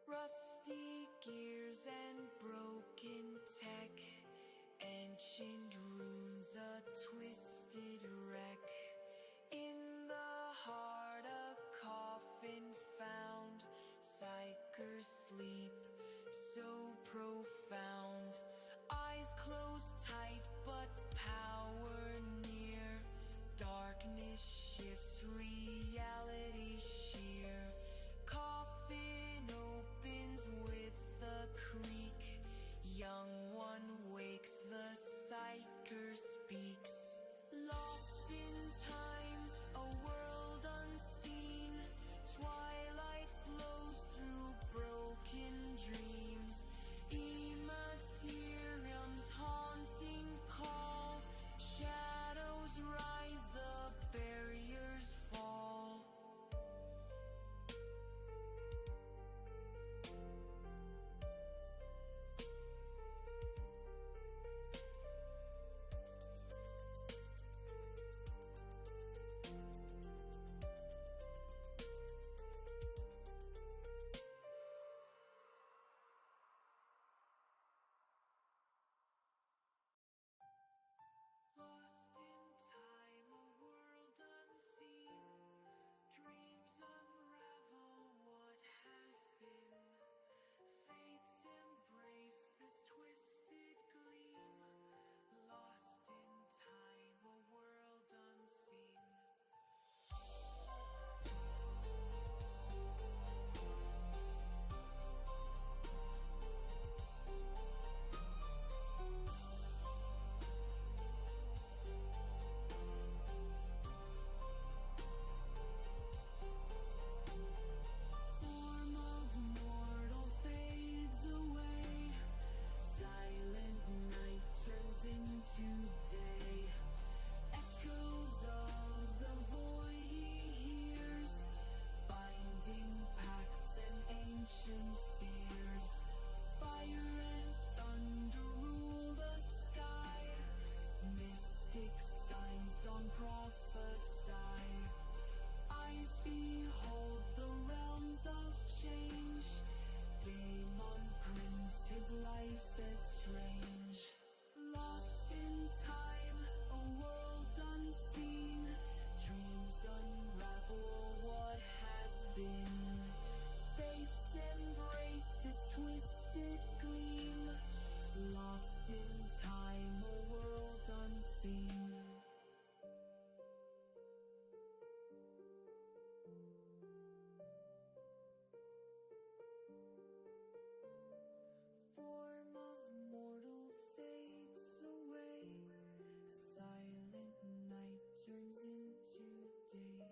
Rusty gears and broken tech, ancient runes, a twisted wreck. In the heart a coffin found, psychers sleep so profound. Eyes closed tight but power near, darkness shifts, reality sheer. Coffin opens with a creak, young one wakes, the psycher speaks. Lost in time, a world unseen, twilight flows through broken dreams. Immaterium's haunting call, shadows rise, the barriers fall. Lost in time, a world unseen, dreams unravel what has been. Fates embrace this twisted gleam. Lost in time, a world unseen. Today, echoes of the void he hears, binding pacts and ancient fears. Fire and thunder rule the sky, mystic signs dawn prophesy. Eyes behold the realms of change, demon prince, his life is strange. Lost in time, a world unseen, dreams unravel what has been. Fates embrace this twisted gleam. Lost in time, a world unseen. Form of mortal fades away, silent night turns into day.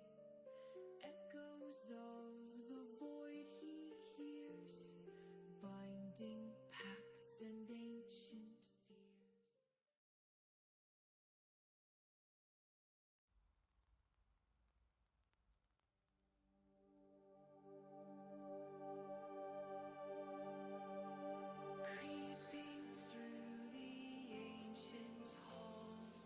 Echoes of the void he hears, binding pacts and ancient fears. Creeping through the ancient halls,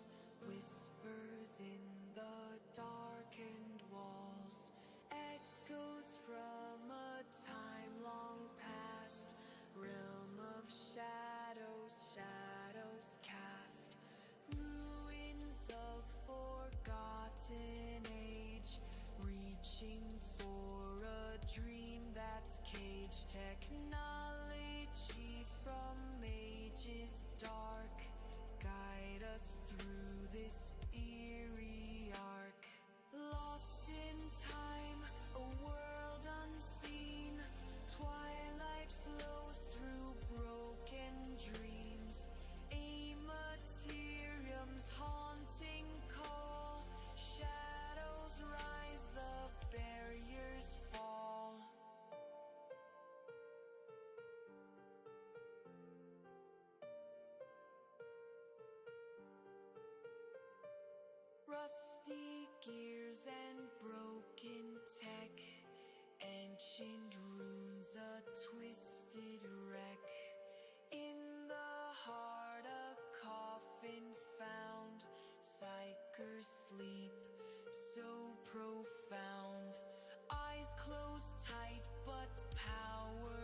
whispers in the darkened walls, echoes from a time long past, realm of shadows, shadows cast. Ruins of forgotten age, reaching for a dream that's caged. Technology from ages dark, guide us through this eerie arc. Lost in time, a world unseen, twilight flows through broken dreams. Immaterium's haunting call, shadows rise, the barriers fall. Rusty gears and broken tech, ancient runes, a twisted wreck. In the heart a coffin found, psychers sleep so profound. Eyes closed tight but power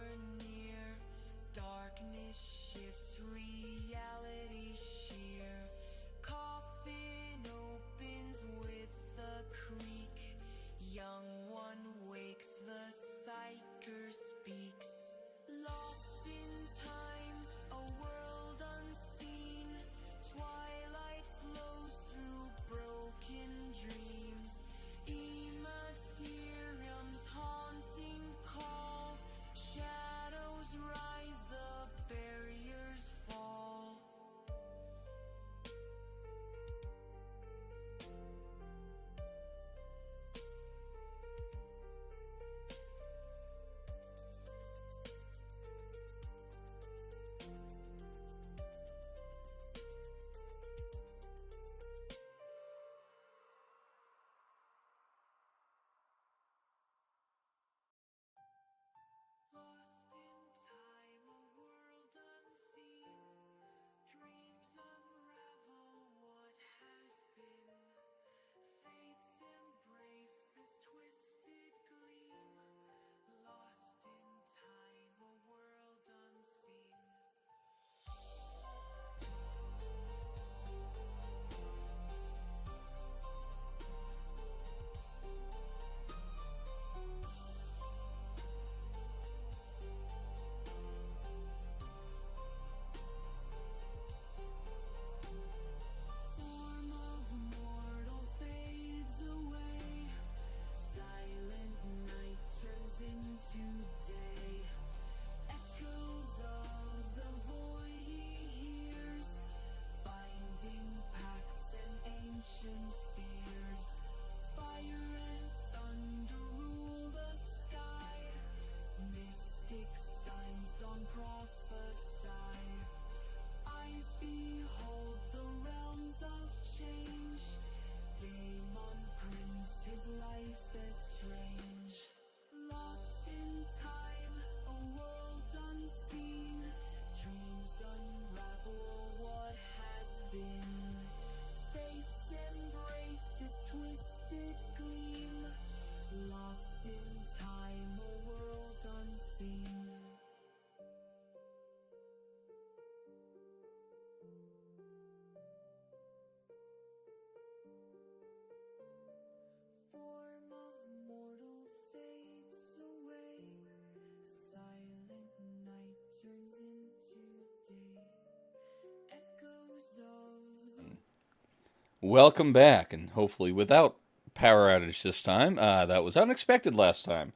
Welcome back, and hopefully without power outage this time. That was unexpected last time.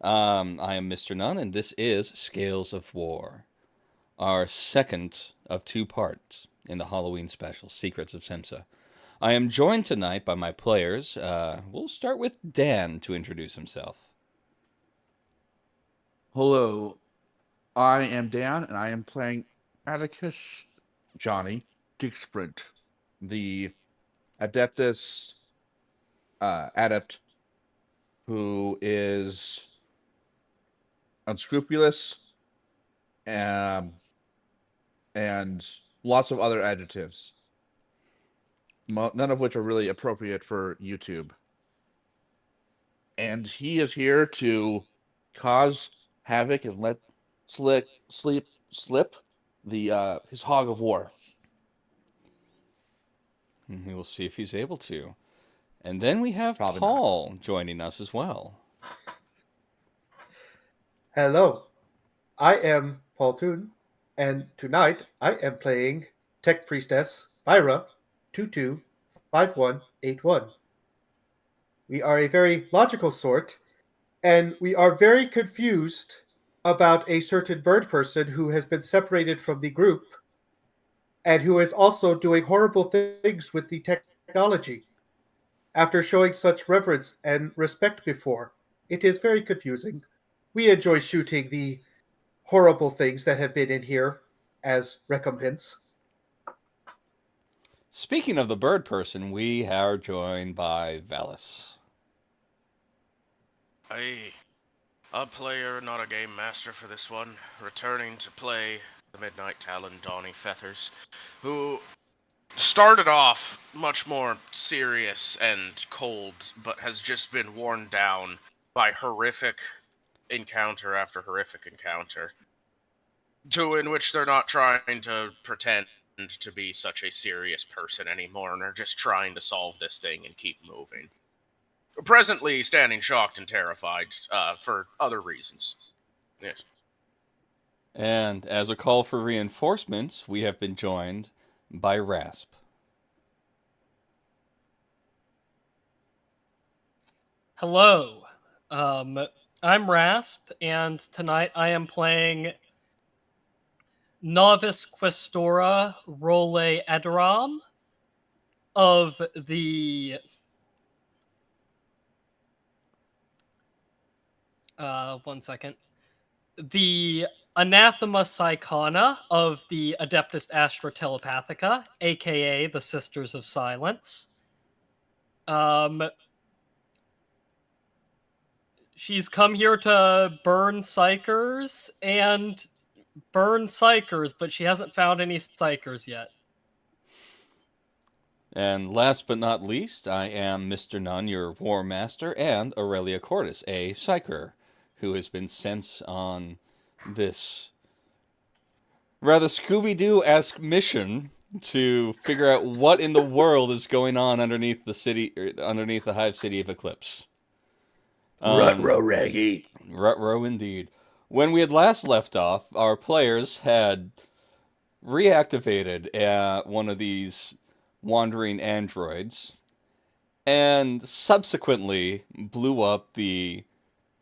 I am Mr. Nunn, and this is Scales of War, our second of two parts in the Halloween special, Secrets of Semsa. I am joined tonight by my players. We'll start with Dan to introduce himself. Hello, I am Dan, and I am playing Atticus Johnny Dicksprint, the Adeptus adept who is unscrupulous and lots of other adjectives, none of which are really appropriate for YouTube. And he is here to cause havoc and let slip the his hog of war. And we will see if he's able to. And then we have Probably Paul joining us as well. Hello, I am Paul Toon, and tonight I am playing Tech Priestess Myra 225181. We are a very logical sort, and we are very confused about a certain bird person who has been separated from the group and who is also doing horrible things with the technology. After showing such reverence and respect before, it is very confusing. We enjoy shooting the horrible things that have been in here as recompense. Speaking of the bird person, we are joined by Valis. Hey, a player, not a game master for this one, returning to play the M-Tln Dawny Fethers, who started off much more serious and cold, but has just been worn down by horrific encounter after horrific encounter, in which they're not trying to pretend to be such a serious person anymore, and are just trying to solve this thing and keep moving. Presently standing shocked and terrified for other reasons. Yes. And as a call for reinforcements, we have been joined by Rasp. Hello, I'm Rasp, and tonight I am playing Novice Questora Role Edram of the one second. The Anathema Psychona of the Adeptus Astra Telepathica, aka the Sisters of Silence. She's come here to burn psychers, but she hasn't found any psychers yet. And last but not least, I am Mr. Nunn, your War Master, and Aurelia Cordis, a Psyker, who has been sent on this rather Scooby-Doo-esque mission to figure out what in the world is going on underneath the city, underneath the Hive City of Eclipse. Rut-row, Raggy. Rut-row indeed. When we had last left off, our players had reactivated one of these wandering androids and subsequently blew up the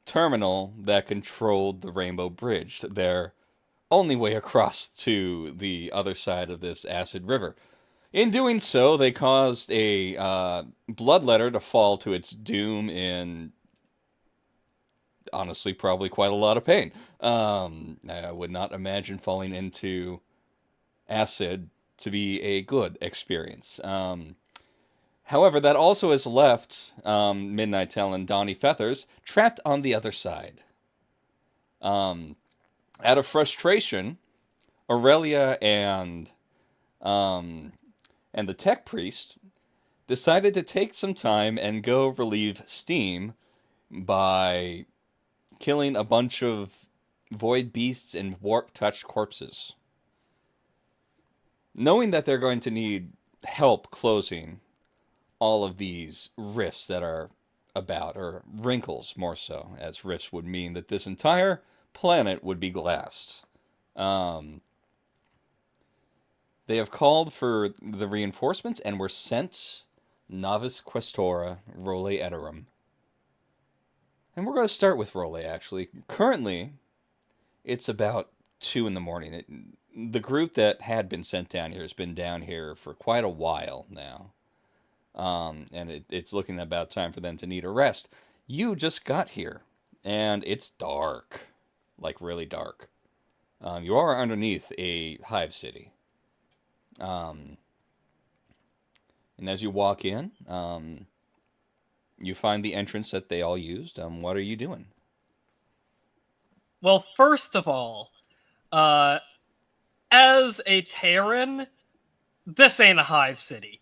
terminal that controlled the Rainbow Bridge, their only way across to the other side of this acid river. In doing so, they caused a bloodletter to fall to its doom in, honestly, probably quite a lot of pain. I would not imagine falling into acid to be a good experience. However, that also has left M-Tln Dawny Fethers trapped on the other side. Out of frustration, Aurelia and the tech priest decided to take some time and go relieve steam by killing a bunch of void beasts and warp-touched corpses. Knowing that they're going to need help closing all of these rifts that are about, or wrinkles more so, as rifts would mean that this entire planet would be glassed. They have called for the reinforcements and were sent Novice Questora Role Eterum. And we're going to start with Role, actually. Currently, it's about 2 in the morning. The group that had been sent down here has been down here for quite a while now. And it's looking about time for them to need a rest. You just got here, and it's dark. Like, really dark. You are underneath a hive city. And as you walk in, you find the entrance that they all used. What are you doing? Well, first of all, as a Terran, this ain't a hive city.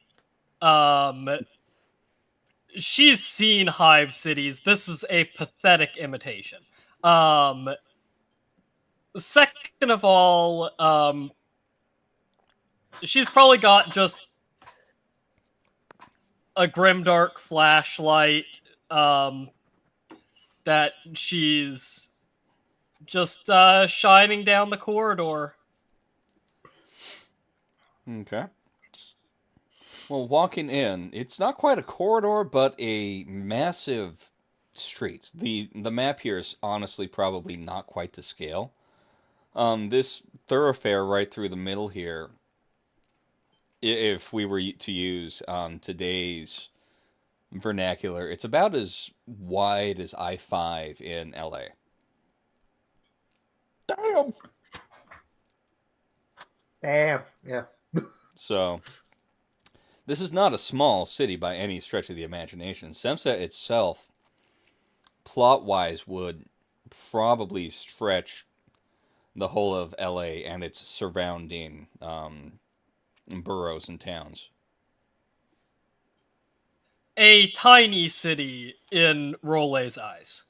She's seen hive cities. This is a pathetic imitation. Second of all, she's probably got just a grimdark flashlight that she's just shining down the corridor. Okay. Well, walking in, it's not quite a corridor, but a massive street. The map here is honestly probably not quite to scale. This thoroughfare right through the middle here, if we were to use today's vernacular, it's about as wide as I-5 in LA. Damn. Yeah. So, this is not a small city by any stretch of the imagination. Semsa itself, plot-wise, would probably stretch the whole of LA and its surrounding boroughs and towns. A tiny city in Role's eyes.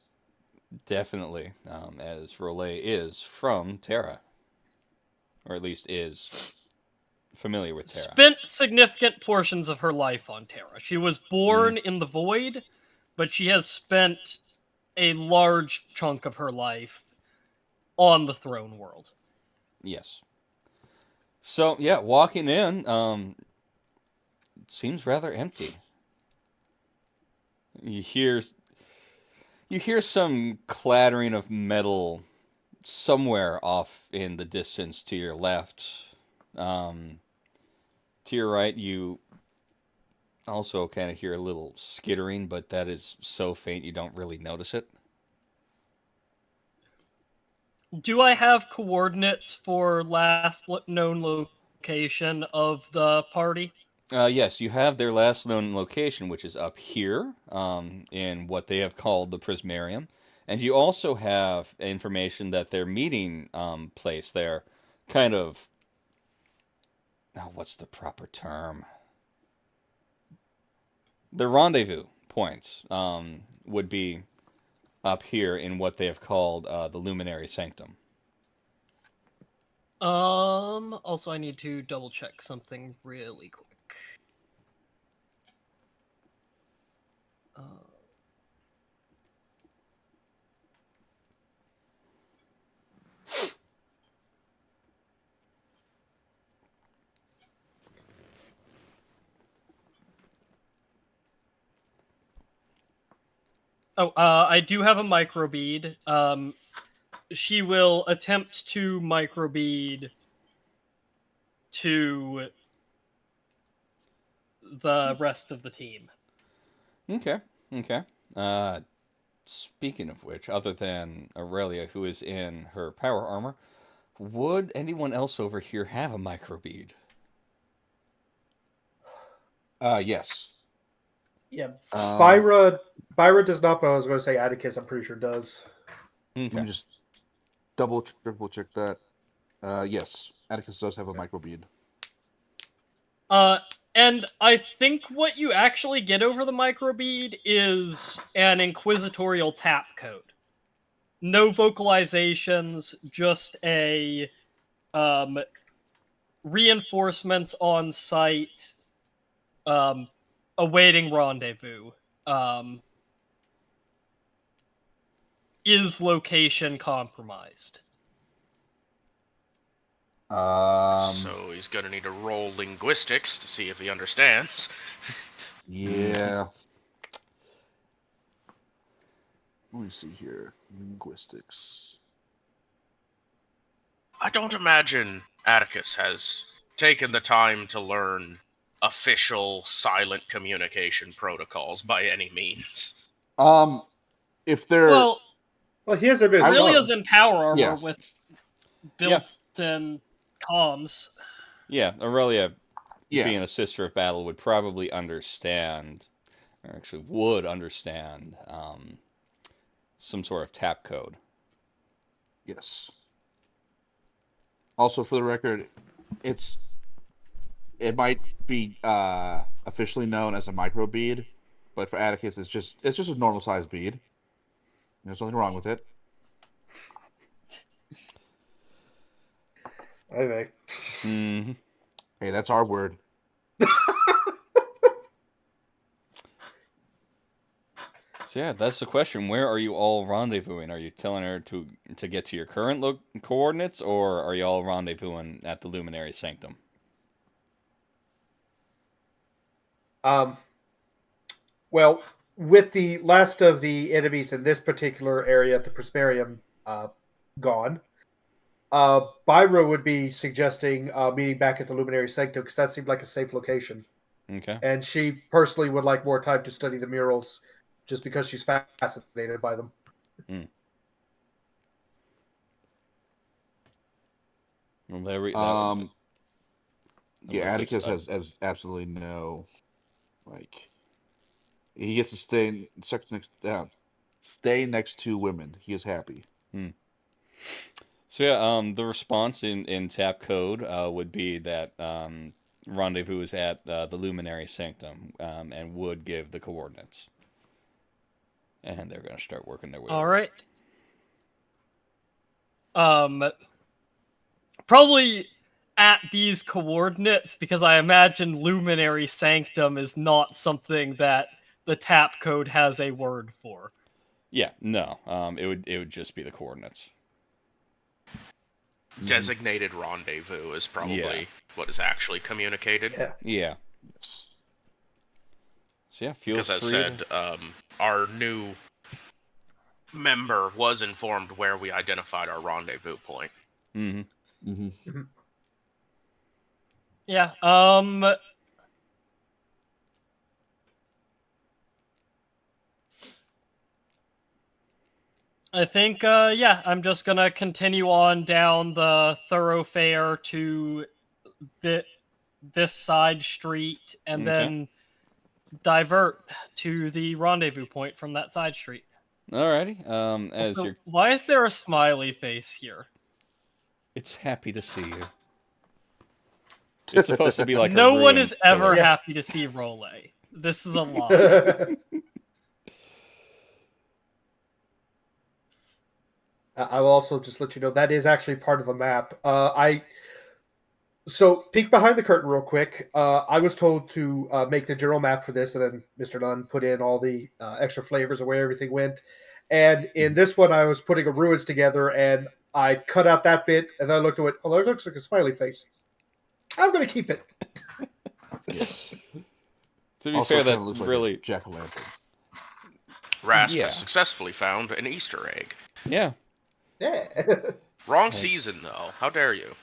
Definitely, as Role is from Terra. Or at least is familiar with Terra. Spent significant portions of her life on Terra. She was born in the Void, but she has spent a large chunk of her life on the Throne World. Yes. So, yeah, walking in, it seems rather empty. You hear some clattering of metal somewhere off in the distance to your left. To your right, you also kind of hear a little skittering, but that is so faint you don't really notice it. Do I have coordinates for last known location of the party? Yes, you have their last known location, which is up here, in what they have called the Prismarium. And you also have information that their meeting place, their kind of... Oh, what's the proper term? the rendezvous points would be up here in what they have called the Luminary Sanctum. Also, I need to double check something really quick. I do have a microbead. She will attempt to microbead to the rest of the team. Okay. Speaking of which, other than Aurelia, who is in her power armor, would anyone else over here have a microbead? Yes. Yeah. Um, Byra does not, but I was going to say Atticus, I'm pretty sure does. Let me just triple check that. Yes, Atticus does have a microbead. And I think what you actually get over the microbead is an inquisitorial tap code. No vocalizations, just a reinforcements on site, awaiting rendezvous. Is location compromised? So he's gonna need to roll linguistics to see if he understands. Yeah. Let me see here. Linguistics. I don't imagine Atticus has taken the time to learn official silent communication protocols by any means. If they're Well, he has a bit of Aurelia's some. in power armor Yeah. with built-in comms. Yeah, Aurelia, Yeah. being a sister of battle, would probably understand, or actually would understand, some sort of tap code. Yes. Also, for the record, it might be officially known as a microbead, but for Atticus, it's just a normal sized bead. There's nothing wrong with it. Okay. Mm-hmm. Hey, that's our word. So yeah, that's the question. Where are you all rendezvousing? Are you telling her to get to your current coordinates, or are you all rendezvousing at the Luminary Sanctum? Well, with the last of the enemies in this particular area at the Prosperium gone, Byra would be suggesting meeting back at the Luminary Sanctum because that seemed like a safe location. Okay. And she personally would like more time to study the murals just because she's fascinated by them. Well, there we. Yeah, Atticus has absolutely no, like, he gets to stay next to women. He is happy. So yeah, the response in tap code would be that rendezvous is at the Luminary Sanctum, and would give the coordinates. And they're going to start working their way. All right. Probably at these coordinates, because I imagine Luminary Sanctum is not something that the tap code has a word for. Yeah, no. It would just be the coordinates. Designated rendezvous is probably what is actually communicated. Yeah. So yeah, feel because as free. said, our new member was informed where we identified our rendezvous point. Yeah. I think, I'm just gonna continue on down the thoroughfare to this side street, and then divert to the rendezvous point from that side street. Alrighty. Why is there a smiley face here? It's happy to see you. It's supposed to be like no a one ruined is ever pillar. happy to see Role. This is a lot. I will also just let you know that is actually part of the map. So peek behind the curtain real quick. I was told to make the general map for this, and then Mr. Nunn put in all the extra flavors of where everything went. And in this one, I was putting a ruins together, and I cut out that bit, and then I looked at it. Oh, that looks like a smiley face. I'm going to keep it. Yes. To be Also, fair, kinda that looks like really, a jack-o'-lantern. Rasp Yeah. has successfully found an Easter egg. yeah. Yeah. Wrong Nice. season, though. How dare you?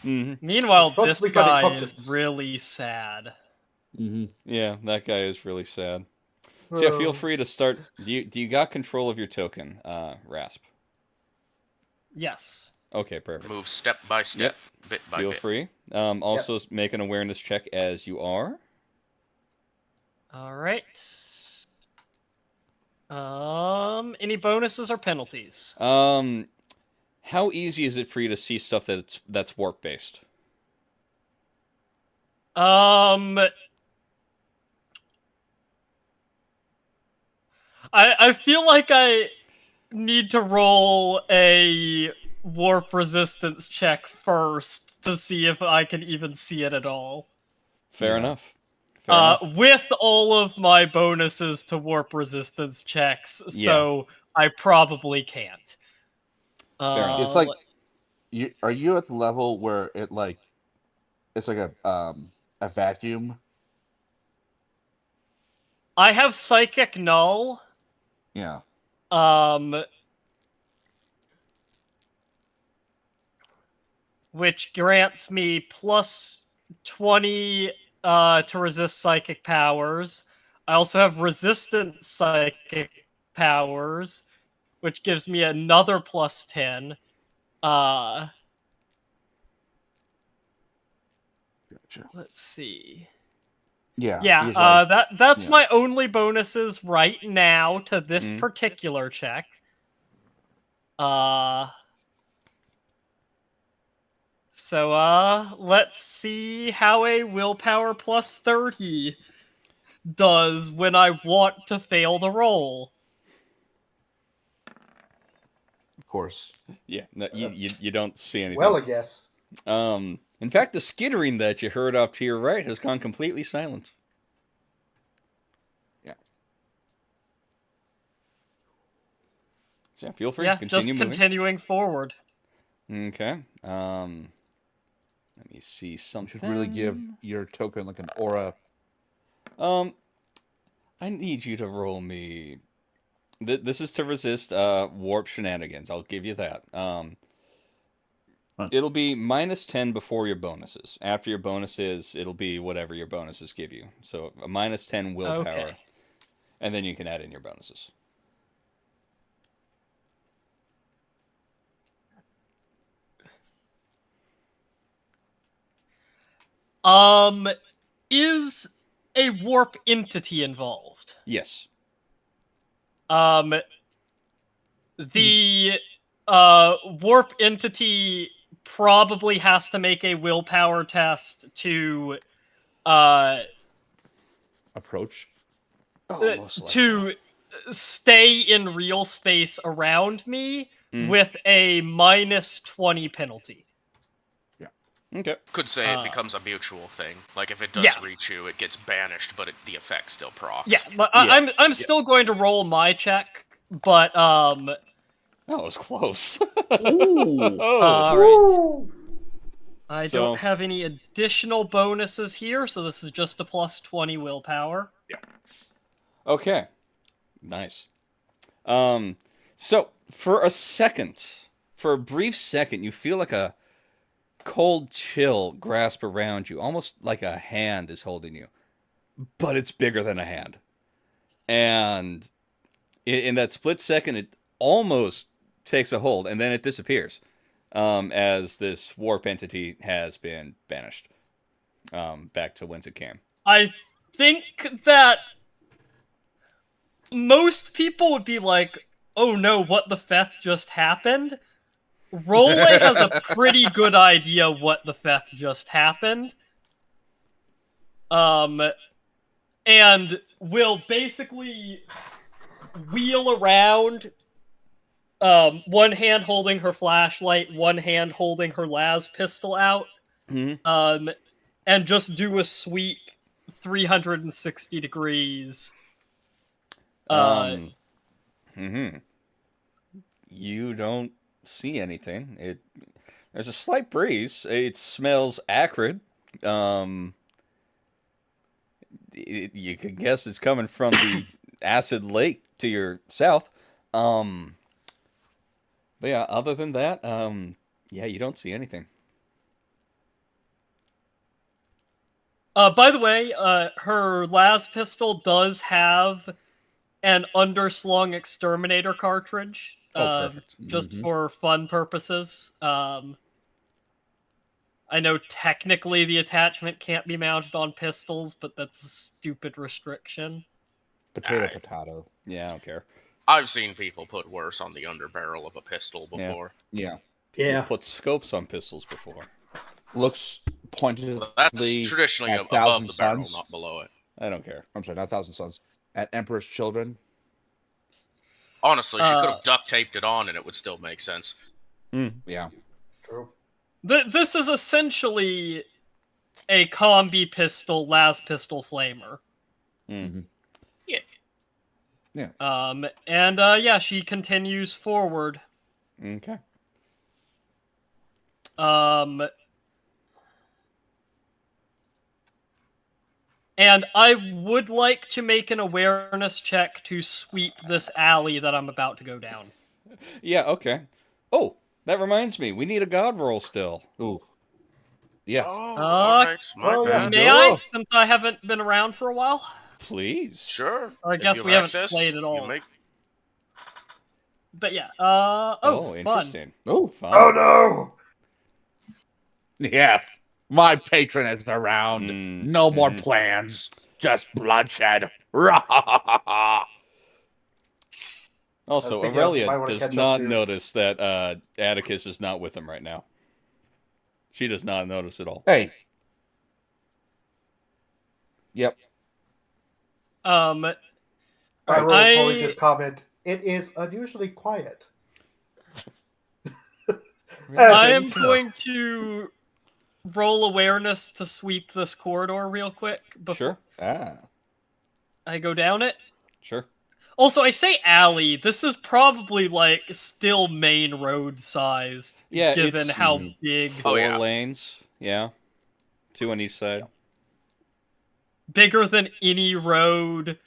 hmm Meanwhile, It's supposed this to be funny guy is pumpkins. really sad. Mm-hmm. Yeah, that guy is really sad. So yeah, feel free to start. Do you got control of your token, Rasp? Yes. Okay, perfect. Move step by step, bit by Feel bit. free. Also, make an awareness check as you are. All right. Any bonuses or penalties? How easy is it for you to see stuff that's warp based? I feel like I need to roll a warp resistance check first to see if I can even see it at all. Fair Yeah. enough. Fair enough. With all of my bonuses to warp resistance checks, so I probably can't. Fair enough. It's like, are you at the level where it's like a vacuum? I have Psychic Null. Yeah. Which grants me plus 20 to resist psychic powers. I also have resistant psychic powers, which gives me another plus 10. Gotcha. Let's see. Yeah. Yeah, because, like, that's yeah. my only bonuses right now to this particular check. So, let's see how a willpower plus 30 does when I want to fail the roll. Of course. Yeah, no, you don't see anything. Well, I guess. In fact, the skittering that you heard off to your right has gone completely silent. Yeah. So yeah, feel free. Yeah, Continue just moving. continuing forward. Okay. Let me see You something. should really give your token like an aura. I need you to roll me. This is to resist warp shenanigans. I'll give you that. It'll be -10 before your bonuses. After your bonuses, it'll be whatever your bonuses give you. So a -10 willpower, Okay. and then you can add in your bonuses. Is a warp entity involved? Yes. The warp entity probably has to make a willpower test to Approach. Oh, most likely. to stay in real space around me Mm. with a -20 penalty. Okay. Could say it becomes a mutual thing. Like if it does Yeah. reach you, it gets banished, but the effect still procs. Yeah, but Yeah. I'm still going to roll my check, but Oh, it was close. Ooh. all right. Woo! I So- don't have any additional bonuses here, so this is just a +20 willpower. Okay. Nice. So for a brief second, you feel like a cold chill grasp around you, almost like a hand is holding you, but it's bigger than a hand. And in that split second, it almost takes a hold, and then it disappears as this warp entity has been banished back to whence it came. I think that most people would be like, oh no, what the Feth just happened? Role has a pretty good idea what the Feth just happened. and will basically wheel around, one hand holding her flashlight, one hand holding her las pistol out, Mhm. and just do a sweep 360 degrees. Mhm. You don't see anything. There's a slight breeze. It smells acrid. You could guess it's coming from the acid lake to your south. But yeah, other than that, yeah, you don't see anything. By the way, her las pistol does have an underslung exterminator cartridge. Oh, perfect. Just for fun purposes. I know technically the attachment can't be mounted on pistols, but that's a stupid restriction. Potato. Yeah, I don't care. I've seen people put worse on the underbarrel of a pistol before. Yeah. People put scopes on pistols before. Looks pointedly But that's traditionally at above Thousand the barrel, Suns. not below it. I don't care. I'm sorry, not Thousand Suns. At Emperor's Children. Honestly, she could have duct taped it on and it would still make sense. Yeah. True. This is essentially a combi pistol, las pistol flamer. Yeah. And yeah, she continues forward. Okay. And I would like to make an awareness check to sweep this alley that I'm about to go down. Yeah, okay. Oh, that reminds me. We need a god roll still. Ooh. Yeah. Oh, alright. My bad. May I, since I haven't been around for a while? Please. Sure. I If guess you we have haven't access, played at all. you make... But yeah, Oh, fun. interesting. Oh. Fun. Oh no! Yeah. My patron is around. No more plans. Just bloodshed. Also, Speaking of, you might Aurelia wanna does catch up not to- notice that Atticus is not with him right now. She does not notice at all. Hey. Yep. I will probably just comment. It is unusually quiet. I am going to roll awareness to sweep this corridor real quick before Sure. I go down it. Sure. Also, I say alley. This is probably like still main road sized, Yeah, given it's how big. 4 lanes. Yeah. 2 on each side. Bigger than any road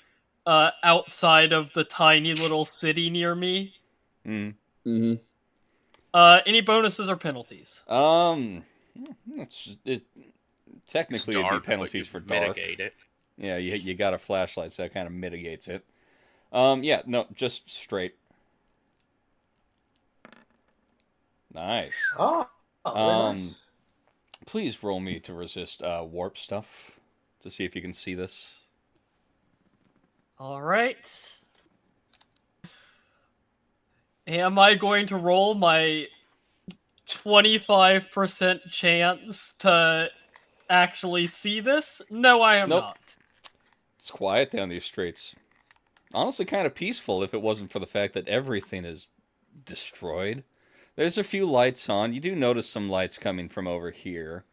outside of the tiny little city near me. Mm-hmm. Any bonuses or penalties? Technically it'd be penalties for dark. Mitigate it. Yeah, you got a flashlight, so that kind of mitigates it. Yeah, no, just straight. Nice. Very nice. Please roll me to resist warp stuff to see if you can see this. All right. Am I going to roll my 25% chance to actually see this? No, I am not. It's quiet down these streets. Honestly, kind of peaceful if it wasn't for the fact that everything is destroyed. There's a few lights on. You do notice some lights coming from over here.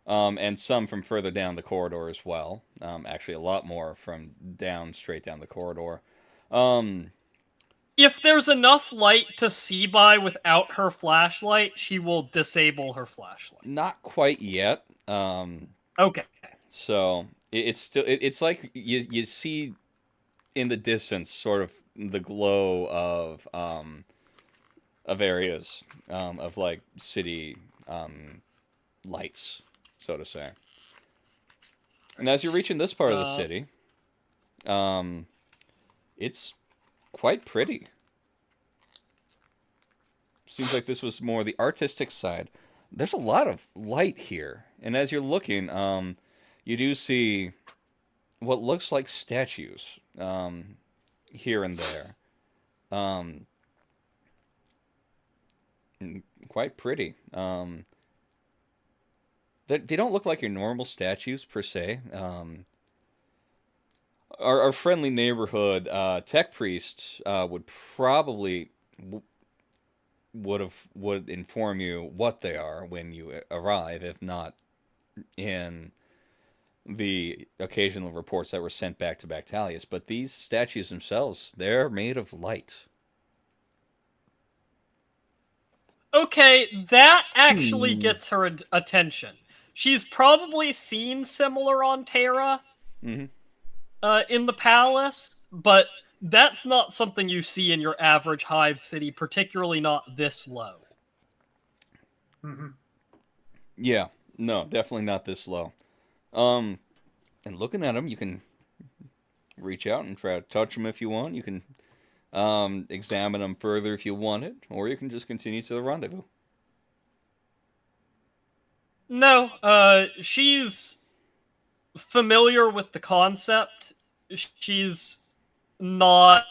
And some from further down the corridor as well. Actually, a lot more from straight down the corridor. If there's enough light to see by without her flashlight, she will disable her flashlight. Not quite yet. Okay. So it's like you see in the distance sort of the glow of areas of like city lights, so to say. And as you're reaching this part of the city, it's quite pretty. Seems like this was more the artistic side. There's a lot of light here, and as you're looking, you do see what looks like statues here and there. Quite pretty. They don't look like your normal statues per se. our friendly neighborhood tech priest would probably would inform you what they are when you arrive, if not in the occasional reports that were sent back to Bactalius. But these statues themselves, they're made of light. Okay, that actually gets her attention. She's probably seen similar on Terra Mm-hmm. in the palace, but that's not something you see in your average hive city, particularly not this low. Mhm. Yeah, no, definitely not this low. And looking at them, you can reach out and try to touch them if you want. You can examine them further if you want it, or you can just continue to the rendezvous. No, she's familiar with the concept. She's not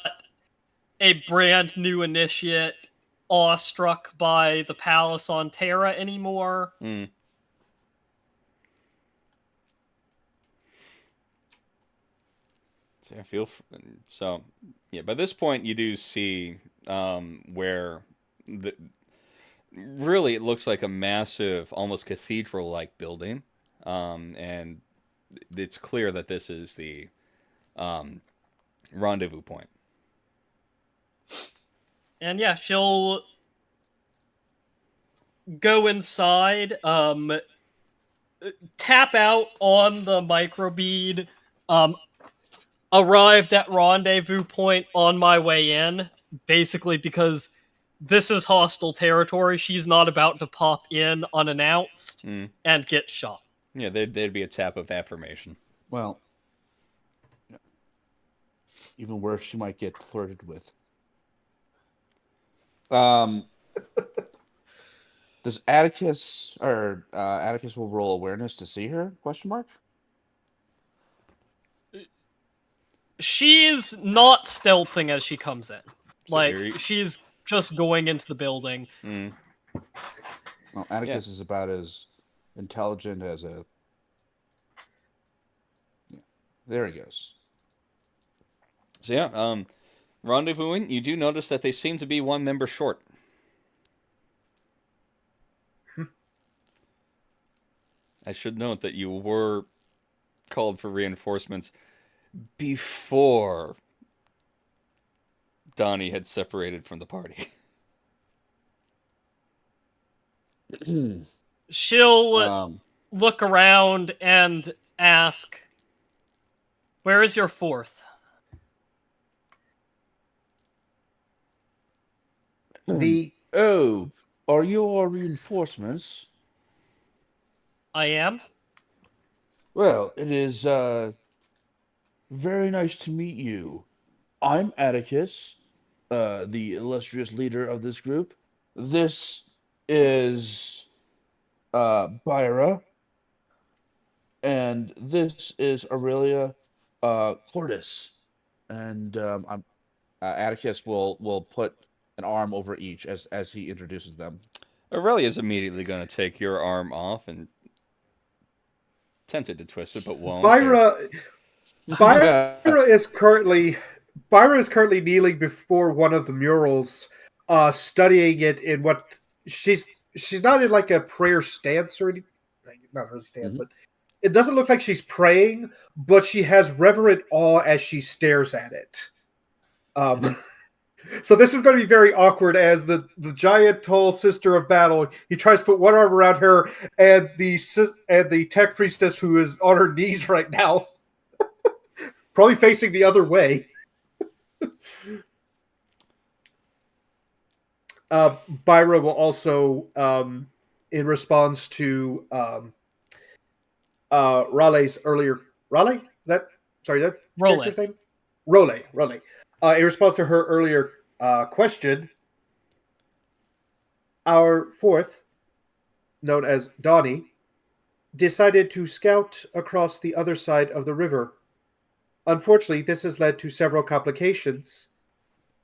a brand new initiate awestruck by the palace on Terra anymore. Mm. So I feel so. Yeah, by this point, you do see where the really it looks like a massive, almost cathedral-like building, and it's clear that this is the rendezvous point. And yeah, she'll go inside, tap out on the microbead, arrived at rendezvous point on my way in, basically because this is hostile territory. She's not about to pop in unannounced and get shot. Yeah, they'd be a tap of affirmation. Well, even worse, she might get flirted with. Does Atticus or Atticus will roll awareness to see her? Question mark. She's not stealthing as she comes in. So she's just going into the building. Well, Atticus is about as intelligent as a. Yeah, there he goes. So yeah, rendezvousing. You do notice that they seem to be one member short. I should note that you were called for reinforcements before Donnie had separated from the party. She'll look around and ask, "Where is your fourth?" Oh, are you our reinforcements? I am. Well, it is very nice to meet you. I'm Atticus, the illustrious leader of this group. This is Byra, and this is Aurelia Cordis. And Atticus will put an arm over each as he introduces them. Aurelia's immediately going to take your arm off and tempted to twist it, but won't. Byra is currently kneeling before one of the murals, studying it in what she's not in like a prayer stance or anything. Not really stance, but it doesn't look like she's praying, but she has reverent awe as she stares at it. So this is going to be very awkward as the giant tall sister of battle. He tries to put one arm around her, and the tech priestess who is on her knees right now, probably facing the other way. Byra will also, in response to Raleigh's earlier Raleigh? That character's name? Raleigh. In response to her earlier question, our fourth, known as Dawny, decided to scout across the other side of the river. Unfortunately, this has led to several complications.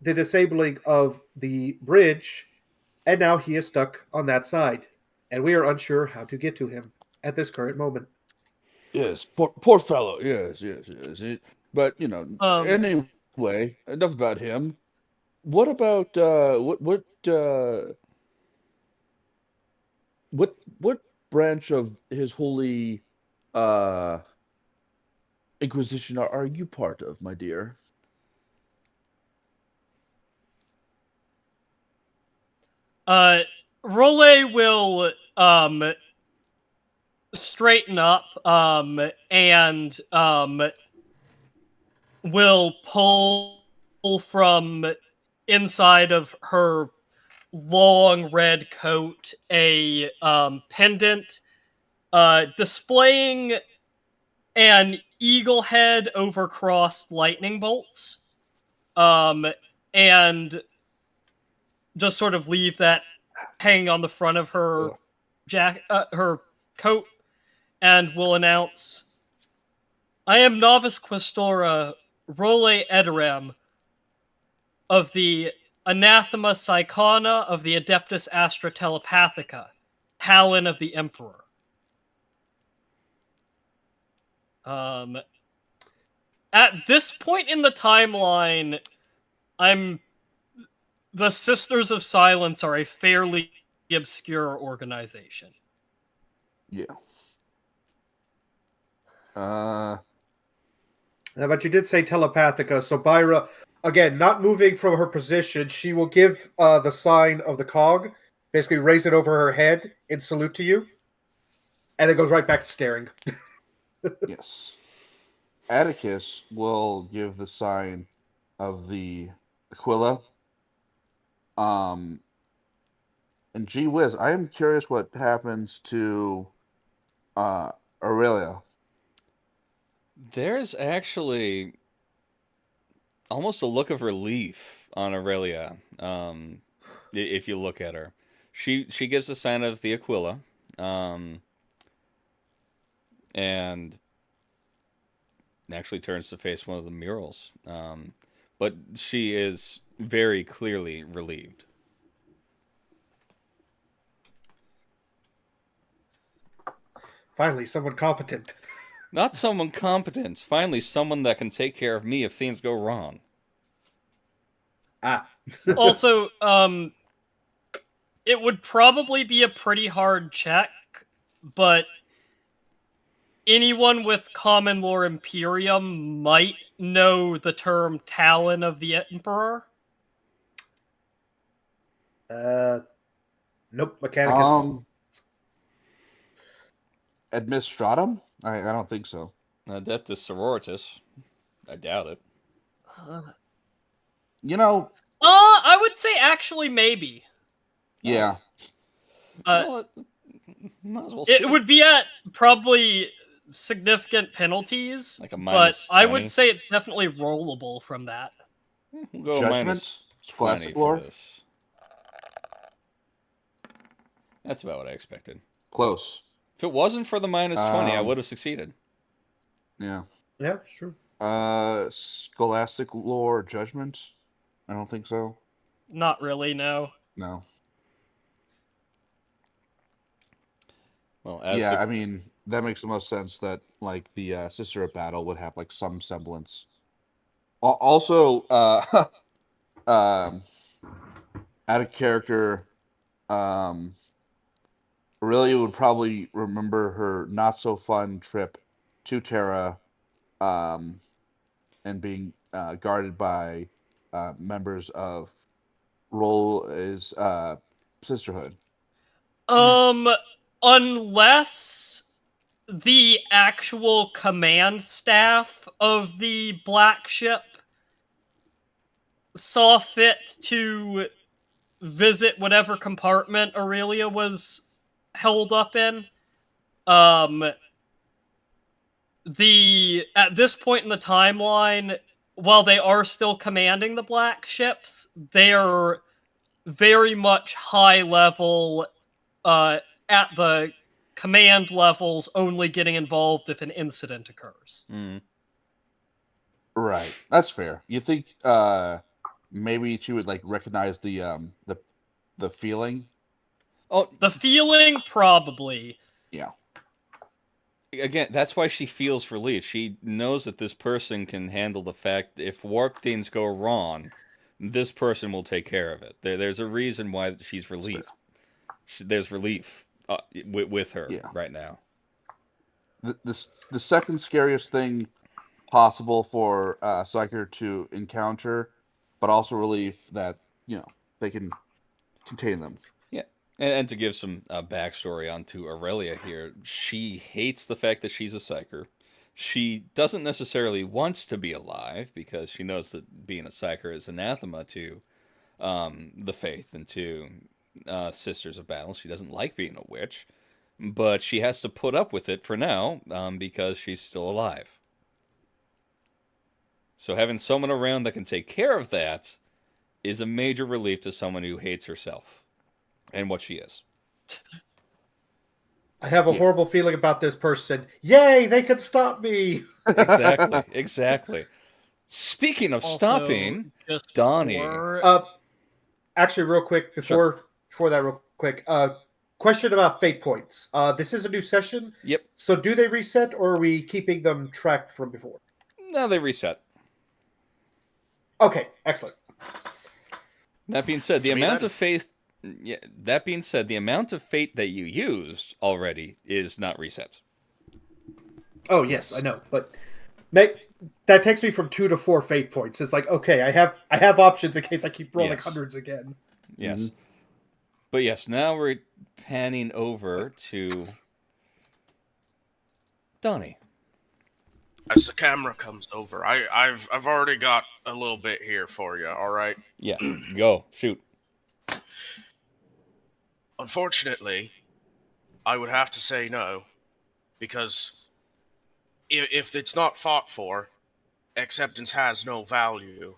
The disabling of the bridge, and now he is stuck on that side, and we are unsure how to get to him at this current moment. Yes, poor fellow. Yes. But Um, anyway, enough about him. What about what branch of his holy uh Inquisition are you part of, my dear? Role will straighten up and will pull from inside of her long red coat a pendant displaying an eagle head over crossed lightning bolts, and just sort of leave that hanging on the front of her her coat, and will announce, "I am Novice Questora Role Ederem of the Anathema Psychona of the Adeptus Astra Telepathica, Talon of the Emperor." At this point in the timeline, the Sisters of Silence are a fairly obscure organization. Yeah. But you did say telepathica, so Byra, again, not moving from her position, she will give the sign of the cog, basically raise it over her head in salute to you, and it goes right back to staring. Yes. Atticus will give the sign of the Aquila. And gee whiz, I am curious what happens to Aurelia. There's actually almost a look of relief on Aurelia. If you look at her, she gives the sign of the Aquila, and actually turns to face one of the murals. But she is very clearly relieved. Finally, someone competent. Not someone competent. Finally, someone that can take care of me if things go wrong. Ah. Also, it would probably be a pretty hard check, but anyone with common lore Imperium might know the term Talon of the Emperor. Nope, Mechanicus. Administratum? I don't think so. Adeptus Sororitas. I doubt it. I would say actually maybe. Yeah. Well, might as well it would be at probably significant penalties, like a but -20. I would say it's definitely rollable from that. We'll go Judgment? -20 Scholastic for lore? this. That's about what I expected. Close. If it wasn't for the -20, I would have succeeded. Yeah. Yeah, it's true. Scholastic lore judgment? I don't think so. Not really, no. No. Well, I mean, that makes the most sense that like the Sister of Battle would have like some semblance. Also, out of character, Aurelia would probably remember her not so fun trip to Terra, and being guarded by members of Roll's sisterhood. Unless the actual command staff of the Black Ship saw fit to visit whatever compartment Aurelia was held up in. At this point in the timeline, while they are still commanding the Black Ships, they're very much high level at the command levels, only getting involved if an incident occurs. Right, that's fair. You think maybe she would like recognize the feeling? Oh, the feeling probably. Yeah. again, that's why she feels relief. She knows that this person can handle the fact if warp things go wrong, this person will take care of it. There's a reason why she's relieved. There's relief with her Yeah. right now. The second scariest thing possible for Psyker to encounter, but also relief that they can contain them. Yeah, and to give some backstory onto Aurelia here, she hates the fact that she's a psyker. She doesn't necessarily wants to be alive because she knows that being a psyker is anathema to the faith and to Sisters of Battle. She doesn't like being a witch, but she has to put up with it for now because she's still alive. So having someone around that can take care of that is a major relief to someone who hates herself and what she is. I have a horrible feeling about this person. Yay, they can stop me! Exactly. Speaking of Also, stopping, just Dawny. Actually, real quick, before that, real quick, question about fate points. This is a new session. Yep. So do they reset, or are we keeping them tracked from before? No, they reset. Okay, excellent. That being said, the amount of fate that you used already is not reset. Oh yes, I know, but that takes me from 2 to 4 fate points. It's like, okay, I have options in case I keep rolling hundreds again. Yes. Mm-hmm. But yes, now we're panning over to Dawny. As the camera comes over, I've already got a little bit here for you. All right. Yeah. Go shoot. Unfortunately, I would have to say no, because if it's not fought for, acceptance has no value.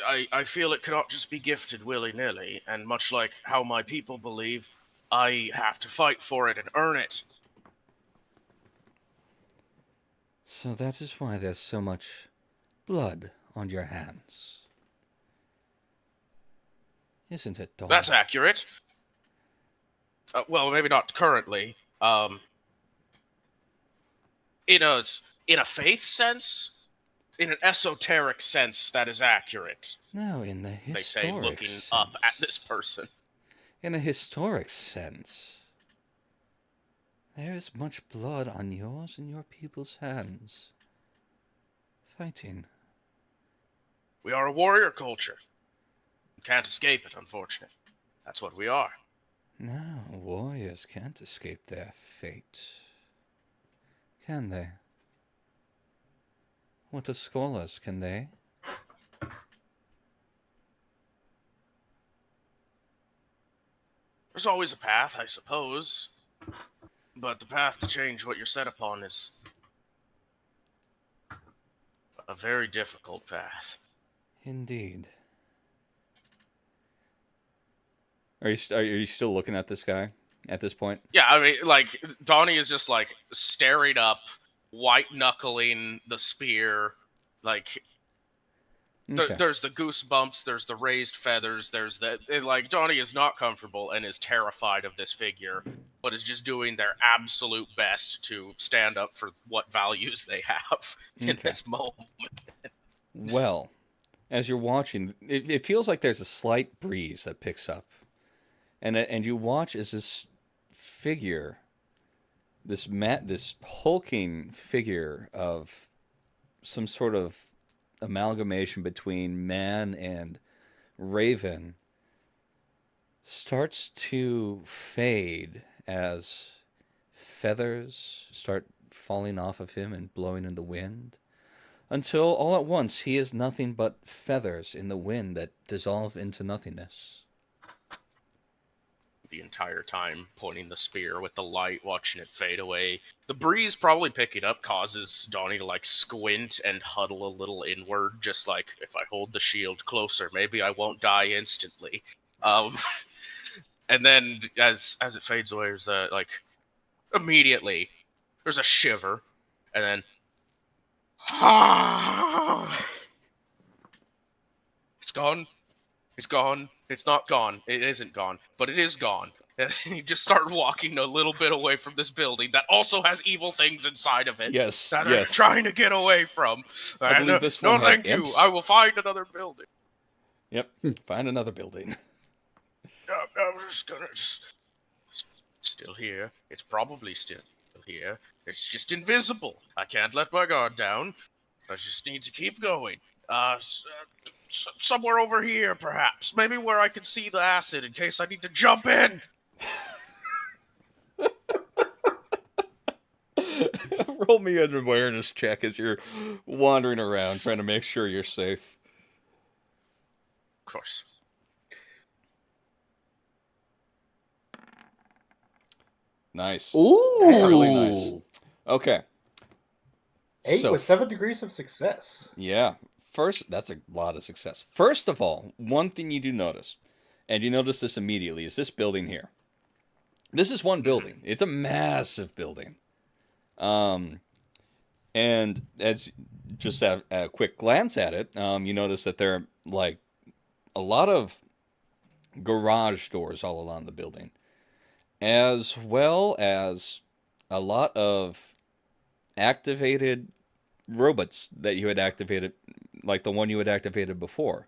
I feel it cannot just be gifted willy-nilly, and much like how my people believe, I have to fight for it and earn it. So that is why there's so much blood on your hands. Isn't it, Dawny? That's accurate. Well, maybe not currently. In a faith sense, in an esoteric sense, that is accurate. No, in the historic they say, looking sense. up at this person. In a historic sense, there is much blood on yours and your people's hands. Fighting. We are a warrior culture. You can't escape it, unfortunately. That's what we are. No, warriors can't escape their fate. Can they? What of scholars, can they? There's always a path, I suppose. But the path to change what you're set upon is a very difficult path. Indeed. Are you still looking at this guy at this point? Yeah, I mean, like, Dawny is just, like, staring up, white-knuckling the spear, like... Okay. There's the goosebumps, there's the raised feathers, there's the... Like, Dawny is not comfortable and is terrified of this figure, but is just doing their absolute best to stand up for what values they have in this moment. Well, as you're watching, it feels like there's a slight breeze that picks up. And you watch as this figure, this hulking figure of some sort of amalgamation between man and raven, starts to fade as feathers start falling off of him and blowing in the wind, until all at once he is nothing but feathers in the wind that dissolve into nothingness. The entire time pointing the spear with the light, watching it fade away. The breeze probably picking up causes Dawny to like squint and huddle a little inward, just like, if I hold the shield closer, maybe I won't die instantly. And then as it fades away, there's immediately there's a shiver, and then it's gone. It's gone. It's not gone. It isn't gone, but it is gone. And you just start walking a little bit away from this building that also has evil things inside of it Yes, that yes. are trying to get away from. I believe this no, one had thank imps. you. I will find another building. Yep, find another building. I'm just gonna still here. It's probably still here. It's just invisible. I can't let my guard down. I just need to keep going. Somewhere over here, perhaps. Maybe where I can see the acid in case I need to jump in. Roll me an awareness check as you're wandering around, trying to make sure you're safe. Of course. Nice. Ooh. Really nice. Okay. 8 with 7 degrees of success. Yeah. First, that's a lot of success. First of all, one thing you do notice, and you notice this immediately, is this building here. This is one building. It's a massive building. And as just a quick glance at it, you notice that there are like a lot of garage doors all along the building, as well as a lot of activated robots that you had activated, like the one you had activated before.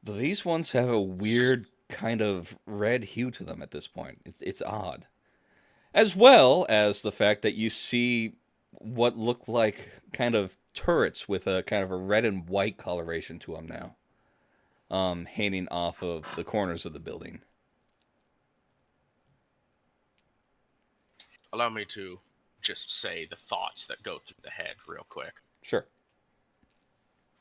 These ones have a weird kind of red hue to them at this point. It's odd. As well as the fact that you see what look like kind of turrets with a kind of a red and white coloration to them now, hanging off of the corners of the building. Allow me to just say the thoughts that go through the head real quick. Sure.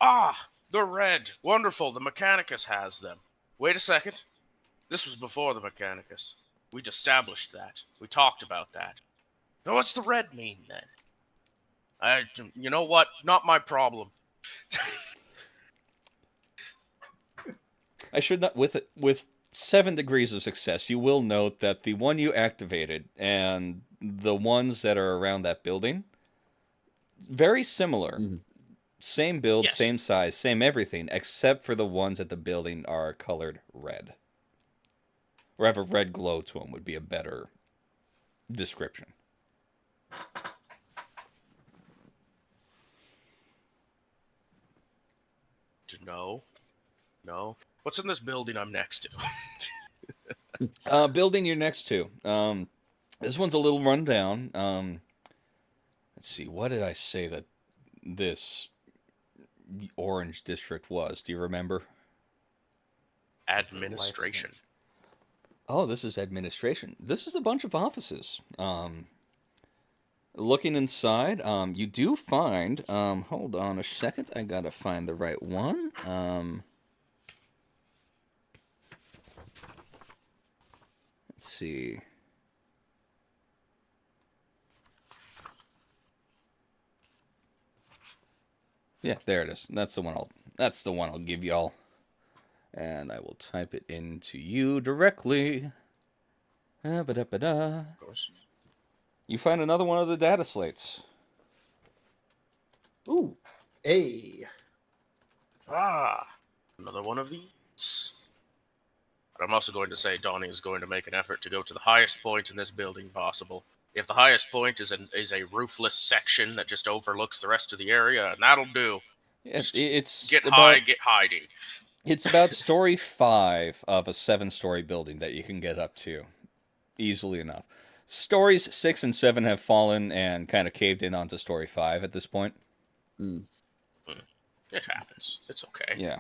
Ah, the red. Wonderful. The Mechanicus has them. Wait a second. This was before the Mechanicus. We'd established that. We talked about that. Now what's the red mean, then? You know what? Not my problem. I should not, with 7 degrees of success, you will note that the one you activated and the ones that are around that building, very similar. Mm-hmm. Same build, Yes. same size, same everything, except for the ones at the building are colored red. Or have a red glow to them would be a better description. No. What's in this building I'm next to? Building you're next to. This one's a little run down. Let's see, what did I say that this orange district was? Do you remember? Administration. Oh, this is administration. This is a bunch of offices. Looking inside, you do find, hold on a second, I gotta find the right one. Let's see. Yeah, there it is. That's the one I'll give y'all. And I will type it into you directly. Ba-da-ba-da. Of course. You find another one of the data slates. Ooh. Hey. Ah, another one of these. But I'm also going to say Dawny is going to make an effort to go to the highest point in this building possible. If the highest point is a roofless section that just overlooks the rest of the area, and that'll do. It's Get about, high, get hiding. It's about story 5 of a 7-story building that you can get up to easily enough. Stories 6 and 7 have fallen and kind of caved in onto story 5 at this point. It happens. It's okay. Yeah.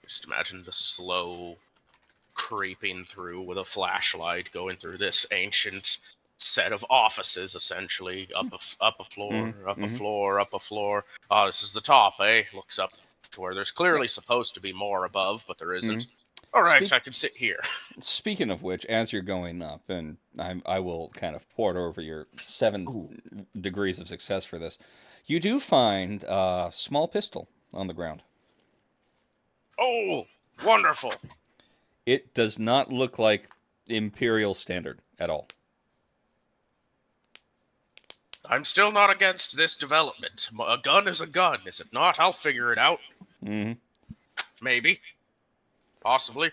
Just imagine the slow creeping through with a flashlight, going through this ancient set of offices, essentially. Up a floor, up a floor, up a floor. Oh, this is the top, eh? Looks up to where there's clearly supposed to be more above, but there isn't. All right, so I can sit here. Speaking of which, as you're going up, and I will kind of port over your 7 degrees of success for this, you do find a small pistol on the ground. Oh, wonderful. It does not look like Imperial standard at all. I'm still not against this development. A gun is a gun, is it not? I'll figure it out. Mm-hmm. Maybe. Possibly.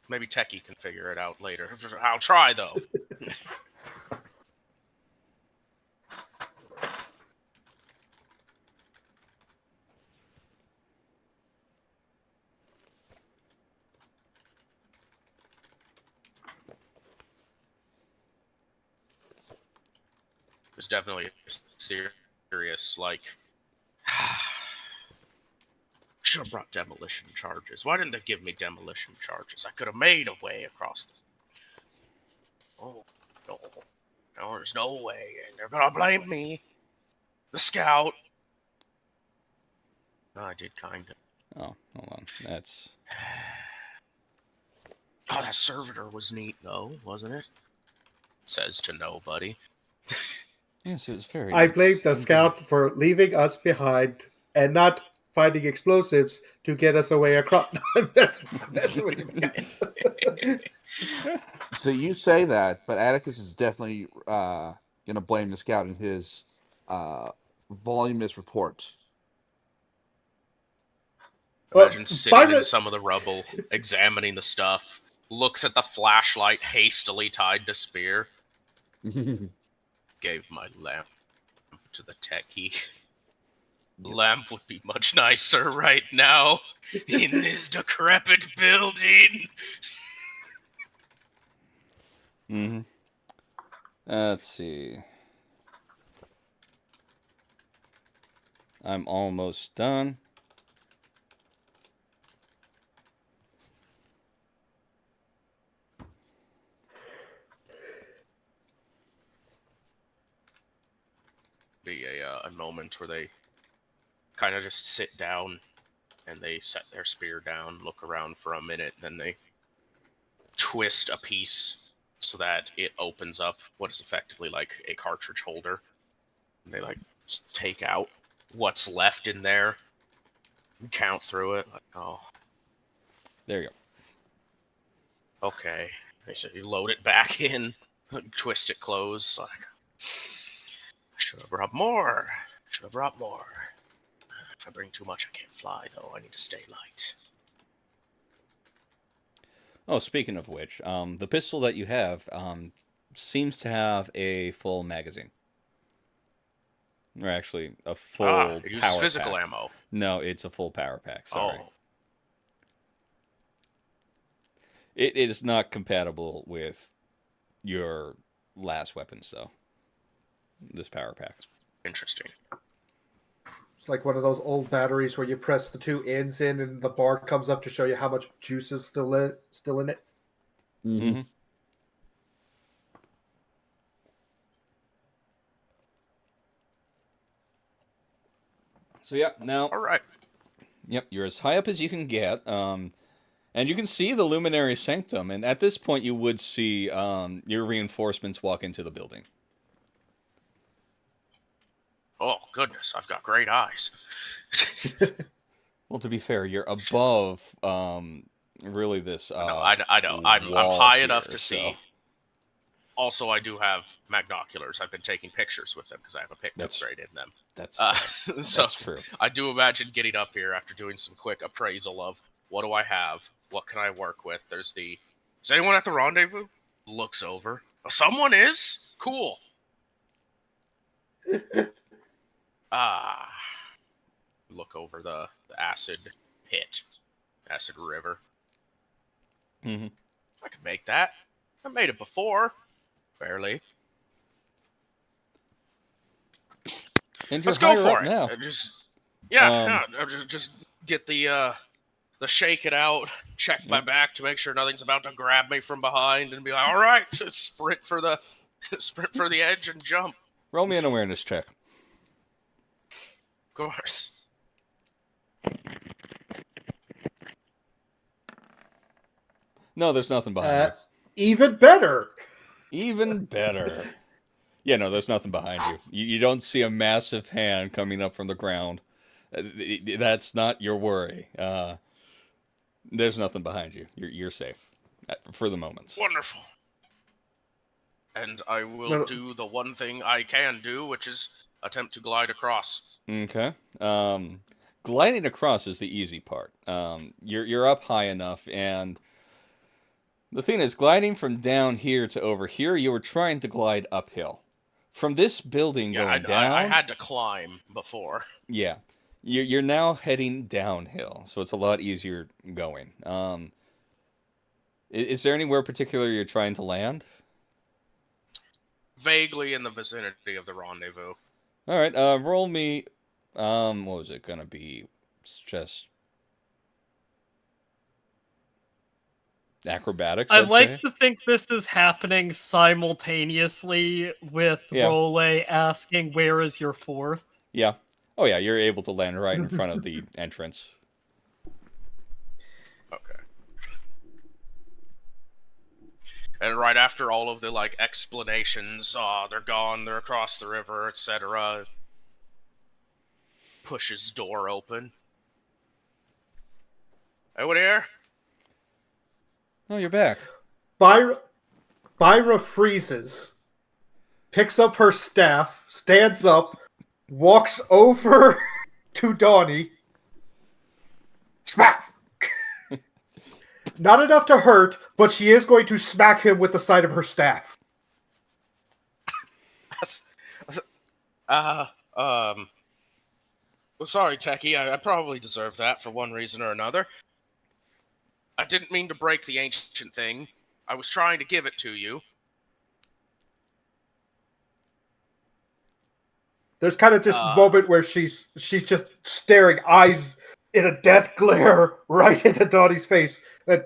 Maybe Techie can figure it out later. I'll try, though. There's definitely a serious, like... Should have brought demolition charges. Why didn't they give me demolition charges? I could have made a way across the... Oh, no. No, there's no way. And they're gonna blame me. The scout. No, I did kind of. Oh, hold on. That's... Oh, that servitor was neat, though, wasn't it? Says to nobody. Yes, it was very... I blame the indeed. scout for leaving us behind and not finding explosives to get us away across. I'm messing with you. So you say that, but Atticus is definitely going to blame the scout in his voluminous reports. Imagine sitting in some of the rubble, examining the stuff, looks at the flashlight hastily tied to spear. Gave my lamp to the techie. Lamp would be much nicer right now in this decrepit building. Mm-hmm. Let's see. I'm almost done. Be a moment where they kind of just sit down and they set their spear down, look around for a minute, then they twist a piece so that it opens up what is effectively like a cartridge holder. And they like take out what's left in there and count through it. Like, oh, There you go. okay. They said you load it back in, twist it closed. Like, I should have brought more. Should have brought more. If I bring too much, I can't fly, though. I need to stay light. Oh, speaking of which, the pistol that you have seems to have a full magazine. Or actually, a full it uses power physical pack. ammo. No, it's a full power pack. Sorry. Oh, It is not compatible with your last weapons, though. This power pack. interesting. It's like one of those old batteries where you press the two ends in and the bar comes up to show you how much juice is still in it. Mm-hmm. So yeah, now All right. Yep, you're as high up as you can get, and you can see the Luminary Sanctum. And at this point, you would see your reinforcements walk into the building. Oh, goodness. I've got great eyes. Well, to be fair, you're above really this. I know. I'm wall high here, enough to so- see. Also, I do have magnoculars. I've been taking pictures with them because I have a pick That's- upgrade in them. That's So that's true. I do imagine getting up here after doing some quick appraisal of what do I have, what can I work with. Is anyone at the rendezvous? Looks over. Oh, someone is? Cool. Look over the acid pit, acid river. Mm-hmm. I could make that. I made it before, barely. And you're Let's go higher for up it. now. Just get the shake it out, check my back to make sure nothing's about to grab me from behind, and be like, all right, sprint for the edge and jump. Roll me an awareness check. Of course. No, there's nothing behind Even better. you. Even better. Yeah, no, there's nothing behind you. You don't see a massive hand coming up from the ground. That's not your worry. There's nothing behind you. You're safe for the moment. Wonderful. and I will No, no. do the one thing I can do, which is attempt to glide across. Okay. Gliding across is the easy part. You're up high enough, and the thing is, gliding from down here to over here, you were trying to glide uphill. From this building Yeah, going I down, had to climb before. yeah, you're now heading downhill, so it's a lot easier going. Is there anywhere particular you're trying to land? Vaguely in the vicinity of the rendezvous. All right, roll me. What was it gonna be? It's just acrobatics, I I'd like say. to think this is happening simultaneously with Yeah. Role asking, "Where is your fourth?" Yeah. Oh yeah, you're able to land right in front of the entrance. Okay. And right after all of the like explanations, they're gone, they're across the river, etc. Pushes door open. Anyone here? Oh, you're back. Byra freezes, picks up her staff, stands up, walks over to Dawny. Smack! Not enough to hurt, but she is going to smack him with the side of her staff. Sorry, Techie, I probably deserve that for one reason or another. I didn't mean to break the ancient thing. I was trying to give it to you. There's kind of this moment where she's just staring, eyes in a death glare, right into Dawny's face. And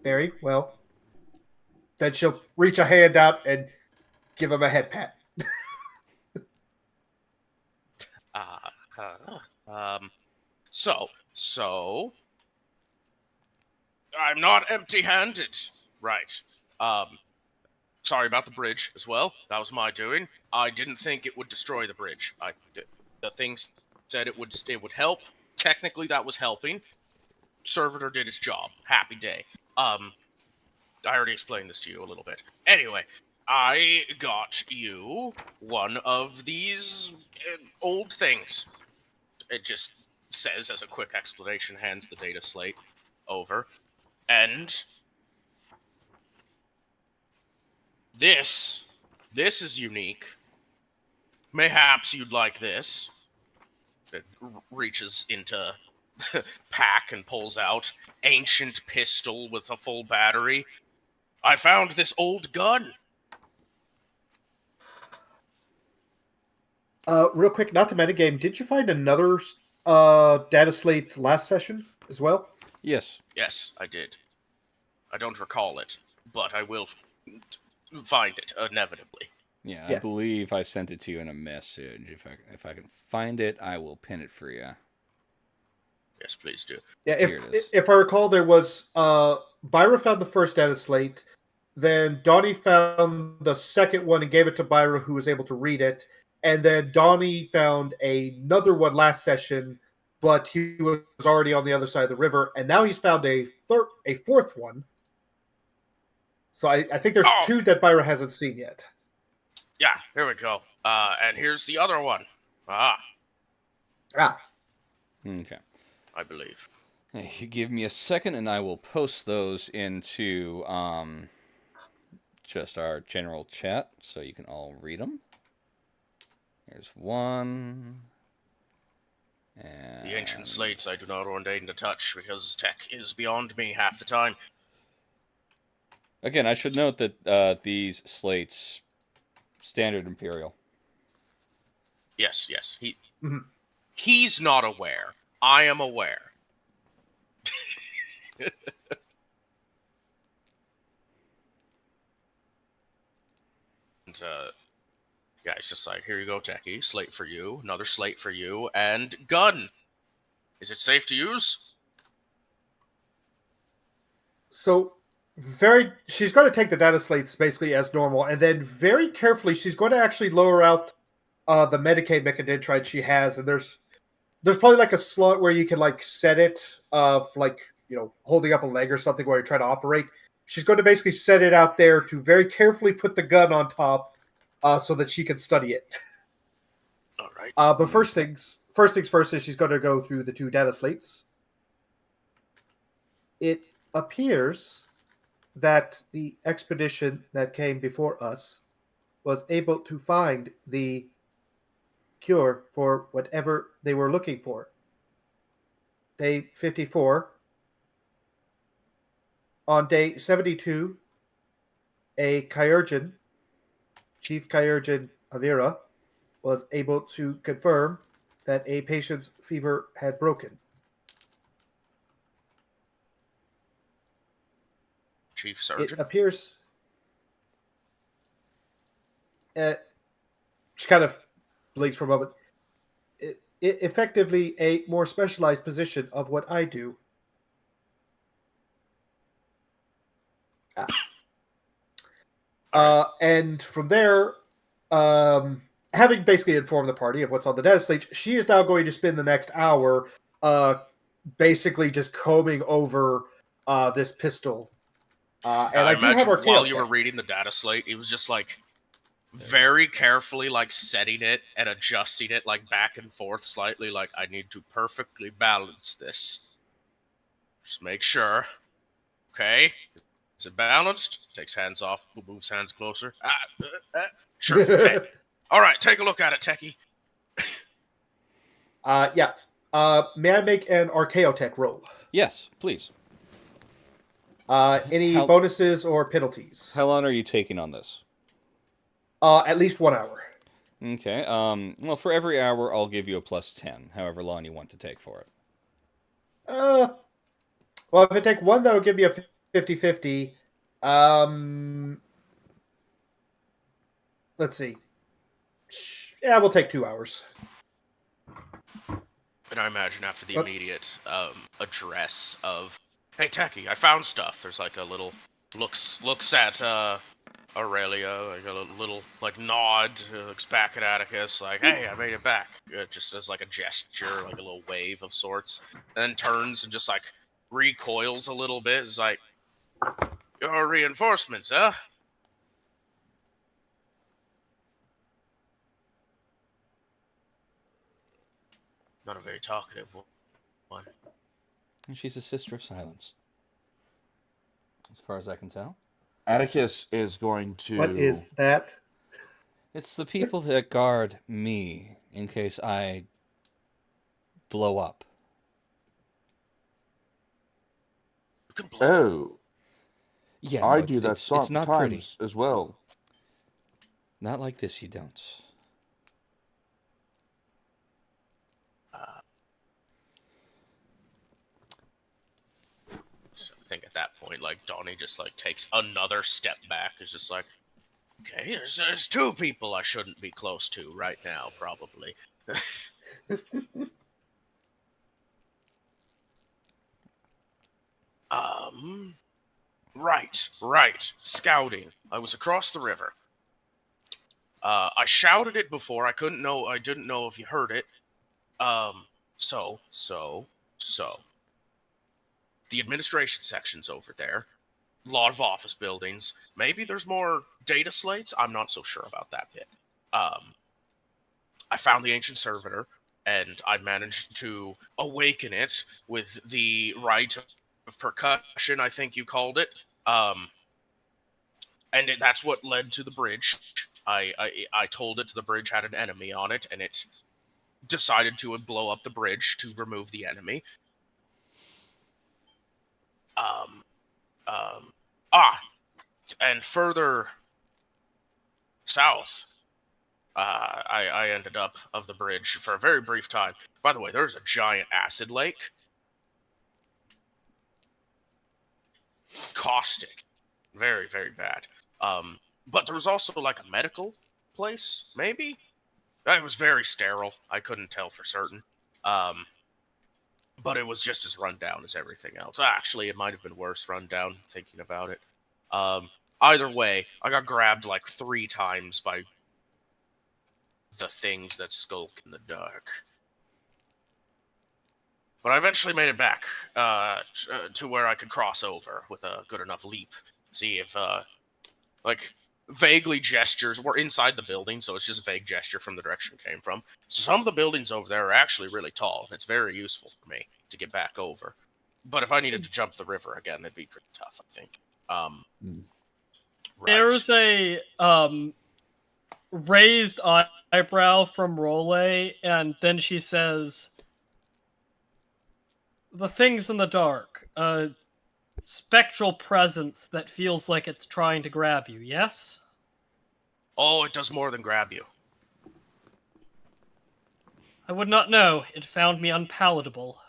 very well. Then she'll reach a hand out and give him a head pat. So I'm not empty-handed, right? Sorry about the bridge as well. That was my doing. I didn't think it would destroy the bridge. The things said it would help. Technically, that was helping. Servitor did his job. Happy day. I already explained this to you a little bit. Anyway, I got you one of these old things. It just says, as a quick explanation, hands the data slate over. And this is unique. Mayhaps you'd like this. It reaches into pack and pulls out ancient pistol with a full battery. I found this old gun. Real quick, not to metagame, did you find another data slate last session as well? Yes. Yes, I did. I don't recall it, but I will find it inevitably. Yeah, I believe I sent it to you in a message. If I can find it, I will pin it for you. Yes, please do. Yeah, if I recall, there was Byra found the first data slate, then Dawny found the second one and gave it to Byra, who was able to read it, and then Dawny found another one last session, but he was already on the other side of the river, and now he's found a fourth one. So I think there's two that Byra hasn't seen yet. Yeah, here we go. And here's the other one. Okay. I believe. Hey, you give me a second, and I will post those into just our general chat, so you can all read them. Here's one. And The ancient slates I do not ordain to touch, because tech is beyond me half the time. Again, I should note that these slates, standard Imperial. Yes. He's not aware. I am aware. And, yeah, it's just like, here you go, Techie. Slate for you, another slate for you, and gun. Is it safe to use? So, she's going to take the data slates basically as normal, and then very carefully, she's going to actually lower out the Medicaid mechadendrite she has, and there's probably like a slot where you can like set it, like, you know, holding up a leg or something where you're trying to operate. she's going to basically set it out there to very carefully put the gun on top, so that she can study it. All right. But first things first is she's going to go through the 2 data slates. It appears that the expedition that came before us was able to find the cure for whatever they were looking for. Day 54. On day 72, a Kyurgeon, Chief Kyurgeon Avira, was able to confirm that a patient's fever had broken. Chief Surgeon? It appears... she kind of blinks for a moment. It effectively a more specialized position of what I do. And from there, having basically informed the party of what's on the data slate, she is now going to spend the next hour basically just combing over this pistol. And I do have our while you were reading the data slate, it was just like very carefully like setting it and adjusting it like back and forth slightly, like I need to perfectly balance this. Just make sure. Okay? Is it balanced? Takes hands off, moves hands closer. Sure, okay. Alright, take a look at it, techie. Yeah. May I make an Archaeotech roll? Yes, please. Any bonuses or penalties? How long are you taking on this? At least 1 hour. Okay. Well, for every hour, I'll give you a plus 10, however long you want to take for it. Well, if I take 1, that'll give me a 50-50. Let's see. Yeah, we'll take 2 hours. And I imagine after the immediate address of, hey, Techie, I found stuff. There's like a little looks at Aurelia, like a little like nod, looks back at Atticus, like, hey, I made it back. Just as like a gesture, like a little wave of sorts. And then turns and just like recoils a little bit. It's like, your reinforcements, huh? Not a very talkative one. She's a sister of silence, as far as I can tell. Atticus is going to... What is that? It's the people that guard me in case I blow up. Oh. Yeah, I do that it's not pretty. sometimes as well. Not like this, you don't. So I think at that point, like, Dawny just, like, takes another step back. It's just like, okay, there's 2 people I shouldn't be close to right now, probably. Right. Scouting. I was across the river. I shouted it before. I didn't know if you heard it. So. The administration section's over there. A lot of office buildings. Maybe there's more data slates. I'm not so sure about that bit. I found the ancient servitor, and I managed to awaken it with the rite of percussion, I think you called it. That's what led to the bridge. I told it the bridge had an enemy on it, and it decided to blow up the bridge to remove the enemy. And further south, I ended up of the bridge for a very brief time. By the way, there's a giant acid lake. Caustic. Very, very bad. But there was also like a medical place, maybe? It was very sterile. I couldn't tell for certain. But it was just as rundown as everything else. Actually, it might have been worse rundown, thinking about it. Either way, I got grabbed like 3 times by the things that skulk in the dark. But I eventually made it back to where I could cross over with a good enough leap. See if, like, vaguely gestures. We're inside the building, so it's just a vague gesture from the direction it came from. So some of the buildings over there are actually really tall. It's very useful for me to get back over. But if I needed to jump the river again, that'd be pretty tough, I think. Right. There's a raised eyebrow from Role, and then she says, "The things in the dark, a spectral presence that feels like it's trying to grab you, yes?" Oh, it does more than grab you. "I would not know. It found me unpalatable."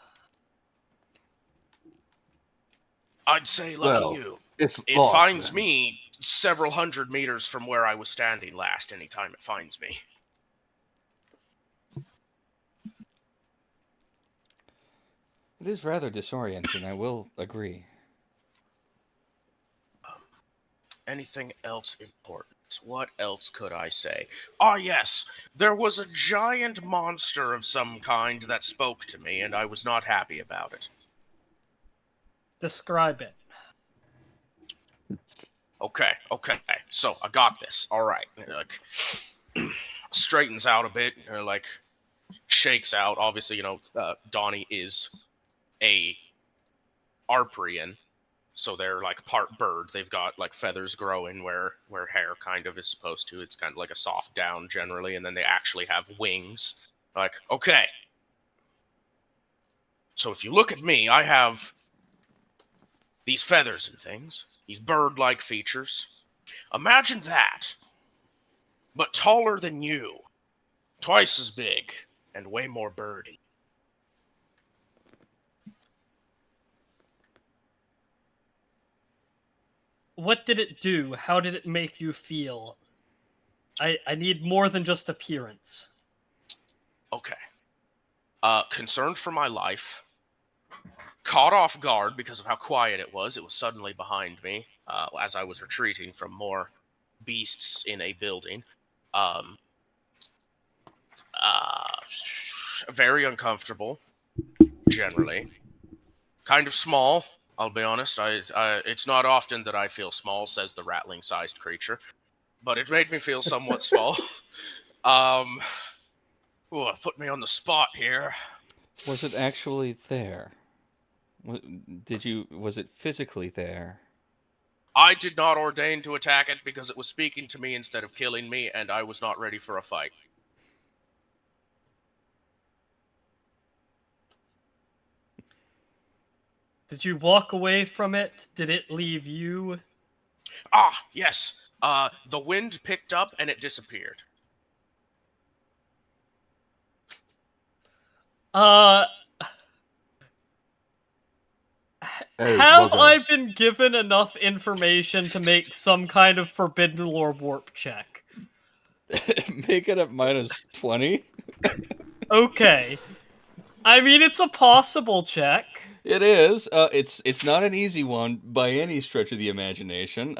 I'd say lucky Well, you. It It lost, finds then. me several hundred meters from where I was standing last anytime it finds me. It is rather disorienting, I will agree. Anything else important? What else could I say? Ah, yes. There was a giant monster of some kind that spoke to me, and I was not happy about it. Describe it. Okay. So, I got this. Alright. Like, straightens out a bit, like, shakes out. Obviously, Dawny is a Arprian, so they're like part bird. They've got like feathers growing where hair kind of is supposed to. It's kind of like a soft down generally, and then they actually have wings. Like, okay. So if you look at me, I have these feathers and things, these bird-like features. Imagine that, but taller than you, twice as big, and way more birdy. What did it do? How did it make you feel? I need more than just appearance. Okay. Concerned for my life. Caught off guard because of how quiet it was. It was suddenly behind me as I was retreating from more beasts in a building. Very uncomfortable, generally. Kind of small, I'll be honest. It's not often that I feel small, says the rattling-sized creature. But it made me feel somewhat small. Put me on the spot here. Was it actually there? Was it physically there? I did not ordain to attack it because it was speaking to me instead of killing me, and I was not ready for a fight. Did you walk away from it? Did it leave you? Ah, yes. The wind picked up and it disappeared. Hey, Have bugger. I been given enough information to make some kind of Forbidden Lore warp check? Make it at -20? Okay. I mean, it's a possible check. It is. It's not an easy one by any stretch of the imagination.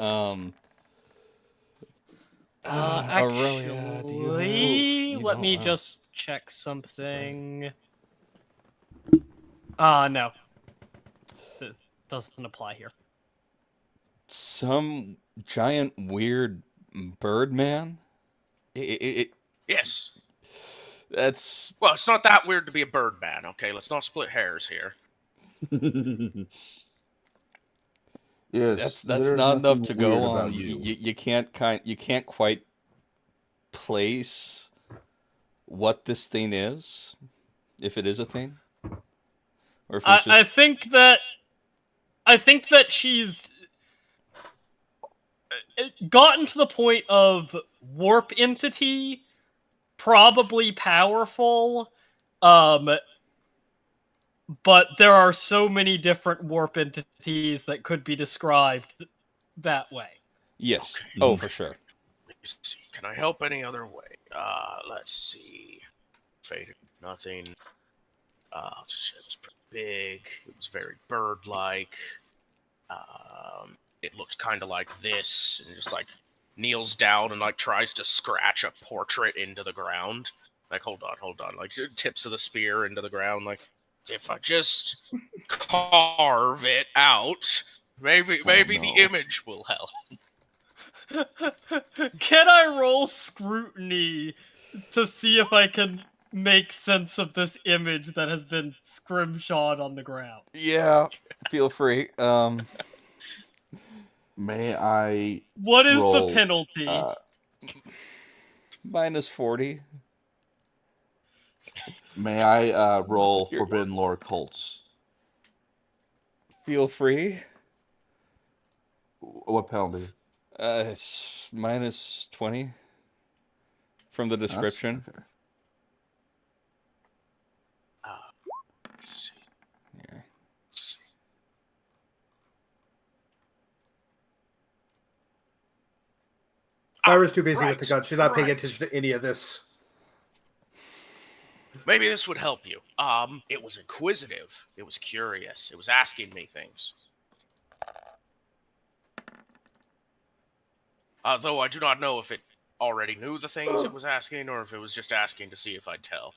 Actually, you let don't me know. just check something. No. It doesn't apply here. Some giant weird bird man? Yes. That's... Well, it's not that weird to be a bird man, okay? Let's not split hairs here. Yes, That's there's not enough nothing to go weird on. about you. You can't quite place what this thing is, if it is a thing, or if it's just... I think that she's gotten to the point of warp entity, probably powerful, but there are so many different warp entities that could be described that way. Yes. Okay. Oh, for sure. Let's see. Can I help any other way? Let's see. Faded. Nothing. It was pretty big. It was very bird-like. It looked kind of like this, and just like kneels down and like tries to scratch a portrait into the ground. Like, hold on. Like, tips of the spear into the ground. Like, if I just carve it out, Maybe no. the image will help. Can I roll scrutiny to see if I can make sense of this image that has been scrimshawed on the ground? Yeah, feel free. May I What is the roll penalty? minus 40. may I roll You're- Forbidden Lore cults? Feel free. What penalty? It's minus 20 from the description. Okay. Let's see. Yeah. Let's see. Myra's too busy with right, the gun. She's not paying right. attention to any of this. Maybe this would help you. It was inquisitive. It was curious. It was asking me things. Though I do not know if it already knew the things it was asking, or if it was just asking to see if I'd tell.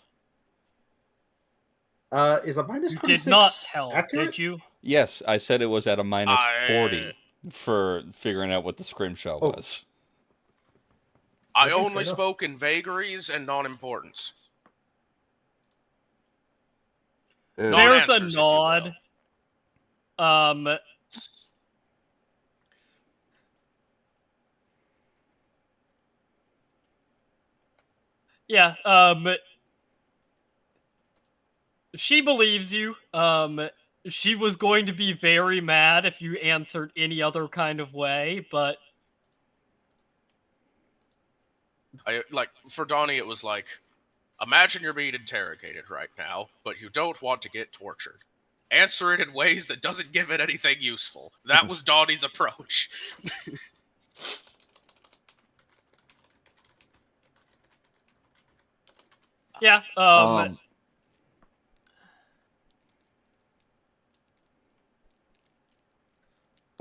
Is a minus You 26 did not tell, accurate? did you? Yes, I said it was at a minus I- 40 for figuring out what the scrimshaw Oh. was. I Okay, fair only enough. spoke in vagaries and non-importance. Ew. There's a Non-answers, if you will. nod. Yeah, she believes you. She was going to be very mad if you answered any other kind of way, but For Donnie, it was like, imagine you're being interrogated right now, but you don't want to get tortured. Answer it in ways that doesn't give it anything useful. That was Donnie's approach. yeah,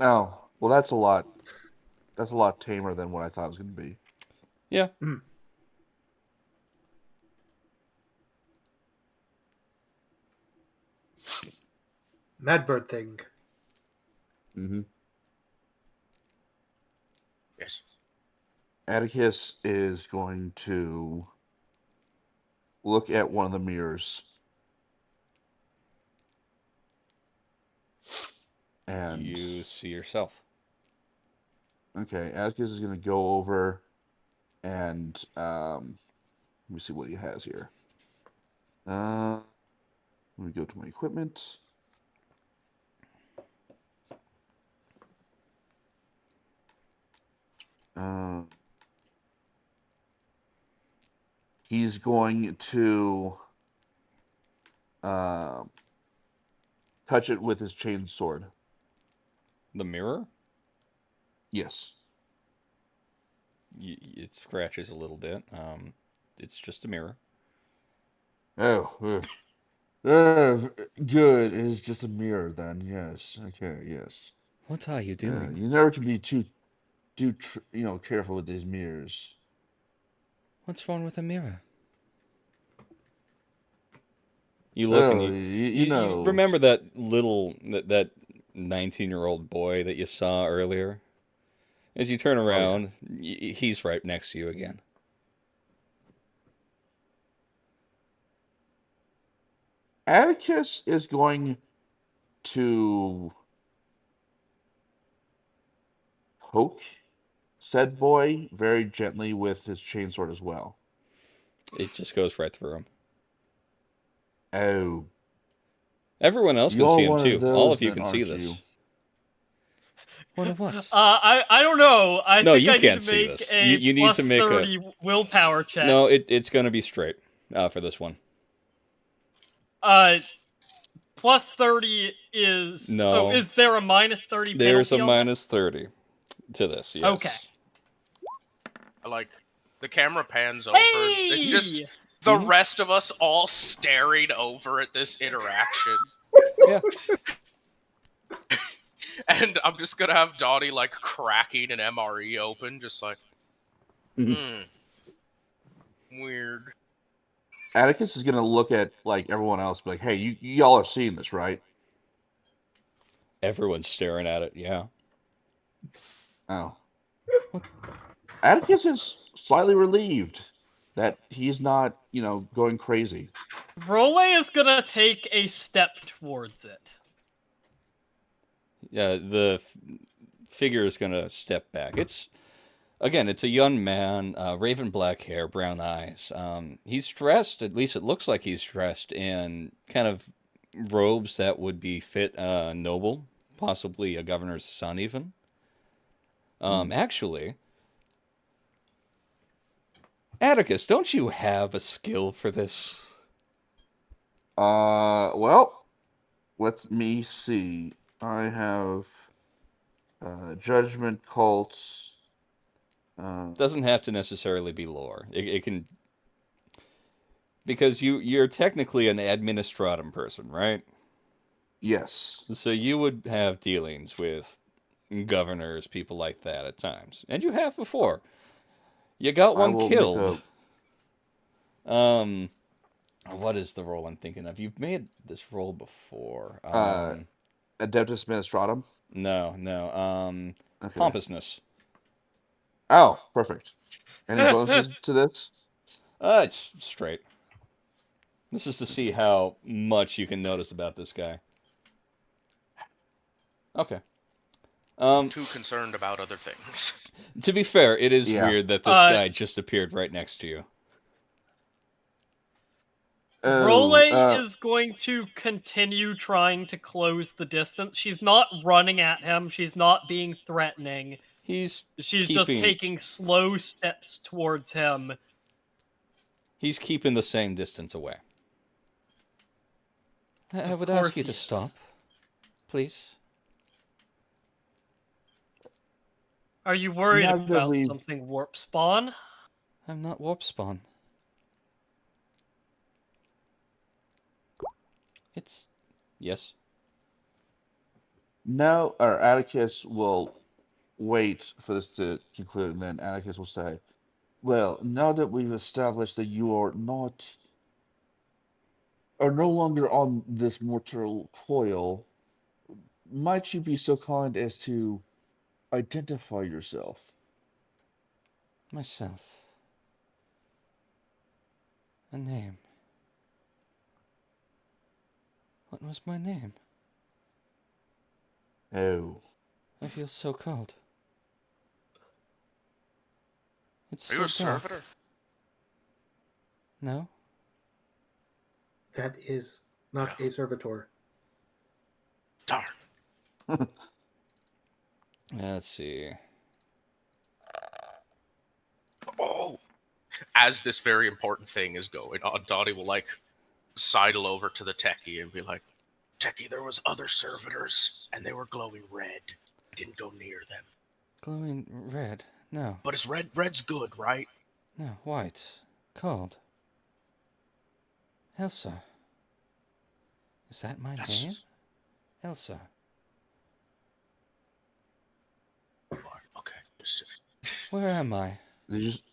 Oh, well, that's a lot. That's a lot tamer than what I thought it was going to be. Yeah. Madbird thing. Mm-hmm. Yes. Atticus is going to look at one of the mirrors. And You see yourself. okay, Atticus is going to go over and let me see what he has here. Let me go to my equipment. He's going to touch it with his chain sword. The mirror? Yes. It scratches a little bit. It's just a mirror. Oh, good. It's just a mirror then. Yes. Okay. Yes. What are you doing? You never can be too careful with these mirrors. What's wrong with a mirror? You look and you remember that that 19-year-old boy that you saw earlier? As you turn around, he's right next to you again. Atticus is going to poke said boy very gently with his chainsword as well. It just goes right through him. Oh. Everyone else can You're see him one of too. All those of you then, can see aren't this. you? One of what? I don't know. I No, think you I can't need to see make this. a You need plus to make 30 willpower check. No, it's going to be straight for this one. Plus 30 is... No. Oh, is there a minus 30 penalty There's a on minus this? 30 to this, yes. Okay. The camera pans over. Hey! It's just the rest of us all staring over at this interaction. Yeah. And I'm just gonna have Dottie cracking an MRE open, just weird. Atticus is gonna look at everyone else, and be like, "Hey, y'all are seeing this, right?" Everyone's staring at it, yeah. Oh. Atticus is slightly relieved that he's not, going crazy. Role is gonna take a step towards it. Yeah, the figure is going to step back. It's a young man, raven black hair, brown eyes. He's dressed, at least it looks like he's dressed in kind of robes that would be fit noble, possibly a governor's son, even. Actually, Atticus, don't you have a skill for this? Well, let me see. I have Judgment Cults. Doesn't have to necessarily be lore. It can, because you're technically an administratum person, right? Yes. So you would have dealings with governors, people like that at times, and you have before. You got I one will killed. What is the role I'm thinking of? You've made this role before. Adeptus Ministratum. No. Okay. Pompousness. Oh, perfect. Any bonuses to this? It's straight. This is to see how much you can notice about this guy. Okay. Too concerned about other things. To be fair, it is Yeah. weird that this guy just appeared right next to you. Role Oh, is going to continue trying to close the distance. She's not running at him. She's not being threatening. She's just taking slow steps towards him. He's keeping the same distance away. I would ask you to stop, please. Are you worried Now that about we've- something warp spawn? I'm not warp spawn. It's... Yes? Now, or Atticus will wait for this to conclude, and then Atticus will say, well, now that we've established that you are no longer on this mortal coil, might you be so kind as to identify yourself? Myself. A name. What was my name? Oh. I feel so cold. It's Are you a so dark. servitor? No? That is not a servitor. Darn. Let's see. Oh! As this very important thing is going on, Dawny will, sidle over to the techie and be like, Techie, there was other servitors, and they were glowing red. I didn't go near them. Glowing red? No. But it's red's good, right? No, white. Cold. Elsa. Is that my name? Elsa. Okay. Where am I?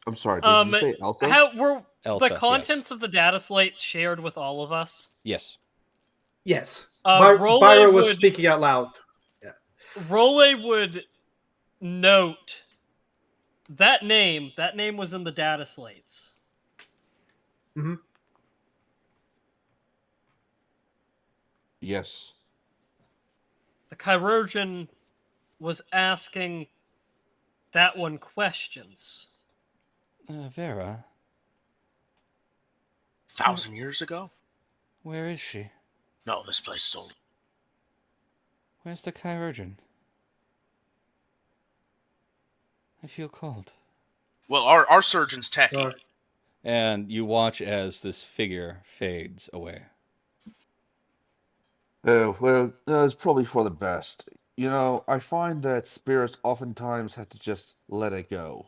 I'm sorry, did you say Elsa? How were Elsa, the contents of the data slates shared with all of us? Yes. Yes. Role Byra was would- speaking out loud. Role would note that name was in the data slates. Mm-hmm. Yes. The Chirurgeon was asking that one questions. Vera, 1,000 years ago? where is she? No, this place is old. Where's the Chirurgeon? I feel cold. Well, our surgeon's techie. And you watch as this figure fades away. Oh, well, it's probably for the best. I find that spirits oftentimes have to just let it go.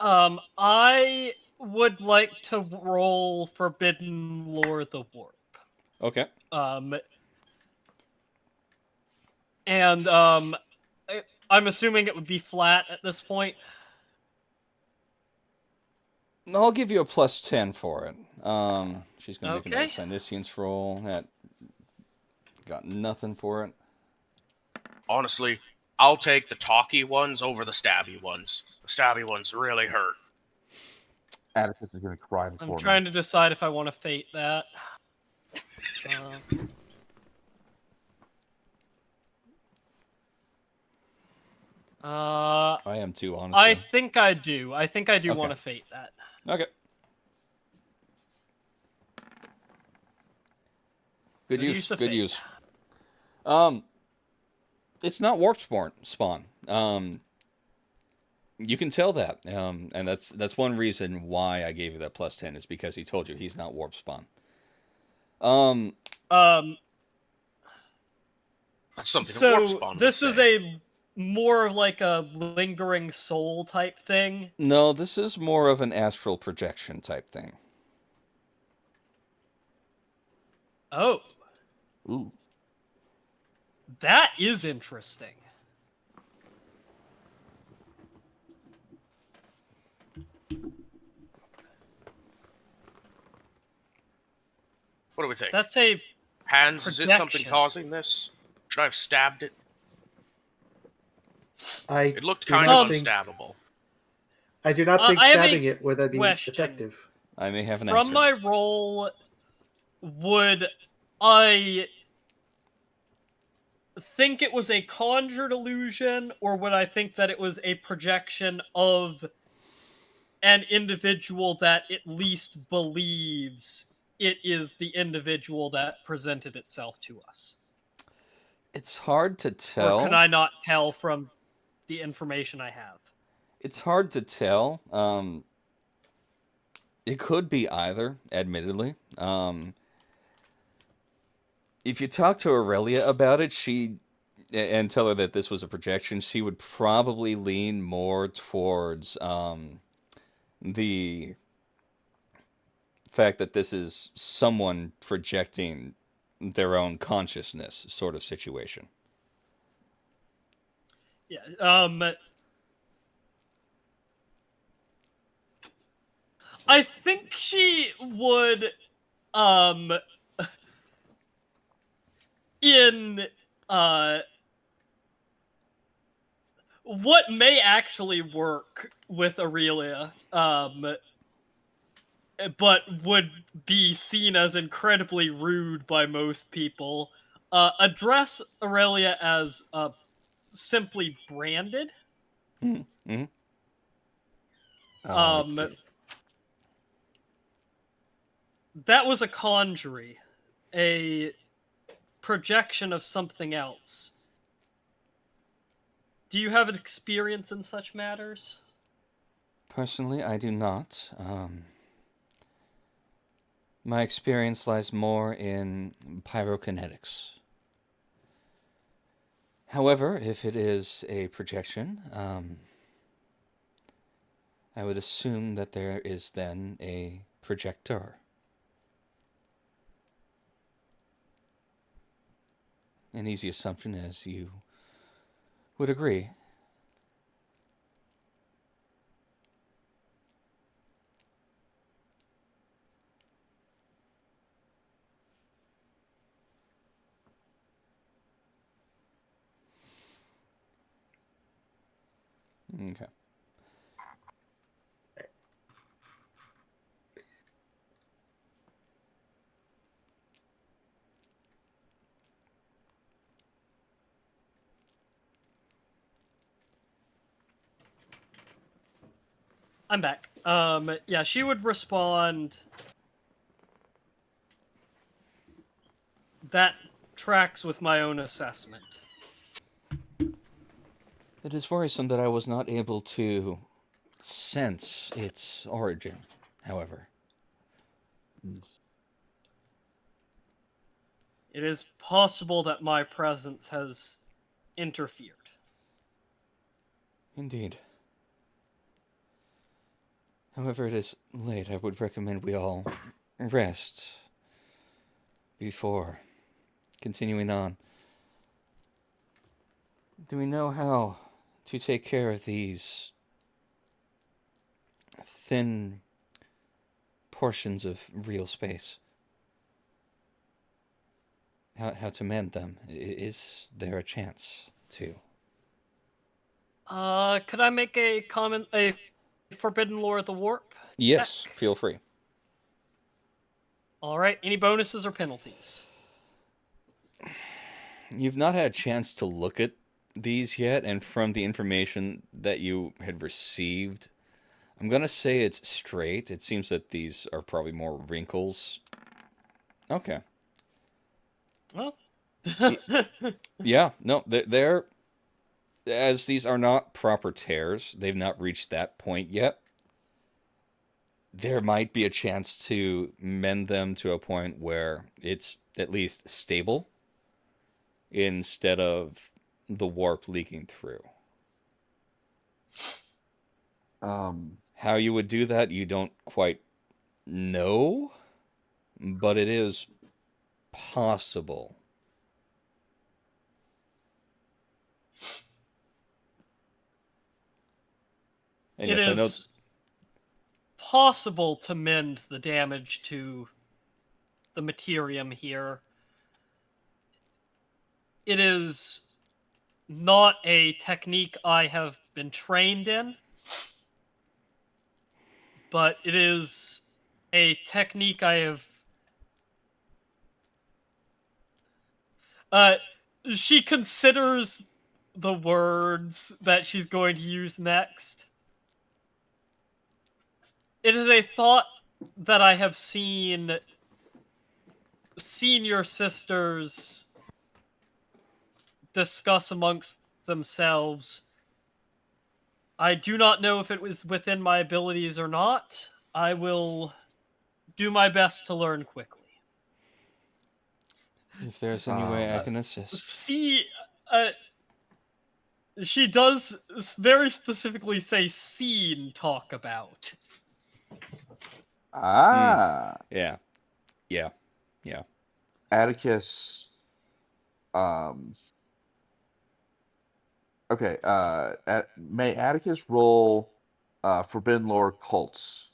I would like to roll Forbidden Lore the Warp. Okay. And I'm assuming it would be flat at this point. I'll give you a plus 10 for it. She's going to make Okay. a Synesians roll. That got nothing for it. honestly, I'll take the talky ones over the stabby ones. The stabby ones really hurt. Atticus is going to cry in the I'm corner. trying to decide if I want to fate that. I am too, honestly. I think I do. I think I do Okay. want to fate that. Okay. Good use. of Good fate. use. It's not warp spawn. You can tell that, and that's one reason why I gave you that +10 is because he told you he's not warp spawn. That's something So warp spawn this would is say. a more of like a lingering soul type thing. No, this is more of an astral projection type thing. Oh, Ooh. that is interesting. What do we think? That's a Hands, is it something projection. causing this? Should I have stabbed it? It looked do kind not of think- unstabbable. I do not think I have a stabbing it would be question. effective. I may have an From answer. my roll, would I think it was a conjured illusion, or would I think that it was a projection of an individual that at least believes it is the individual that presented itself to us? It's hard to tell. Or can I not tell from the information I have? It's hard to tell. It could be either, admittedly. If you talk to Aurelia about it, and tell her that this was a projection, she would probably lean more towards the fact that this is someone projecting their own consciousness sort of situation. Yeah. I think she would, in, what may actually work with Aurelia, but would be seen as incredibly rude by most people, address Aurelia as, simply branded. Mm-hmm. That was a conjury, a projection of something else. Do you have an experience in such matters? Personally, I do not. My experience lies more in pyrokinetics. However, if it is a projection, I would assume that there is then a projector. An easy assumption, as you would agree. Okay. I'm back. Yeah, she would respond. That tracks with my own assessment. It is worrisome that I was not able to sense its origin, however. It is possible that my presence has interfered. Indeed. However, it is late. I would recommend we all rest before continuing on. Do we know how to take care of these thin portions of real space? How to mend them? Is there a chance too. Could I make a Forbidden Lore of the Warp? Yes, check? feel free. All right. Any bonuses or penalties? You've not had a chance to look at these yet, and from the information that you had received, I'm gonna say it's straight. It seems that these are probably more wrinkles. Okay. Well. Yeah, no, they're as these are not proper tears. They've not reached that point yet. There might be a chance to mend them to a point where it's at least stable instead of the warp leaking through. How you would do that, you don't quite know, but it is possible. And It yes, I know. is possible to mend the damage to the materium here. It is not a technique I have been trained in, but it is a technique I have. She considers the words that she's going to use next. It is a thought that I have seen senior sisters discuss amongst themselves. I do not know if it was within my abilities or not. I will do my best to learn quickly. If there's any way I can assist. She does very specifically say scene talk about. Ah. Yeah. Atticus. Okay. May Atticus roll Forbidden Lore cults?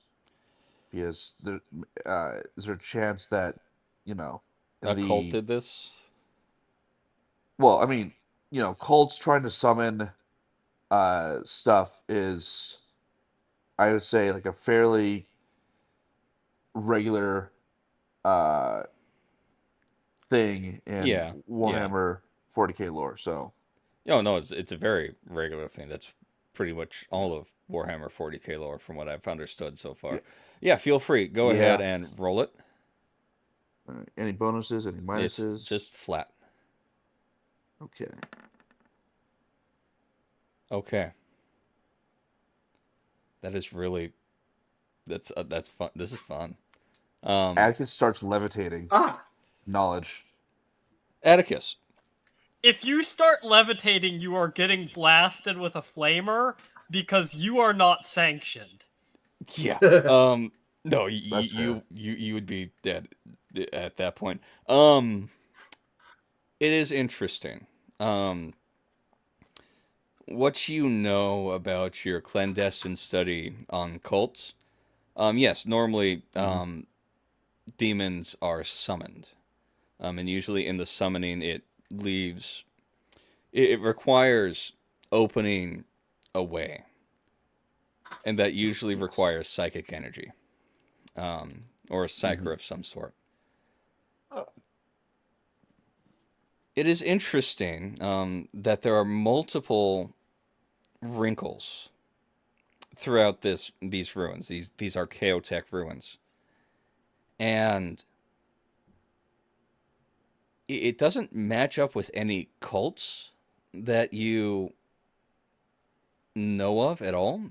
Because there is there a chance that A cult did this? Well, I mean, cults trying to summon stuff is, I would say, like a fairly regular thing in Warhammer 40k lore. So, no, it's a very regular thing. That's pretty much all of Warhammer 40k lore, from what I've understood so far. Yeah, feel free. Go ahead and roll it. Any bonuses? Any minuses? It's just flat. Okay. That is really. That's fun. This is fun. Atticus starts levitating. Knowledge. Atticus. If you start levitating, you are getting blasted with a flamer because you are not sanctioned. Yeah. No, you would be dead at that point. It is interesting. What you know about your clandestine study on cults? Yes, normally demons are summoned, and usually in the summoning it requires opening a way, and that usually requires psychic energy, or a psyker of some sort. It is interesting that there are multiple wrinkles throughout these ruins, these archaeotech ruins, and it doesn't match up with any cults that you know of at all.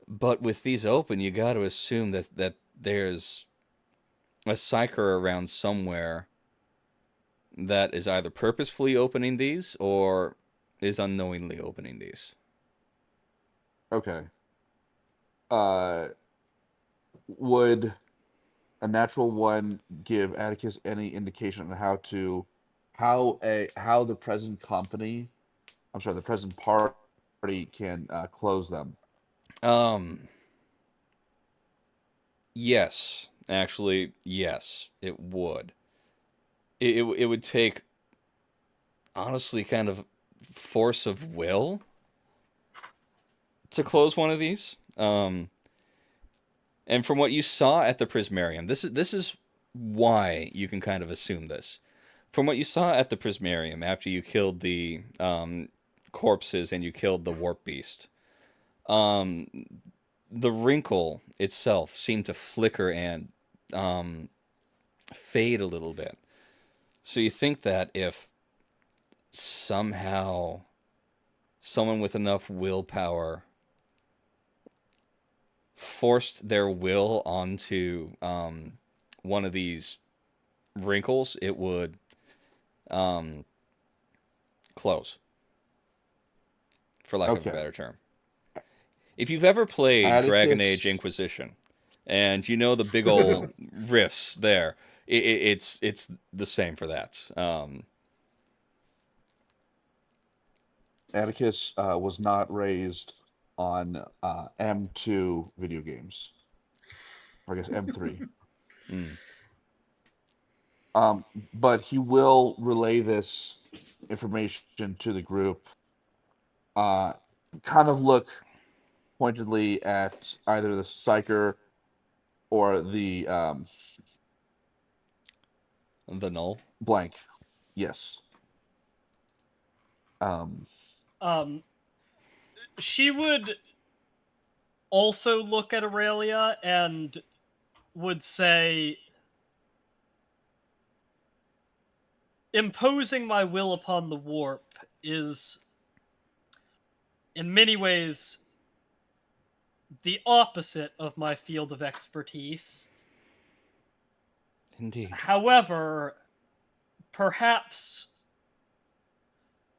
But with these open, you got to assume that there's a psyker around somewhere that is either purposefully opening these or is unknowingly opening these. Okay. Would a natural one give Atticus any indication on how the present company, the present party can close them? Yes. Actually, yes, it would. It would take honestly kind of force of will to close one of these. And from what you saw at the Prismarium, this is why you can kind of assume this. From what you saw at the Prismarium after you killed the corpses and you killed the warp beast, the wrinkle itself seemed to flicker and fade a little bit. So you think that if somehow someone with enough willpower forced their will onto one of these wrinkles, it would close, for lack of a better term. If you've ever played Dragon Age Inquisition, and you know the big old rifts there, it's the same for that. Atticus was not raised on M2 video games. Or I guess M3. But he will relay this information to the group. Kind of look pointedly at either the Psyker or the Null. Blank. Yes. She would also look at Aurelia and would say, imposing my will upon the warp is, in many ways, the opposite of my field of expertise. Indeed. However, perhaps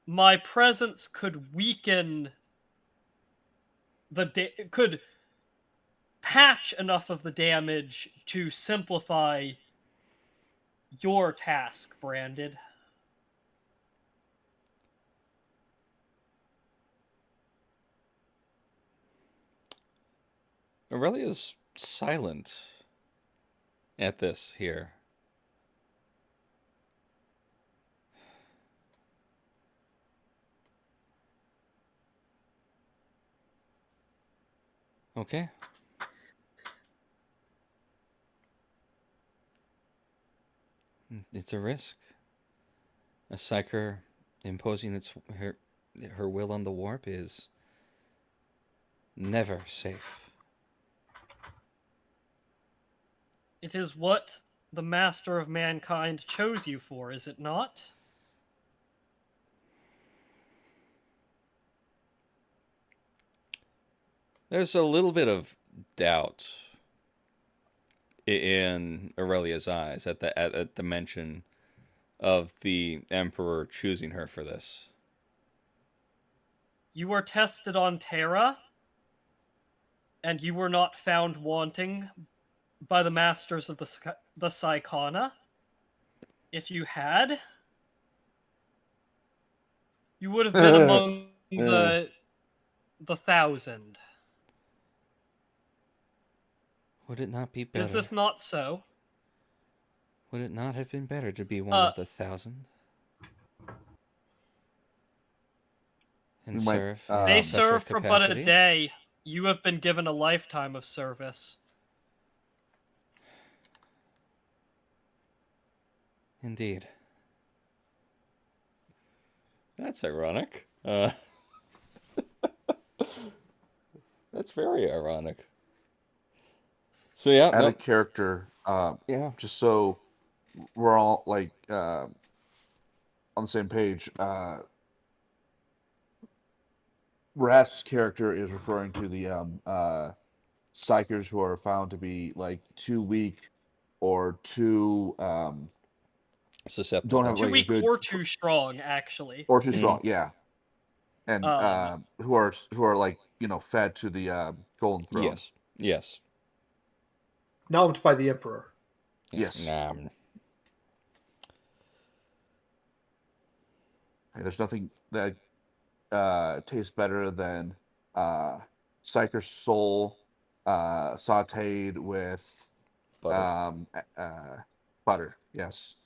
my presence could weaken could patch enough of the damage to simplify your task, Branded. Aurelia's silent at this here. Okay. It's a risk. A Psyker imposing her will on the warp is never safe. It is what the Master of Mankind chose you for, is it not? There's a little bit of doubt in Aurelia's eyes at the mention of the Emperor choosing her for this. You were tested on Terra, and you were not found wanting by the Masters of the Psychona. If you had, you would have been among the 1,000. Would it not be better? Is this not so? Would it not have been better to be one of the 1,000? And serve? They serve for but a day. You have been given a lifetime of service. Indeed. That's ironic. That's very ironic. So yeah, add a character. Just so we're all like on the same page. Rath's character is referring to the psychers who are found to be like too weak or too susceptible. Don't have too like weak a good, or too strong, actually. or too strong, yeah. And who are like fed to the golden throne. Yes. Nulled by the Emperor. Yes. There's nothing that tastes better than Psyker's soul sauteed with butter. Butter. Yes.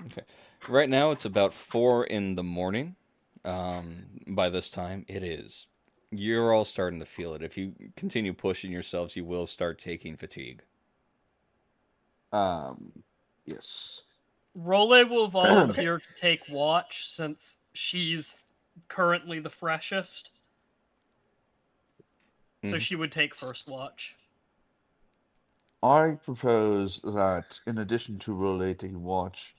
Okay. Right now it's about 4 in the morning. By this time, it is. You're all starting to feel it. If you continue pushing yourselves, you will start taking fatigue. Yes. Role will volunteer to take watch since she's currently the freshest. So she would take first watch. I propose that in addition to rotating watch,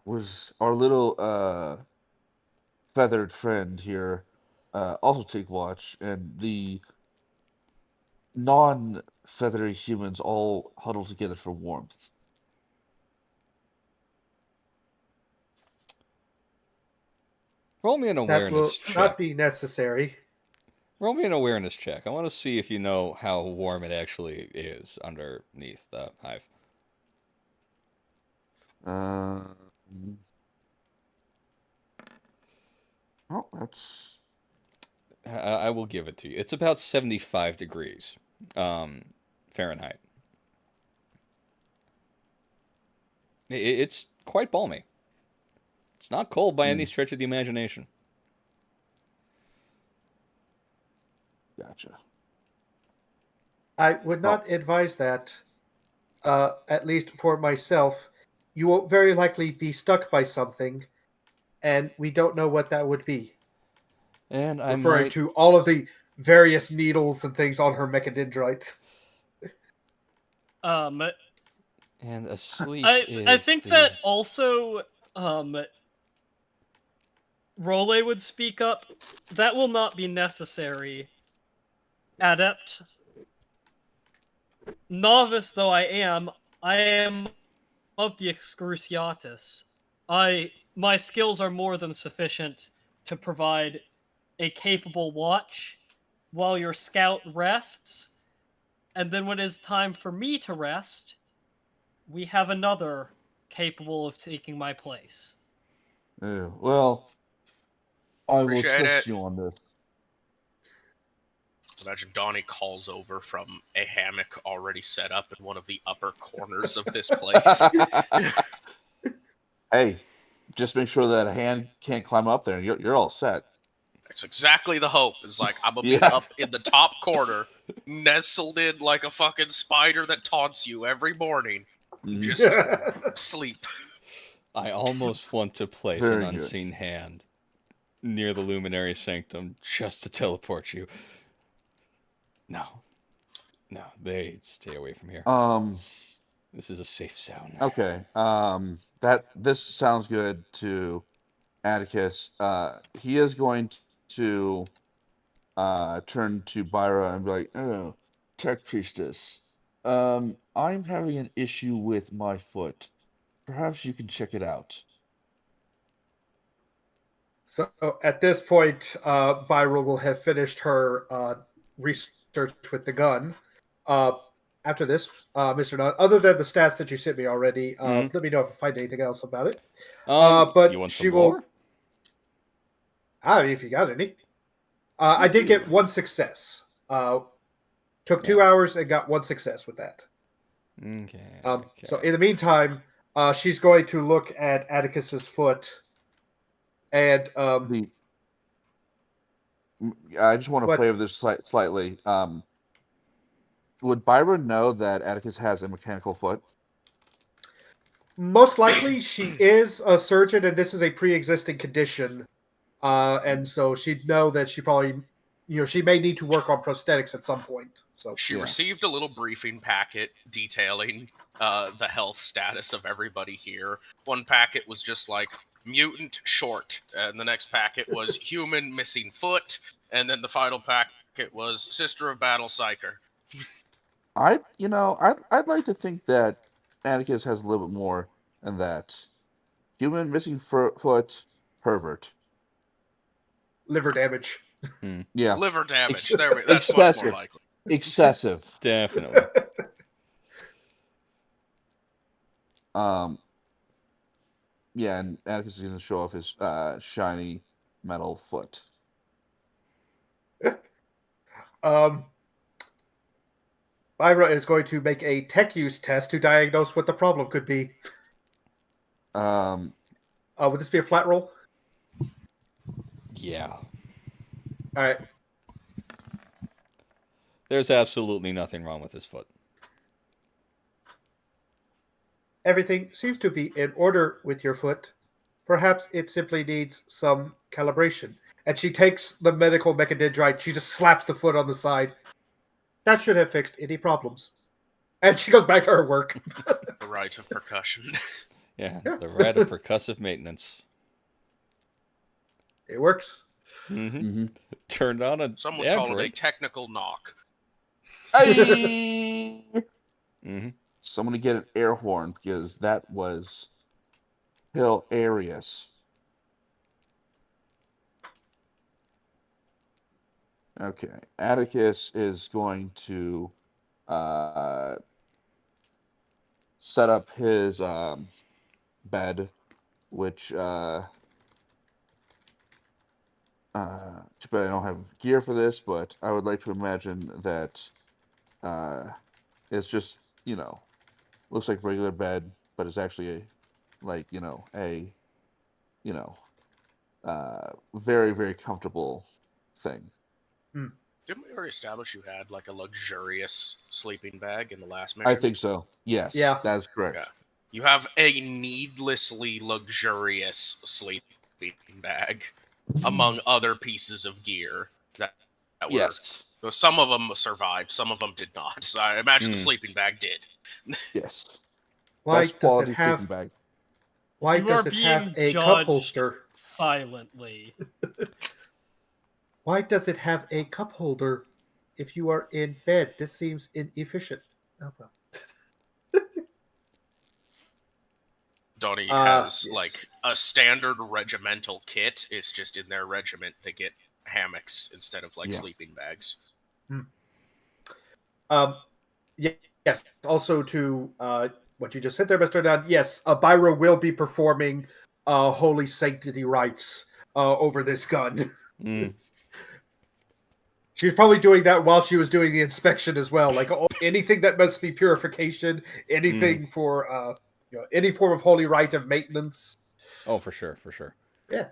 was our little feathered friend here also take watch, and the non-feathery humans all huddle together for warmth. Roll me an That will awareness check. not be necessary. Roll me an awareness check. I want to see if you know how warm it actually is underneath the hive. Oh, that's... I will give it to you. It's about 75 degrees Fahrenheit. It's quite balmy. It's not cold by any stretch of the imagination. Gotcha. I would not advise that, at least for myself. You will very likely be stuck by something, and we don't know what that would be. And I Referring might... to all of the various needles and things on her mechadendrite. And asleep I think that also Role would speak up. That will not be necessary. Adept. Novice though I am of the Excruciatus. My skills are more than sufficient to provide a capable watch while your scout rests, and then when it is time for me to rest, we have another capable of taking my place. Well, I will Appreciate trust it. you on this. Imagine Donnie calls over from a hammock already set up in one of the upper corners of this place. Hey, just make sure that a hand can't climb up there, and you're all set. That's exactly the hope. Is like, I'm gonna be Yeah. up in the top corner, nestled in like a fucking spider that taunts you every morning. Just sleep. I almost want to place Very an good. unseen hand near the luminary sanctum just to teleport you. No, they stay away from here. This is a safe zone. Okay. This sounds good to Atticus. He is going to turn to Byra and be like, "Oh, Tech Priestess, I'm having an issue with my foot. Perhaps you can check it out." So at this point, Byra will have finished her research with the gun. After this, Mr. Nunn, other than the stats that you sent me already, let me know if I find anything else about it. But you want she some will. more? If you got any. I did get one success. Took 2 hours and got one success with that. Okay. So in the meantime, she's going to look at Atticus's foot, and I just want to flavor this slightly. Would Byron know that Atticus has a mechanical foot? most likely she is a surgeon, and this is a pre-existing condition, and so she'd know that she probably, she may need to work on prosthetics at some point. So She received a little briefing packet detailing the health status of everybody here. One packet was just like mutant short, and the next packet was human missing foot, and then the final packet was sister of battle psyker. I'd like to think that Atticus has a little bit more than that. Human missing foot, pervert. liver damage. Yeah. Liver damage. That's much more likely. Excessive. Definitely. Yeah, and Atticus is going to show off his shiny metal foot. Myra is going to make a tech use test to diagnose what the problem could be. Would this be a flat roll? Yeah. All right. There's absolutely nothing wrong with his foot. Everything seems to be in order with your foot. Perhaps it simply needs some calibration. And she takes the medical mechadendrite. She just slaps the foot on the side. That should have fixed any problems. And she goes back to her work. The rite of percussion. Yeah, the rite of percussive maintenance. It works. Mm-hmm. Turned on a Some would call it a technical knock. Hey! Mm-hmm. Someone to get an air horn because that was hilarious. Okay, Atticus is going to set up his bed, which too bad I don't have gear for this, but I would like to imagine that it's just, looks like regular bed, but it's actually very, very comfortable thing. Didn't we already establish you had like a luxurious sleeping bag in the last mission? I think so. Yes. Yeah. That's correct. Yeah. You have a needlessly luxurious sleeping bag among other pieces of gear that were. Yes. So some of them survived, some of them did not. So I imagine the sleeping bag did. Yes. Why Best does quality it have? sleeping bag. Why You does are it have being a cup judged holster? silently. Why does it have a cup holder if you are in bed? This seems inefficient. Oh well. Donnie has Yes. like a standard regimental kit. It's just in their regiment they get hammocks instead of like sleeping bags. Yes. Also to what you just said there, Mr. Dunn. Yes, Byra will be performing holy sanctity rites over this gun. She was probably doing that while she was doing the inspection as well. Like anything that must be purification, anything for any form of holy rite of maintenance. Oh, for sure. Yeah.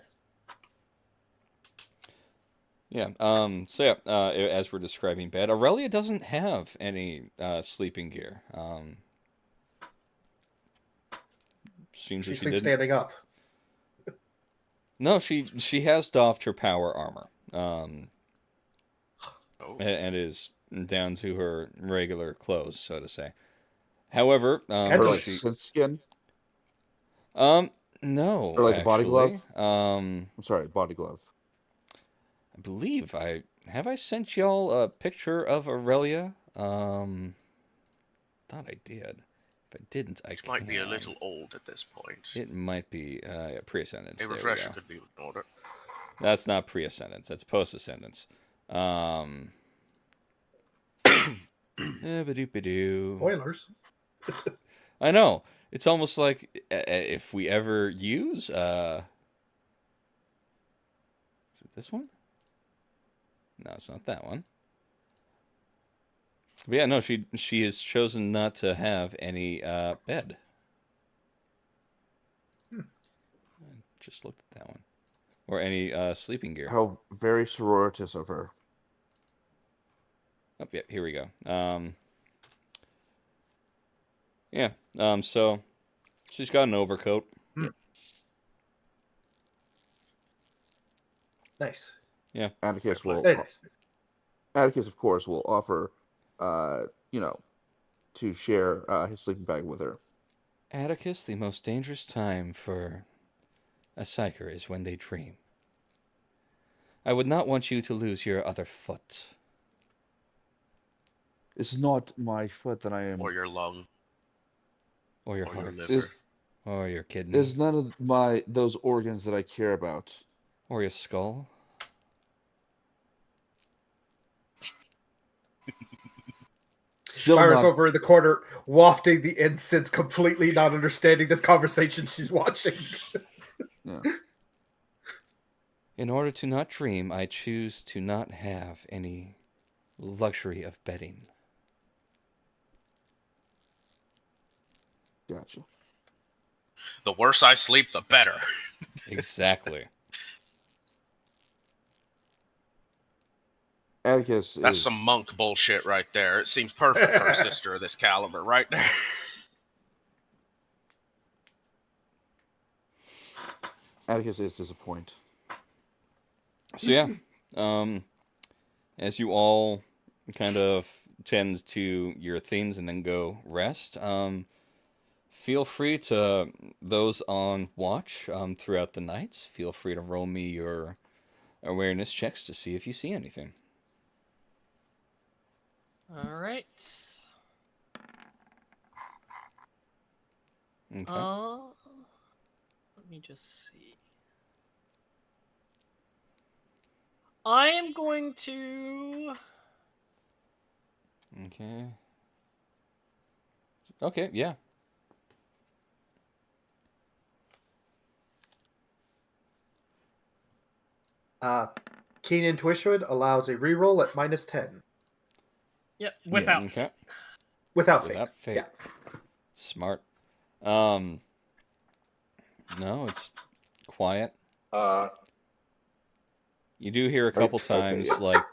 Yeah. As we're describing bed, Aurelia doesn't have any sleeping gear. Seems She that she sleeps didn't. standing up. No, she has doffed her power armor. And is down to her regular clothes, so to say. However, Her like synth skin. No. Or like the body glove. I'm sorry, body glove. I believe I sent y'all a picture of Aurelia. Thought I did. If I didn't, I might be a little old at this point. It might be pre-ascendance. A refresher could be in order. That's not pre-ascendance. That's post-ascendance. Spoilers. I know. It's almost like if we ever use... Is it this one? No, it's not that one. But yeah, no, she has chosen not to have any bed. I just looked at that one. Or any sleeping gear. How very sororitas of her. Oh, yeah, here we go. So she's got an overcoat. Nice. Yeah. Atticus will. Nice. Atticus, of course, will offer, to share his sleeping bag with her. Atticus, the most dangerous time for a psyker is when they dream. I would not want you to lose your other foot. It's not my foot that I am. Or your lung. Or your or heart. Your liver. Or your kidney. It's none of those organs that I care about. Or your skull. Byra's over in the corner, wafting the incense, completely not understanding this conversation she's watching. Yeah. In order to not dream, I choose to not have any luxury of bedding. Gotcha. The worse I sleep, the better. Exactly. Atticus That's is some monk bullshit right there. It seems perfect for a sister of this caliber, right there. Atticus is disappointed. So yeah, as you all kind of tend to your things and then go rest, feel free to, those on watch throughout the night, feel free to roll me your awareness checks to see if you see anything. All right. Okay. Let me just see. I am going to. Okay. Okay, yeah. Keen Intuition allows a reroll at -10. Yep, without Okay. fate. Without fate. Without fate. Yeah. Smart. No, it's quiet. You do hear a couple Okay, times, yeah. like,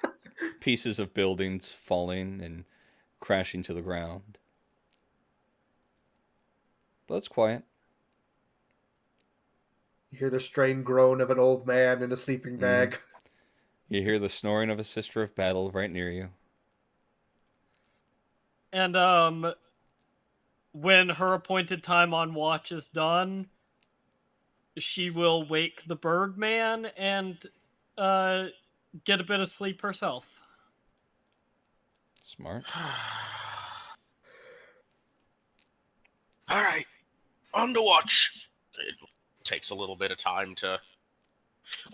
pieces of buildings falling and crashing to the ground. But it's quiet. You hear the strained groan of an old man in a sleeping bag. You hear the snoring of a sister of battle right near you. And when her appointed time on watch is done, she will wake the Birdman and get a bit of sleep herself. Smart. All right, on to watch. It takes a little bit of time to...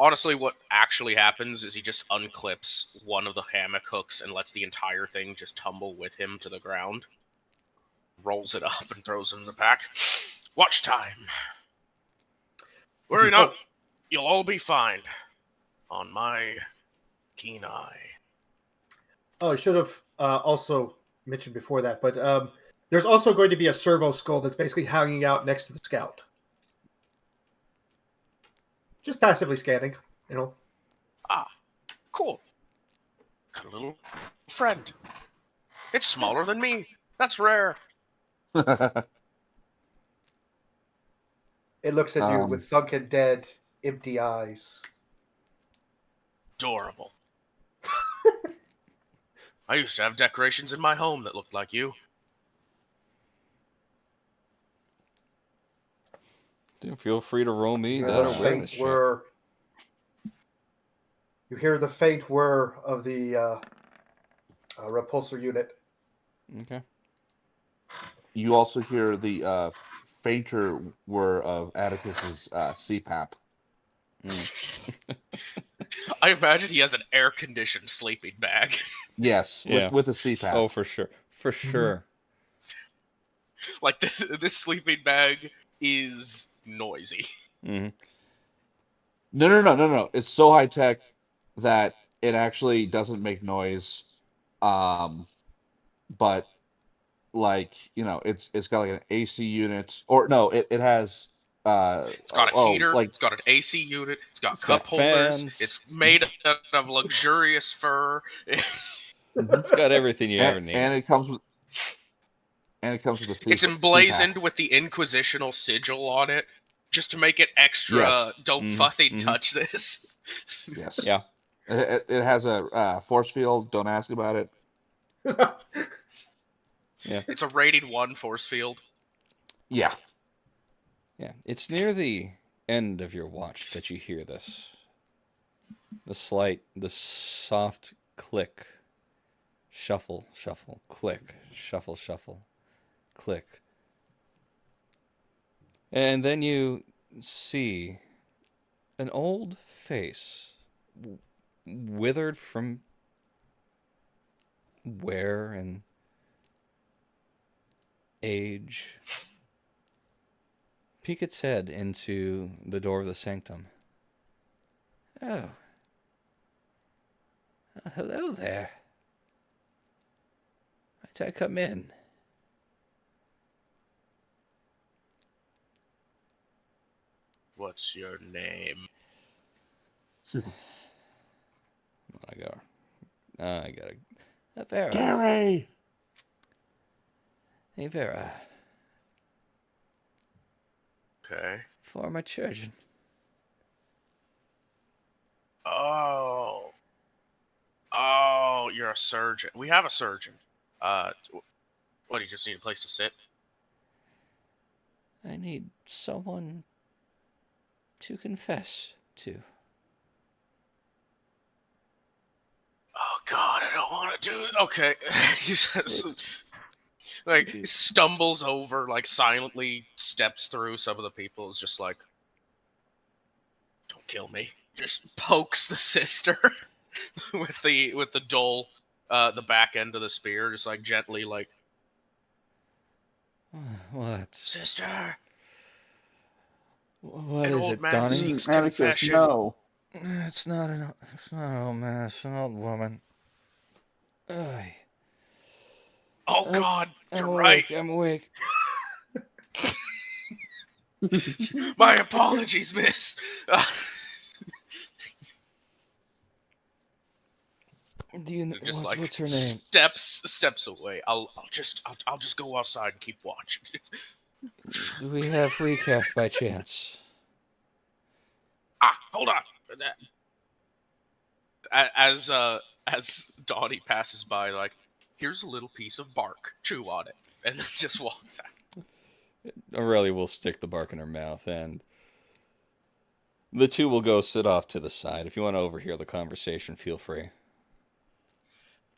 Honestly, what actually happens is he just unclips one of the hammock hooks and lets the entire thing just tumble with him to the ground. Rolls it up and throws it in the pack. Watch time. Worry not. You'll all be fine. On my keen eye. Oh, I should have also mentioned before that, but there's also going to be a servo skull that's basically hanging out next to the scout. Just passively scanning, you know. Ah, cool. Got a little friend. It's smaller than me. That's rare. It looks at you with sunken, dead, empty eyes. Adorable. I used to have decorations in my home that looked like you. Feel free to roll me You that hear the awareness faint check. whir. You hear the faint whir of the repulsor unit. Okay. You also hear the fainter whir of Atticus's CPAP. I imagine he has an air-conditioned sleeping bag. Yes, Yeah. with a CPAP. Oh, for sure. For sure. Like, this sleeping bag is noisy. Mm-hmm. No. It's so high tech that it actually doesn't make noise. But like, you know, it's got like an AC unit, or no, it has It's got a heater, like it's got an AC unit, it's got It's cup got holders, fans. it's made out of luxurious fur. It's got everything you ever need. and it comes with a It's CPAP. emblazoned with the Inquisitional sigil on it, just to make it extra, Yes. don't fucking touch this. Yes. Yeah. It has a force field. Don't ask about it. Yeah. It's a rated 1 force field. Yeah. Yeah. It's near the end of your watch that you hear this. The soft click. Shuffle, shuffle, click. Shuffle, shuffle, click. And then you see an old face, withered from wear and age, peek its head into the door of the sanctum. Oh. Hello there. Might I come in? what's your name? I got Vera. Gary! Hey, Vera. Okay. Former surgeon. Oh, you're a surgeon. We have a surgeon. What, do you just need a place to sit? I need someone to confess to. Oh God, I don't want to do it. Okay. He just, like, stumbles over, like, silently steps through some of the people. Is just like, don't kill me. Just pokes the sister with the dull, the back end of the spear, just like gently, like, What? sister. What An is old it, man Donnie? seeks Atticus, confession. no. It's not an old man. It's an old woman. Ugh. Oh God, I'm you're right. awake. I'm awake. My apologies, miss. Do you know Just like what's her name? steps away. I'll just go outside and keep watching. Do we have recap by chance? Hold on. As Dawny passes by, like, here's a little piece of bark. Chew on it, and then just walks out. Aurelia will stick the bark in her mouth, and the two will go sit off to the side. If you want to overhear the conversation, feel free.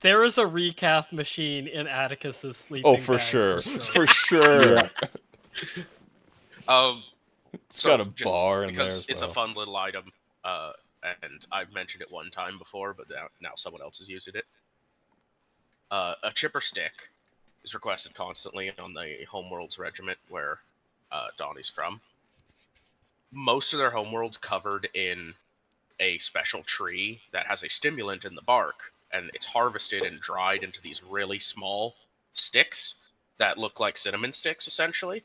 There is a recap machine in Atticus's sleeping Oh, for bag. sure. For For sure. Yeah. It's got a bar in there because as it's well. a fun little item, and I've mentioned it one time before, but now someone else is using it. A chipper stick is requested constantly on the Homeworlds regiment where Donnie's from. Most of their homeworlds covered in a special tree that has a stimulant in the bark, and it's harvested and dried into these really small sticks that look like cinnamon sticks, essentially.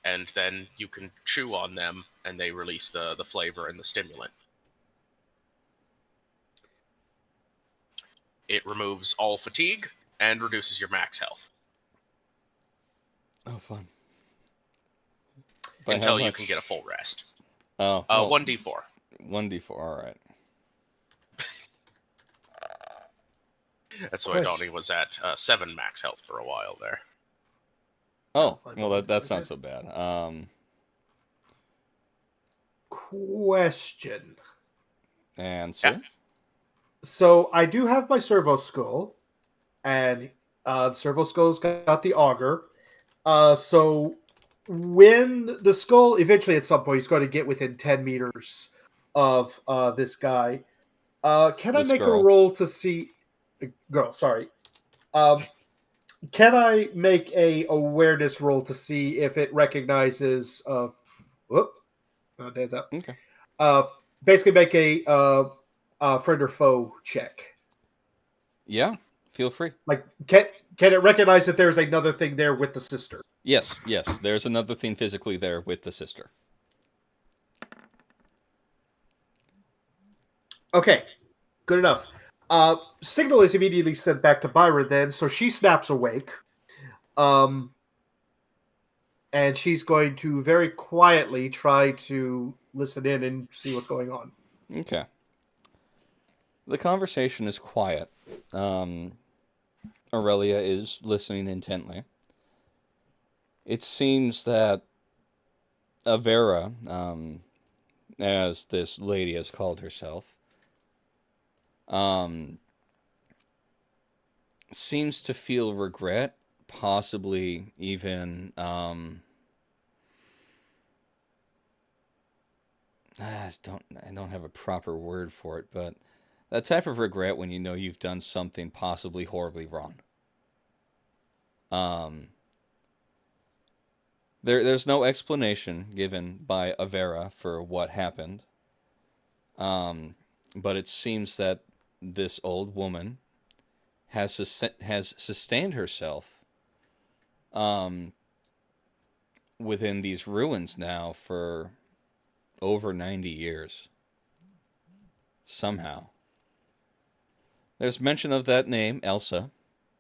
And then you can chew on them, and they release the flavor and the stimulant. It removes all fatigue and reduces your max health. Oh, fun. By until you can get a full rest. Oh, well, 1d4. 1d4, alright. That's why Donnie was at 7 max health for a while there. Oh, well, that's not so bad. Question. Answer? Yeah. So I do have my servo skull, and the servo skull's got the auger. So when the skull eventually at some point he's going to get within 10 meters of this guy, can This I make girl. a roll to see? Girl, sorry. Can I make a awareness roll to see if it recognizes? Whoop, Dan's up. Okay. Basically, make a friend or foe check. Yeah, feel free. Like, can it recognize that there's another thing there with the sister? Yes, there's another thing physically there with the sister. Okay, good enough. Signal is immediately sent back to Byron then, so she snaps awake. And she's going to very quietly try to listen in and see what's going on. Okay. The conversation is quiet. Aurelia is listening intently. It seems that Avera, as this lady has called herself, seems to feel regret, possibly even I don't have a proper word for it, but that type of regret when you know you've done something possibly horribly wrong. There's no explanation given by Avera for what happened. But it seems that this old woman has sustained herself within these ruins now for over 90 years. Somehow. There's mention of that name, Elsa,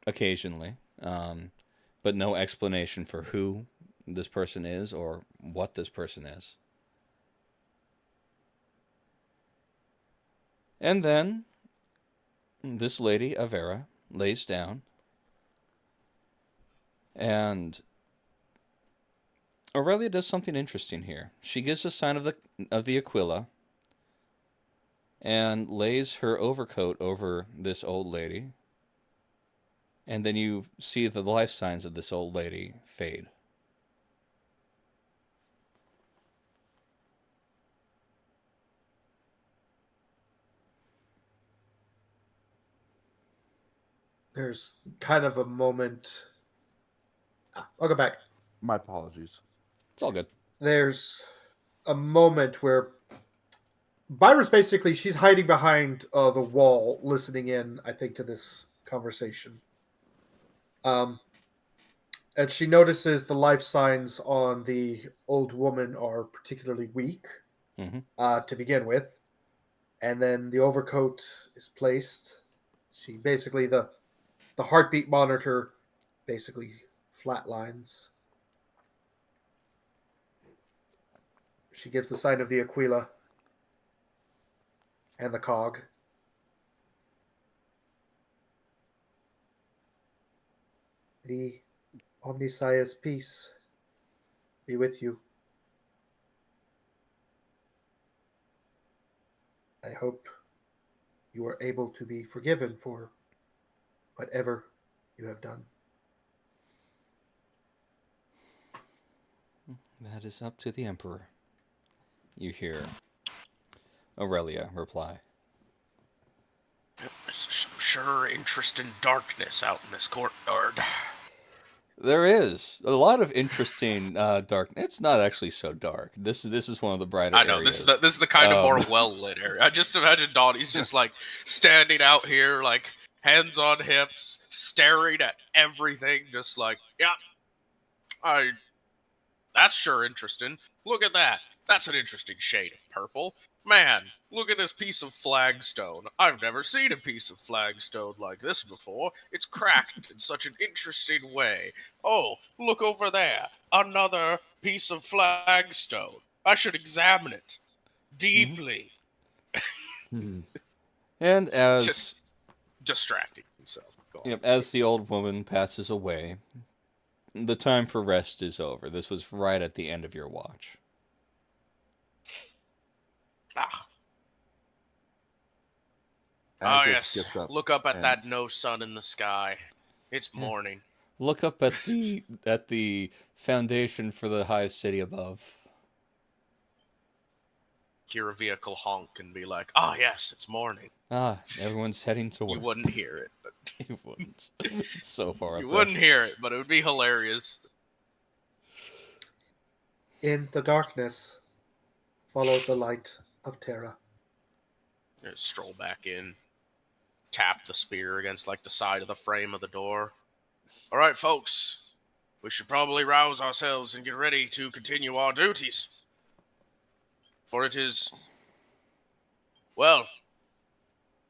occasionally, but no explanation for who this person is or what this person is. And then this lady, Avera, lays down, and Aurelia does something interesting here. She gives a sign of the Aquila and lays her overcoat over this old lady. And then you see the life signs of this old lady fade. There's kind of a moment. I'll go back. My apologies. It's all good. There's a moment where Byra's basically, she's hiding behind the wall, listening in, I think, to this conversation. And she notices the life signs on the old woman are particularly weak to begin with. And then the overcoat is placed. She basically, the heartbeat monitor basically flatlines. She gives the sign of the Aquila and the cog. The Omniscience peace be with you. I hope you are able to be forgiven for whatever you have done. That is up to the Emperor. You hear Aurelia reply. There's sure interest in darkness out in this courtyard. There is a lot of interesting dark. It's not actually so dark. This is one of the brighter I know areas. this is the kind of more well lit area. I just imagine Donnie's just like standing out here, like hands on hips, staring at everything, just like, yeah, that's sure interesting. Look at that. That's an interesting shade of purple. Man, look at this piece of flagstone. I've never seen a piece of flagstone like this before. It's cracked in such an interesting way. Oh, look over there. Another piece of flagstone. I should examine it deeply. And as Just distracting himself. as the old woman passes away, the time for rest is over. This was right at the end of your watch. Yes. Look up at that no sun in the sky. It's morning. Look up at the foundation for the hive city above. Hear a vehicle honk and be like, yes, it's morning. Everyone's heading to work. You wouldn't hear it, but You wouldn't. It's so far up you there. wouldn't hear it, but it would be hilarious. In the darkness, follow the light of Terra. Stroll back in, tap the spear against like the side of the frame of the door. All right, folks, we should probably rouse ourselves and get ready to continue our duties. For it is, well,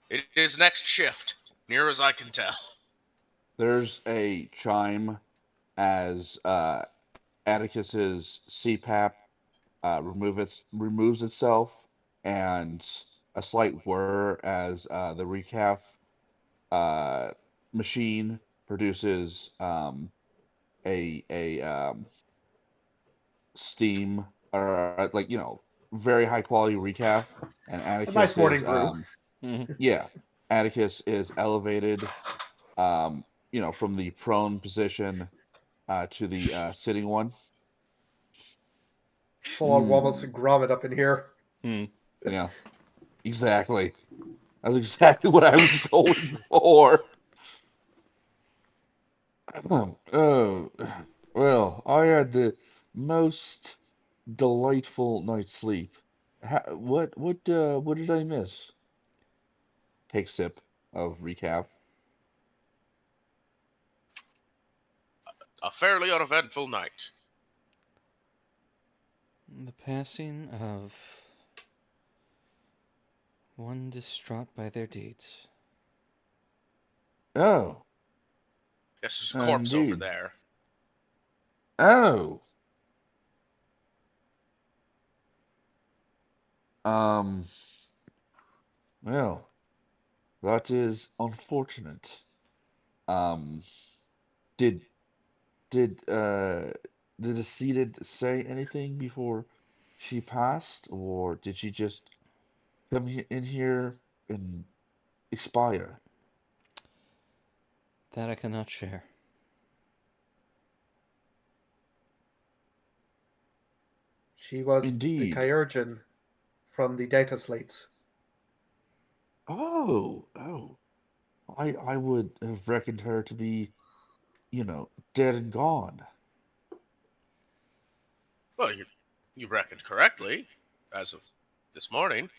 it is next shift, near as I can tell. There's a chime as Atticus's CPAP removes itself, and a slight whir as the recaf machine produces a steam or very high quality recaf, and Atticus nice morning brew. Yeah, Atticus is elevated from the prone position to the sitting one. Full on Wallace and Gromit up in here. Yeah, exactly. That's exactly what I was going for. Oh, well, I had the most delightful night's sleep. What did I miss? Take sip of recaf. A fairly uneventful night. passing of one distraught by their deeds. Oh, Guess there's a corpse over indeed. there. Oh. Well, that is unfortunate. Um, did the decedent say anything before she passed, or did she just come in here and expire? That I cannot share. She was the Indeed. Kyurgeon from the data slates. Oh, I would have reckoned her to be, dead and gone. Well, you reckoned correctly, as of this morning.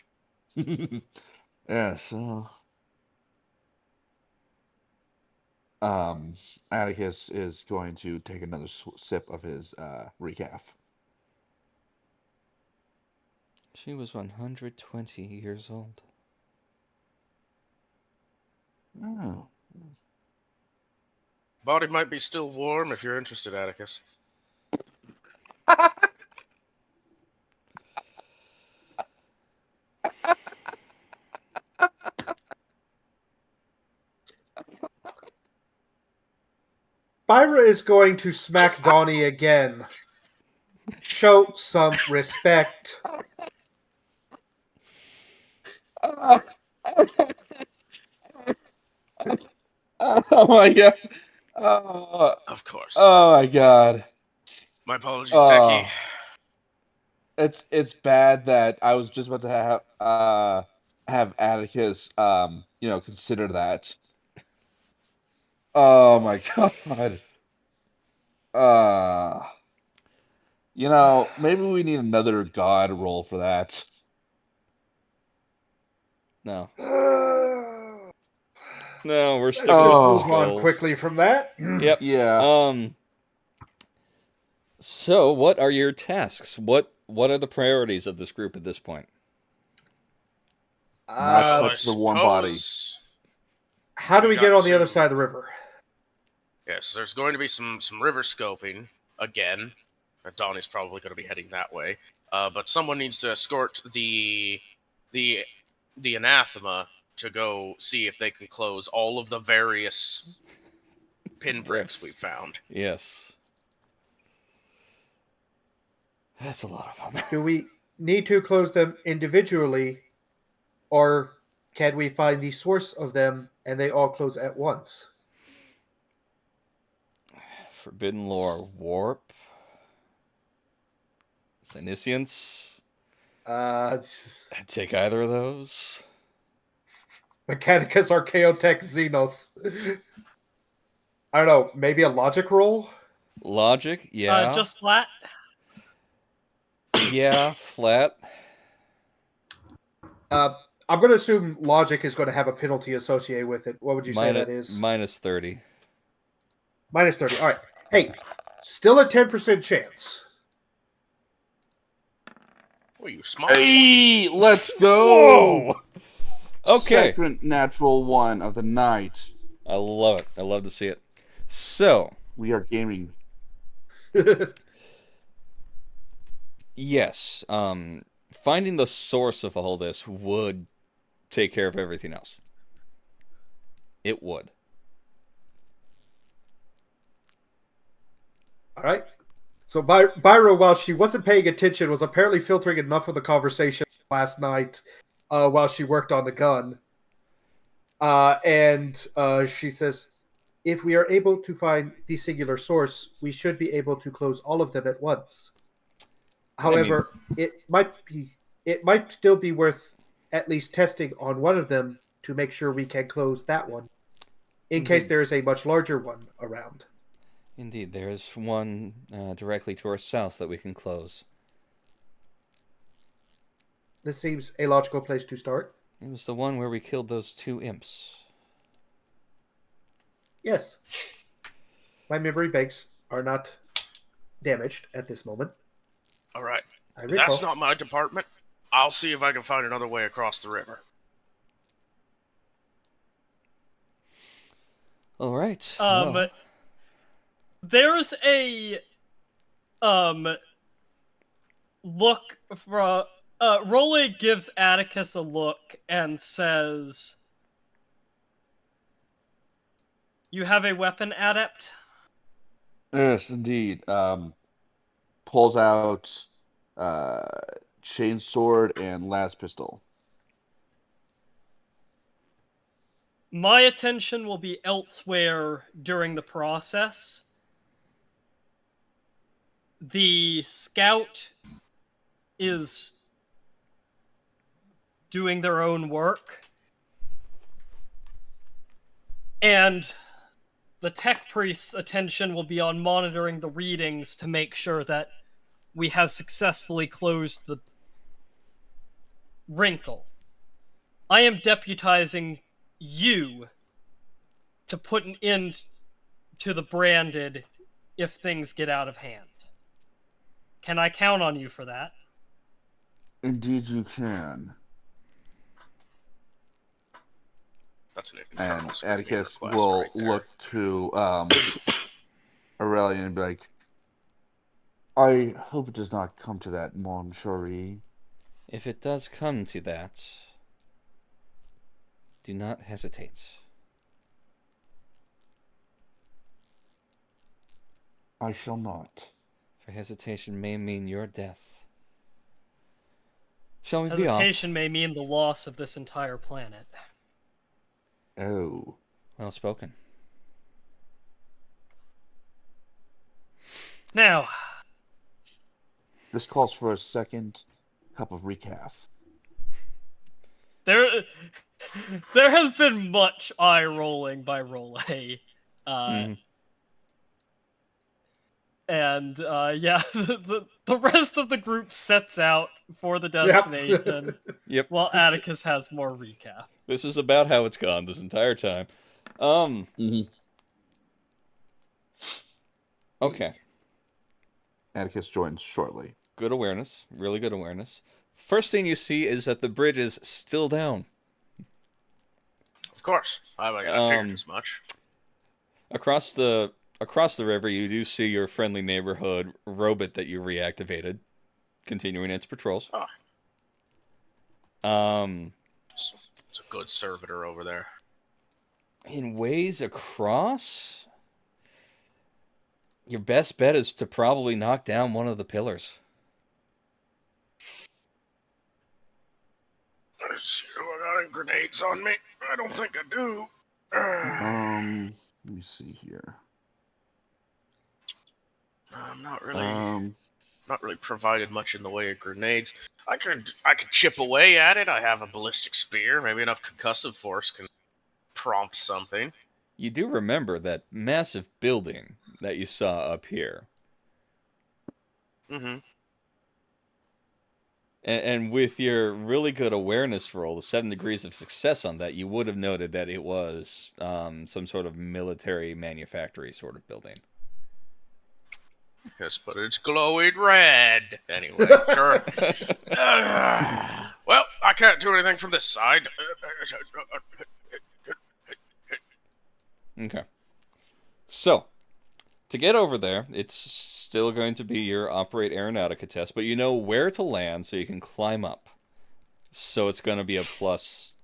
Yes. Atticus is going to take another sip of his recaf. She was 120 years old. Oh. Body might be still warm if you're interested, Atticus. Byra is going to smack Dawny again. Show some respect. Oh my god. Of course. Oh my god. My apologies, Techie. It's bad that I was just about to have Atticus consider that. Oh my god. Maybe we need another god roll for that. No. No, we're Let's sticking just with Oh. move on skulls. quickly from that. Yep. Yeah. So what are your tasks? What are the priorities of this group at this point? Not Well, touch I the warm body. suppose How do we We get got on the other to- side of the river? Yes, there's going to be some river scoping again. Donnie's probably going to be heading that way. But someone needs to escort the anathema to go see if they can close all of the various pinpricks Yes. we've found. Yes. That's a lot of fun. Do we need to close them individually, or can we find the source of them and they all close at once? Forbidden lore, warp, Synesians. I'd take either of those. Mechanicus Archaeotech Xenos. I don't know, maybe a logic roll? Logic, yeah. Just flat. Yeah, flat. I'm going to assume logic is going to have a penalty associated with it. What would you say that is? Minus 30. Minus 30. All right. Hey, still a 10% chance. Well, you smart. Hey, let's go. Whoa! Okay. Second natural one of the night. I love it. I love to see it. So, We are gaming. yes, finding the source of all this would take care of everything else. It would. All right. So Byra, while she wasn't paying attention, was apparently filtering enough of the conversation last night while she worked on the gun. And she says, if we are able to find the singular source, we should be able to close all of them at once. However, it might still be worth at least testing on one of them to make sure we can close that one, in case there is a much larger one around. Indeed, there is one directly to our south that we can close. This seems a logical place to start. It was the one where we killed those 2 imps. Yes. My memory banks are not damaged at this moment. All right. I If recall. that's not my department, I'll see if I can find another way across the river. All right. Well, There's a look from Role gives Atticus a look and says, "You have a weapon, adept?" Yes, indeed. Pulls out chainsword and las pistol. My attention will be elsewhere during the process. The scout is doing their own work, and the tech priest's attention will be on monitoring the readings to make sure that we have successfully closed the wrinkle. I am deputizing you to put an end to the branded if things get out of hand. Can I count on you for that? Indeed, you can. That's an internal And screening Atticus request will right there. look to Aurelian and be like, I hope it does not come to that, mon chéri. if it does come to that, do not hesitate. I shall not. For hesitation may mean your death. Shall we be off? Hesitation may mean the loss of this entire planet. Oh. Well spoken. Now, This calls for a second cup of recaf. there has been much eye rolling by Role. And yeah, the rest of the group sets out for the destination. Yep. While Atticus has more recap. This is about how it's gone this entire time. Okay. Atticus joins shortly. Good awareness. Really good awareness. First thing you see is that the bridge is still down. Of course. I figured as much. Across the river, you do see your friendly neighborhood robot that you reactivated, continuing its patrols. It's a good servitor over there. In ways across, your best bet is to probably knock down one of the pillars. Do I got any grenades on me? I don't think I do. Let me see here. I'm not really provided much in the way of grenades. I could chip away at it. I have a ballistic spear. Maybe enough concussive force can prompt something. You do remember that massive building that you saw up here. Mm-hmm. And with your really good awareness roll, the 7 degrees of success on that, you would have noted that it was some sort of military manufactory sort of building. Yes, but it's glowing red. Anyway, sure. Well, I can't do anything from this side. Okay. So, to get over there, it's still going to be your Operate Aeronautica test, but you know where to land so you can climb up. So it's going to be a plus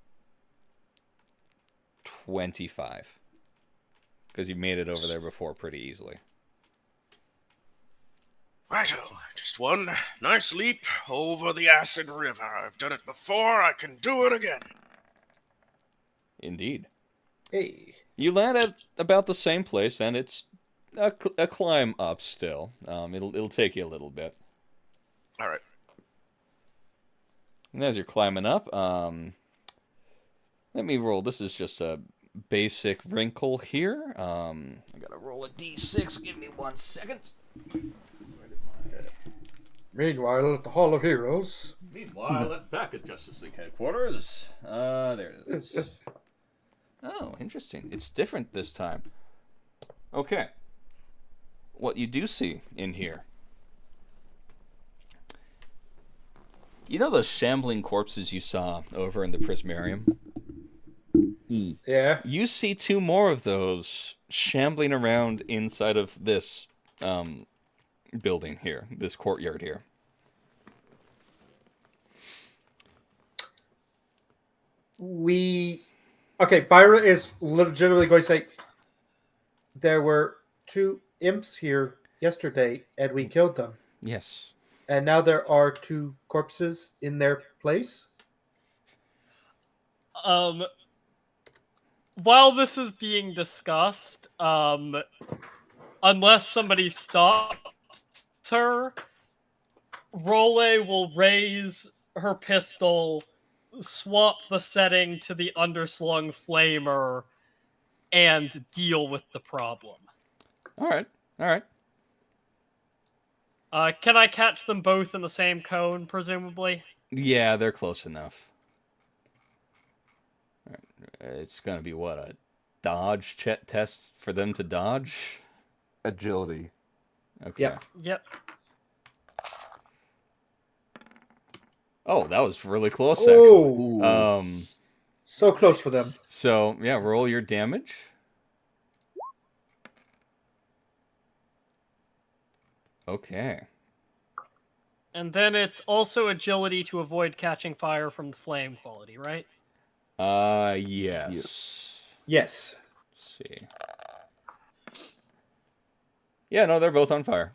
25. Because you made it over there before pretty easily. Righto, just one nice leap over the acid river. I've done it before, I can do it again. Indeed. Hey. You land at about the same place, and it's a climb up still. It'll take you a little bit. All right. And as you're climbing up, let me roll. This is just a basic wrinkle here. I gotta roll a d6. Give me 1 second. Meanwhile, at the Hall of Heroes. Meanwhile, back at Justice League headquarters. There it is. Oh, interesting. It's different this time. Okay. What you do see in here You know those shambling corpses you saw over in the Prismarium? Yeah. You see 2 more of those shambling around inside of this building here, this courtyard here. Okay, Byra is legitimately going to say, there were 2 imps here yesterday, and we killed them. Yes. And now there are 2 corpses in their place? While this is being discussed, unless somebody stops her, Role will raise her pistol, swap the setting to the underslung flamer, and deal with the problem. All right. Can I catch them both in the same cone, presumably? Yeah, they're close enough. All right. It's going to be, what, a dodge test for them to dodge? Agility. Okay. Yep. Oh, that was really close, actually. Oh, so close for them. So, yeah, roll your damage. Okay. And then it's also agility to avoid catching fire from the flame quality, right? Yes. Yes. Let's see. Yeah, no, they're both on fire.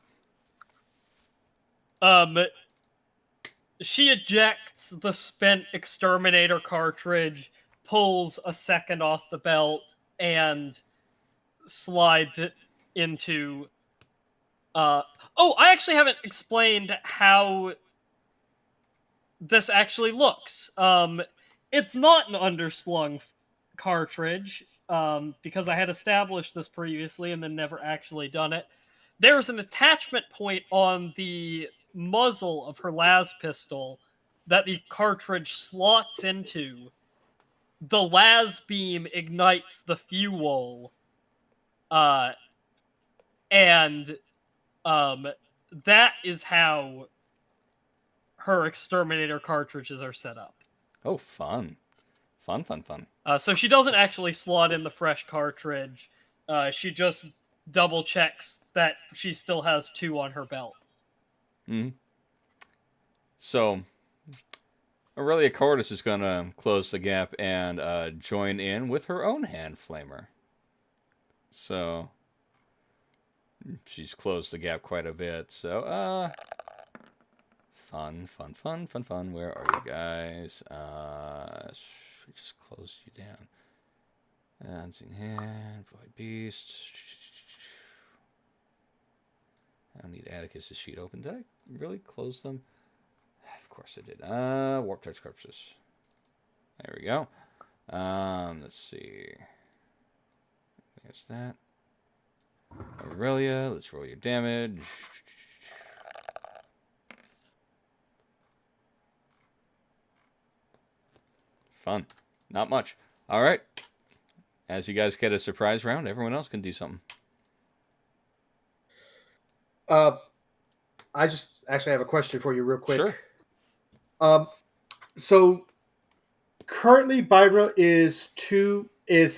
She ejects the spent exterminator cartridge, pulls a second off the belt, and slides it into... I actually haven't explained how this actually looks. It's not an underslung cartridge, because I had established this previously and then never actually done it. There's an attachment point on the muzzle of her las pistol that the cartridge slots into. The las beam ignites the fuel, and that is how her exterminator cartridges are set up. Oh, fun. Fun. So she doesn't actually slot in the fresh cartridge. She just double checks that she still has 2 on her belt. Mm-hmm. So, Aurelia Cordis is going to close the gap and join in with her own hand flamer. So, she's closed the gap quite a bit. So, fun. Where are you guys? We just closed you down. Unseen Hand, Void Beast. I don't need Atticus' sheet open. Did I really close them? Of course I did. Warp Touch Corpses. There we go. Let's see. There's that. Aurelia, let's roll your damage. Fun. Not much. All right. As you guys get a surprise round, everyone else can do something. I just actually have a question for you real quick. Sure. So currently Byra is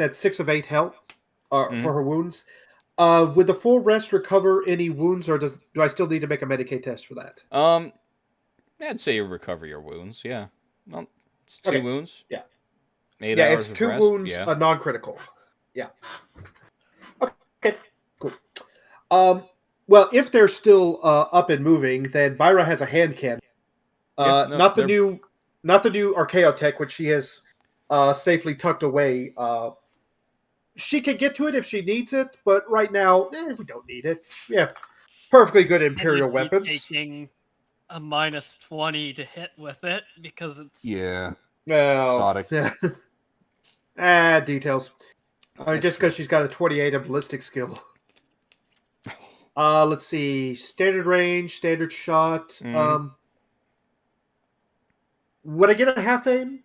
at 6 of 8 health for her wounds. Would the full rest recover any wounds, or do I still need to make a Medicaid test for that? I'd say you recover your wounds, yeah. Well, it's 2 Okay. wounds. Yeah. 8 Yeah, hours it's of 2 rest. wounds, Yeah. a non-critical. Yeah. Okay, cool. Well, if they're still up and moving, then Byra has a hand cannon. Not the new Archaeotech, which she has safely tucked away. She can get to it if she needs it, but right now, we don't need it. Yeah, perfectly good Imperial And you'd be weapons. taking a -20 to hit with it because it's... Yeah. Well, Exotic. details. Just because she's got a 28 in ballistic skill. Let's see. Standard range, standard shot. Would I get a half aim?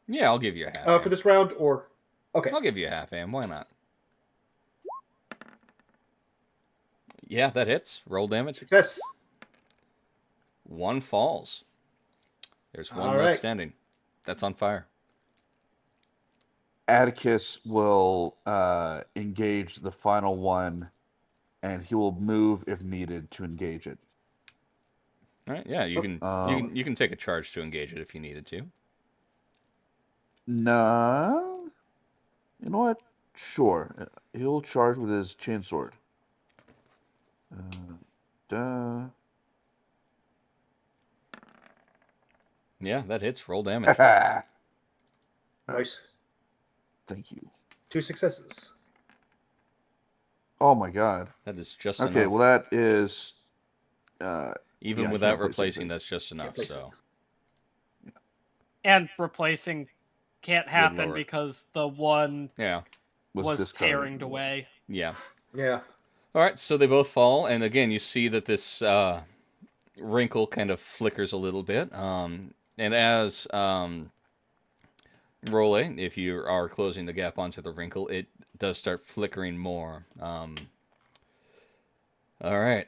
Yeah, I'll give you a half aim. For this round, or okay. I'll give you a half aim. Why not? Yeah, that hits. Roll damage. Success. 1 falls. There's one All left right. standing. That's on fire. Atticus will engage the final one, and he will move if needed to engage it. All right. Yeah, you can take a charge to engage it if you needed to. No. You know what? Sure. He'll charge with his chainsword. Duh. Yeah, that hits. Roll damage. Nice. Thank you. 2 successes. Oh my god. That is just Okay, enough. well that is Even yeah, I without can't place replacing, anything. that's just enough. place So And replacing can't happen lower it. because the one yeah, was discarded. tearing away. yeah. Yeah. All right, so they both fall, and again, you see that this wrinkle kind of flickers a little bit. And as Role, if you are closing the gap onto the wrinkle, it does start flickering more. All right.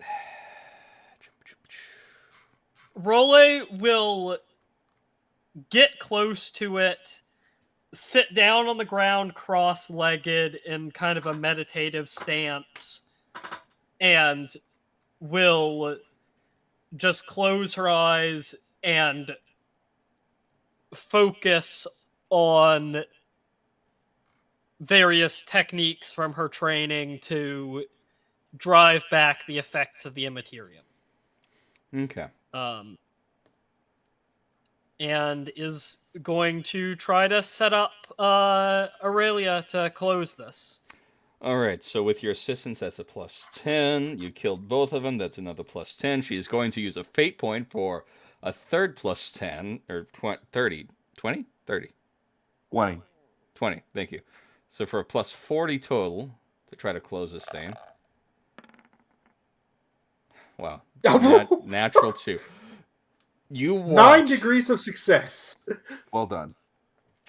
Role will get close to it, sit down on the ground cross-legged in kind of a meditative stance, and will just close her eyes and focus on various techniques from her training to drive back the effects of the immaterium. Okay. And is going to try to set up Aurelia to close this. All right, so with your assistance, that's a +10. You killed both of them. That's another +10. She is going to use a fate point for a third +10, or 30. 20? 30. 20. 20, thank you. So for a +40 total to try to close this thing. Wow. Natural 2. You watch. 9 degrees of success. Well done.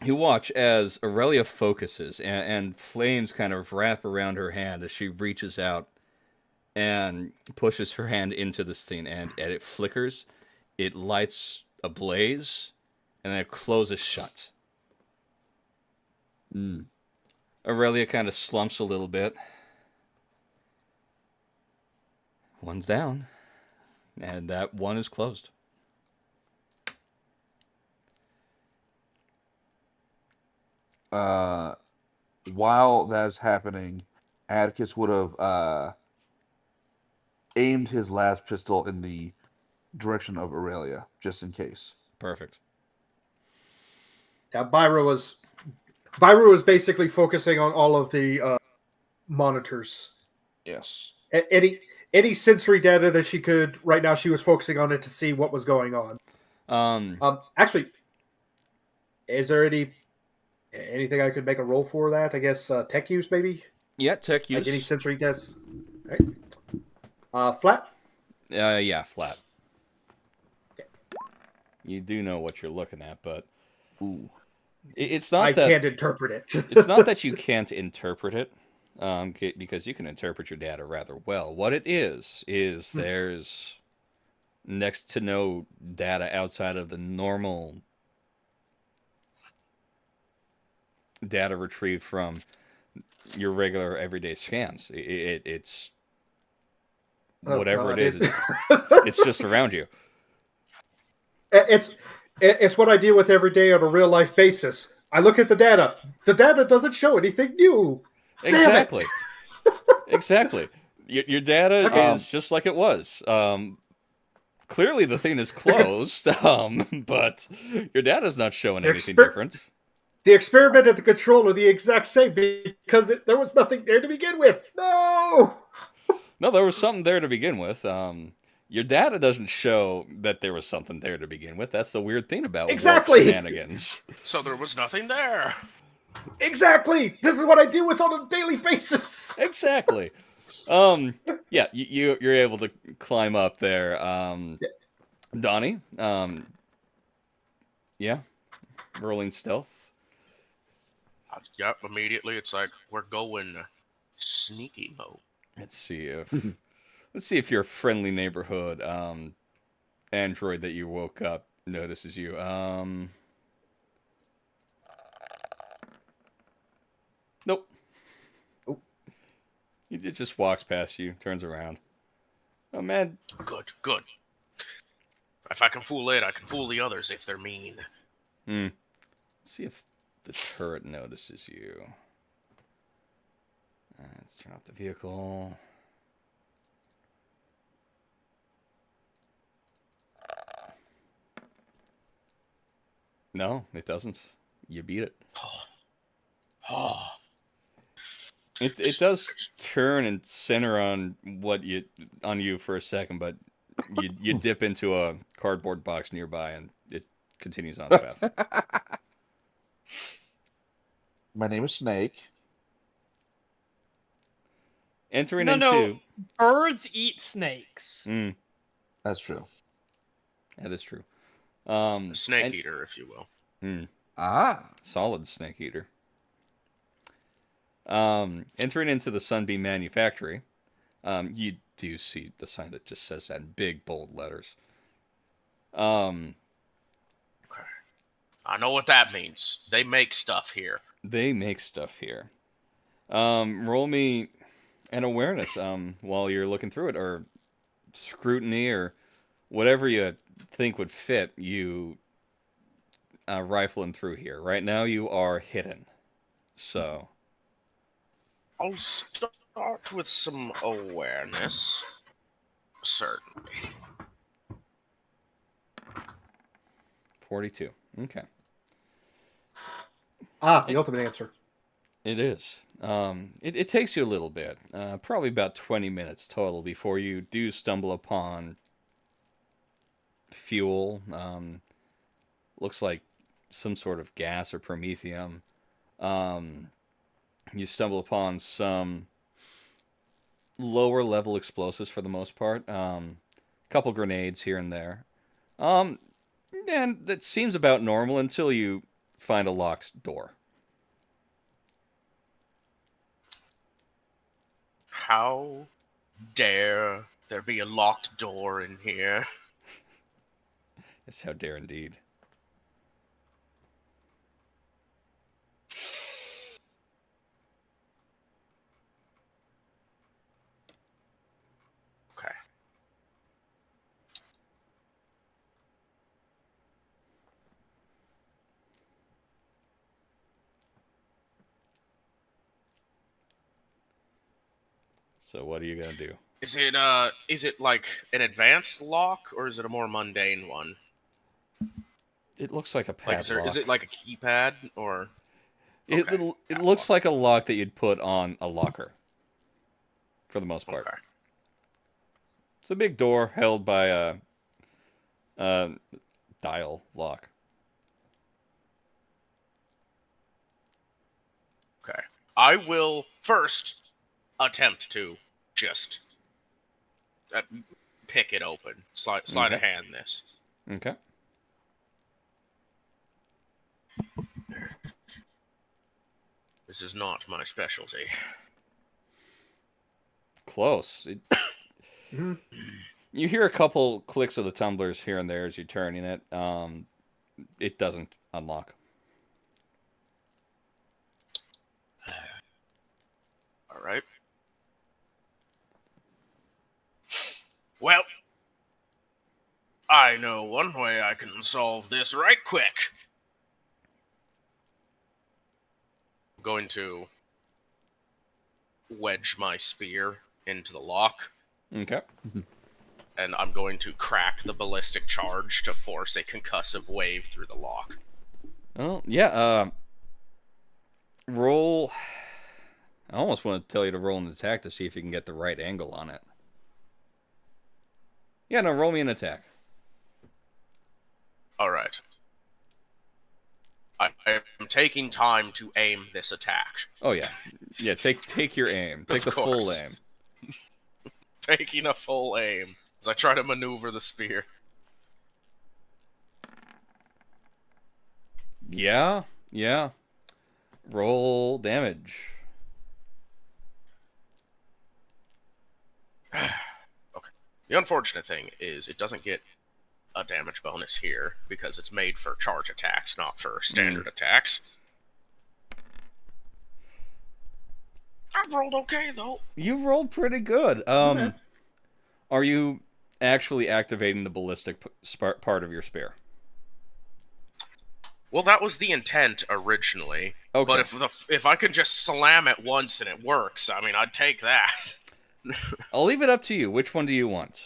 You watch as Aurelia focuses and flames kind of wrap around her hand as she reaches out and pushes her hand into this thing, and it flickers, it lights ablaze, and then it closes shut. Aurelia kind of slumps a little bit. One's down, and that one is closed. While that's happening, Atticus would have aimed his last pistol in the direction of Aurelia, just in case. Perfect. Yeah, Byra was basically focusing on all of the monitors. Yes. Any sensory data that she could right now, she was focusing on it to see what was going on. Actually, is there anything I could make a roll for that? I guess tech use maybe. Yeah, tech use. Like any sensory tests. All right. Flat. Yeah, flat. Okay. You do know what you're looking at, but Ooh. It's not I that can't interpret it. it's not that you can't interpret it, because you can interpret your data rather well. What it is there's next to no data outside of the normal data retrieved from your regular everyday scans. It's whatever it is. It's just around you. It's what I deal with every day on a real life basis. I look at the data. The data doesn't show anything new. Exactly. Exactly. Your data is just like it was. Clearly the thing is closed, but your data's not showing anything different. The experiment and the control are the exact same because there was nothing there to begin with. No, there was something there to begin with. Your data doesn't show that there was something there to begin with. That's the weird thing about warp shenanigans. So there was nothing there. Exactly. This is what I deal with on a daily basis. Exactly. Yeah, you're able to climb up there. Donnie, yeah, rolling stealth. Yep, immediately it's like we're going sneaky mode. Let's see if your friendly neighborhood android that you woke up notices you. Nope. Oh. It just walks past you, turns around. Oh, man. Good, good. If I can fool it, I can fool the others if they're mean. Let's see if the turret notices you. Let's turn off the vehicle. No, it doesn't. You beat it. Oh. It does turn and center on you for a second, but you dip into a cardboard box nearby and it continues on its path. My name is Snake. Entering No, birds eat snakes. That's true. That is true. Snake eater, if you will. Solid snake eater. Entering into the Sunbeam Manufactory, you do see the sign that just says that in big, bold letters. Okay. I know what that means. They make stuff here. They make stuff here. Roll me an awareness while you're looking through it, or scrutiny, or whatever you think would fit you rifling through here. Right now you are hidden. So I'll start with some awareness. Certainly. 42. Okay. The ultimate answer. It is. It takes you a little bit, probably about 20 minutes total before you do stumble upon fuel. Looks like some sort of gas or promethium. You stumble upon some lower level explosives for the most part. Couple grenades here and there. And that seems about normal until you find a locked door. How dare there be a locked door in here? Yes, how dare indeed. Okay. So what are you gonna do? Is it like an advanced lock or is it a more mundane one? It looks like a padlock. Like is it like a keypad or? Okay. It looks like a lock that you'd put on a locker. For the most part. Okay. It's a big door held by a dial lock. Okay. I will first attempt to just pick it open. Slide Okay. a hand this. Okay. This is not my specialty. Close. You hear a couple clicks of the tumblers here and there as you're turning it. It doesn't unlock. All right. Well, I know one way I can solve this right quick. I'm going to wedge my spear into the lock, Okay. and I'm going to crack the ballistic charge to force a concussive wave through the lock. Oh, yeah. Roll. I almost want to tell you to roll an attack to see if you can get the right angle on it. Yeah, no, roll me an attack. All right. I am taking time to aim this attack. Oh yeah, yeah. Take your aim. Take the full aim. Taking a full aim as I try to maneuver the spear. Yeah. Roll damage. Okay. The unfortunate thing is it doesn't get a damage bonus here because it's made for charge attacks, not for standard attacks. I've rolled okay, though. You rolled pretty good. Are you actually activating the ballistic part of your spear? Well, that was the intent originally. Okay. But if I could just slam it once and it works, I mean, I'd take that. I'll leave it up to you. Which one do you want?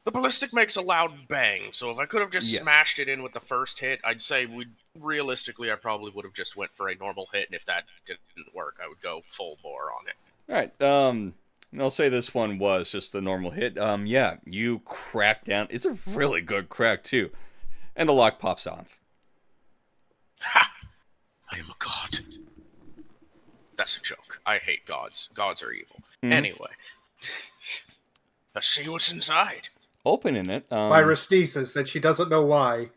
The ballistic makes a loud bang, so if I could have just smashed it in with the first hit, I'd say realistically I probably would have just went for a normal hit, and if that didn't work, I would go full bore on it. Alright, I'll say this one was just the normal hit. Yeah, you crack down. It's a really good crack, too. And the lock pops off. Ha! I am a god. That's a joke. I hate gods. Gods are evil. Anyway. Let's see what's inside. Opening it. Virus sneezes, and she doesn't know why.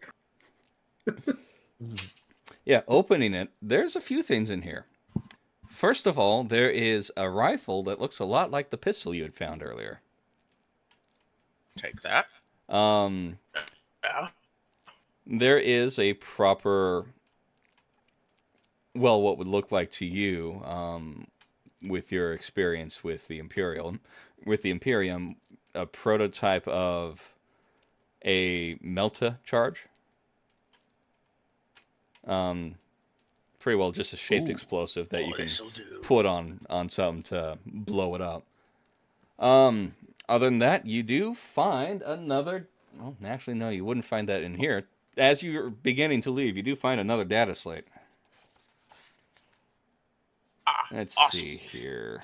Yeah, opening it. There's a few things in here. First of all, there is a rifle that looks a lot like the pistol you had found earlier. Take that. Yeah. There is a proper, well, what would look like to you, with your experience with the Imperium, a prototype of a Melta charge. Pretty well just a shaped explosive that you can put on something to blow it up. Other than that, you do find another... Well, actually, no, you wouldn't find that in here. As you're beginning to leave, you do find another data slate. Let's see here.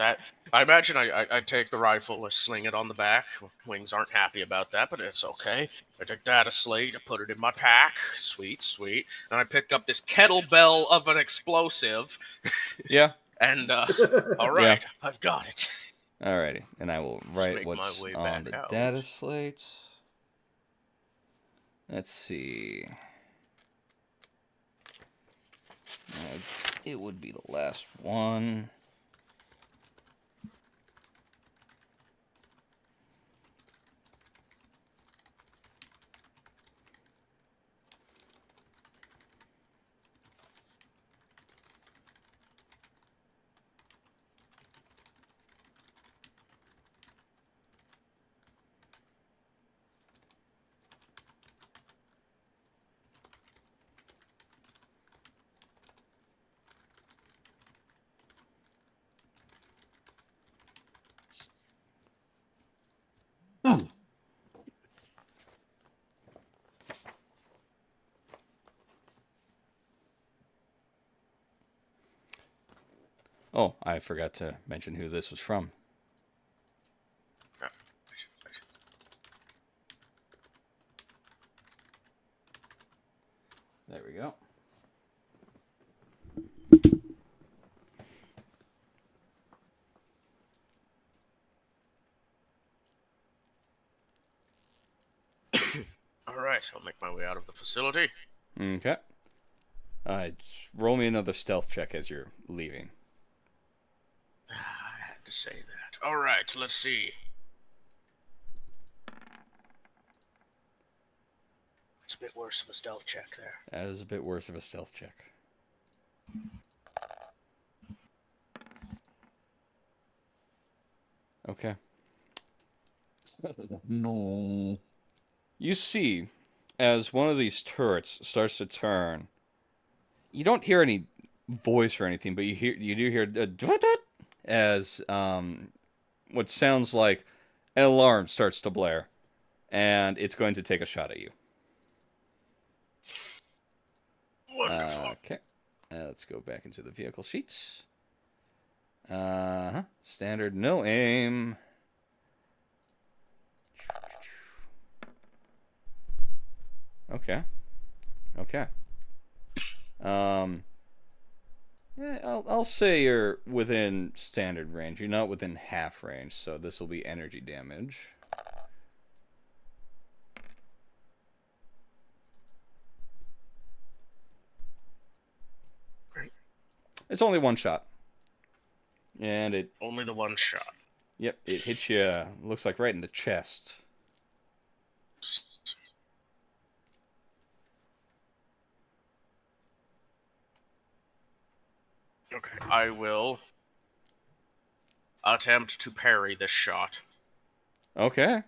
I imagine I take the rifle, I sling it on the back. Wings aren't happy about that, but it's okay. I take data slate, I put it in my pack. Sweet, sweet. And I picked up this kettlebell of an explosive. Yeah. And, alright, I've got it. Alrighty, and I will write what's on the data slate. Let's see. It would be the last one. Oh, I forgot to mention who this was from. There we go. Alright, I'll make my way out of the facility. Okay. Roll me another stealth check as you're leaving. I had to say that. Alright, let's see. It's a bit worse of a stealth check there. That is a bit worse of a stealth check. Okay. No. You see, as one of these turrets starts to turn, you don't hear any voice or anything, but you do hear as what sounds like an alarm starts to blare, and it's going to take a shot at you. Wonderful. Okay. Let's go back into the vehicle sheets. Standard, no aim. Okay. Okay. Yeah, I'll say you're within standard range. You're not within half range, so this will be energy damage. Great. It's only one shot. And Only the one shot. Yep, it hits you, looks like right in the chest. Okay, I will attempt to parry this shot. Okay.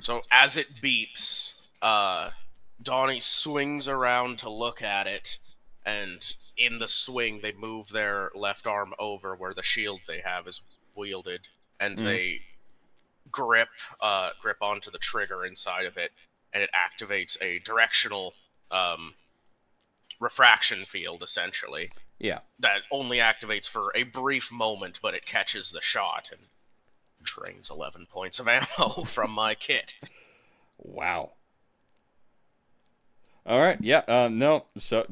So as it beeps, Donnie swings around to look at it, and in the swing, they move their left arm over where the shield they have is wielded, and they grip onto the trigger inside of it, and it activates a directional refraction field, essentially. Yeah. That only activates for a brief moment, but it catches the shot and drains 11 points of ammo from my kit. Wow. All right. Yeah. No. So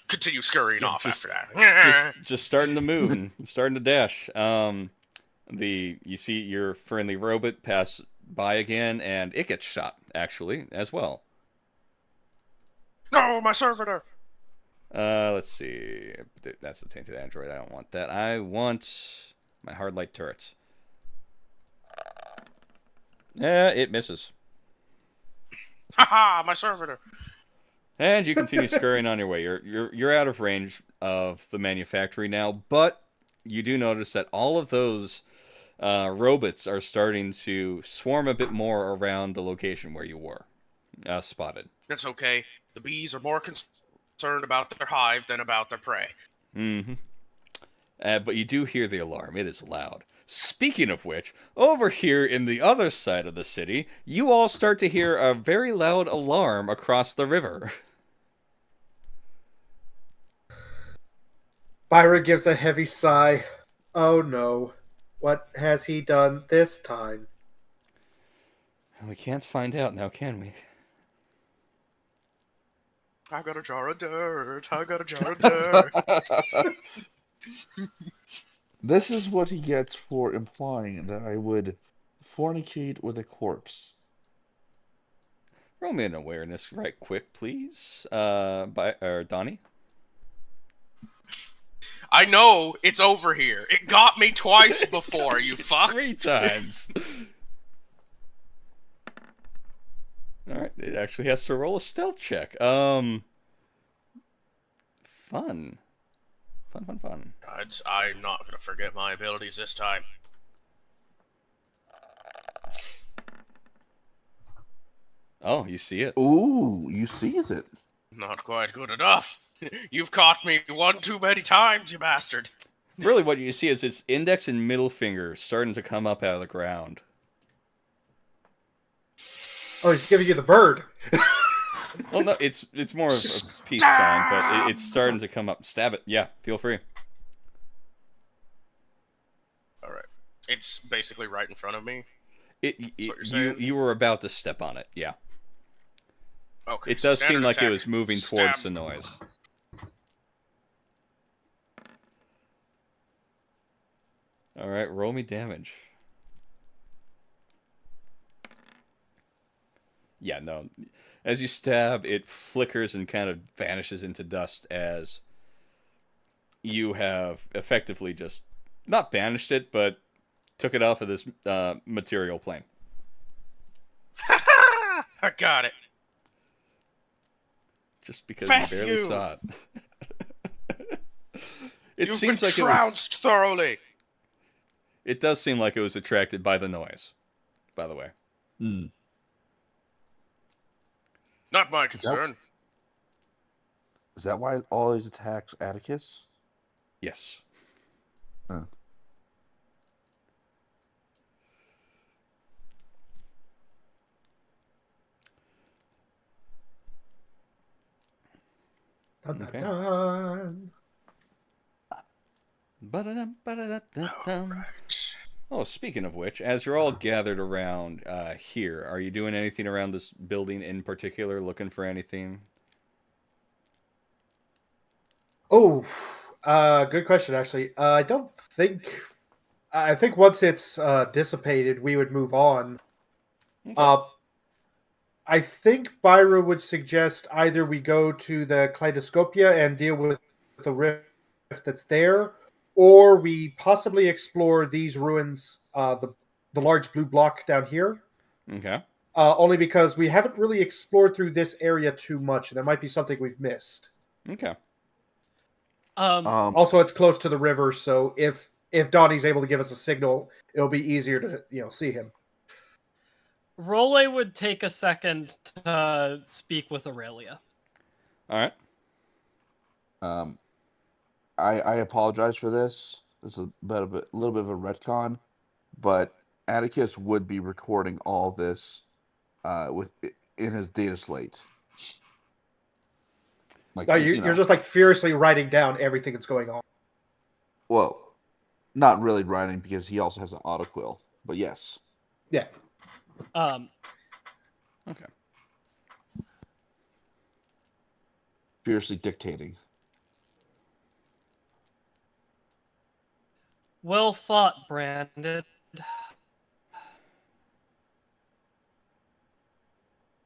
Continue scurrying off after that. just starting to move and starting to dash. You see your friendly robot pass by again, and it gets shot actually as well. No, my servitor. Let's see. That's a tainted android. I don't want that. I want my hard light turrets. It misses. Haha, my servitor. And you continue scurrying on your way. You're out of range of the manufactory now, but you do notice that all of those robots are starting to swarm a bit more around the location where you were spotted. That's okay. The bees are more concerned about their hive than about their prey. Mm-hmm. But you do hear the alarm. It is loud. Speaking of which, over here in the other side of the city, you all start to hear a very loud alarm across the river. Byron gives a heavy sigh. Oh no. What has he done this time? We can't find out now, can we? I got a jar of dirt. I got a jar of dirt. This is what he gets for implying that I would fornicate with a corpse. Roll me an awareness right quick, please. Donnie? I know it's over here. It got me twice before, you fuck. 3 times. Alright, it actually has to roll a stealth check. Fun. Fun. I'm not going to forget my abilities this time. Oh, you see it? Ooh, you sees it. Not quite good enough. You've caught me one too many times, you bastard. Really, what you see is its index and middle finger starting to come up out of the ground. Oh, he's giving you the bird. Well, no, it's more of a peace sign, but it's starting to come up. Stab it. Yeah, feel free. Alright. It's basically right in front of me. You were about to step on it, yeah. Okay. It does seem like attack. it was moving Stab. towards the noise. Alright, roll me damage. Yeah, no. As you stab, it flickers and kind of vanishes into dust as you have effectively just not banished it, but took it off of this material plane. I got it. Just because Fast you barely you. saw it. It You've seems been like trounced thoroughly. It does seem like it was attracted by the noise, by the way. Mm. Not my concern. Is that why it always attacks Atticus? Yes. Oh. Dun, Okay. dun. Ba-da-dum. Oh, speaking of which, as you're all gathered around here, are you doing anything around this building in particular? Looking for anything? Oh, good question, actually. I don't think... I think once it's dissipated, we would move on. Okay. I think Byra would suggest either we go to the Kaleidoscopia and deal with the rift that's there, or we possibly explore these ruins, the large blue block down here. Okay. Only because we haven't really explored through this area too much, and there might be something we've missed. Okay. Also, it's close to the river, so if Donnie's able to give us a signal, it'll be easier to see him. Role would take a second to speak with Aurelia. All right. I apologize for this. This is a little bit of a retcon, but Atticus would be recording all this in his data slate. Like, No, you're just like furiously writing down everything that's going on. Well, not really writing because he also has an autoquill, but yes. Yeah. Okay. Fiercely dictating. Well fought, Brandon.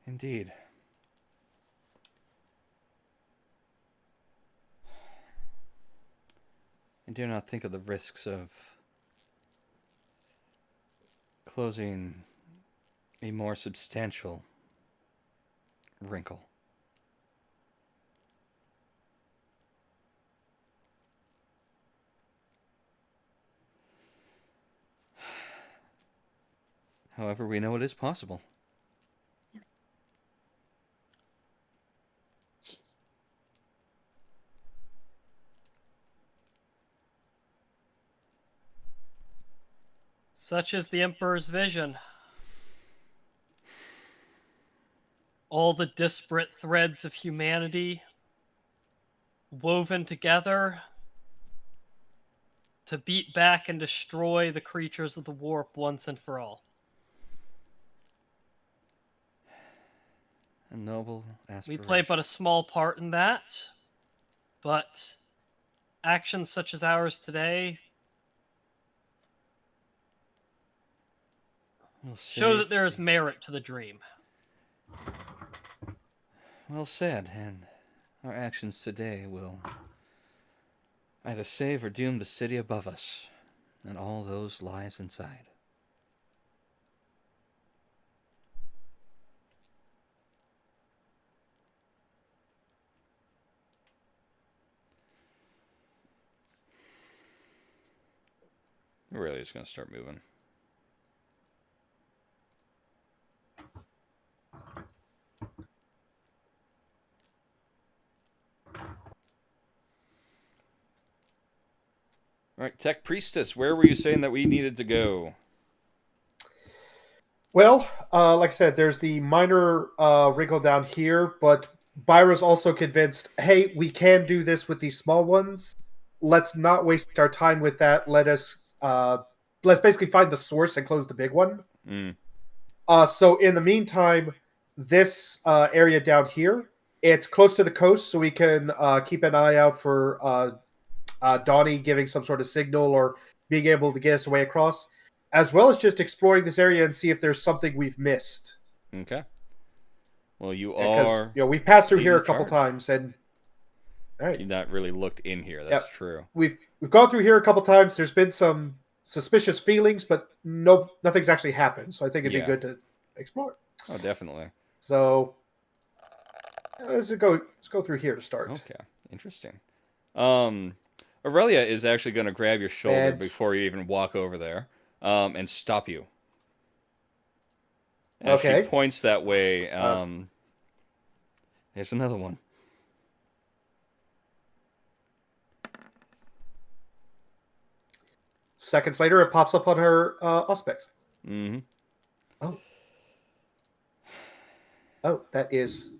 Indeed. I do not think of the risks of closing a more substantial wrinkle. However, we know it is possible. Such is the Emperor's vision. All the disparate threads of humanity woven together to beat back and destroy the creatures of the warp once and for all. A noble aspiration. We play but a small part in that, but actions such as ours today show that there is merit to the dream. Well said, and our actions today will either save or doom the city above us and all those lives inside. We're really just going to start moving. All right, Tech Priestess, where were you saying that we needed to go? Well, like I said, there's the minor wrinkle down here, but Byra's also convinced, hey, we can do this with these small ones. Let's not waste our time with that. Let's basically find the source and close the big one. So in the meantime, this area down here, it's close to the coast, so we can keep an eye out for Dawny giving some sort of signal or being able to get us away across, as well as just exploring this area and see if there's something we've missed. Okay. Well, Because we've passed through here a couple times, and all right, you've not really looked in here. That's true. We've gone through here a couple times. There's been some suspicious feelings, but nothing's actually happened. So I think it'd be good to explore. Oh, definitely. So let's go through here to start. Okay, interesting. Aurelia is actually going to grab your shoulder before you even walk over there, and stop you. As she points that way, there's another one. Seconds later, it pops up on her Auspex. Mm-hmm. Oh, that is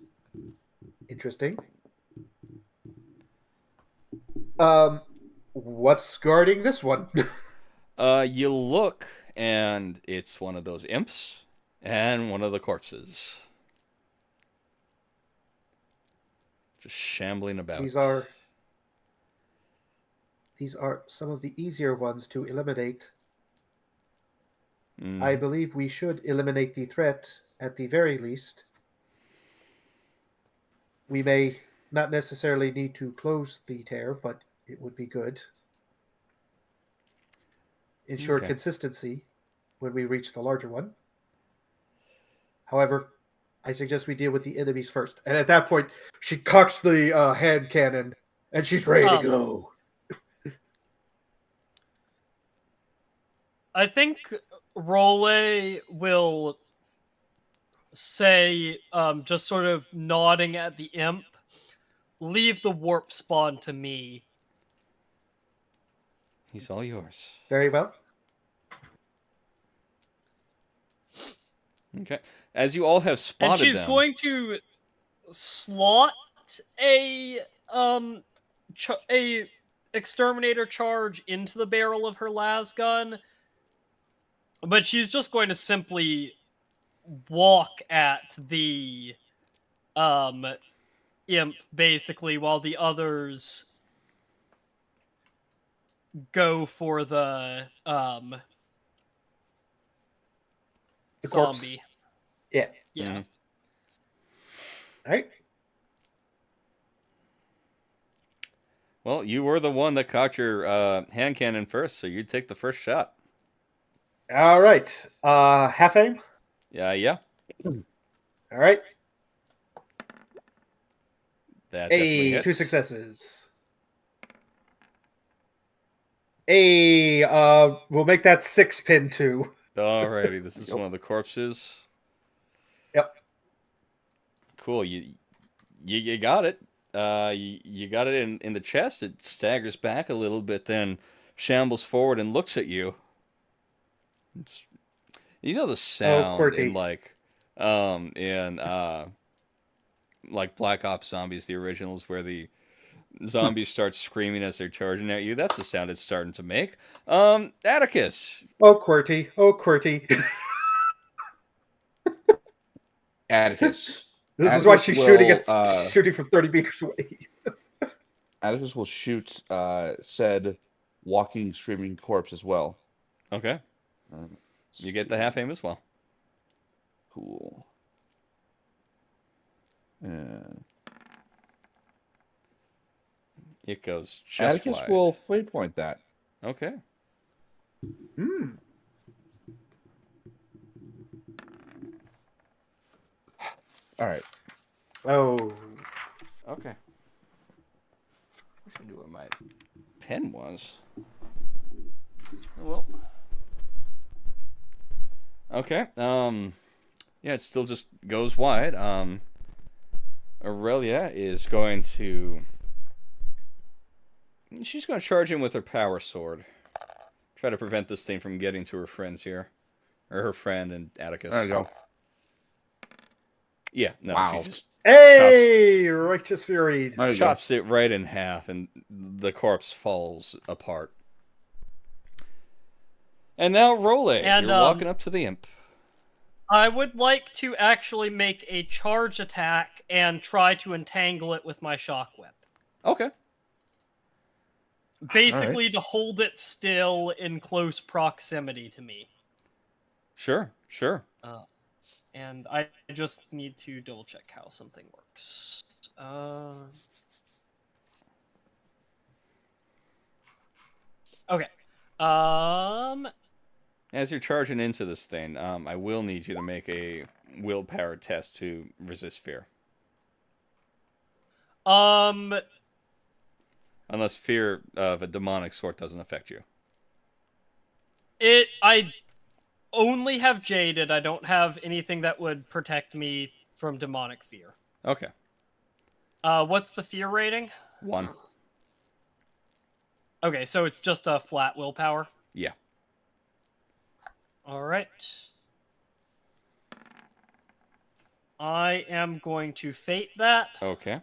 interesting. What's guarding this one? You look, and it's one of those imps and one of the corpses. Just shambling about. These are some of the easier ones to eliminate. I believe we should eliminate the threat at the very least. We may not necessarily need to close the tear, but it would be good. Ensure Okay. consistency when we reach the larger one. However, I suggest we deal with the enemies first. And at that point, she cocks the hand cannon, and she's ready to go. I think Role will say, just sort of nodding at the imp, leave the warp spawn to me. He's all yours. Very well. Okay. As you all have spotted And she's them, going to slot a exterminator charge into the barrel of her las gun, but she's just going to simply walk at the imp basically while the others go for the corpse. zombie. Yeah. Yeah. Mhm. All right. Well, you were the one that caught your hand cannon first, so you take the first shot. All right. Half aim. Yeah. All right. That definitely hits. 2 successes. We'll make that 6 pin 2. Alrighty, this is one of the corpses. Yep. Cool. You got it. You got it in the chest. It staggers back a little bit, then shambles forward and looks at you. You know the sound QWERTY. in like Black Ops Zombies, the originals, where the zombies start screaming as they're charging at you. That's the sound it's starting to make. Atticus. Oh, QWERTY. Atticus. This is why she's shooting from 30 meters away. Atticus will shoot said walking, screaming corpse as well. Okay. You get the half aim as well. Cool. It goes just Atticus wide. will free point that. Okay. All right. Oh. Okay. I knew where my pen was. Oh, well. Okay. Yeah, it still just goes wide. Aurelia is going to... She's going to charge in with her power sword. Try to prevent this thing from getting to her friends here. Or her friend and Atticus. There you go. Yeah, no, Wow. she just Hey, righteous fury. There you go. chops it right in half, and the corpse falls apart. And now, Role, And, you're walking up to the imp. I would like to actually make a charge attack and try to entangle it with my shock whip. Okay. Basically, Alright. to hold it still in close proximity to me. Sure. And I just need to double check how something works. Okay. As you're charging into this thing, I will need you to make a willpower test to resist fear. Unless fear of a demonic sort doesn't affect you. I only have jaded. I don't have anything that would protect me from demonic fear. Okay. What's the fear rating? 1. Okay, so it's just a flat willpower. Yeah. All right. I am going to fate that. Okay.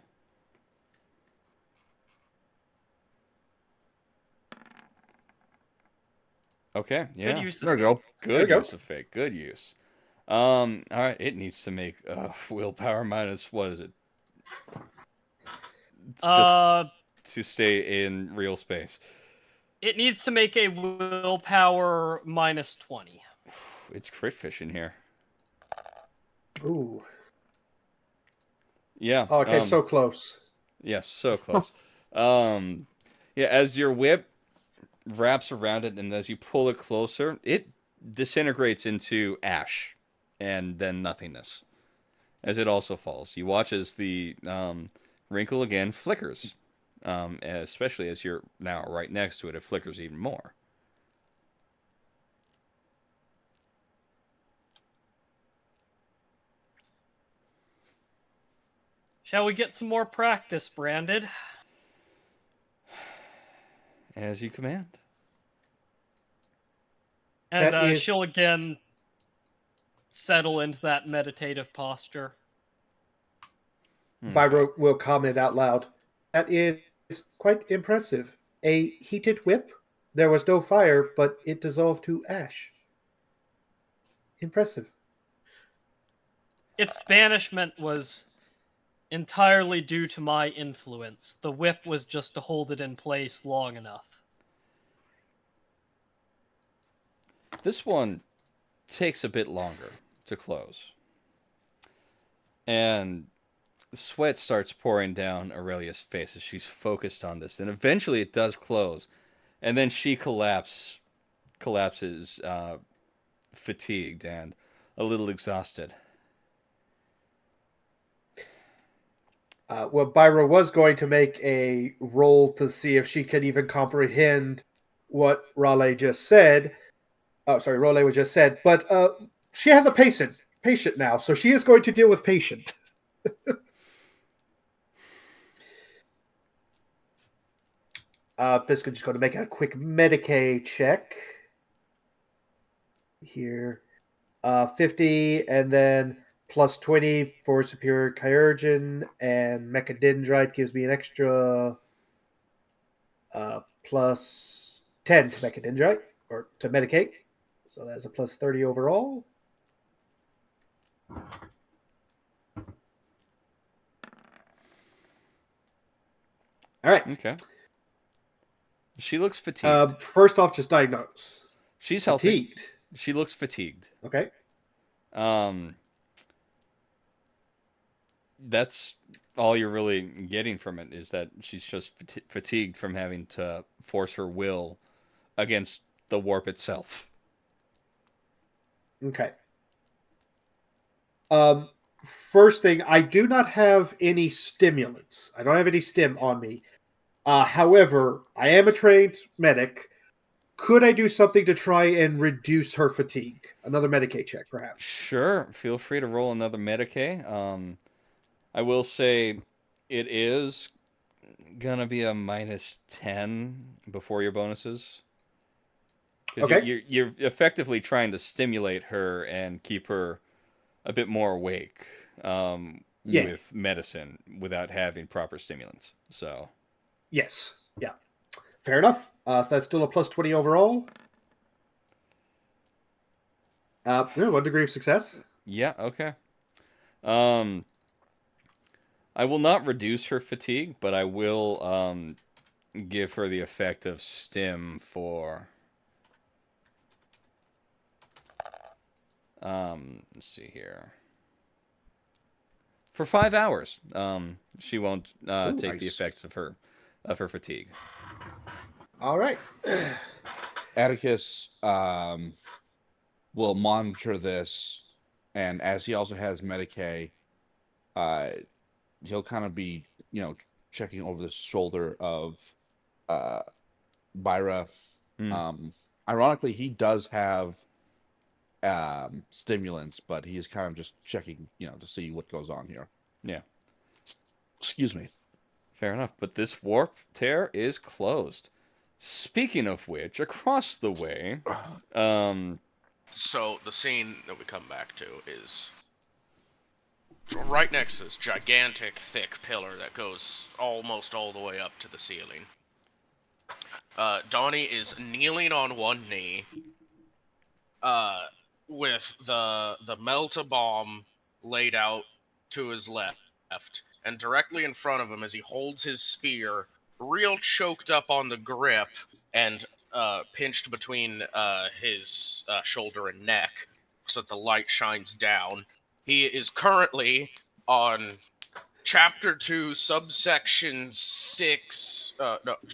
Okay, yeah. Good use of There you go. Good go. use of fate. Good use. All right. It needs to make willpower minus, what is it? It's just to stay in real space. It needs to make a willpower minus 20. It's crit fish in here. Ooh. Yeah. Oh, okay, so close. Yes, so close. um, yeah, as your whip wraps around it and as you pull it closer, it disintegrates into ash and then nothingness as it also falls. You watch as the wrinkle again flickers, especially as you're now right next to it. It flickers even more. Shall we get some more practice, Branded? As you command. And That is- she'll again settle into that meditative posture. Byro will comment out loud. That is quite impressive. A heated whip? There was no fire, but it dissolved to ash. Impressive. Its banishment was entirely due to my influence. The whip was just to hold it in place long enough. This one takes a bit longer to close. And sweat starts pouring down Aurelia's face as she's focused on this. And eventually it does close. And then she collapses fatigued and a little exhausted. Well, Byro was going to make a roll to see if she could even comprehend what Raleigh just said. Oh, sorry, Raleigh was just said. But she has a patient now, so she is going to deal with patient. Biscuit's just going to make a quick Medicaid check here. 50, and then plus 20 for Superior Chirurgeon, and Mechadendrite gives me an extra plus 10 to Mechadendrite, or to Medicate. So that's a plus 30 overall. All right. Okay. She looks fatigued. First off, just diagnose. She's healthy. Fatigued. She looks fatigued. Okay. That's all you're really getting from it is that she's just fatigued from having to force her will against the warp itself. Okay. First thing, I do not have any stimulants. I don't have any stim on me. However, I am a trained medic. Could I do something to try and reduce her fatigue? Another Medicaid check, perhaps. Sure. Feel free to roll another Medicaid. I will say it is gonna be a -10 before your bonuses. Because Okay. you're effectively trying to stimulate her and keep her a bit more awake with medicine without having proper stimulants. So Yes. Yeah. Fair enough. So that's still a plus 20 overall. 1 degree of success. yeah, okay. I will not reduce her fatigue, but I will give her the effect of stim for let's see here. For 5 hours. She won't take the nice. effects of her fatigue. All right. Atticus will monitor this, and as he also has Medicaid, he'll kind of be, checking over the shoulder of Byra. Ironically, he does have stimulants, but he's kind of just checking, to see what goes on here. Yeah. Excuse me. Fair enough. But this warp tear is closed. Speaking of which, across the way, So the scene that we come back to is right next to this gigantic, thick pillar that goes almost all the way up to the ceiling. Dawny is kneeling on one knee, with the Melta bomb laid out to his left, and directly in front of him as he holds his spear, real choked up on the grip and pinched between his shoulder and neck so that the light shines down. He is currently on Chapter 2, subsection 6,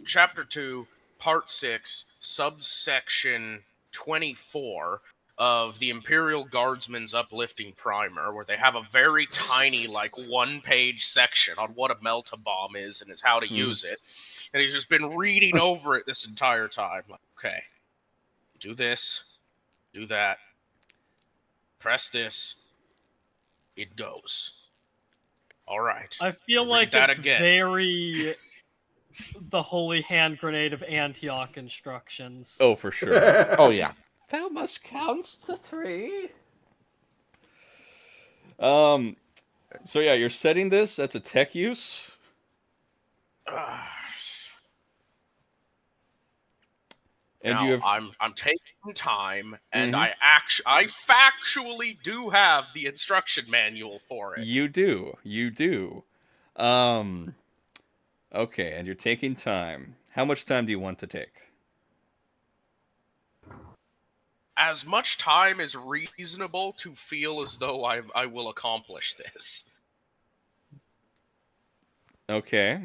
Chapter 2, Part 6, subsection 24 of the Imperial Guardsman's Uplifting Primer, where they have a very tiny, like, one-page section on what a melt-a-bomb is and is how to use it. And he's just been reading over it this entire time. Like, okay, do this, do that, press this, it goes. All right. I feel like that it's again. very the holy hand grenade of Antioch instructions. Oh, for sure. Oh yeah. Thou must count to 3. So yeah, you're setting this. That's a tech use. And now, you have. I'm taking time, and I factually do have the instruction manual for it. You do. Okay, and you're taking time. How much time do you want to take? As much time as reasonable to feel as though I will accomplish this. Okay.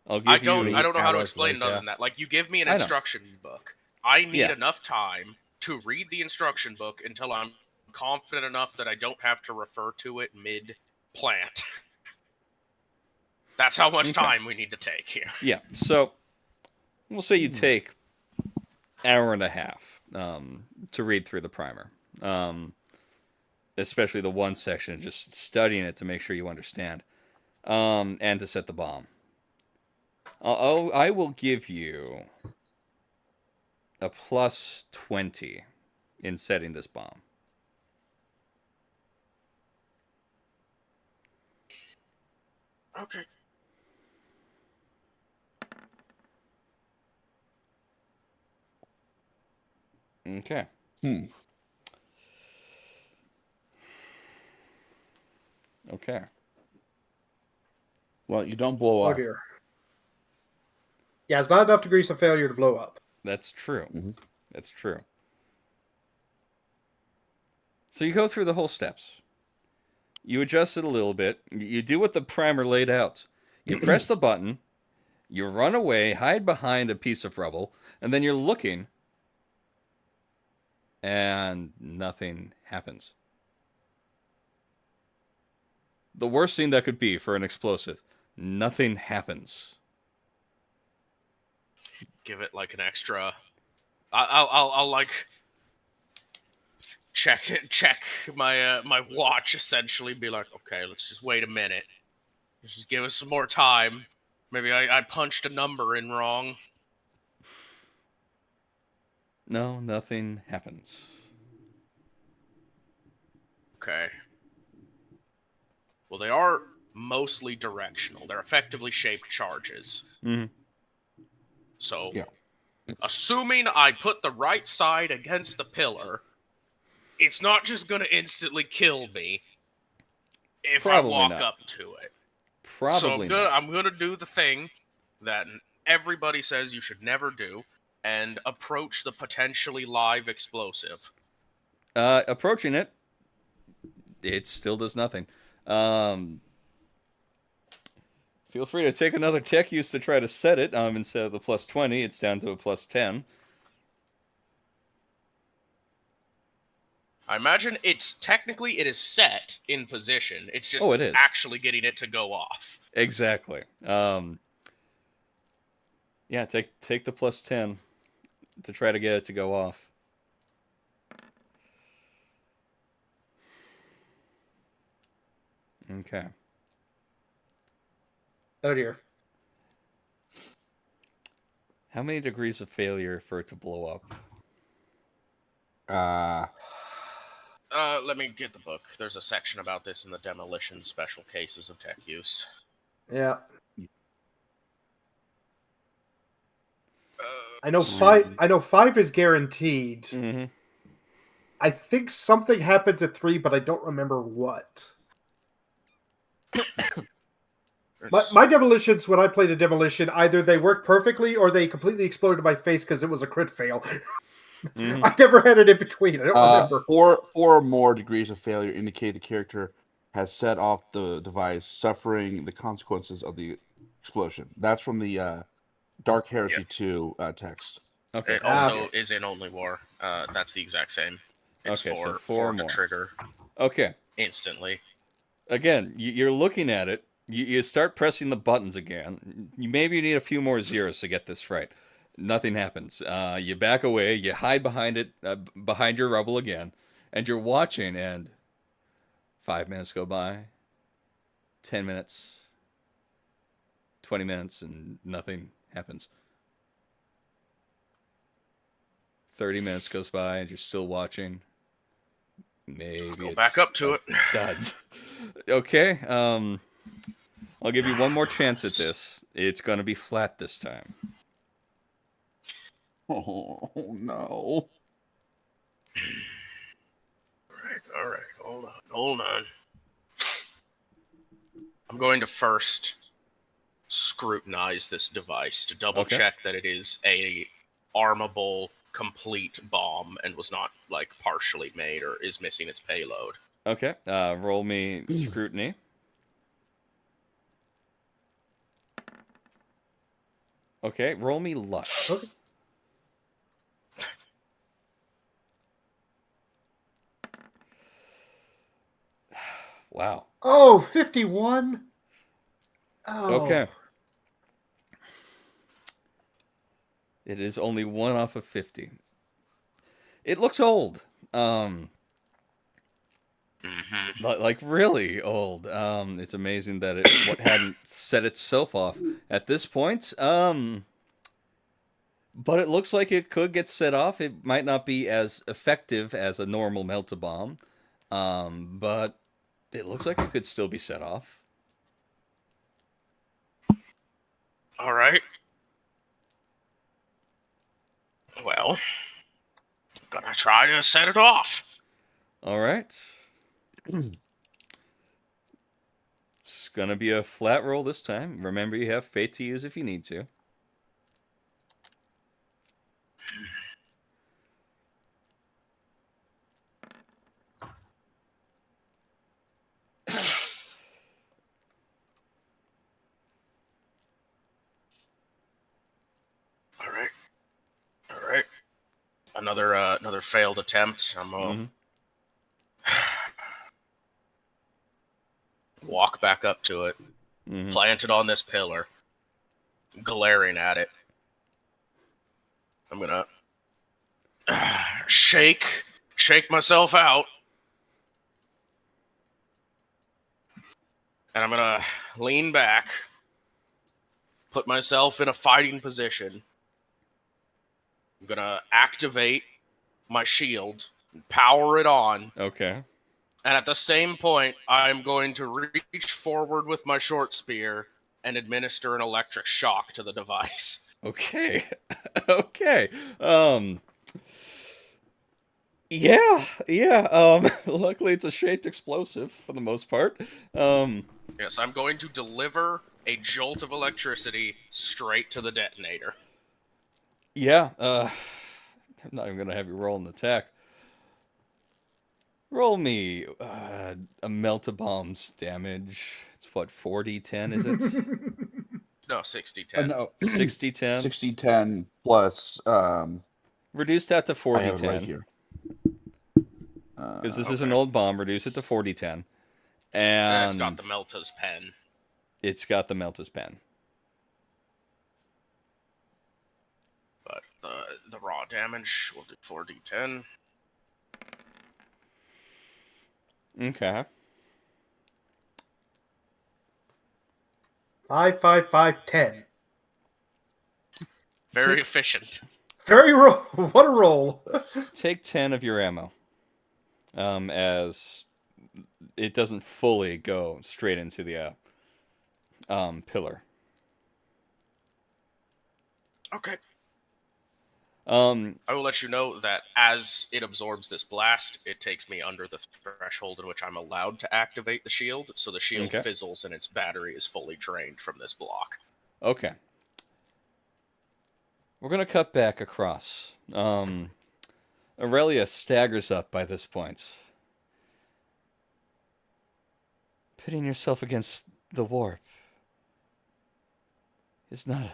I'll give I don't you. know how to hours explain it like other that. than that. Like, you give me an I know. instruction book. I need Yeah. enough time to read the instruction book until I'm confident enough that I don't have to refer to it mid-plant. That's how much time we need to take here. Yeah. So we'll say you take hour and a half to read through the primer, especially the one section, just studying it to make sure you understand, and to set the bomb. I will give you a plus 20 in setting this bomb. Okay. Okay. Okay. Well, you don't blow Oh up. dear. Yeah, it's not enough degrees of failure to blow up. That's true. Mhm. That's true. So you go through the whole steps. You adjust it a little bit. You do what the primer laid out. You press the button. You run away, hide behind a piece of rubble, and then you're looking, and nothing happens. The worst thing that could be for an explosive. Nothing happens. Give it like an extra. I'll like check my my watch essentially. Be like, okay, let's just wait a minute. Let's just give us some more time. Maybe I punched a number in wrong. No, nothing happens. Okay. Well, they are mostly directional. They're effectively shaped charges. Mhm. So, Yeah. assuming I put the right side against the pillar, it's not just going to instantly kill me if Probably I walk not. up to it. Probably not. I'm gonna do the thing that everybody says you should never do, and approach the potentially live explosive. Approaching it, it still does nothing. Feel free to take another tech use to try to set it. Instead of the plus 20, it's down to a plus 10. I imagine it is set in position. It's just it is. actually getting it to go off. Exactly. Yeah, take the plus 10 to try to get it to go off. Okay. Oh dear. How many degrees of failure for it to blow up? Let me get the book. There's a section about this in the demolition special cases of tech use. Yeah. I know five is guaranteed. Mm-hmm. I think something happens at 3, but I don't remember what. My demolitions, when I played a demolition, either they worked perfectly or they completely exploded in my face because it was a crit fail. Mm-hmm. I never had it in between. I don't remember. 4 or more degrees of failure indicate the character has set off the device, suffering the consequences of the explosion. That's from the Dark Heresy 2 text. Okay. It also Okay. is in Only War. That's the exact same. It's Okay, so for four the more. trigger Okay. instantly. Again, you're looking at it. You start pressing the buttons again. Maybe you need a few more zeros to get this right. Nothing happens. You back away. You hide behind it, behind your rubble again, and you're watching. And 5 minutes go by. 10 minutes. 20 minutes, and nothing happens. 30 minutes goes by, and you're still watching. Maybe Go it's back up to it. dud. Okay. I'll give you one more chance at this. It's gonna be flat this time. Oh no. All right. Hold on. I'm going to first scrutinize this device to double Okay. check that it is a armable, complete bomb and was not like partially made or is missing its payload. Okay. Roll me scrutiny. Okay. Roll me luck. Okay. Wow. Oh, 51? Oh. Okay. It is only 1 off of 50. It looks old. Like really old. It's amazing that it hadn't set itself off at this point. But it looks like it could get set off. It might not be as effective as a normal melt-a-bomb. But it looks like it could still be set off. All right. Well, I'm gonna try to set it off. All right. It's gonna be a flat roll this time. Remember, you have fate to use if you need to. All right. Another failed attempt. I'm gonna walk back up to it, plant it on this pillar, glaring at it. I'm gonna shake myself out, and I'm gonna lean back, put myself in a fighting position. I'm gonna activate my shield, power it on, Okay. and at the same point, I'm going to reach forward with my short spear and administer an electric shock to the device. Okay. Okay. Yeah. Luckily it's a shaped explosive for the most part. Yes, I'm going to deliver a jolt of electricity straight to the detonator. Yeah, I'm not even gonna have you roll an attack. Roll me a melt-a-bomb's damage. It's what, 4d10, is it? No, 60-10. No. 60-10? 60-10 plus Reduced that to I have it right 40-10. here. Because this is an old bomb, reduce it to 40-10. And it's And got the Melta's pen. it's got the Melta's pen. But the raw damage will do 4d10. Okay. 5, 5, 5, 10. Very efficient. Very roll. What a roll. Take 10 of your ammo. As it doesn't fully go straight into the pillar. Okay. Um, I will let you know that as it absorbs this blast, it takes me under the threshold in which I'm allowed to activate the shield, so the shield Okay. fizzles and its battery is fully drained from this block. Okay. We're going to cut back across. Aurelia staggers up by this point. Pitting yourself against the warp is not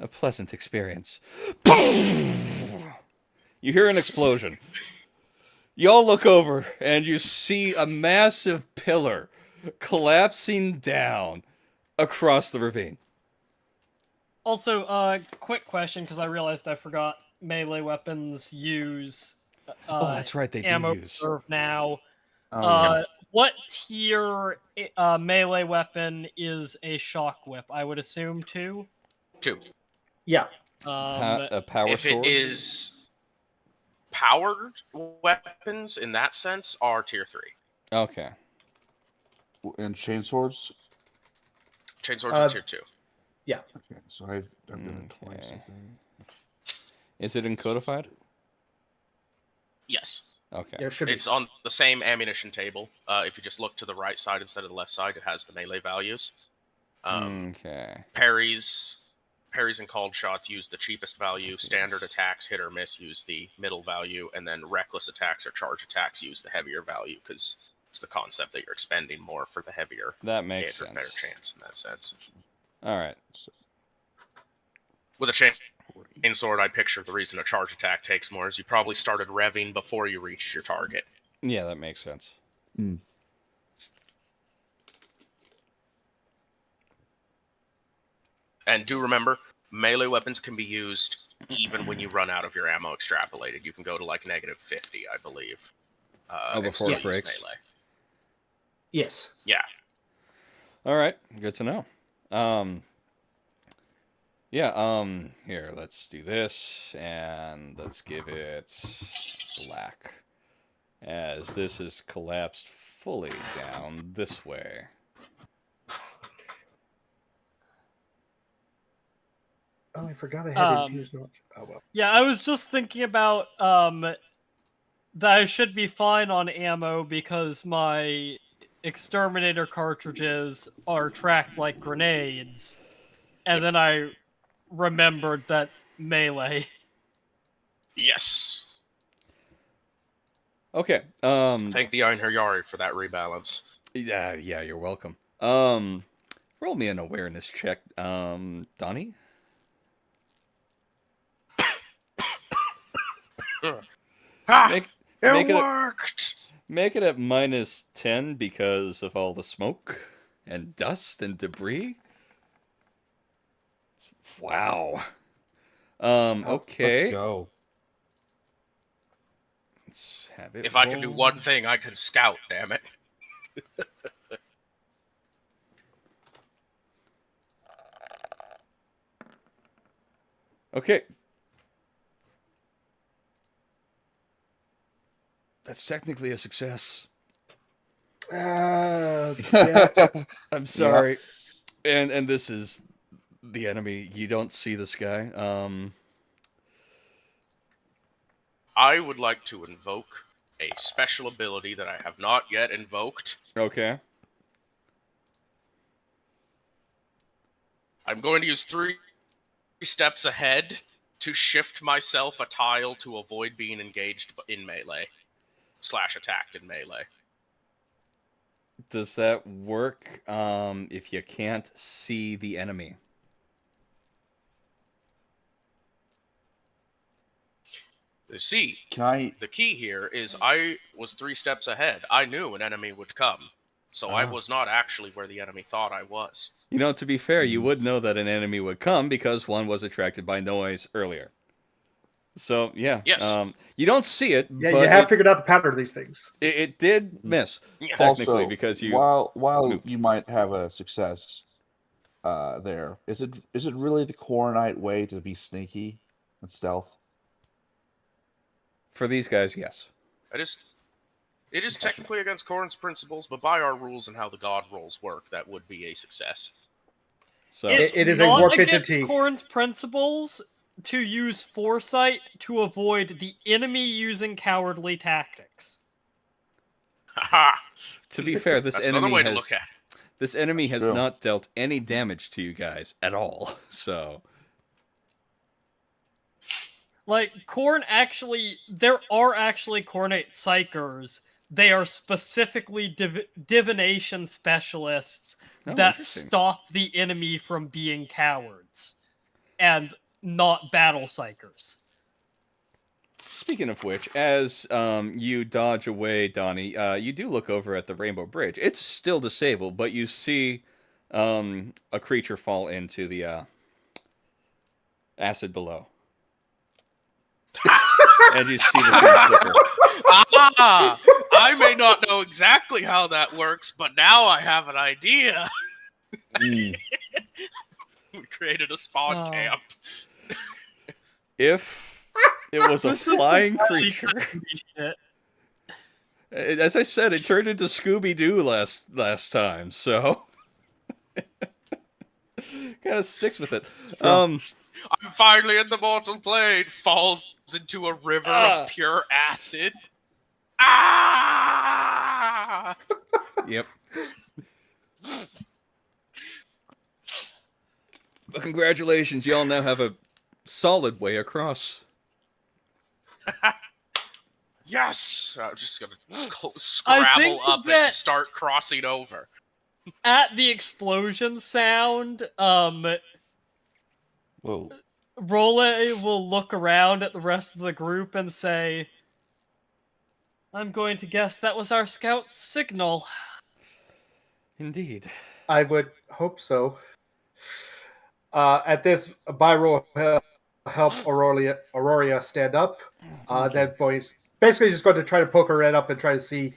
a pleasant experience. You hear an explosion. You all look over, and you see a massive pillar collapsing down across the ravine. Also, quick question, because I realized I forgot melee weapons use Oh, that's right, they do ammo use. reserve now. Oh, What tier melee weapon is a shock whip? I would assume 2. 2. Yeah. A power If sword? it is powered weapons in that sense are tier 3. Okay. and chainswords. Chainswords are tier 2. Yeah. Okay, so I've done it twice. I Okay. think. Is it encodified? Yes. Okay. Yeah, it should be. It's on the same ammunition table. If you just look to the right side instead of the left side, it has the melee values. Okay. Parries and called shots use the cheapest value. Standard attacks, hit or miss, use the middle value, and then reckless attacks or charge attacks use the heavier value because it's the concept that you're expending more for the heavier That makes hit or better sense. chance in that sense. All right. With a chain sword, I picture the reason a charge attack takes more is you probably started revving before you reached your target. Yeah, that makes sense. Mm. And do remember, melee weapons can be used even when you run out of your ammo extrapolated. You can go to like -50, I believe. Before still it use breaks? melee. Yes. Yeah. All right. Good to know. Here, let's do this, and let's give it black, as this is collapsed fully down this way. Oh, I forgot I had infused knowledge. Oh well. Yeah, I was just thinking about that I should be fine on ammo because my exterminator cartridges are tracked like grenades, and then I remembered that melee. Yes. Okay. Thank the Einherjari for that rebalance. Yeah, you're welcome. Roll me an awareness check, Donnie. Ha! Make It it worked! Make it at -10 because of all the smoke and dust and debris. Wow. Okay. Let's go. Let's have it. If I could do roll. one thing, I could scout, damn it. Okay. That's technically a success. Yeah. I'm sorry. And this is the enemy. You don't see this guy. I would like to invoke a special ability that I have not yet invoked. Okay. I'm going to use 3 steps ahead to shift myself a tile to avoid being engaged in melee. / attacked in melee. Does that work if you can't see the enemy? See, Can I? the key here is I was 3 steps ahead. I knew an enemy would come. So I was not actually where the enemy thought I was. You know, to be fair, you would know that an enemy would come because one was attracted by noise earlier. So, yeah. Yes. You don't see it, Yeah, but you have figured out the pattern of these things. it did miss, Yeah. technically, Also, because you... while moved. you might have a success there, is it really the Coronite way to be sneaky and stealth? For these guys, yes. It is technically against Corrin's principles, but by our rules and how the god rolls work, that would be a success. So It's It is a not warp against entity. Corrin's principles to use foresight to avoid the enemy using cowardly tactics. Haha! to be fair, this That's another enemy way to has look at it. this enemy That's has true. not dealt any damage to you guys at all. So Like, Corrin actually... There are actually Cornate Psychers they are specifically divination specialists Oh, that interesting. stop the enemy from being cowards and not battle psychers. Speaking of which, as you dodge away, Donnie, you do look over at the Rainbow Bridge. It's still disabled, but you see a creature fall into the acid below. And you see the thing flicker. Ah! I may not know exactly how that works, but now I have an idea. Mm. We created a spawn Oh. camp. If it was a This is flying some creature, shit. as I said, it turned into Scooby-Doo last time, so kind of sticks with it. I'm finally in the mortal plane. Falls into a river of pure acid. Ah! Yep. But congratulations, y'all now have a solid way across. Yes! I'm just gonna scrabble up that- and start crossing over. At the explosion sound, Whoa. Role will look around at the rest of the group and say, I'm going to guess that was our scout's signal. Indeed. I would hope so. At this, Byro help Auroria stand up. Then boys basically just going to try to poke her head up and try to see.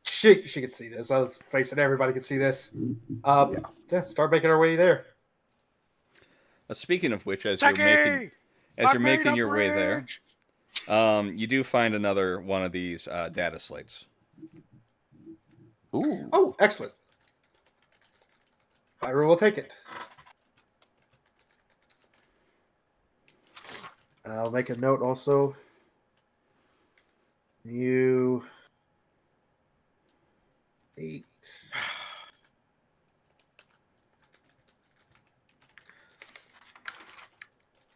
She can see this. I was facing everybody can see this. Yeah, start making our way there. Speaking of which, as Techie! you're making your way there, you do find another one of these data slates. Ooh. Oh, excellent. Byro will take it. I'll make a note also. You 8.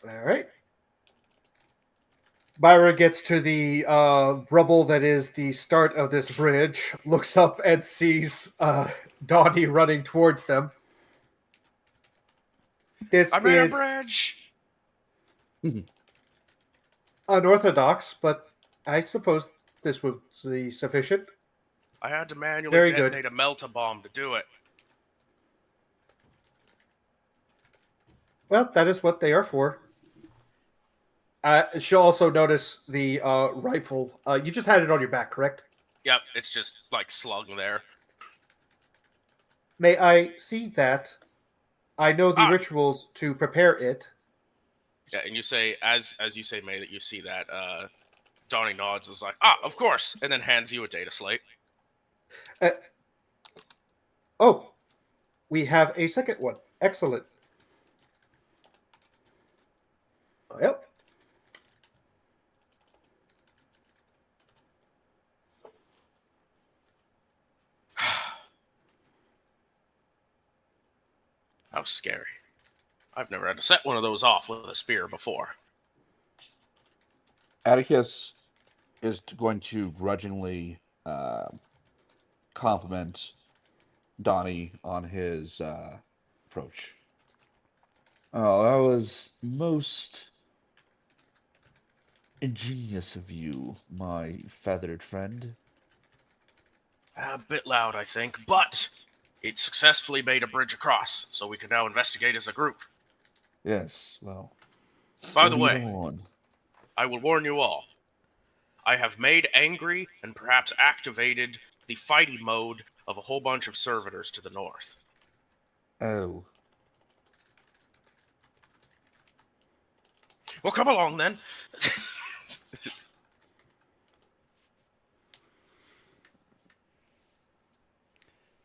All right. Byra gets to the rubble that is the start of this bridge, looks up and sees Dawny running towards them. This I made a is bridge! unorthodox, but I suppose this would be sufficient. I had to manually Very good. detonate a melt-a-bomb to do it. Well, that is what they are for. She'll also notice the rifle. You just had it on your back, correct? Yep, it's just, like, slung there. May I see that? I know the rituals to prepare it. Yeah, and you say, as you say, May, that you see that, Donnie nods, is like, of course, and then hands you a data slate. Oh, we have a second one. Excellent. Yep. How scary. I've never had to set one of those off with a spear before. Atticus is going to grudgingly compliment Donnie on his approach. Oh, that was most ingenious of you, my feathered friend. A bit loud, I think, but it successfully made a bridge across, so we can now investigate as a group. Yes, well. By the lead way, on. I will warn you all. I have made angry and perhaps activated the fighting mode of a whole bunch of servitors to the north. Oh. Well, come along then.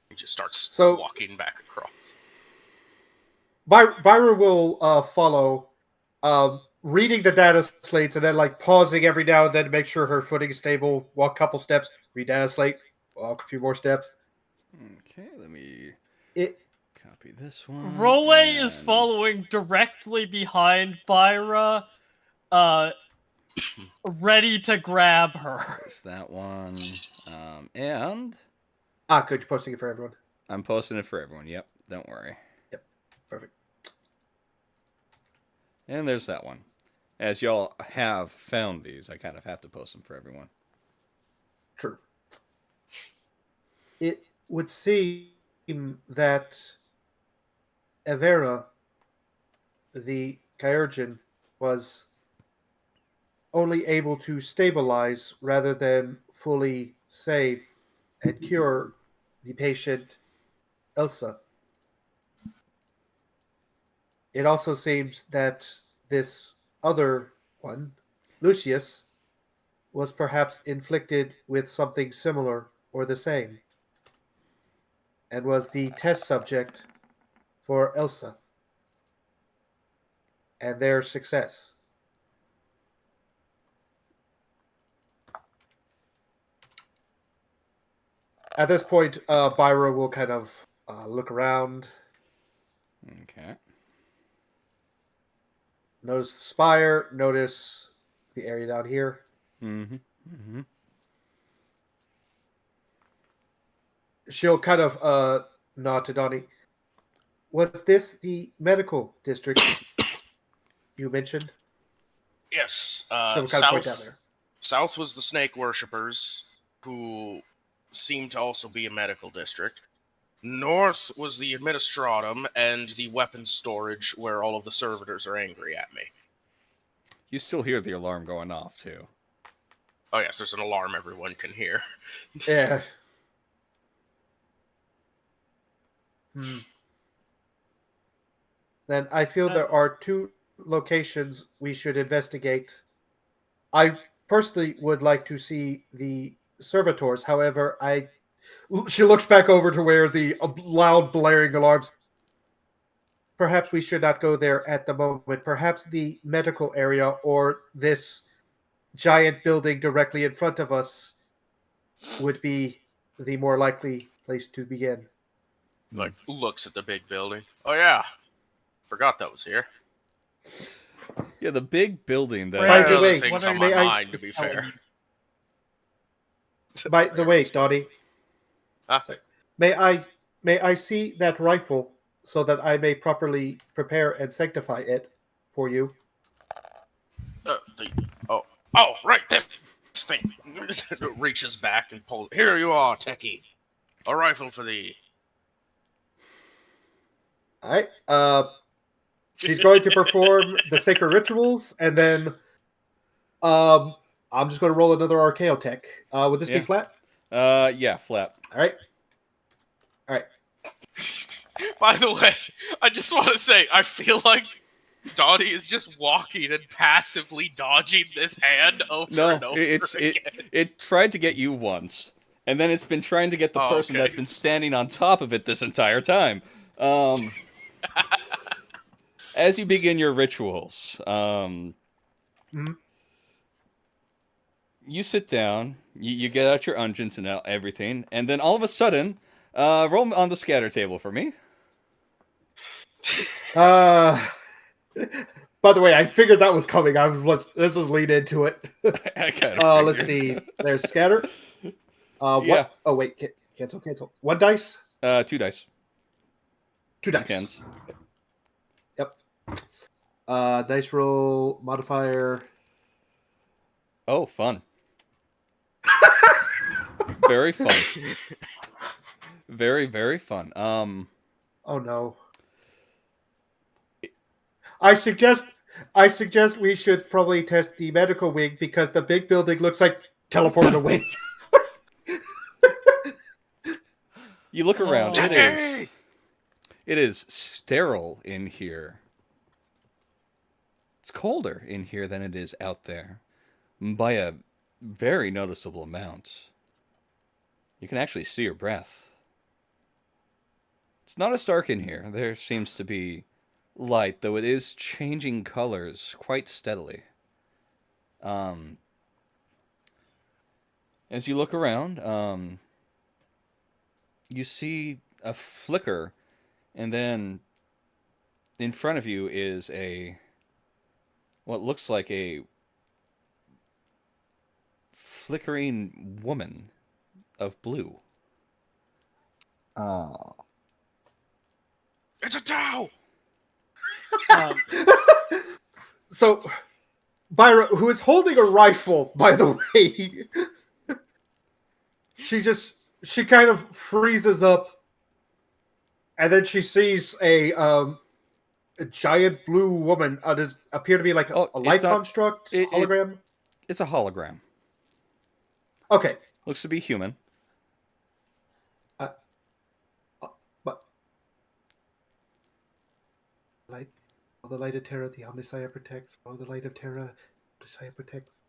He just starts walking back across. Byra will follow, reading the data slates and then pausing every now and then to make sure her footing is stable. Walk a couple steps, read data slate, walk a few more steps. Okay, let me copy this one. Role is following directly behind Byra, ready to grab her. There's that one. And Good. You're posting it for everyone. I'm posting it for everyone. Yep, don't worry. Yep. Perfect. And there's that one. As y'all have found these, I kind of have to post them for everyone. True. It would seem that Evera, the Kyurgeon, was only able to stabilize rather than fully save and cure the patient Elsa. It also seems that this other one, Lucius, was perhaps inflicted with something similar or the same, and was the test subject for Elsa and their success. At this point, Byra will kind of look around, Okay. notice the spire, notice the area down here. Mm-hmm. Mm-hmm. She'll kind of nod to Donnie. Was this the medical district you mentioned? Yes. She'll kind of point down there. South was the snake worshippers, who seemed to also be a medical district. North was the administratum and the weapons storage, where all of the servitors are angry at me. You still hear the alarm going off, too. Oh yes, there's an alarm everyone can hear. Yeah. Then I feel there are two locations we should investigate. I personally would like to see the servitors. However, she looks back over to where the loud blaring alarms. Perhaps we should not go there at the moment. Perhaps the medical area or this giant building directly in front of us would be the more likely place to begin. Like, looks at the big building. Oh yeah, forgot that was here. Yeah, the big building that... By the Other way, things what on are my you mind, to be telling fair. me? By the way, Donnie, Huh? may I see that rifle so that I may properly prepare and sanctify it for you? Right, this thing. Reaches back and pulls. Here you are, techie. A rifle for thee. All right. She's going to perform the sacred rituals, and then I'm just going to roll another Archaeo tech. Would this be Yeah. flat? Yeah, flat. All right. All right. By the way, I just want to say, I feel like Dawny is just walking and passively dodging this hand over and over again. It tried to get you once, and then it's been trying to get the person okay. that's been standing on top of it this entire time. As you begin your rituals, you sit down, you get out your unguents and everything, and then all of a sudden, roll on the scatter table for me. By the way, I figured that was coming. Let's just lean into it. I kind of Let's see. There's scatter. What? Yeah. Oh wait, cancel. 1 dice. 2 dice. 2 dice. Tens. Yep. Dice roll modifier. Oh, fun. Very fun. Very, very fun. Oh no. I suggest we should probably test the medical wing because the big building looks like teleported away. You look around. Oh. It is sterile in here. It's colder in here than it is out there by a very noticeable amount. You can actually see your breath. It's not as dark in here. There seems to be light, though it is changing colors quite steadily. As you look around, you see a flicker, and then in front of you is what looks like a flickering woman of blue. Oh. It's a Tau! Um, So, Byra, who is holding a rifle, by the way, she kind of freezes up, and then she sees a giant blue woman. Does appear to be like Oh, a it's light not- construct it- hologram? It's a hologram. Okay, Looks to be human. but light, the light of Terra, the Omniscience protects. The light of Terra, Omniscience protects.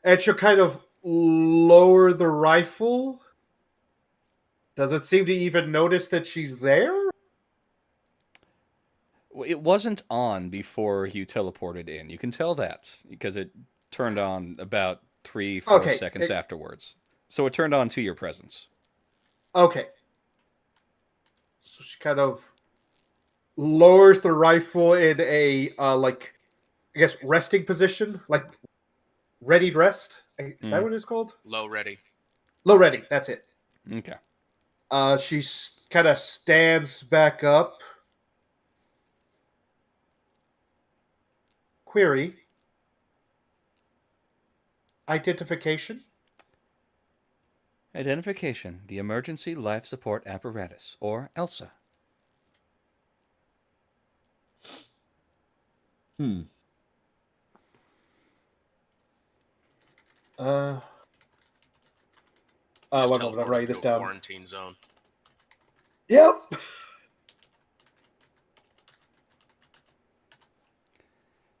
And she'll kind of lower the rifle. Doesn't seem to even notice that she's there. It wasn't on before you teleported in. You can tell that because it turned on about 3-4 Okay, seconds afterwards. So it turned on to your presence. Okay. So she kind of lowers the rifle in a like, I guess, resting position, like ready rest. Is that what it's called? Low ready. Low ready. That's it. Okay. She kind of stands back up. Query. Identification. Identification, the Emergency Life Support Apparatus, or ELSA. One Just moment, I'm teleported writing to this a down. quarantine zone. Yep.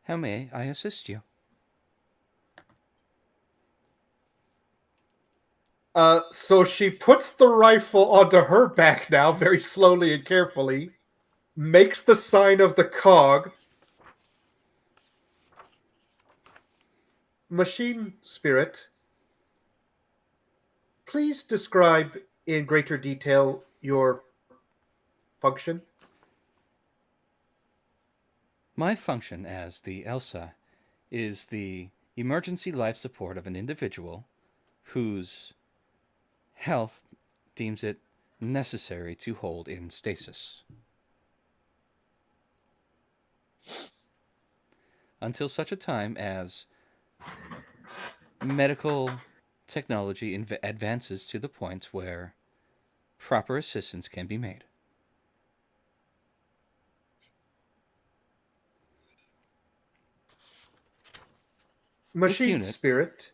How may I assist you? So she puts the rifle onto her back now, very slowly and carefully, makes the sign of the cog. Machine spirit, please describe in greater detail your function. My function as the ELSA is the emergency life support of an individual whose health deems it necessary to hold in stasis. Until such a time as medical technology advances to the point where proper assistance can be made. Machine unit- spirit,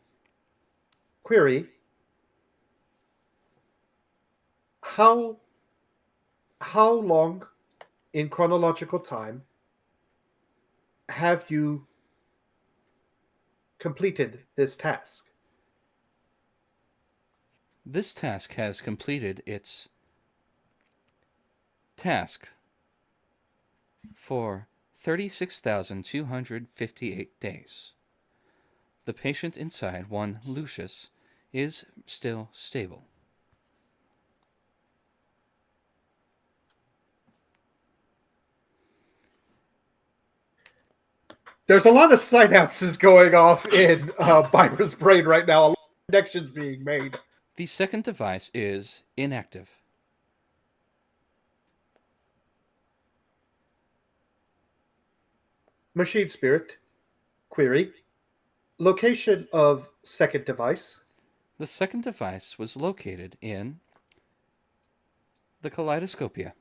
query, how long in chronological time have you completed this task? This task has completed its task for 36,258 days. The patient inside, one Lucius, is still stable. There's a lot of synapses going off in Byra's brain right now. A lot of connections being made. The second device is inactive. Machine spirit, query, location of second device. The second device was located in the Kaleidoscopia.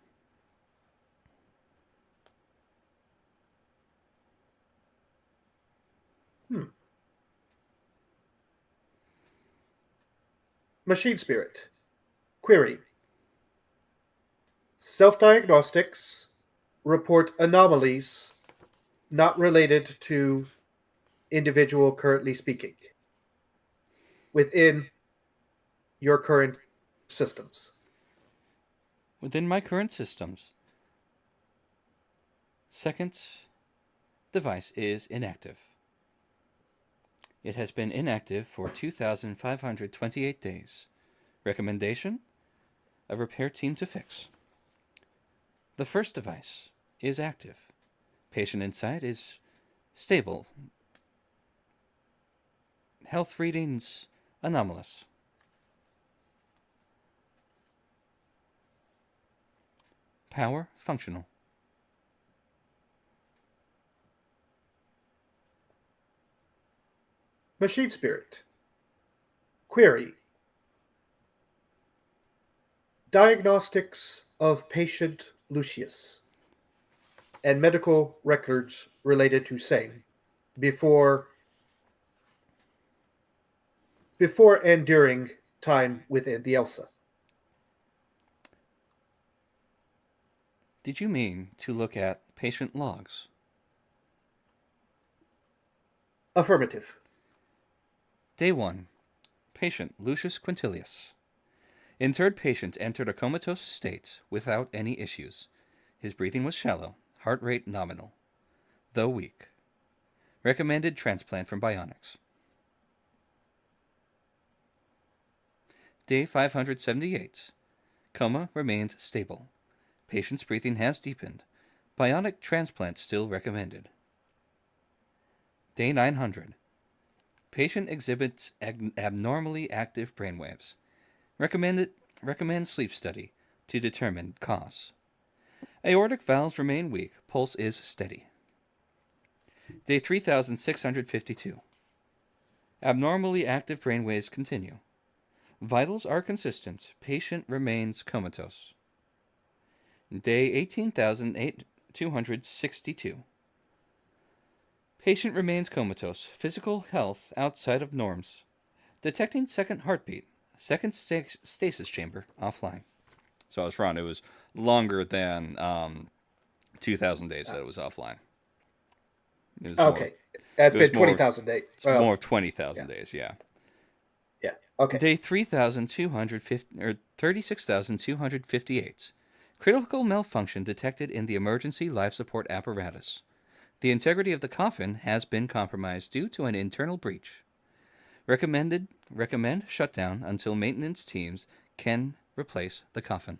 Machine spirit, query, self-diagnostics report anomalies not related to individual currently speaking within your current systems. Within my current systems, second device is inactive. It has been inactive for 2,528 days. Recommendation? A repair team to fix. The first device is active. Patient inside is stable. Health readings anomalous. Power functional. Machine spirit. Query. Diagnostics of patient Lucius and medical records related to same before and during time within the ELSA. Did you mean to look at patient logs? Affirmative. Day 1. Patient Lucius Quintilius. Interred patient entered a comatose state without any issues. His breathing was shallow, heart rate nominal, though weak. Recommended transplant from bionics. Day 578. Coma remains stable. Patient's breathing has deepened. Bionic transplant still recommended. Day 900. Patient exhibits abnormally active brainwaves. Recommend sleep study to determine cause. Aortic valves remain weak. Pulse is steady. Day 3652. Abnormally active brainwaves continue. Vitals are consistent. Patient remains comatose. Day 18,262. Patient remains comatose. Physical health outside of norms. Detecting second heartbeat. Second stasis chamber offline. So I was wrong. It was longer than 2,000 days that it was offline. It was Okay. That's it was been more 20,000 days. It's more of 20,000 days, yeah. Yeah. Okay. Day 3,250 or 36,258. Critical malfunction detected in the emergency life support apparatus. The integrity of the coffin has been compromised due to an internal breach. Recommend shutdown until maintenance teams can replace the coffin.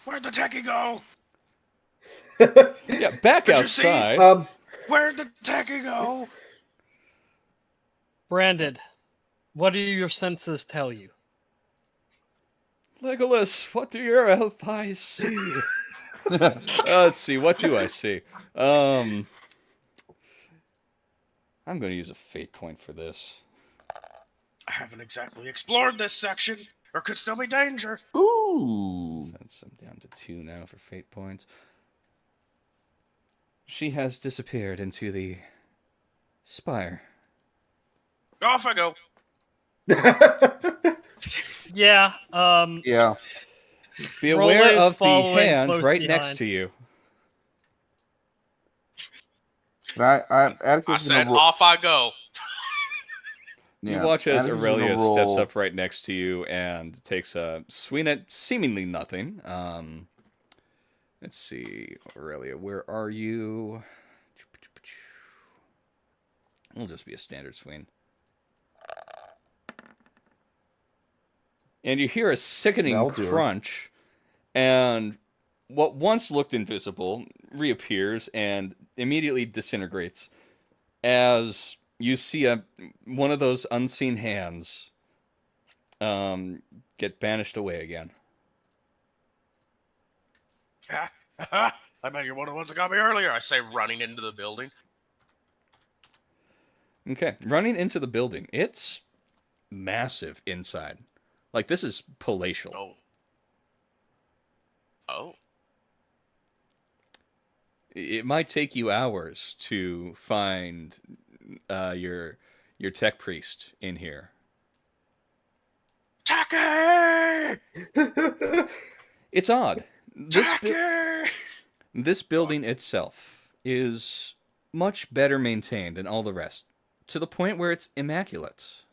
Where'd the techie go? Yeah, back Did you see? outside. Where'd the techie go? Branded, what do your senses tell you? Legolas, what do your elf eyes see? Let's see, what do I see? I'm going to use a fate point for this. I haven't exactly explored this section. There could still be danger. Ooh. Since I'm down to 2 now for fate points. She has disappeared into the spire. Off I go. Yeah, Yeah. Be aware Rolle's of the following hand close right behind. next to you. And I Atticus is said gonna roll. off I go. You watch as Atticus is gonna Aurelia roll- steps up right next to you and takes a swing at seemingly nothing. Let's see, Aurelia, where are you? It'll just be a standard swing. And you hear a sickening That'll do her. crunch, and what once looked invisible reappears and immediately disintegrates as you see one of those unseen hands get banished away again. I bet you're one of the ones that got me earlier. I say, running into the building. Okay, running into the building. It's massive inside. Like, this is palatial. Oh. Oh. It might take you hours to find your tech priest in here. Tacky! It's odd. Tacky! This building itself is much better maintained than all the rest, to the point where it's immaculate.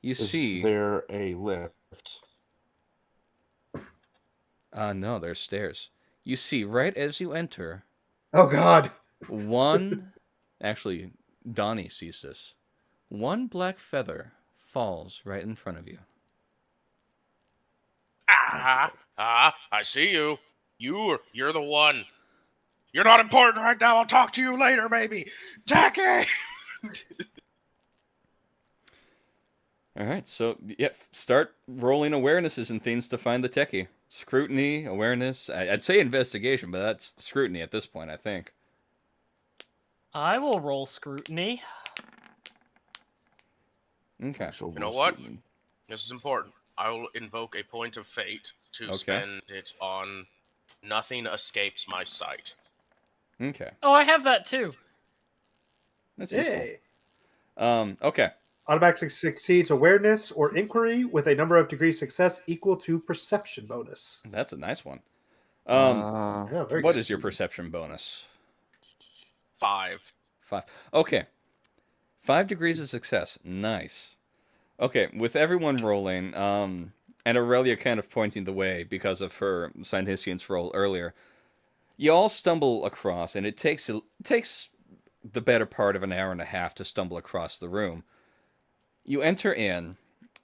You Is see, there a lift? no, there's stairs. You see, right as you enter, Oh God. actually, Donnie sees this. One black feather falls right in front of you. Ah! Ah, I see you. You're the one. You're not important right now. I'll talk to you later, baby. Tacky! All right, so yeah, start rolling awarenesses and things to find the techie. Scrutiny, awareness. I'd say investigation, but that's scrutiny at this point, I think. I will roll scrutiny. Okay. Actual You know roll what? scrutiny. This is important. I will invoke a point of fate to spend it on nothing escapes my sight. Okay. Oh, I have that too. That's useful. Yay. Okay. Automatically succeeds awareness or inquiry with a number of degrees success equal to perception bonus. That's a nice one. Yeah, very What good. is your perception bonus? 5. 5. Okay. 5 degrees of success. Nice. Okay, with everyone rolling, and Aurelia kind of pointing the way because of her Synhisian's roll earlier, you all stumble across, and it takes the better part of an hour and a half to stumble across the room. You enter in,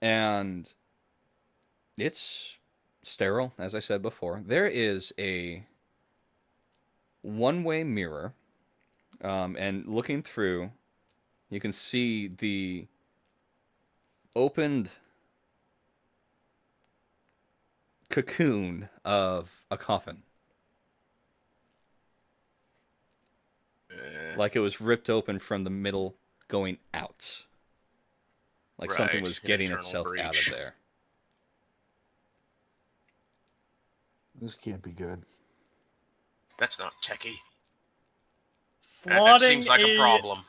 and it's sterile, as I said before. There is a one-way mirror, and looking through, you can see the opened cocoon of a coffin. Like it was ripped open from the middle going out. Like something Right, was an getting internal itself out breach. of there. This can't be good. That's not techie. That seems like a problem.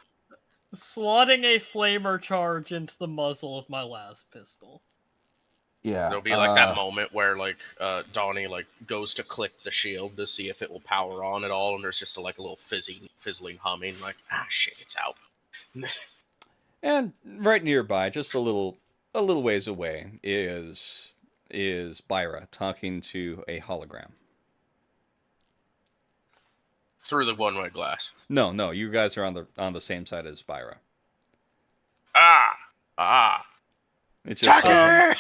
Slotting a flamer charge into the muzzle of my last pistol. Yeah. There'll be like that moment where like Dawny like goes to click the shield to see if it will power on at all, and there's just a little fizzling humming, like shit, it's out. And right nearby, just a little ways away, is Byra talking to a hologram. Through the one-way glass. No, you guys are on the same side as Byra. It's just Tacky!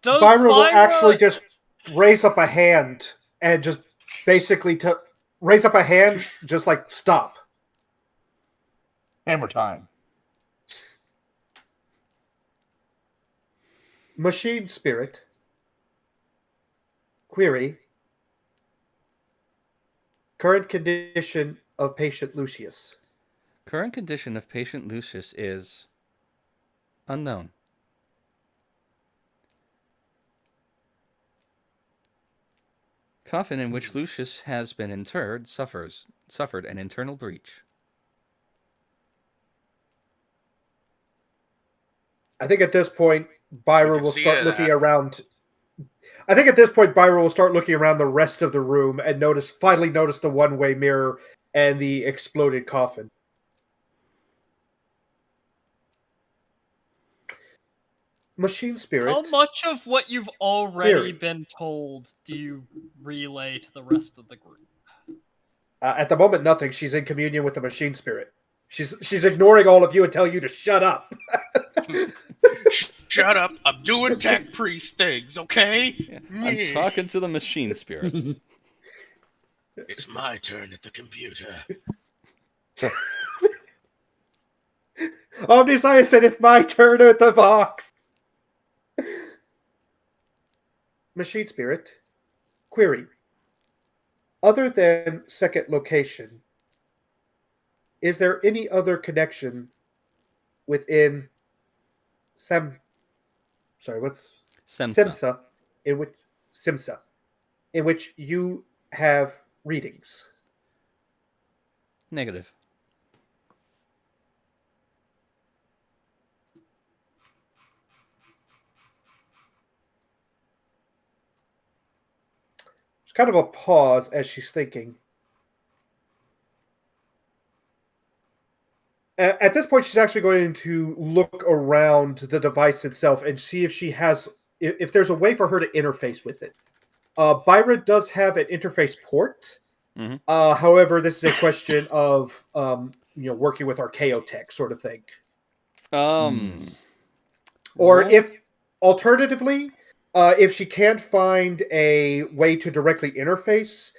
Does Byra will Byra actually just raise up a hand and just basically raise up a hand, just like stop. Hammer time. Machine spirit. Query. Current condition of patient Lucius. current condition of patient Lucius is unknown. Coffin in which Lucius has been interred suffered an internal breach. I think at this point, Byra can will see start it, looking around. I think at this point, Byra will start looking around the rest of the room and finally notice the one-way mirror and the exploded coffin. Machine spirit. How much of what you've already Query. been told do you relay to the rest of the group? At the moment, nothing. She's in communion with the machine spirit. She's ignoring all of you and telling you to shut up. Shut up! I'm doing tech priest things, okay? Yeah, I'm talking to the machine spirit. It's my turn at the computer. Omniscience said it's my turn at the box. Machine spirit. Query. Other than second location, is there any other connection within Semsa in which you have readings? Negative. There's kind of a pause as she's thinking. At this point, she's actually going to look around the device itself and see if there's a way for her to interface with it. Byra does have an interface port. Mm-hmm. However, this is a question of working with Archaeotech sort of thing. Or Roll- if Alternatively, if she can't find a way to directly interface,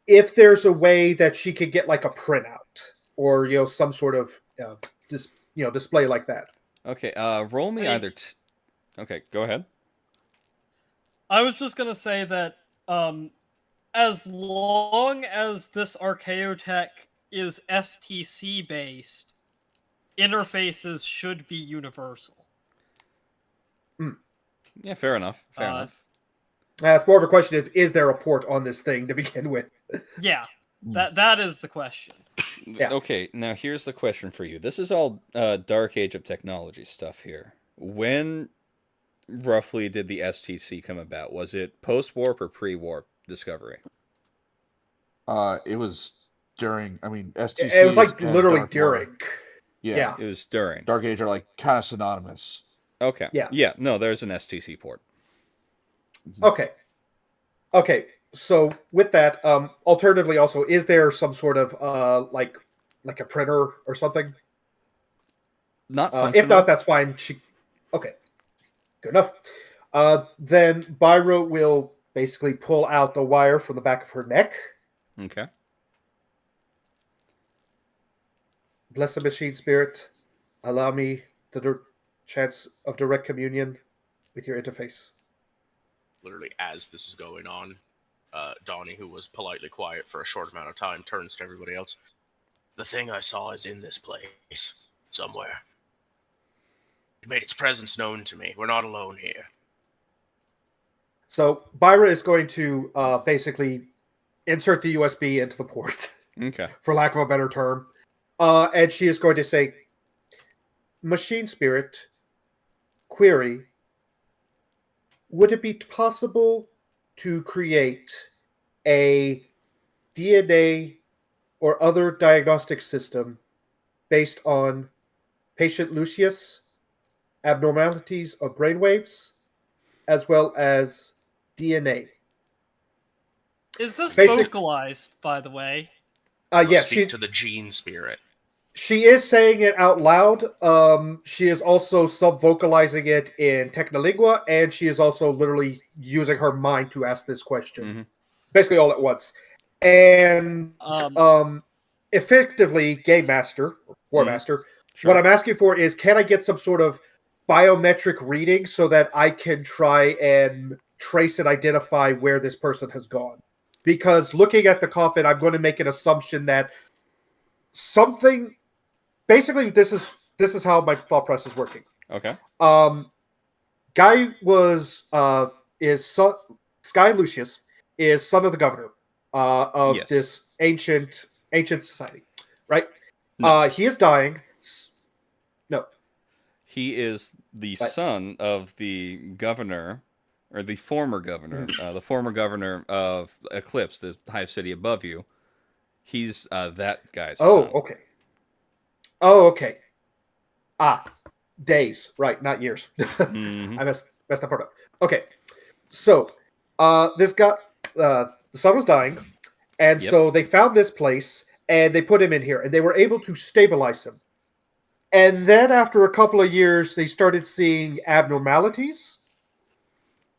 if there's a way that she could get like a printout or some sort of display like that. Okay, roll me I- either. Okay, go ahead. I was just gonna say that as long as this Archaeotech is STC based, interfaces should be universal. Yeah, fair enough. Fair enough. It's more of a question of, is there a port on this thing to begin with? Yeah, that is the question. Yeah. Okay, now here's the question for you. This is all Dark Age of Technology stuff here. When roughly did the STC come about? Was it post-warp or pre-warp discovery? It was during. I mean, STC. It was like and literally Dark during. War. Yeah. It was during. Dark Age are like kind of synonymous. Okay. Yeah. Yeah, no, there's an STC port. Okay. So with that, alternatively, also, is there some sort of like a printer or something? Not functional. If not, that's fine. Okay, good enough. Then Byra will basically pull out the wire from the back of her neck. Okay. Blessed machine spirit, allow me the chance of direct communion with your interface. Literally, as this is going on, Dawny, who was politely quiet for a short amount of time, turns to everybody else. The thing I saw is in this place, somewhere. It made its presence known to me. We're not alone here. So Byra is going to basically insert the USB into the port, Okay. for lack of a better term. And she is going to say, Machine Spirit, query, would it be possible to create a DNA or other diagnostic system based on patient Lucius, abnormalities of brainwaves, as well as DNA? Is this Basic- vocalized, by the way? Yes, Speak to the gene spirit. she is saying it out loud. She is also sub-vocalizing it in Technolingua, and she is also literally using her mind to ask this question. Mm-hmm. Basically all at once. And Um, effectively, Game Master, War Master, Sure. what I'm asking for is, can I get some sort of biometric reading so that I can try and trace and identify where this person has gone? Because looking at the coffin, I'm going to make an assumption that something... Basically, this is how my thought process is working. Okay. Guy was Sky Lucius is son of the governor of Yes. this ancient society, right? No. He is dying. No, He is the But- son of the governor, or the former governor, the former governor of Eclipse, the hive city above you. He's that guy's son. okay. Oh, okay. Days, right? Not years. Mhm. I messed that part up. Okay, so this guy, the son was dying, and Yep. so they found this place and they put him in here, and they were able to stabilize him. And then after a couple of years, they started seeing abnormalities,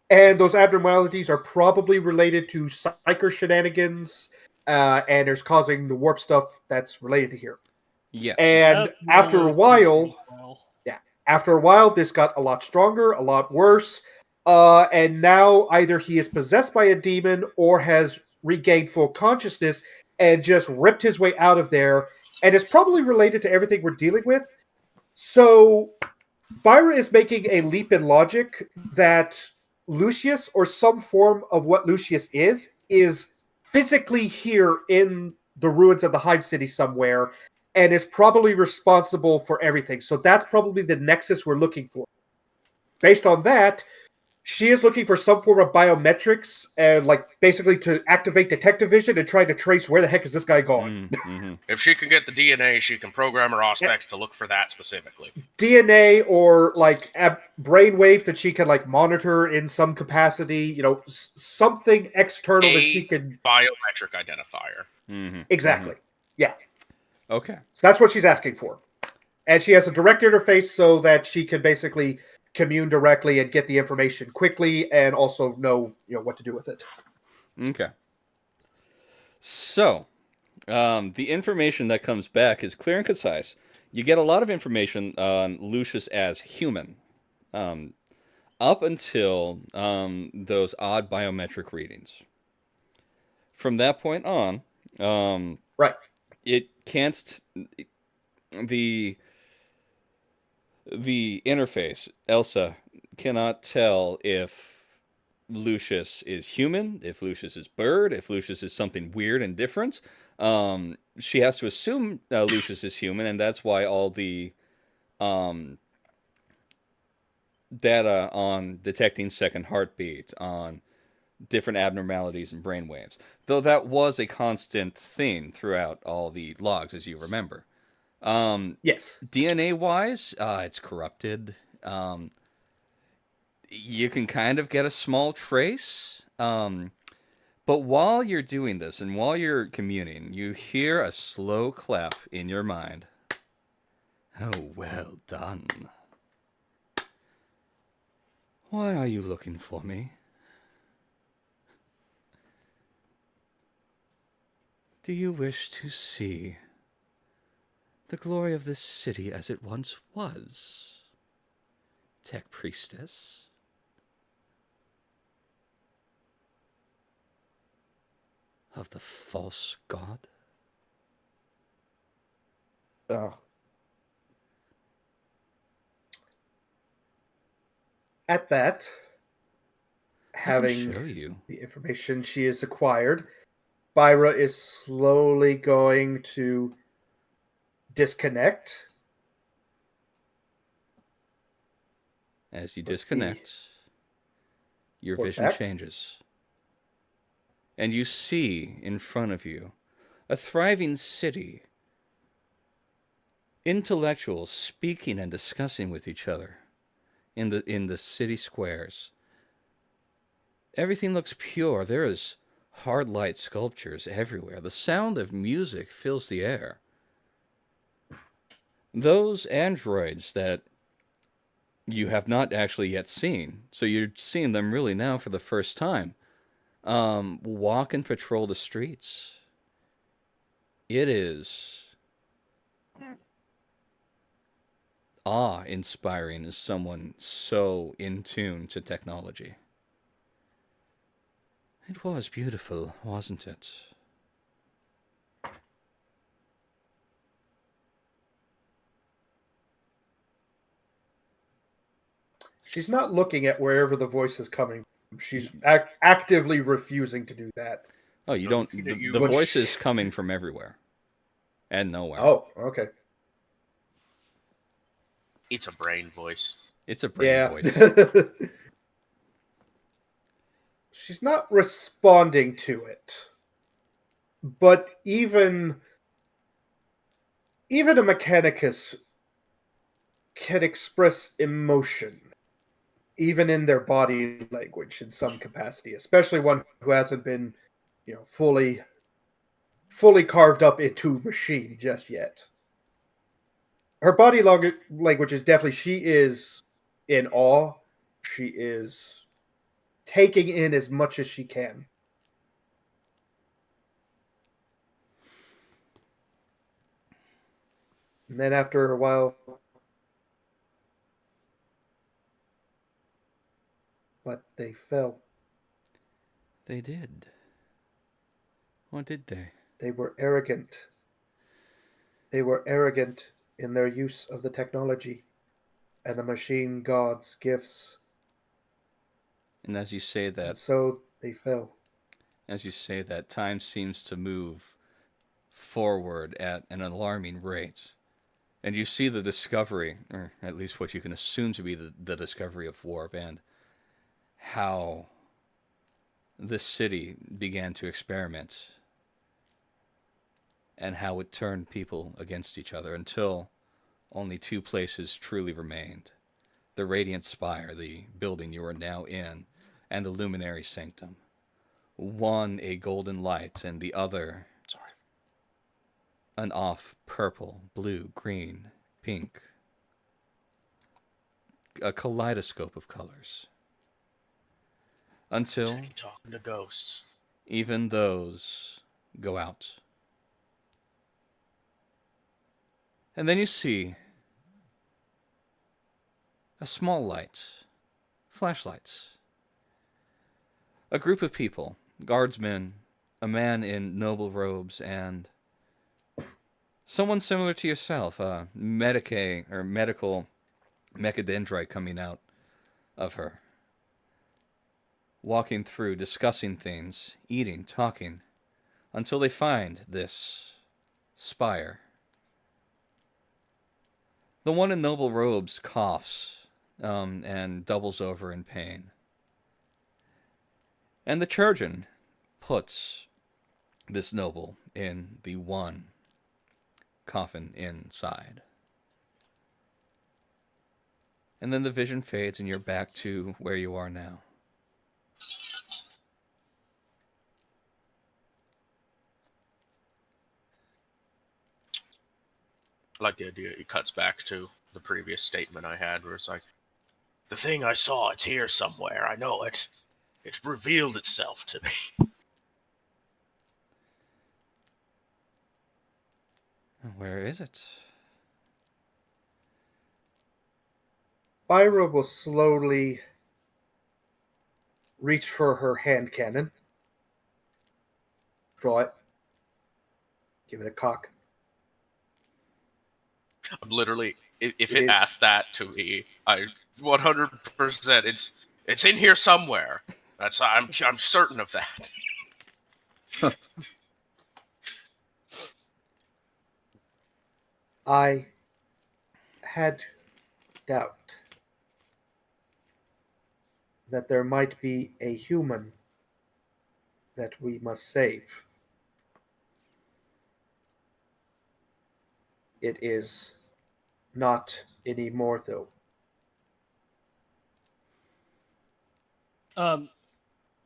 and those abnormalities are probably related to psyker shenanigans, and there's causing the warp stuff that's related to here. Yes. And that after a was while, pretty well. After a while, this got a lot stronger, a lot worse, and now either he is possessed by a demon or has regained full consciousness and just ripped his way out of there, and it's probably related to everything we're dealing with. So, Byra is making a leap in logic that Lucius, or some form of what Lucius is physically here in the ruins of the Hive City somewhere, and is probably responsible for everything. So that's probably the nexus we're looking for. Based on that, she is looking for some form of biometrics and basically to activate detective vision and try to trace where the heck is this guy gone. Mm-hmm. If she can get the DNA, she can program her aspects to look for that specifically. DNA or brain waves that she can monitor in some capacity, something external that she can... Biometric identifier. Mm-hmm. Exactly. Yeah. Okay. So that's what she's asking for. And she has a direct interface so that she can basically commune directly and get the information quickly, and also know what to do with it. Okay. So, the information that comes back is clear and concise. You get a lot of information on Lucius as human, up until those odd biometric readings. From that point on, Right. it can't. The interface, Elsa, cannot tell if Lucius is human, if Lucius is bird, if Lucius is something weird and different. She has to assume Lucius is human, and that's why all the data on detecting second heartbeat, on different abnormalities in brainwaves, though that was a constant thing throughout all the logs, as you remember. Yes. DNA-wise, it's corrupted. You can kind of get a small trace. But while you're doing this and while you're communing, you hear a slow clap in your mind. Oh, well done. Why are you looking for me? Do you wish to see the glory of this city as it once was, Tech Priestess? Of the false god? At that, I can show having you. the information she has acquired, Byra is slowly going to disconnect. As you Let's disconnect, your port vision back. changes. And you see in front of you a thriving city. Intellectuals speaking and discussing with each other in the city squares. Everything looks pure. There is hard light sculptures everywhere. The sound of music fills the air. Those androids that you have not actually yet seen, so you're seeing them really now for the first time, walk and patrol the streets. It is awe-inspiring as someone so in tune to technology. It was beautiful, wasn't it? She's not looking at wherever the voice is coming from. She's actively refusing to do that. Oh, you don't. The voice is coming from everywhere and nowhere. Oh, okay. It's a brain voice. It's a brain voice. She's not responding to it. But even a Mechanicus can express emotion, even in their body language in some capacity, especially one who hasn't been, fully carved up into machine just yet. Her body language is definitely, she is in awe. She is taking in as much as she can. And then after a while, but they fell. They did. What did they? They were arrogant. They were arrogant in their use of the technology and the machine god's gifts. And as you say that, And so they fell. as you say that, time seems to move forward at an alarming rate. And you see the discovery, or at least what you can assume to be the discovery of warp, and how this city began to experiment, and how it turned people against each other until only two places truly remained. The Radiant Spire, the building you are now in, and the Luminary Sanctum. One a golden light, and the other an off purple, blue, green, pink. a kaleidoscope of colors. Until Talking to ghosts. even those go out. And then you see a small light, flashlights. A group of people, guardsmen, a man in noble robes, and someone similar to yourself, a medical mechadendrite coming out of her. Walking through, discussing things, eating, talking, until they find this spire. The one in noble robes coughs and doubles over in pain. And the Churgeon puts this noble in the one coffin inside. And then the vision fades and you're back to where you are now. I like the idea it cuts back to the previous statement I had where it's like, the thing I saw, it's here somewhere. I know it. It's revealed itself to me. Where is it? Byra will slowly reach for her hand cannon. Draw it. Give it a cock. I'm literally, if it asked that to me, I 100%. It's in here somewhere. I'm certain of that. I had doubt that there might be a human that we must save. It is not anymore, though.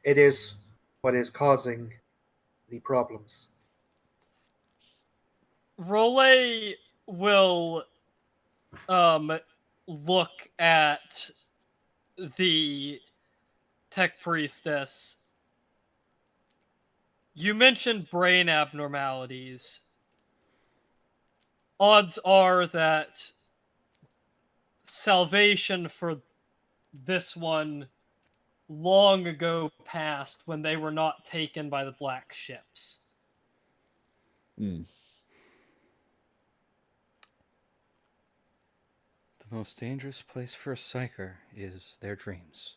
It is what is causing the problems. Role will look at the tech priestess. You mentioned brain abnormalities. Odds are that salvation for this one long ago passed when they were not taken by the black ships. Mm. The most dangerous place for a psyker is their dreams.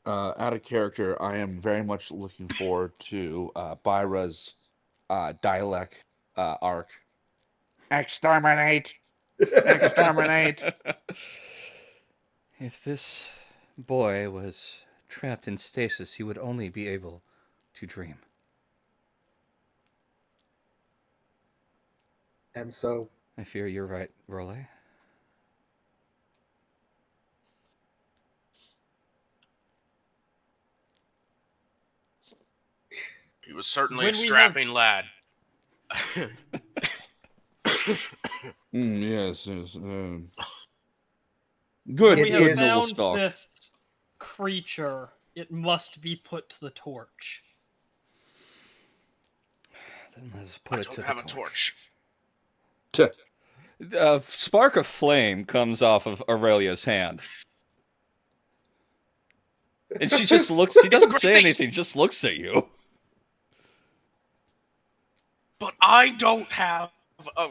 Out of character, I am very much looking forward to Byra's dialect arc. Exterminate! Exterminate! If this boy was trapped in stasis, he would only be able to dream. And so I fear you're right, Role. He was certainly When a we strapping lad. Yes. When Good, we good have noble found stock. this creature, it must be put to the torch. Then let's put I it to don't the have a torch. A spark of flame comes off of Aurelia's hand. And she just looks, she doesn't say anything, just looks at you. But I don't have a...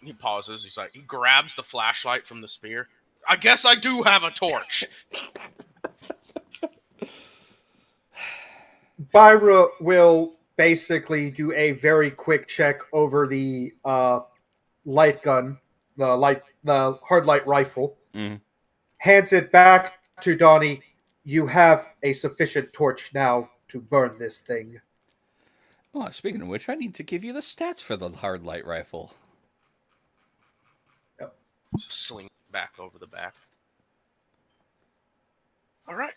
he pauses. He's like, he grabs the flashlight from the spear. I guess I do have a torch. Byra will basically do a very quick check over the light gun, the hard light rifle. Mm. Hands it back to Dawny. You have a sufficient torch now to burn this thing. Oh, speaking of which, I need to give you the stats for the hard light rifle. Just sling back over the back. All right.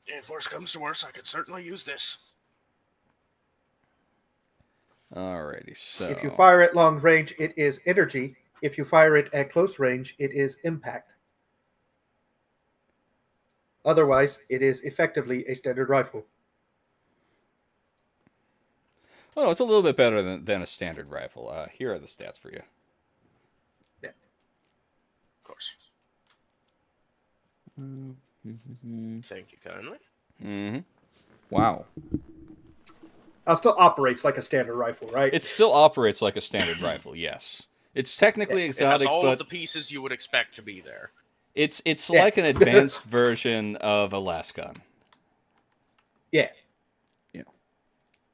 If worse comes to worse, I could certainly use this. Alrighty, so If you fire at long range, it is energy. If you fire it at close range, it is impact. Otherwise, it is effectively a standard rifle. oh, no, it's a little bit better than a standard rifle. Here are the stats for you. Yeah. Of course. Mm-hmm. Thank you kindly. Mm-hmm. Wow. It still operates like a standard rifle, right? It still operates like a standard rifle. Yes, it's technically It has exotic, all but of the pieces you would expect to be there. it's Yeah. like an advanced version of a last gun. Yeah.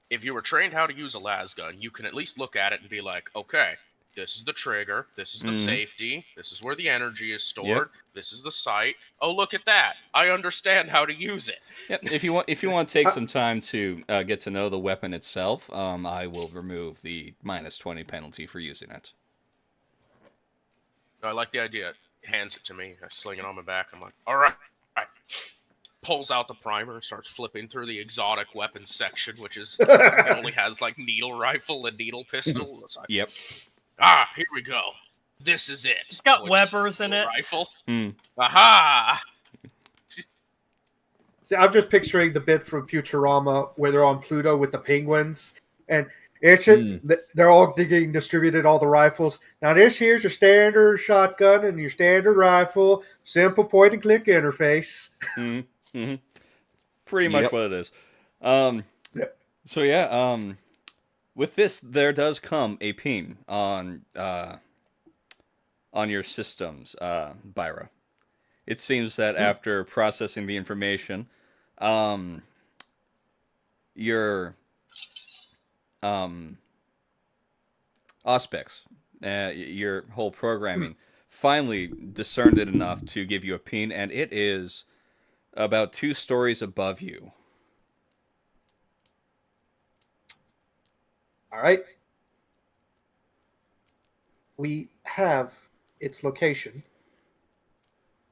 If you were trained how to use a las gun, you can at least look at it and be like, okay, this is the trigger, this is the safety, this is where the energy is stored, this is the sight. Oh, look at that! I understand how to use it. Yep. If you want to take some time to get to know the weapon itself, I will remove the -20 penalty for using it. I like the idea. Hands it to me. I sling it on my back. I'm like, all right. Pulls out the primer and starts flipping through the exotic weapons section, which is I think it only has like needle rifle and needle pistol. It's like, Yep. Here we go. This is it. It's got Clicks Webers in the it. Rifle. Hmm. Aha! See, I'm just picturing the bit from Futurama where they're on Pluto with the penguins, and it's just, they're all getting distributed all the rifles. Now this here's your standard shotgun and your standard rifle, simple point and click interface. Mm-hmm. Pretty much what it is. So yeah, with this there does come a ping on your systems, Byra. It seems that after processing the information, your aspects, your whole programming, finally discerned it enough to give you a ping, and it is about 2 stories above you. All right. We have its location.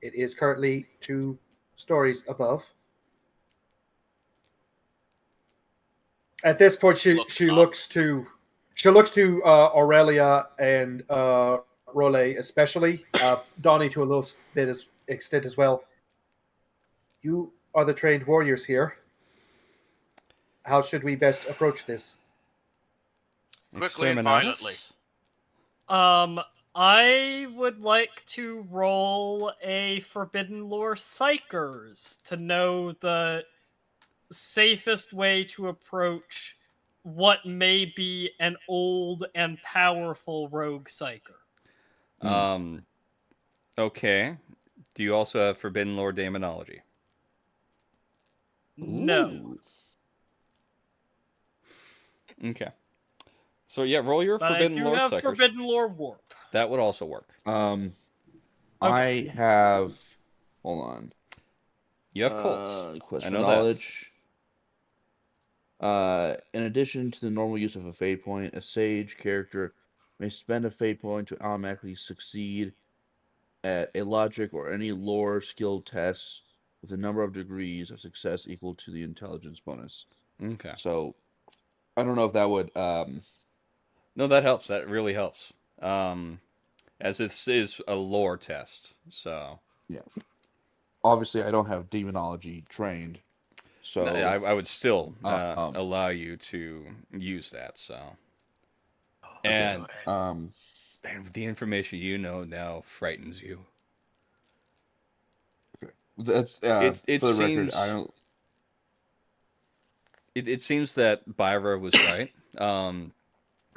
It is currently 2 stories above. At this point, she looks to Aurelia and Role especially, Dawny to a little bit extent as well. You are the trained warriors here. How should we best approach this? Quickly and violently. I would like to roll a Forbidden Lore Psychers to know the safest way to approach what may be an old and powerful rogue psyker. Okay. Do you also have Forbidden Lore Demonology? No. Okay. So yeah, roll your But Forbidden I do Lore have Psychers. Forbidden Lore Warp. That would also work. I have. Hold on. You have Colts. Question I know knowledge. In addition to the normal use of a fate point, a sage character may spend a fate point to automatically succeed at a logic or any lore skill test with a number of degrees of success equal to the intelligence bonus. Okay. So, I don't know if that would. No, that helps. That really helps. As this is a lore test, so yeah. Obviously, I don't have demonology trained, so no, I would still allow you to use that. So, and the information you know now frightens you. Okay. That's it for the seems, record. I don't. It seems that Byra was right.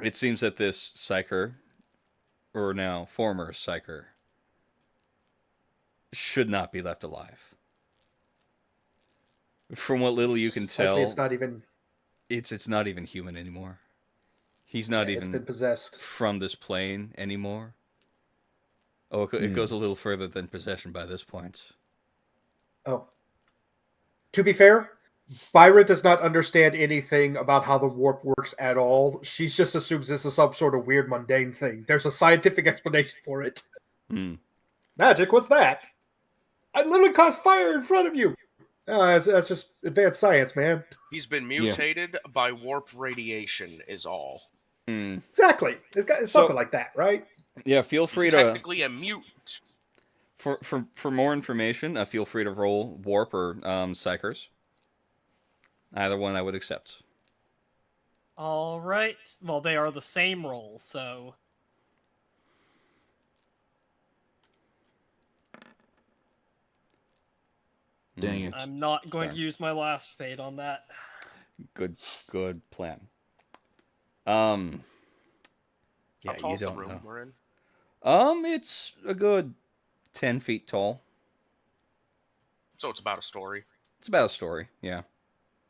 It seems that this psyker, or now former psyker, should not be left alive. From what little you can tell, it's not even. It's not even human anymore. He's not even been possessed from this plane anymore. Oh, it goes a little further than possession by this point. Oh. To be fair, Byra does not understand anything about how the warp works at all. She just assumes this is some sort of weird mundane thing. There's a scientific explanation for it. Magic, what's that? I literally caused fire in front of you. That's just advanced science, man. He's been mutated by warp radiation is all. Exactly. It's something like that, right? Yeah, feel free He's to technically a mutant. for more information. Feel free to roll warp or psychers. Either one I would accept. All right. Well, they are the same roll, so Dang it. I'm not going Darn. to use my last fate on that. Good plan. How Yeah, tall you is the don't room know. we're in? It's a good 10 feet tall. So it's about a story. It's about a story, yeah.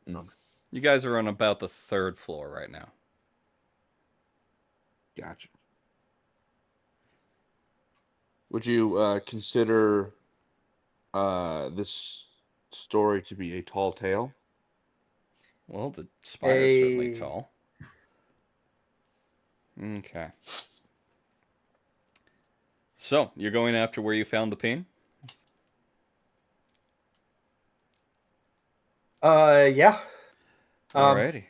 Mm. You guys are on about the 3rd floor right now. Gotcha. Would you consider this story to be a tall tale? Well, the spider's certainly tall. Okay. So, you're going after where you found the pin? Yeah. Alrighty.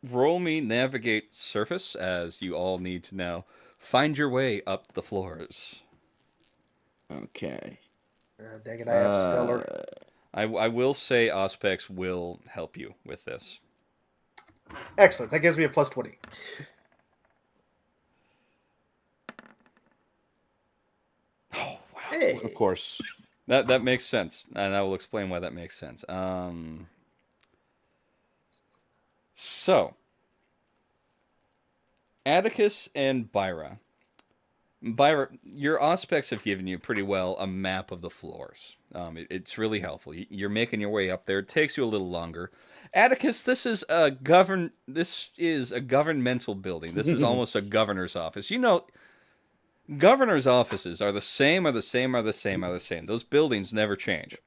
Roll me navigate surface, as you all need to now find your way up the floors. Okay. Dang it, I have stellar. I will say Auspex will help you with this. Excellent. That gives me a plus 20. Oh, wow. Hey. Of course. That makes sense, and I will explain why that makes sense. So, Atticus and Byra. Byra, your Auspex have given you pretty well a map of the floors. It's really helpful. You're making your way up there. It takes you a little longer. Atticus, this is a governmental building. This is almost a governor's office. You know, governor's offices are the same. Those buildings never change.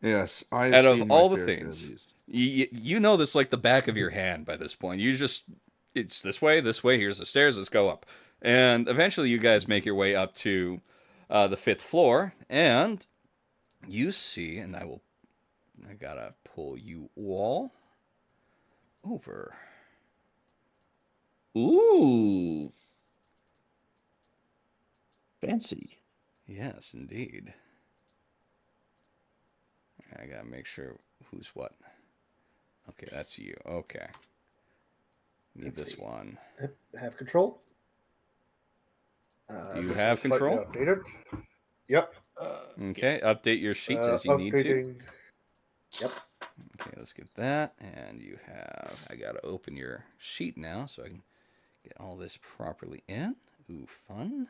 Yes, I've Out seen of my all the fair share of things, these. you know this like the back of your hand by this point. It's this way, here's the stairs, let's go up. And eventually you guys make your way up to the 5th floor, and you see, and I gotta pull you all over. Ooh. Fancy. Yes, indeed. I gotta make sure who's what. Okay, that's you. Okay. Need Let's this see. one. Have control. Do you This have is slightly control? Updated. Yep. Okay, update your sheets as you need to. Updating. Yep. Okay, let's get that. And you have... I gotta open your sheet now so I can get all this properly in. Ooh, fun.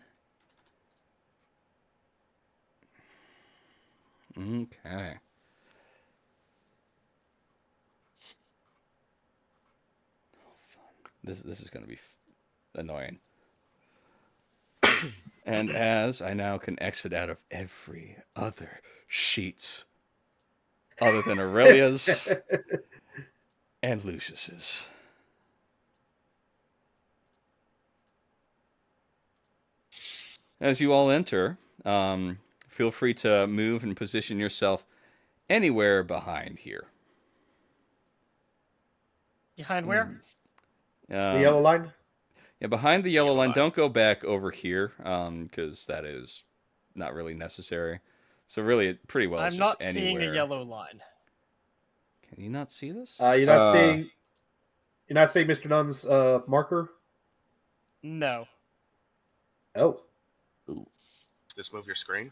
Okay. This is gonna be annoying. And as I now can exit out of every other sheets other than Aurelia's and Lucius's. As you all enter, feel free to move and position yourself anywhere behind here. Behind where? The yellow line. Yeah, behind the yellow Yellow line. line. Don't go back over here, because that is not really necessary. So really, pretty well, it's I'm just not seeing anywhere. a yellow line. Can you not see this? You're not seeing. You're not seeing Mr. Nunn's marker. No. Oh. Ooh. Just move your screen.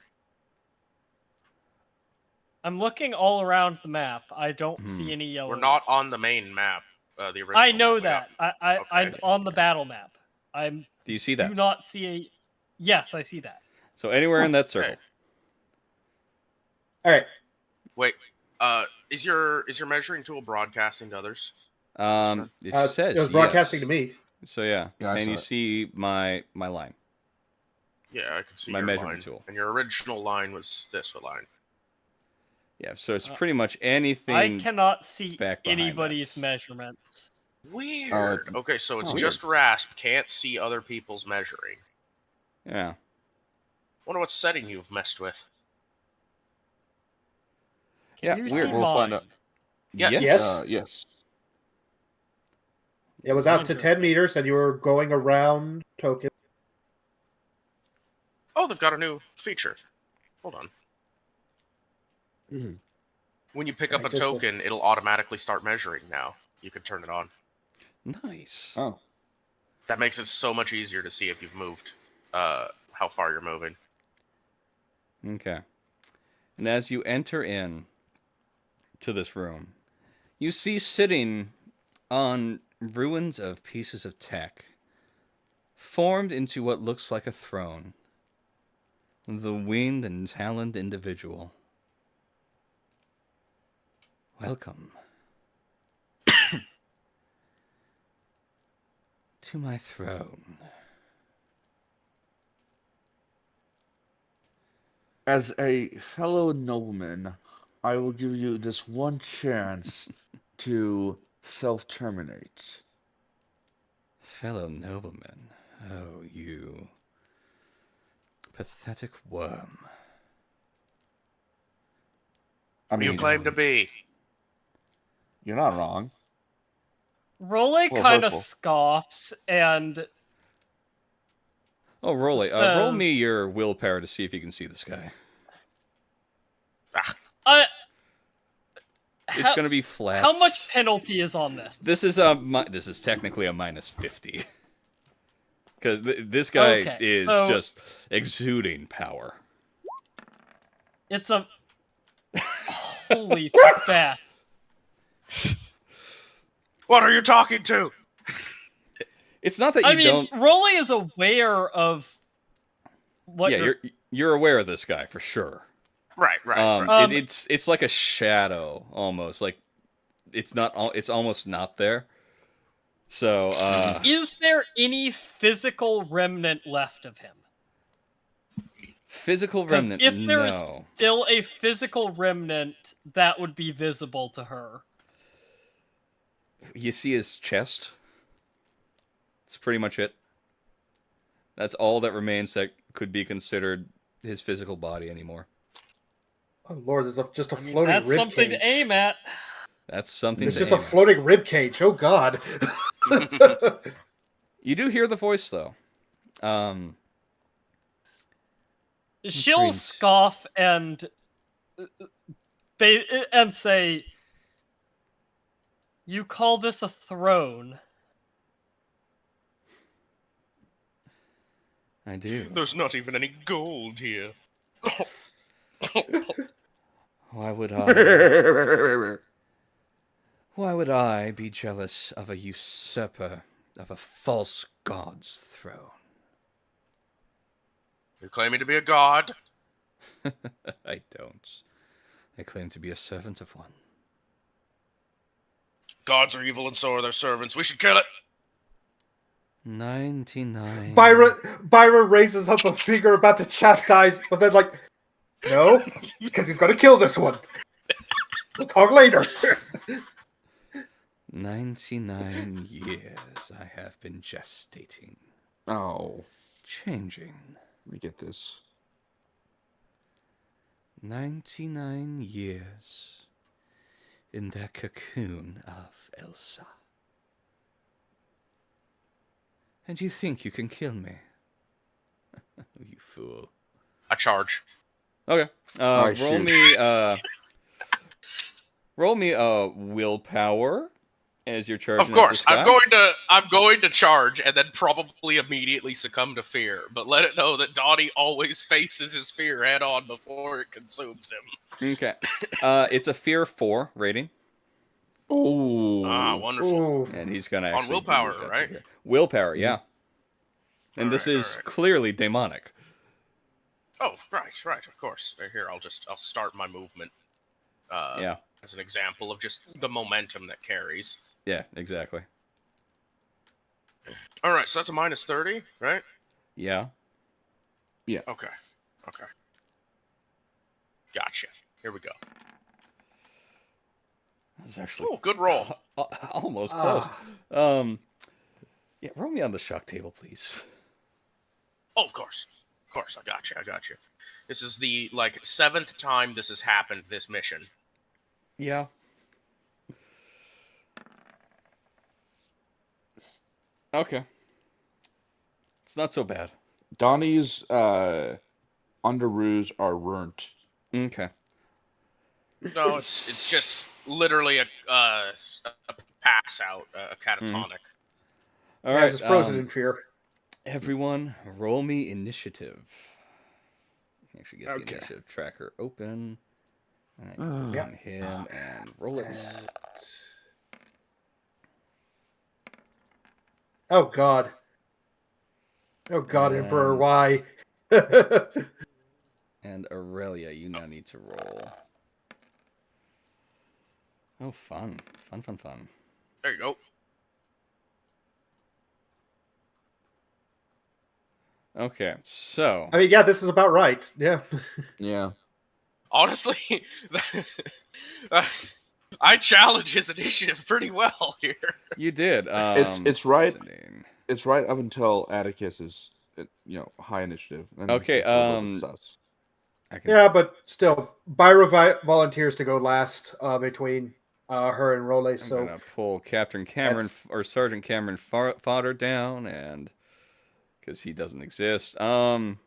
I'm looking all around the map. I don't Hmm. see any yellow. We're not lines. on the main map. The original. I know map. that. I'm Okay. on the battle map. Do you see Do that? not see a. Yes, I see that. So anywhere in that circle. Okay. All right. Wait. Is your measuring tool broadcasting to others? It says it was broadcasting yes. to me. So yeah, Yeah, I and saw you it. see my line. Yeah, I can see My your measurement line. tool. And your original line was this line. Yeah, so it's pretty much anything. I cannot see back behind anybody's that. measurements. Weird. Okay, so it's weird. just Rasp can't see other people's measuring. Yeah. Wonder what setting you've messed with. Can Yeah, you weird. see We'll find mine? out. Yes. Yes. Yes. It was out to 10 meters, and you were going around token. Oh, they've got a new feature. Hold on. Mm-hmm. When you pick up a Just token, it'll automatically start measuring now. You can turn it on. Nice. Oh. That makes it so much easier to see if you've moved, how far you're moving. Okay. And as you enter in to this room, you see sitting on ruins of pieces of tech, formed into what looks like a throne, the winged and taloned individual. Welcome to my throne. As a fellow nobleman, I will give you this one chance to self-terminate. Fellow nobleman, oh, you pathetic worm. I What do you mean, claim to be? you're not wrong. Role Well, kind of hurtful. scoffs and Oh, roll me says- your willpower to see if you can see this guy. It's going to be flat. How much penalty is on this? This is technically a minus 50. Because this guy Okay, is so- just exuding power. It's a holy fat. What are you talking to? It's not that you I mean, don't. Rolly is aware of what. Yeah, you're aware of this guy for sure. Right. It's like a shadow almost. Like it's not. It's almost not there. So. Is there any physical remnant left of him? Physical 'Cause remnant. if there's No. still a physical remnant, that would be visible to her. You see his chest. That's pretty much it. That's all that remains that could be considered his physical body anymore. Oh Lord, there's just a I mean, floating that's rib something cage. to aim at. That's something. It's to just a aim at. floating rib cage. Oh God. You do hear the voice though. She'll Prince. scoff and say, "You call this a throne?" I do. There's not even any gold here. Why would I? Why would I be jealous of a usurper of a false god's throne? You're claiming to be a god? I don't. I claim to be a servant of one. Gods are evil and so are their servants. We should kill it. 99. Byra raises up a finger about to chastise, but then like, no, because he's gonna kill this one. We'll talk later. 99 years I have been gestating, Oh, changing. let me get this. 99 years in the cocoon of Elsa. And you think you can kill me? You fool. I charge. Okay. Alright, Roll shoot. me. Roll me a willpower as you're charging. Of course, at this guy. I'm going to charge and then probably immediately succumb to fear. But let it know that Dawny always faces his fear head on before it consumes him. Okay. It's a fear 4 rating, Oh. Ah, wonderful. Ooh. and he's gonna On actually willpower, move that to right? here. Willpower, yeah. And this Alright, is alright. clearly demonic. Oh, right, of course. Here, I'll start my movement. Yeah. As an example of just the momentum that carries. Yeah. Exactly. All right, so that's a minus 30, right? Yeah. Okay. Gotcha. Here we go. That's actually Oh, good roll. almost close. Yeah. Roll me on the shock table, please. Oh, of course, I got you. This is the 7th time this has happened. This mission. Yeah. Okay. It's not so bad. Donnie's underoos are ruined. Okay. No, it's just literally a pass out, a catatonic. All Yeah, right. just frozen in fear. Everyone, roll me initiative. Actually, get the Okay. initiative tracker open. And Uh, click on him and roll it. Oh God. Oh God, Emperor, And- why? And Aurelia, you now need to roll. Oh, fun. Fun. There you go. Okay, so. I mean, yeah, this is about right. Yeah. yeah. Honestly, I challenge his initiative pretty well here. You did. It's right. Listening. It's right up until Atticus is, high initiative. Then Okay, it's a little bit sus. I can. Yeah, but still, Byra volunteers to go last between her and Role. I'm So gonna pull Captain Cameron or Sergeant Cameron Fodder down, and because he doesn't exist. Same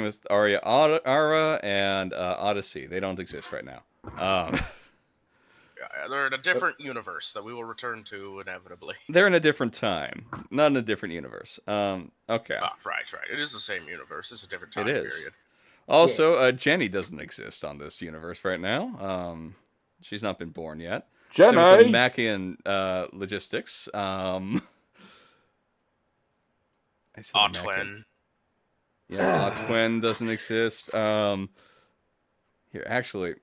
with Ara and Odyssey. They don't exist right now. They're in a different universe that we will return to inevitably. They're in a different time, not in a different universe. Okay. Right. It is the same universe. It's a different time It is. period. Also, Jenny doesn't exist on this universe right now. She's not been born yet. Jenny! Same with the Machian logistics. M-Tln. Yeah, M-Tln doesn't exist. Here, actually,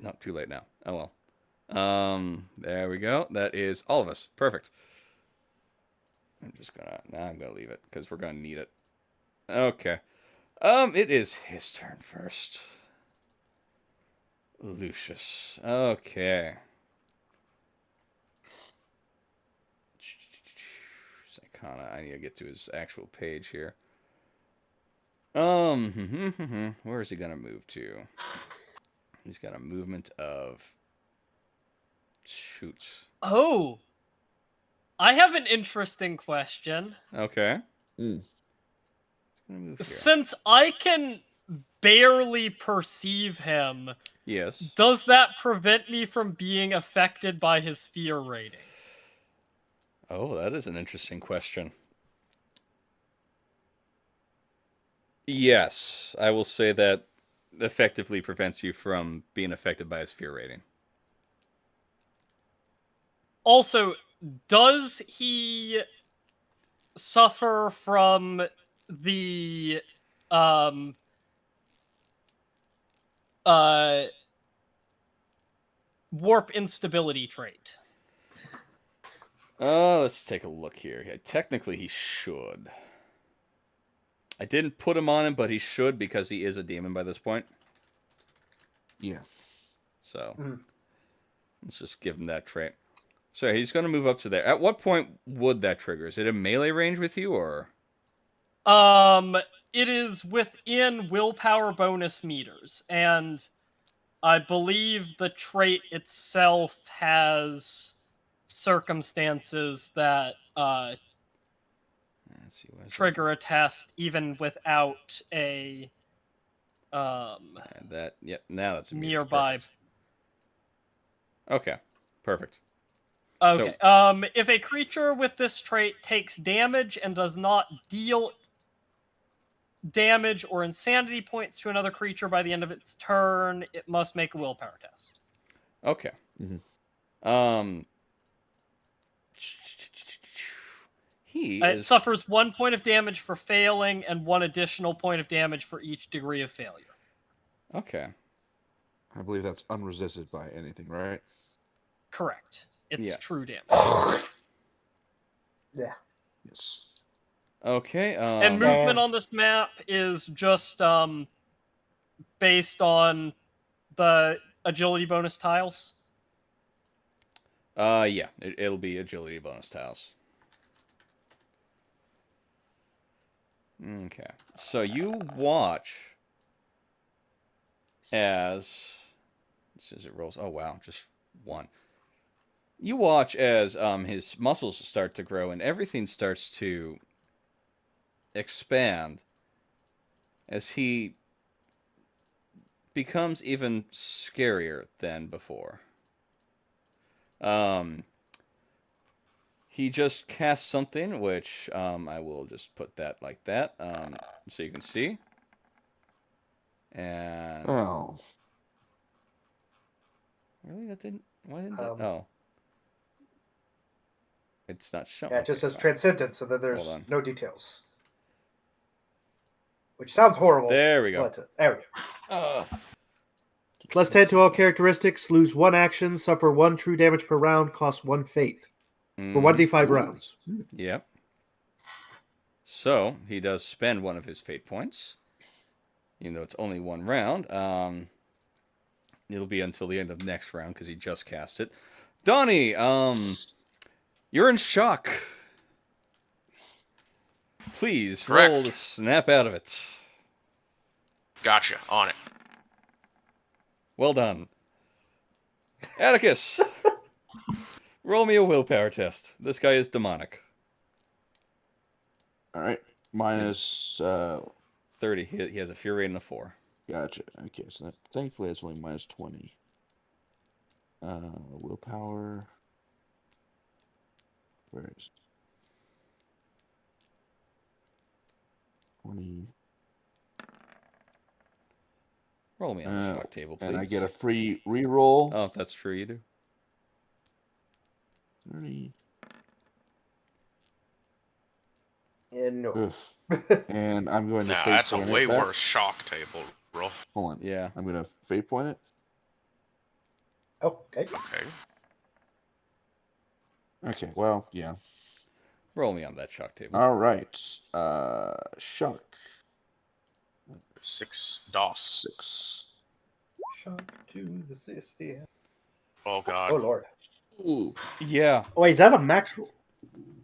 no, too late now. Oh well. There we go. That is all of us. Perfect. I'm gonna leave it because we're gonna need it. Okay. It is his turn first. Lucius. Okay. Psychona. I need to get to his actual page here. Where is he gonna move to? He's got a movement of. Shoot. Oh, I have an interesting question. Okay. Mm. He's gonna move here. Since I can barely perceive him, Yes. does that prevent me from being affected by his fear rating? Oh, that is an interesting question. Yes, I will say that effectively prevents you from being affected by his fear rating. Also, does he suffer from the warp instability trait? Let's take a look here. Yeah, technically, he should. I didn't put him on him, but he should because he is a demon by this point. Yeah. So, let's just give him that trait. So he's going to move up to there. At what point would that trigger? Is it in melee range with you, or? It is within willpower bonus meters, and I believe the trait itself has circumstances that Let's see, trigger a test even without a and that, yep, now that's immune. nearby. Okay, perfect. Okay. If a creature with this trait takes damage and does not deal damage or insanity points to another creature by the end of its turn, it must make a willpower test. Okay. Mm-hmm. It suffers 1 point of damage for failing and 1 additional point of damage for each degree of failure. Okay. I believe that's unresisted by anything, right? Correct. It's Yeah. true damage. yeah. Yes. Okay. And movement on this map is just based on the agility bonus tiles. Yeah, it'll be agility bonus tiles. Okay. So you watch as it rolls. Oh wow, just one. you watch as his muscles start to grow and everything starts to expand as he becomes even scarier than before. He just casts something, which I will just put that like that, so you can see. And Oh. really, that didn't. Why didn't that? Oh, it's not showing. Yeah, it just Okay, says fine. Transcendence, and then there's Hold on. no details. Which sounds horrible. There we go. But, there we go. Plus 10 to all characteristics, lose 1 action, suffer 1 true damage per round, cost 1 fate. For 1d5 rounds. Yep. So, he does spend one of his fate points. Even though it's only 1 round. It'll be until the end of next round, because he just cast it. Dawny, you're in shock. Please, Correct. roll to snap out of it. Gotcha. On it. Well done. Atticus! Roll me a willpower test. This guy is demonic. Alright. Minus 30. He has a fury and a 4. gotcha. Okay, so that, thankfully it's only minus 20. Willpower. Where is it? 20. Roll me on the shock table, please. And I get a free reroll. Oh, if that's true, you do. 30. And no. Ugh. And I'm going to Nah, fate that's a point way it back. worse shock table roll. Hold on. Yeah. I'm going to fate point it. Oh, okay. Okay. Okay, well, yeah. Roll me on that shock table. All right. Shock. 6 DOS. 6. Shock to the system. Oh god. Oh, Lord. Ooh. Yeah. Oh, wait, is that a max roll?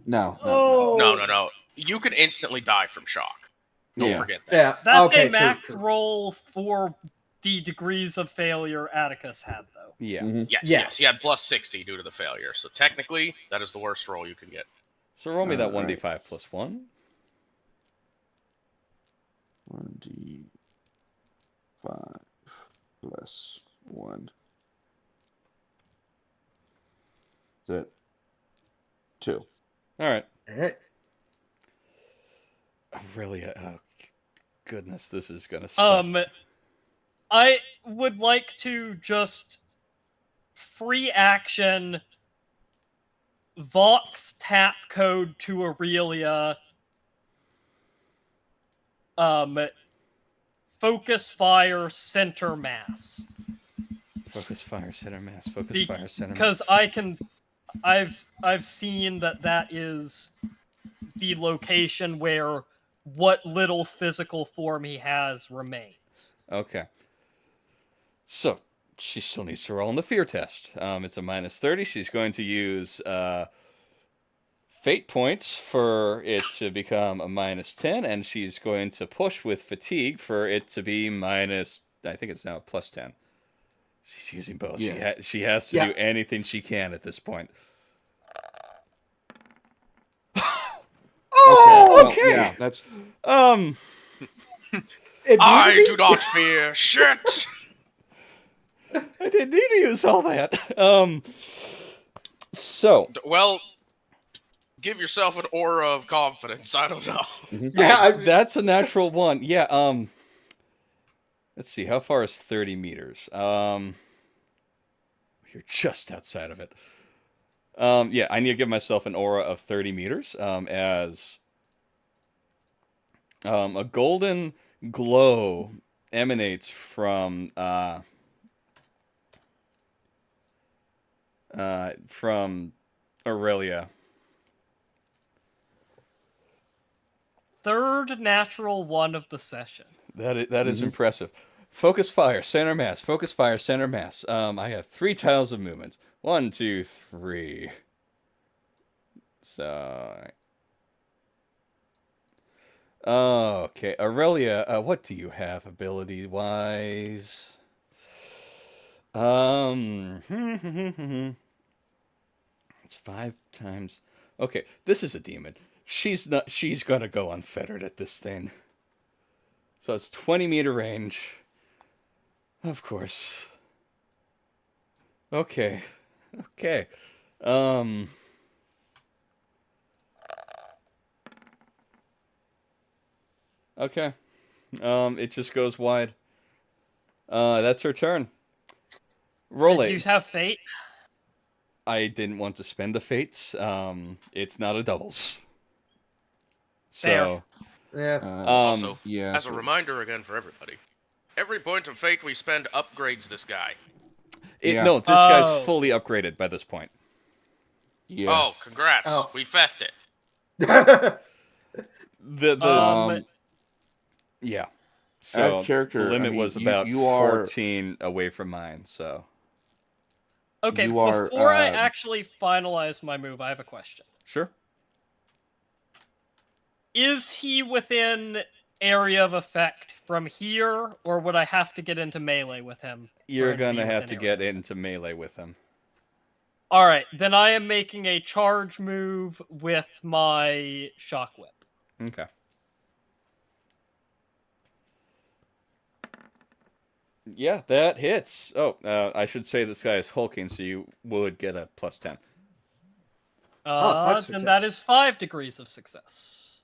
No. Oh. No. You can instantly die from shock. Don't Yeah. forget that. Yeah, That's okay, a max true. roll for the degrees of failure Atticus had, though. Yeah. Mhm. Yes. He had plus 60 due to the failure. So technically, that is the worst roll you can get. So roll me that Alright. 1d5 plus 1. 1d5 plus 1. Is that 2? All right. All right. Really, goodness, this is gonna suck. I would like to just free action Vox tap code to Aurelia. Focus fire center mass. Focus fire center mass. Focus fire center mass. Because I've seen that is the location where what little physical form he has remains. Okay. So she still needs to roll on the fear test. It's a minus 30. She's going to use fate points for it to become a minus 10, and she's going to push with fatigue for it to be minus. I think it's now a plus 10. She's using both. Yeah. She has to do anything she can at this point. Oh, okay. Yeah, that's. I do not fear shit. I didn't need to use all that. So. Well, give yourself an aura of confidence. I don't know. Yeah, That's a natural one. Yeah. Let's see. How far is 30 meters? You're just outside of it. Yeah, I need to give myself an aura of 30 meters. As a golden glow emanates from Aurelia. Third natural one of the session. That is impressive. Focus fire, center mass. Focus fire, center mass. I have 3 tiles of movement. 1, 2, 3. So. Okay, Aurelia. What do you have ability wise? It's 5 times. Okay, this is a demon. She's gonna go unfettered at this thing. So it's 20-meter range. Of course. Okay. Okay. Okay. It just goes wide. That's her turn. Roll Do you it. have fate? I didn't want to spend the fates. It's not a doubles. Fair. So, Yeah. Also, yeah. as a reminder again for everybody, every point of fate we spend upgrades this guy. Yeah. no, this guy's Oh. fully upgraded by this point. Yeah. Oh, congrats. Oh. We fethed it. The yeah. So Add character, the limit I mean, was about you are 14 away from mine. So Okay, You are, before I actually finalize my move, I have a question. sure. Is he within area of effect from here, or would I have to get into melee with him? You're gonna have to get into melee with him. Alright, then I am making a charge move with my shock whip. Okay. Yeah, that hits. Oh, I should say this guy is hulking, so you would get a +10. five Then that success. is 5 degrees of success.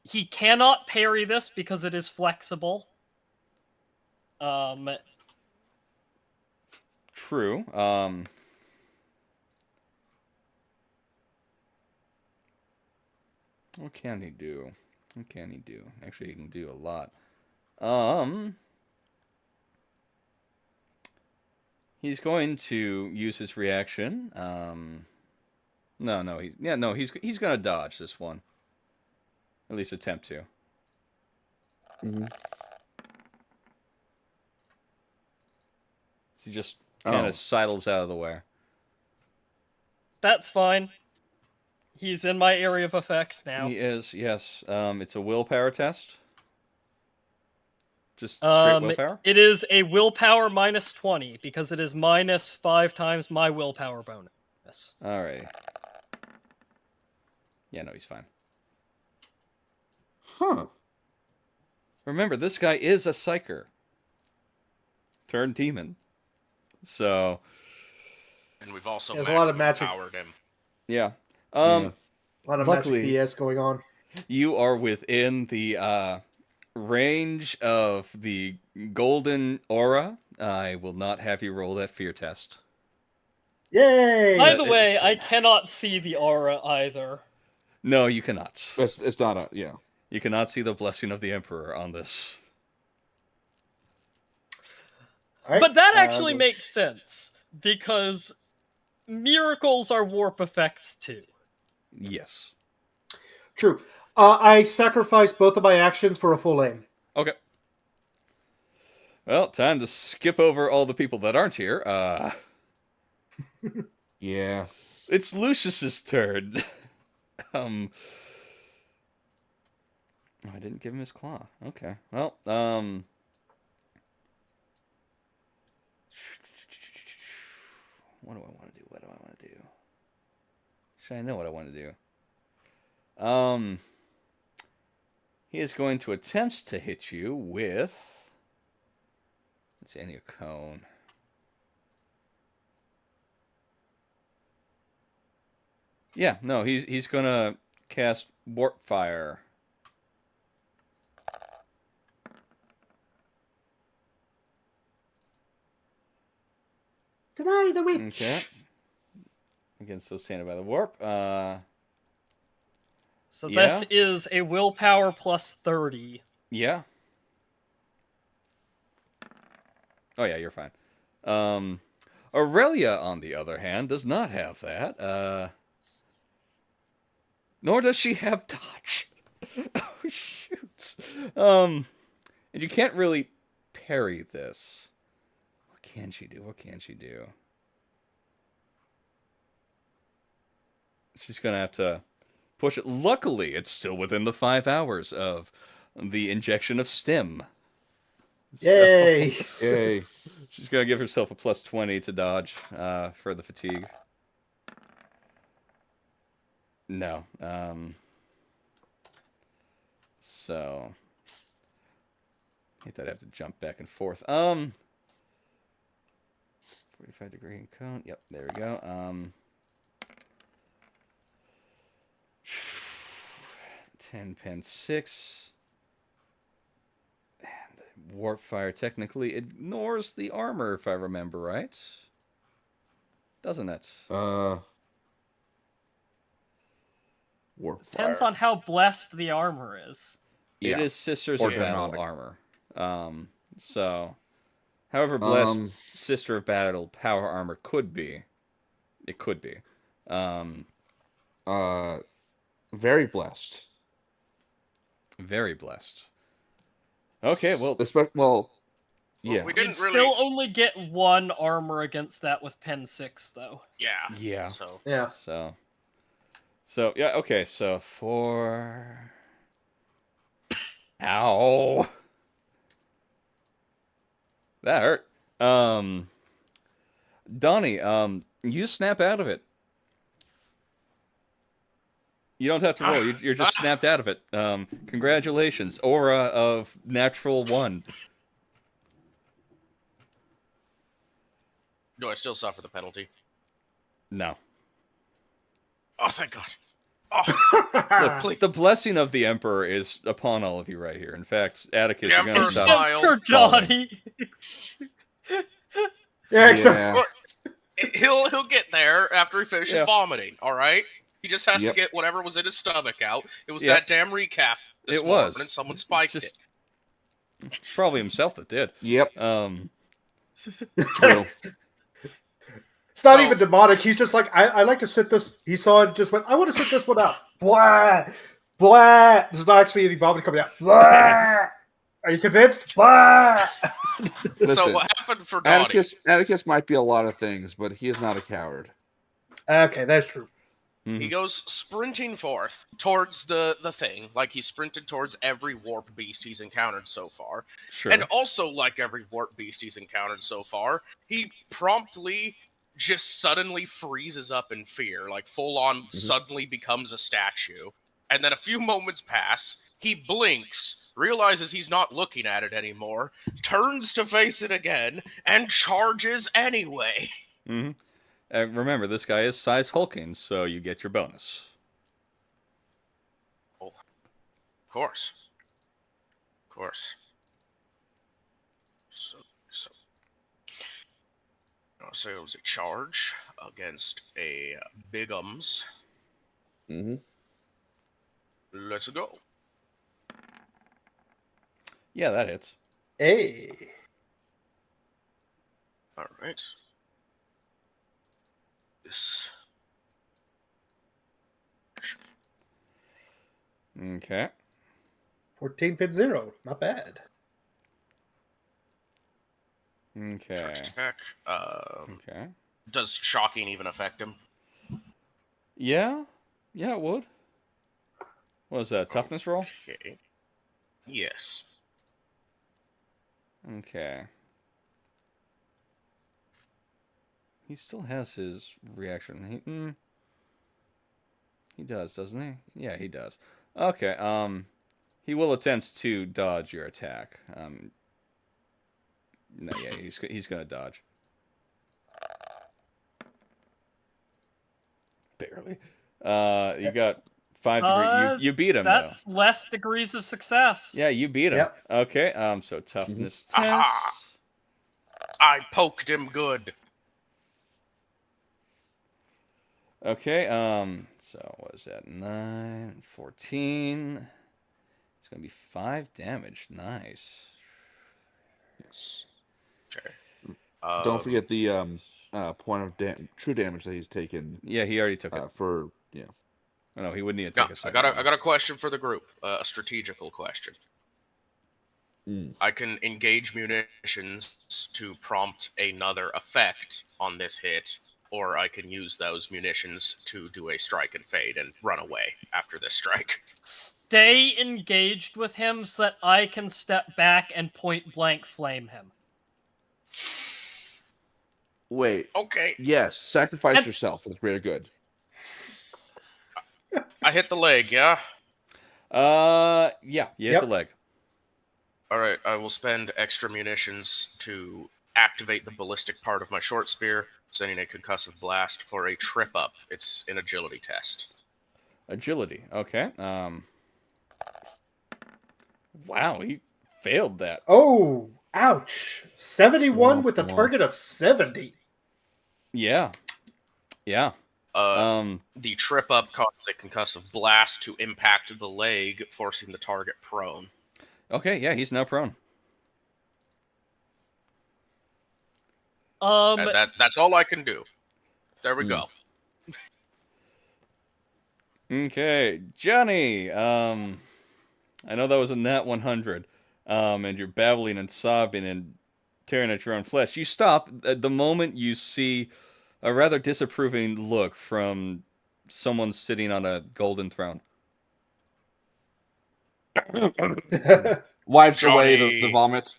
He cannot parry this because it is flexible. True. What can he do? What can he do? Actually, he can do a lot. He's going to use his reaction. He's gonna dodge this one. At least attempt to. Mhm. So he just kind Oh. of sidles out of the way. That's fine. He's in my area of effect now. He is, yes. It's a willpower test. Just straight willpower? It is a willpower minus 20 because it is minus 5 times my willpower bonus. Alrighty. Yeah, no, he's fine. Huh. Remember, this guy is a psyker. Turned demon. So, And we've also There's a lot of magic. powered him. yeah. Yeah. A lot of Luckily- magic BS going on. You are within the range of the golden aura. I will not have you roll that fear test. Yay! By the Yeah, way, it's- I cannot see the aura either. No, you cannot. It's not a, yeah. You cannot see the blessing of the Emperor on this. All right, But that actually let's- makes sense because miracles are warp effects too. Yes. True. I sacrificed both of my actions for a full aim. Okay. Well, time to skip over all the people that aren't here. Yeah. It's Lucius's turn. Oh, I didn't give him his claw. Okay. Well, what do I want to do? What do I want to do? Should I know what I want to do? He is going to attempt to hit you with, let's see, I need a cone. Yeah, no, he's gonna cast warp fire. Deny the witch. Okay. Against those standing by the warp. So Yeah. this is a willpower plus 30. Yeah. Oh yeah, you're fine. Aurelia, on the other hand, does not have that. Nor does she have dodge. Oh shoot. And you can't really parry this. What can she do? What can she do? She's gonna have to push it. Luckily, it's still within the 5 hours of the injection of stim. Yay! Yay. She's gonna give herself a +20 to dodge for the fatigue. No. So I think I'd have to jump back and forth. 45-degree cone. Yep, there we go. 10 pen 6. And warp fire technically ignores the armor, if I remember right. Doesn't it? Warp Depends fire. on how blessed the armor is. It Yeah. is Sisters Or of Battle demonic. armor. So, however blessed Sister of Battle power armor could be, it could be. Very blessed. Very blessed. Okay, well, yeah. We You'd didn't really. still only get one armor against that with pen 6, though. Yeah. yeah. So Yeah. So yeah, okay, so 4. Ow. That hurt. Donnie, you snap out of it. You don't have to roll. You're just snapped out of it. Congratulations. Aura of natural 1. do I still suffer the penalty? No. Oh, thank God. Oh, Look, the blessing of the Emperor is upon all of you right here. In fact, Atticus, The you're going to Emperor stop. smiled. For Johnny. Yeah, except Yeah. Well, he'll get there after he finishes Yeah. vomiting. All right. He just has to Yep. get whatever was in his stomach out. It was Yep. that damn recap this It was. morning, and someone spiked Just- it. It's probably himself that did. Yep. So True. it's not So- even demonic. He's just like, I like to sit this. He saw it and just went, I want to sit this one out. Blah, blah. There's not actually any vomit coming out. Blah. Are you convinced? Blah. So Listen, what happened for Dottie? Atticus might be a lot of things, but he is not a coward. Okay, that's true. He goes sprinting forth towards the thing, like he sprinted towards every warp beast he's encountered so far. sure. And also, like every warp beast he's encountered so far, he promptly just suddenly freezes up in fear, like full on suddenly becomes a statue. And then a few moments pass, he blinks, realizes he's not looking at it anymore, turns to face it again, and charges anyway. Mm-hmm. Remember, this guy is size hulking, so you get your bonus. Oh, of course. Of course. So it was a charge against a Bigums. Mm-hmm. Let's go. Yeah, that hits. Hey. All right. This. Okay. 14.0. Not bad. Okay. Charge attack. Okay. Does shocking even affect him? Yeah. Yeah, it would. What was that? Toughness roll? Okay. Yes. Okay. He still has his reaction. He does, doesn't he? Yeah, he does. Okay. He will attempt to dodge your attack. No, yeah, he's gonna dodge. Barely. You got 5 degrees. You beat him. That's though. less degrees of success. Yeah, you beat him. Yep. Okay. So toughness test. Aha! I poked him good. Okay, so what is that? 9, 14. It's gonna be 5 damage. Nice. Yes. Okay. Don't forget the point of true damage that he's taken Yeah, he already took it. for Oh, no, he wouldn't need to No, take a I second. got one. a question for the group. A strategical question. I can engage munitions to prompt another effect on this hit, or I can use those munitions to do a strike and fade and run away after this strike. stay engaged with him so that I can step back and point blank flame him. Wait. Okay. Yes, sacrifice And- yourself for the greater good. I hit the leg, yeah? Yeah, you hit Yep. the leg. Alright, I will spend extra munitions to activate the ballistic part of my short spear, sending a concussive blast for a trip up. It's an agility test. Agility. Okay. Wow, he failed that. Oh, ouch. 71 Womp with a womp. target of 70. Yeah. Yeah. The trip up causes a concussive blast to impact the leg, forcing the target prone. Okay, yeah, he's now prone. And that's all I can do. There we go. Okay, Johnny. I know that was a nat 100. And you're babbling and sobbing and tearing at your own flesh. You stop at the moment you see a rather disapproving look from someone sitting on a golden throne. Wipes away the Johnny. vomit.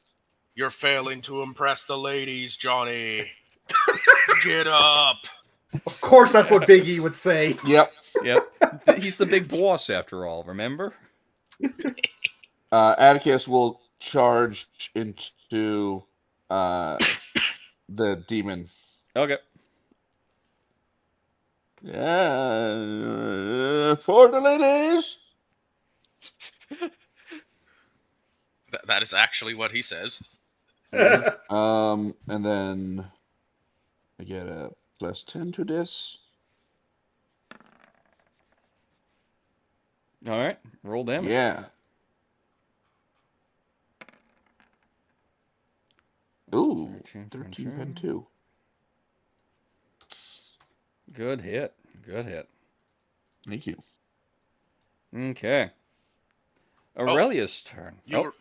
You're failing to impress the ladies, Johnny. Get up. Of course, that's what Big E would say. Yep. Yep. He's the big boss after all, remember? Atticus will charge into the demon. Okay. Yeah, for the ladies. That is actually what he says. And then I get a +10 to this. All right. Roll damage. Yeah. Ooh, 13.2. Good hit. Good hit. Thank you. Okay. Aurelia's turn. You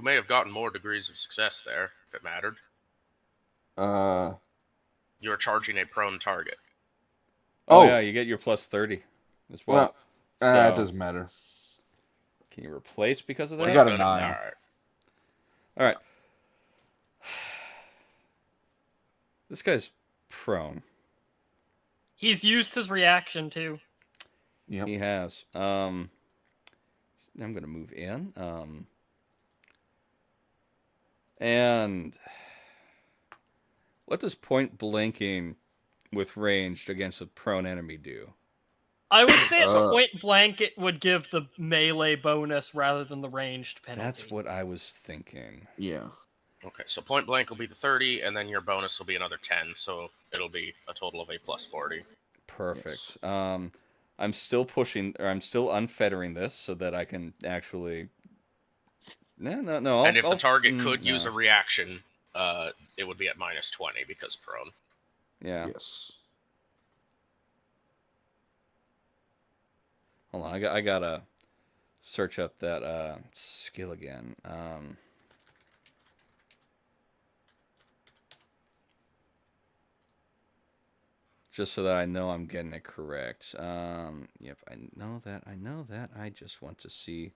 may have gotten more degrees of success there, if it mattered. You are charging a prone target. Oh, Oh. yeah, you get your +30 as well. Well, it So, doesn't matter. can you replace because of that? I got a Good. 9. Alright. All right. This guy's prone. He's used his reaction too. Yep. He has. I'm going to move in. And what does point blanking with ranged against a prone enemy do? I would say at point blank it would give the melee bonus rather than the ranged penalty. That's what I was thinking. Yeah. Okay, so point blank will be the 30, and then your bonus will be another 10, so it'll be a total of a +40. Perfect. Yes. I'm still pushing, or I'm still unfettering this so that I can actually. No. And if the target could use a reaction, it would be at -20 because prone. Yeah. Yes. Hold on, I gotta search up that skill again. Just so that I know I'm getting it correct. Yep, I know that. I just want to see.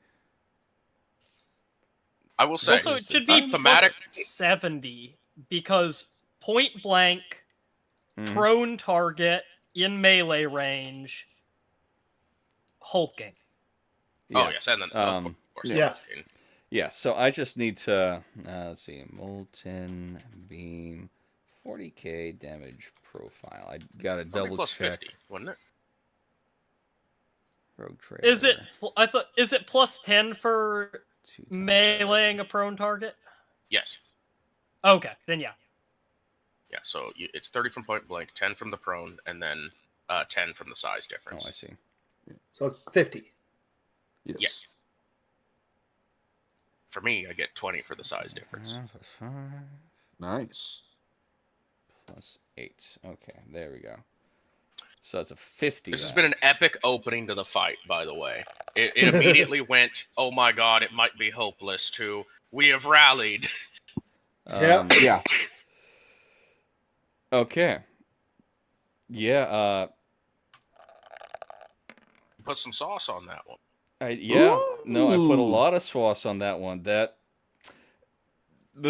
I will say, Also, it should be thematic. +70 because point blank, Mhm. prone target in melee range, hulking. Yeah. Oh yes, and then of course, yeah. hulking. Yeah, so I just need to, let's see, Molten Beam, 40k damage profile. I gotta Probably double check. +50, wouldn't it? Rogue Trader. Is it? Is it +10 for 2 times meleeing a prone target? Yes. Okay, then yeah. Yeah, so it's 30 from point blank, 10 from the prone, and then 10 from the size Oh, difference. I see. So it's 50. Yes. Yes. For me, I get 20 for the size difference. 5 Nice. plus 8. Okay, there we go. So it's a 50. This has then. been an epic opening to the fight, by the way. It immediately went, oh my god, it might be hopeless, to, we have rallied. Yeah. Okay. Yeah, put some sauce on that one. No, I put a Ooh. lot of sauce on that one. The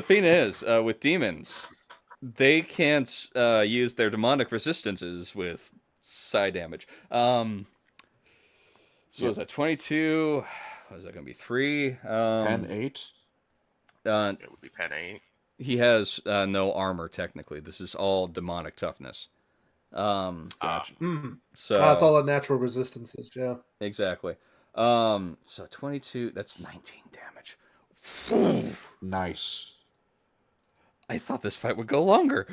thing is, with demons, they can't use their demonic resistances with psi damage. So Yep. is that 22? What is that going to be? 3? Pen 8. It would be pen 8. He has no armor, technically. This is all demonic toughness. Gotcha. So It's all unnatural resistances. Yeah. exactly. So 22, that's 19 damage. Nice. I thought this fight would go longer.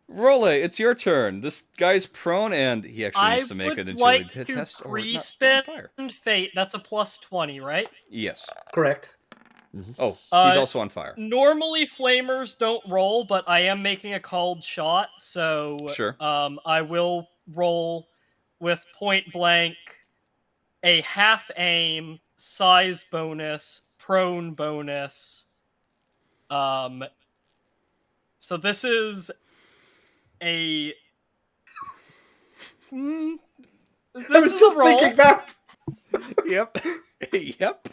Role, it's your turn. This guy's prone, and he actually needs to make an agility test or not pre-spend fire. fate. That's a plus 20, right? Yes. Correct. Oh, he's also on fire. Normally, flamers don't roll, but I am making a called shot, so Sure. I will roll with point blank, a half aim, size bonus, prone bonus. So this is a. I This was is just a roll. thinking that. Yep. Yep.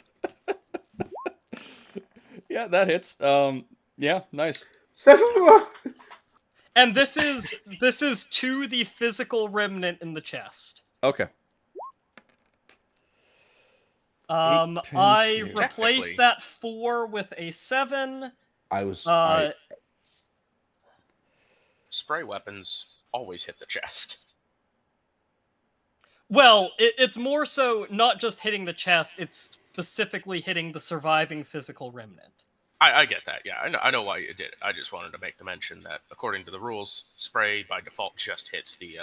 Yeah, that hits. Yeah, nice. 7. And this is to the physical remnant in the chest. Okay. I here. replaced that 4 with a 7. Spray weapons always hit the chest. Well, it's more so not just hitting the chest, it's specifically hitting the surviving physical remnant. I get that, yeah. I know why you did it. I just wanted to make the mention that, according to the rules, spray by default just hits the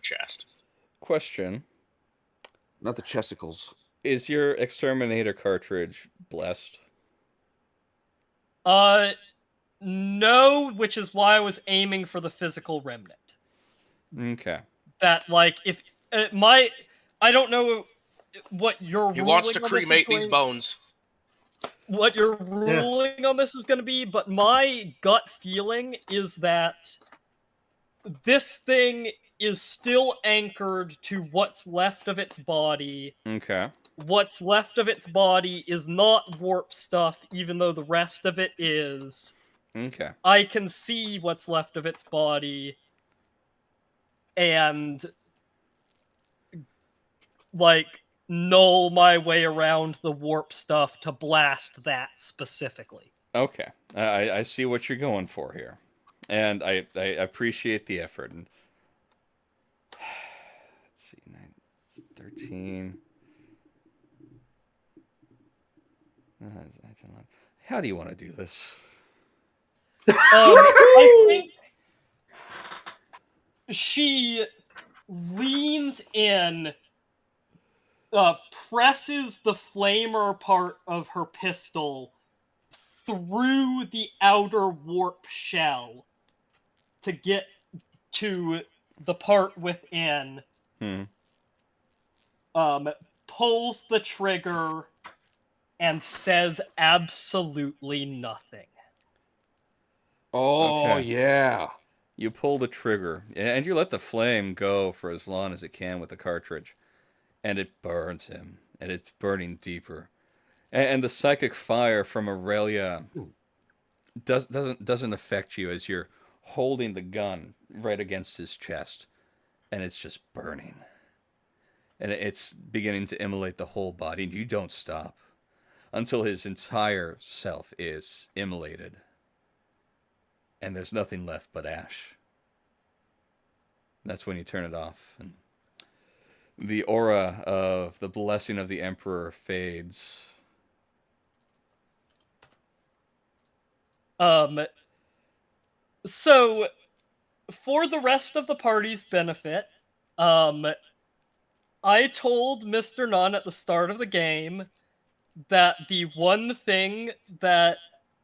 chest. Question. Not the chesticles. Is your exterminator cartridge blessed? No, which is why I was aiming for the physical remnant. Okay. That, like, if I don't know what your He wants to cremate these bones. What your ruling on this is going to be, but my gut feeling is that this thing is still anchored to what's left of its body. Okay. What's left of its body is not warp stuff, even though the rest of it is. Okay. I can see what's left of its body, and like null my way around the warp stuff to blast that specifically. Okay. I see what you're going for here. And I appreciate the effort. And let's see, 9, 13. How do you want to do this? I think she leans in, presses the flamer part of her pistol through the outer warp shell to get to the part within. Pulls the trigger and says absolutely nothing. Oh, Okay. yeah. You pull the trigger, and you let the flame go for as long as it can with the cartridge. And it burns him, and it's burning deeper. And the psychic fire from Aurelia doesn't affect you as you're holding the gun right against his chest. And it's just burning. And it's beginning to immolate the whole body, and you don't stop until his entire self is immolated. And there's nothing left but ash. And that's when you turn it off, and the aura of the blessing of the Emperor fades. So, for the rest of the party's benefit, I told Mr. Nunn at the start of the game that the one thing that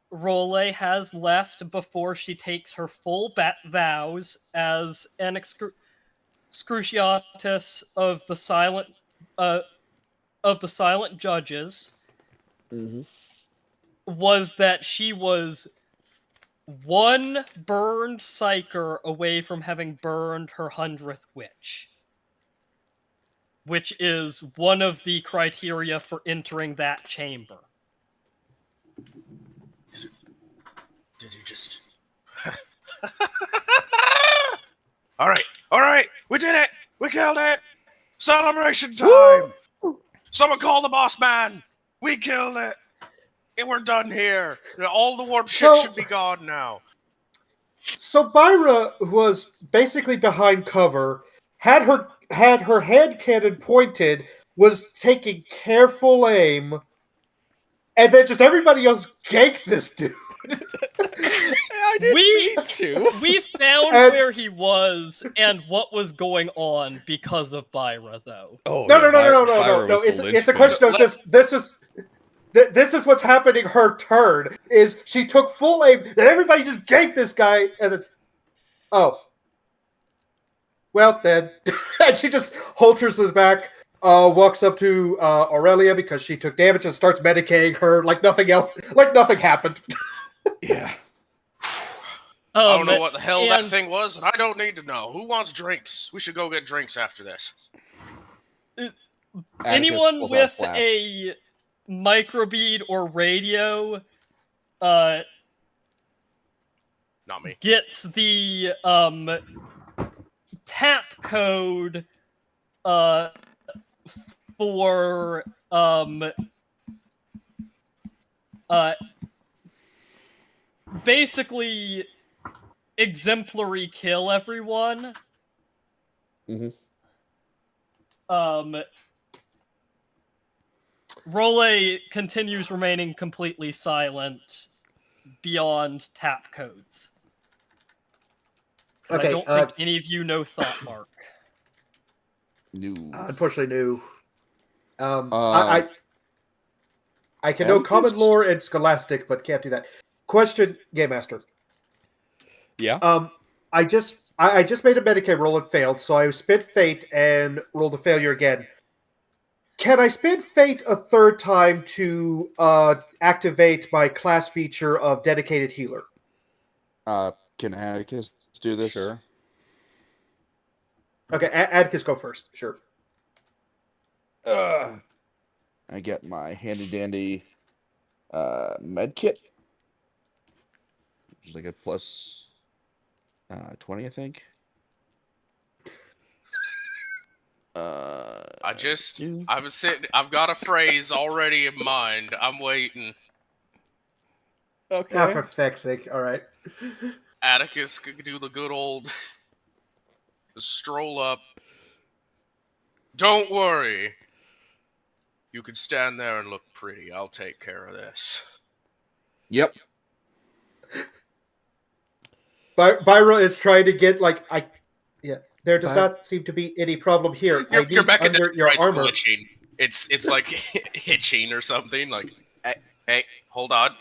Role has left before she takes her full vows as an excruciatus of the silent judges was that she was one burned psyker away from having burned her 100th witch. which is one of the criteria for entering that chamber. Did you just... Alright, we did it! We killed it! Celebration time! Someone call the boss man! We killed it! And we're done here. All the warp shit should be gone now. So Byra was basically behind cover, had her hand cannon pointed, was taking careful aim, and then just everybody else ganked this dude. I didn't mean to. We found where he was and what was going on because of Byra, though. Oh no. Byra It's a question of just this is what's happening. Her turn is she took full aim, then everybody just ganked this guy, and then well then, and she just holters his back, walks up to Aurelia because she took damage and starts medicating her like nothing else, like nothing happened. Yeah. I don't know what the hell that thing was, and I don't need to know. Who wants drinks? We should go get drinks after this. Anyone with a microbead or radio Not me. gets the tap code for basically exemplary kill everyone. Role continues remaining completely silent beyond tap codes. Okay, I don't think any of you know Thought Mark. No. Unfortunately, no. I can know Common Amethyst? Lore and Scholastic, but can't do that. Question, Game Master. Yeah. I just made a Medicaid roll and failed, so I spent Fate and rolled a failure again. Can I spend Fate a third time to activate my class feature of Dedicated Healer? Can Atticus do this? Sure. Okay, Atticus, go first. Sure. I get my handy dandy med kit, which is like a plus 20, I think. I'm sitting. I've got a phrase already in mind. I'm waiting. Okay. Ah, for feck's sake. All right. Atticus could do the good old stroll up. Don't worry. You can stand there and look pretty. I'll take care of this. Yep. Byra is trying to get there does not seem to be any problem here. Your back under your armor. glitching. It's like hitching or something. Like, hey, hold on.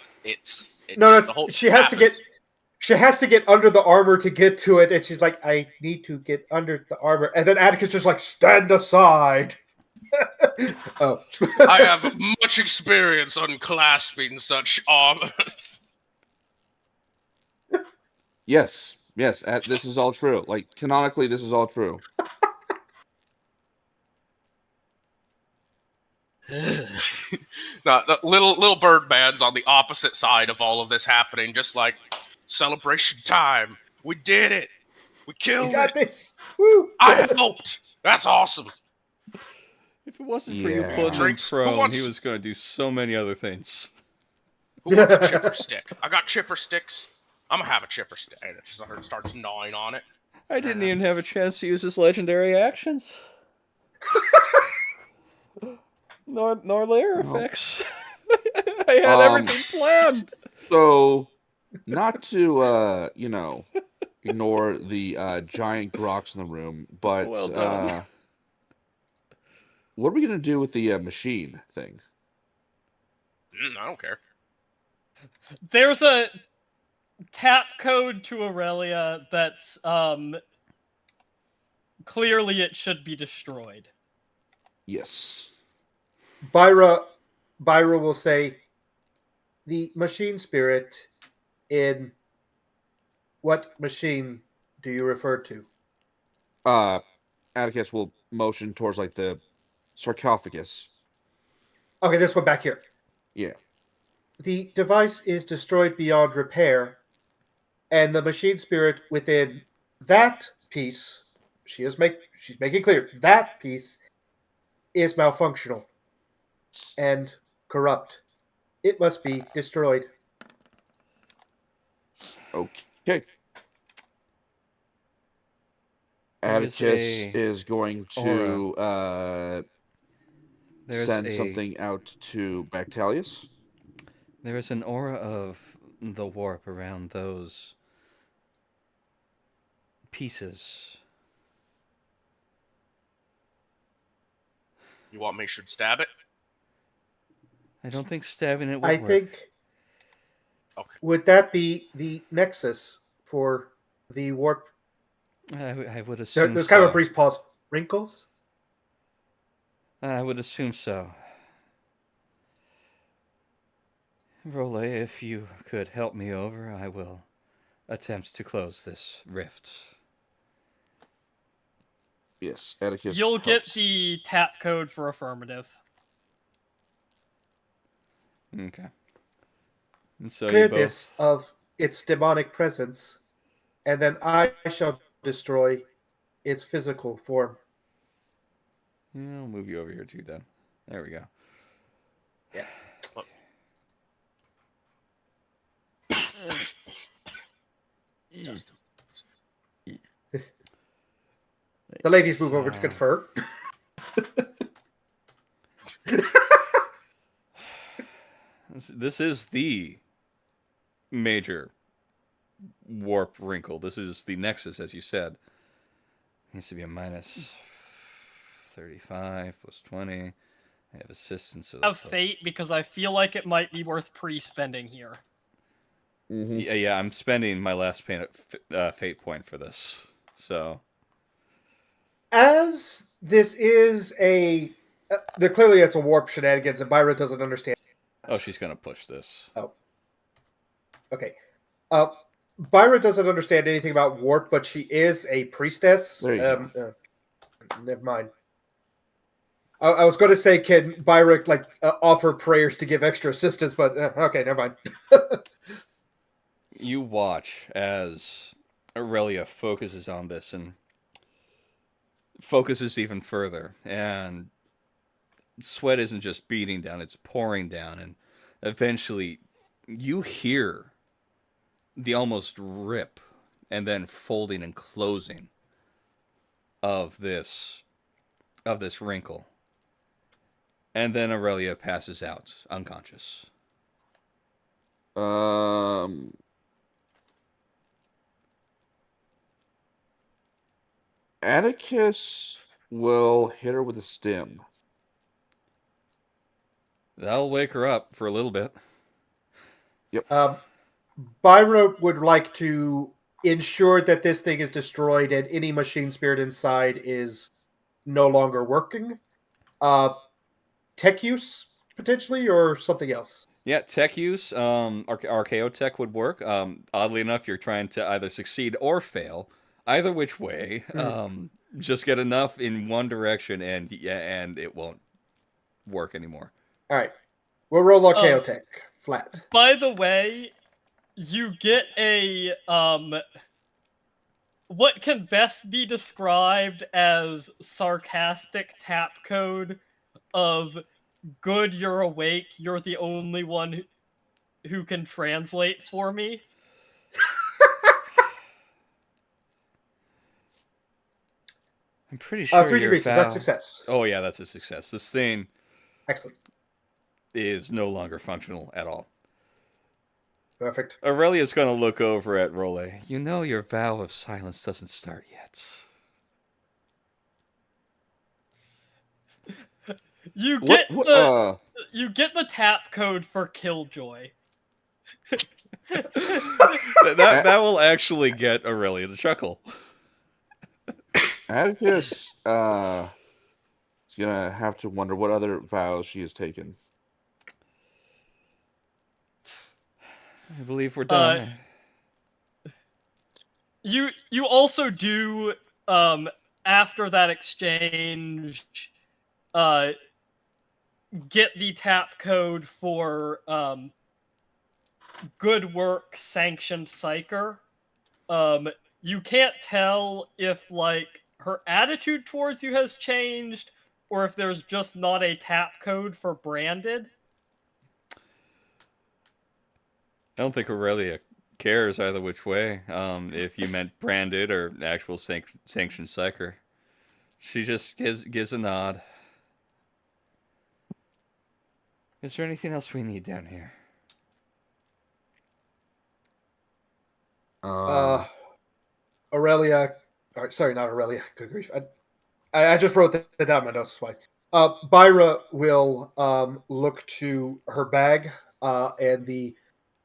She has to get under the armor to get to it, and she's like, I need to get under the armor. And then Atticus just like, stand aside. Oh. I have much experience on clasping such armors. Yes. This is all true. Like, canonically, this is all true. The little bird man's on the opposite side of all of this happening, just like, celebration time. We did it. We killed You got it. this. Woo. I helped. That's awesome. If it wasn't for you putting him Drinks. Who prone, wants- he was going to do so many other things. Who wants a chipper stick? I got chipper sticks. I'm gonna have a chipper stick. And it just starts gnawing on it. I didn't even have a chance to use his legendary actions. nor layer effects. I had everything planned. So, not to ignore the giant groks in the room, but Well done. what are we gonna do with the machine thing? I don't care. There's a tap code to Aurelia that's clearly it should be destroyed. Yes. Byra will say, the machine spirit in what machine do you refer to? Atticus will motion towards like the sarcophagus. Okay, this one back here. Yeah. The device is destroyed beyond repair, and the machine spirit within that piece, she's making clear, that piece is malfunctional and corrupt. It must be destroyed. Okay. Atticus is going to send something out to Bactalius. There is an aura of the warp around those pieces. You want me should stab it? I don't think stabbing it would I work. think. Okay. Would that be the nexus for the warp? I would assume There's so. kind of a brief pause. Wrinkles? I would assume so. Role, if you could help me over, I will attempt to close this rift. Yes, Atticus. You'll get helps. the tap code for affirmative. Okay. And so Clear you both... this of its demonic presence, and then I shall destroy its physical form. Yeah, I'll move you over here too then. There we go. Yeah. Justin. The ladies move over to confer. This is the major warp wrinkle. This is the nexus, as you said. Needs to be a minus 35 plus 20. I have assistance. So Have fate, because I feel like it might be worth pre-spending here. Mm-hmm. Yeah, I'm spending my last fate point for this. So, As this is a... clearly it's a warp shenanigans, and Byra doesn't understand. oh, she's going to push this. Oh. Okay. Byra doesn't understand anything about warp, but she is a priestess. There you go. Never mind. I was going to say, can Byra offer prayers to give extra assistance, but okay, never mind. You watch as Aurelia focuses on this and focuses even further, and sweat isn't just beating down, it's pouring down, and eventually you hear the almost rip and then folding and closing of this wrinkle. And then Aurelia passes out, unconscious. Atticus will hit her with a stim. That'll wake her up for a little bit. Yep. Byra would like to ensure that this thing is destroyed and any machine spirit inside is no longer working. Tech use, potentially, or something else? Yeah, tech use, Archaeo tech would work. Oddly enough, you're trying to either succeed or fail. Either which way, just get enough in one direction, and it won't work anymore. All right, we'll roll Archaeo tech flat. By the way, you get a what can best be described as sarcastic tap code of "Good, you're awake. You're the only one who can translate for me." I'm pretty sure 3 your degrees, vow... that's success. Oh yeah, that's a success. This thing Excellent. is no longer functional at all. Perfect. Aurelia's going to look over at Role. You know your vow of silence doesn't start yet. You get you get the tap code for Killjoy. that will actually get Aurelia to chuckle. Atticus is gonna have to wonder what other vows she has taken. I believe we're done. You also do after that exchange get the tap code for good work sanctioned psyker. You can't tell if like her attitude towards you has changed or if there's just not a tap code for branded. I don't think Aurelia cares either which way. If you meant branded or actual sanctioned psyker, she just gives a nod. Is there anything else we need down here? Aurelia, sorry, not Aurelia. Good grief! I just wrote that down in my notes. Why? Byra will look to her bag and the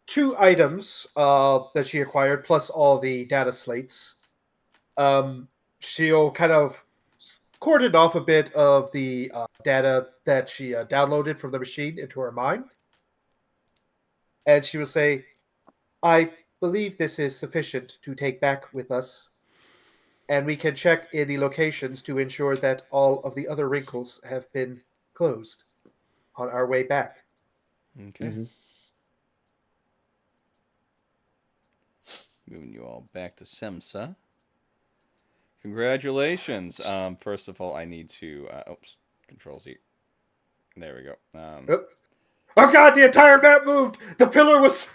2 items that she acquired, plus all the data slates. She'll kind of cordon off a bit of the data that she downloaded from the machine into her mind. And she will say, I believe this is sufficient to take back with us. And we can check in the locations to ensure that all of the other wrinkles have been closed on our way back. Okay. Mm-hmm. Moving you all back to Semsa. Congratulations. First of all, I need to... oops. Control Z. There we go. Oh god, the entire map moved! The pillar was...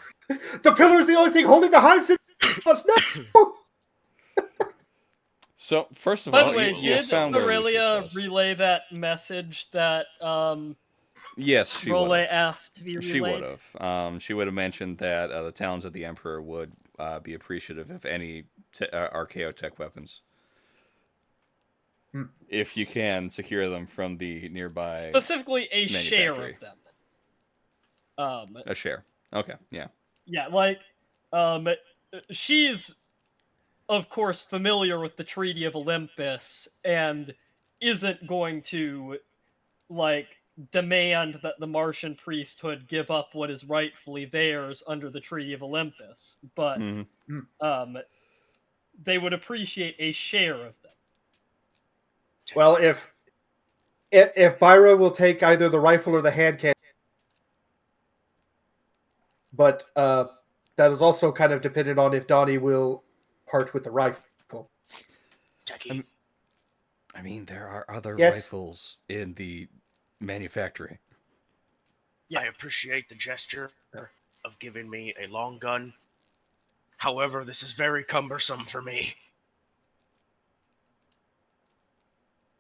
The pillar is the only thing holding the hives in us. No! So, first of By all, the way, you did found where Aurelia Lucius was. relay that message that Yes, she Role would have. asked to be relayed? She would have. She would have mentioned that the Talons of the Emperor would be appreciative of any archaeotech weapons. If you can secure them from the nearby Specifically a share manufactory. of them. A share. Okay, yeah. Yeah, like, she's, of course, familiar with the Treaty of Olympus, and isn't going to, like, demand that the Martian priesthood give up what is rightfully theirs under the Treaty of Olympus, but they would appreciate a share of them. Well, if Byra will take either the rifle or the hand cannon, but that is also kind of dependent on if Dawny will part with the rifle. I mean, there are other Yes. rifles in the manufactory. Yeah. I appreciate the gesture of giving me a long gun. However, this is very cumbersome for me.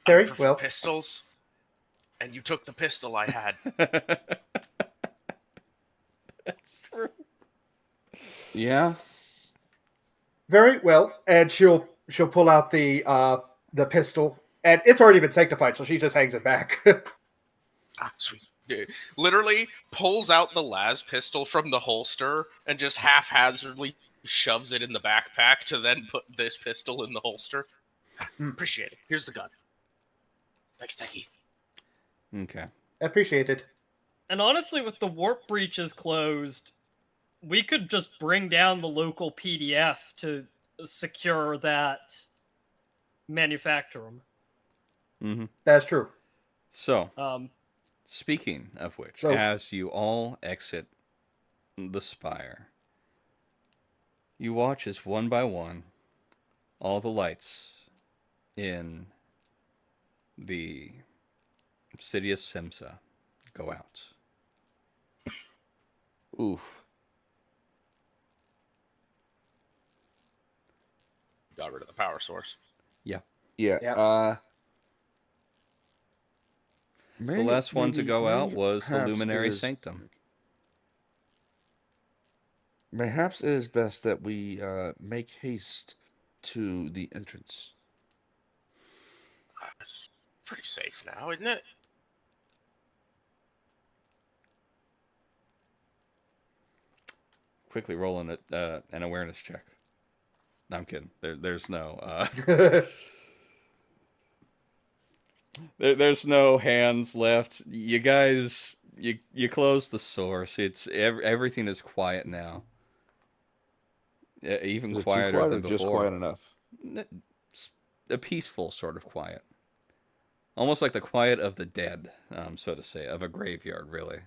Very I prefer well. pistols, and you took the pistol I had. That's true. Yeah. Very well, and she'll pull out the pistol, and it's already been sanctified, so she just hangs it back. Sweet. Literally pulls out the las pistol from the holster and just haphazardly shoves it in the backpack to then put this pistol in the holster. Appreciate it. Here's the gun. Thanks, Techie. Okay. Appreciated. And honestly, with the warp breaches closed, we could just bring down the local PDF to secure that manufacturum. Mm-hmm. That's true. So, speaking of which, as you all exit the spire, you watch as one by one, all the lights in the city of Semsa go out. Oof. Got rid of the power source. Yeah. Yeah. Yeah. The last one to go out was the Luminary Sanctum. Perhaps it is best that we make haste to the entrance. It's pretty safe now, isn't it? Quickly roll an awareness check. No, I'm kidding. There's no there's no hands left. You guys, you close the source. It's everything is quiet now. Even Is it quieter too quiet than or before. just quiet enough? A peaceful sort of quiet. Almost like the quiet of the dead, so to say, of a graveyard, really.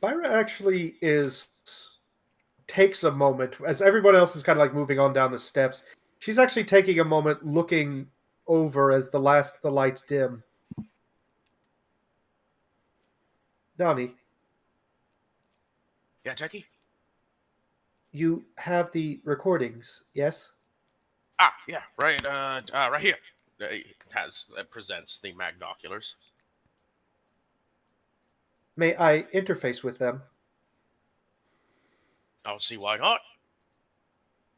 Byra actually takes a moment as everyone else is kind of like moving on down the steps. She's actually taking a moment looking over as the last of the lights dim. Donnie, Yeah, Techie? you have the recordings, yes? Ah, yeah, right, right here. It presents the magnoculars. May I interface with them? I don't see why not.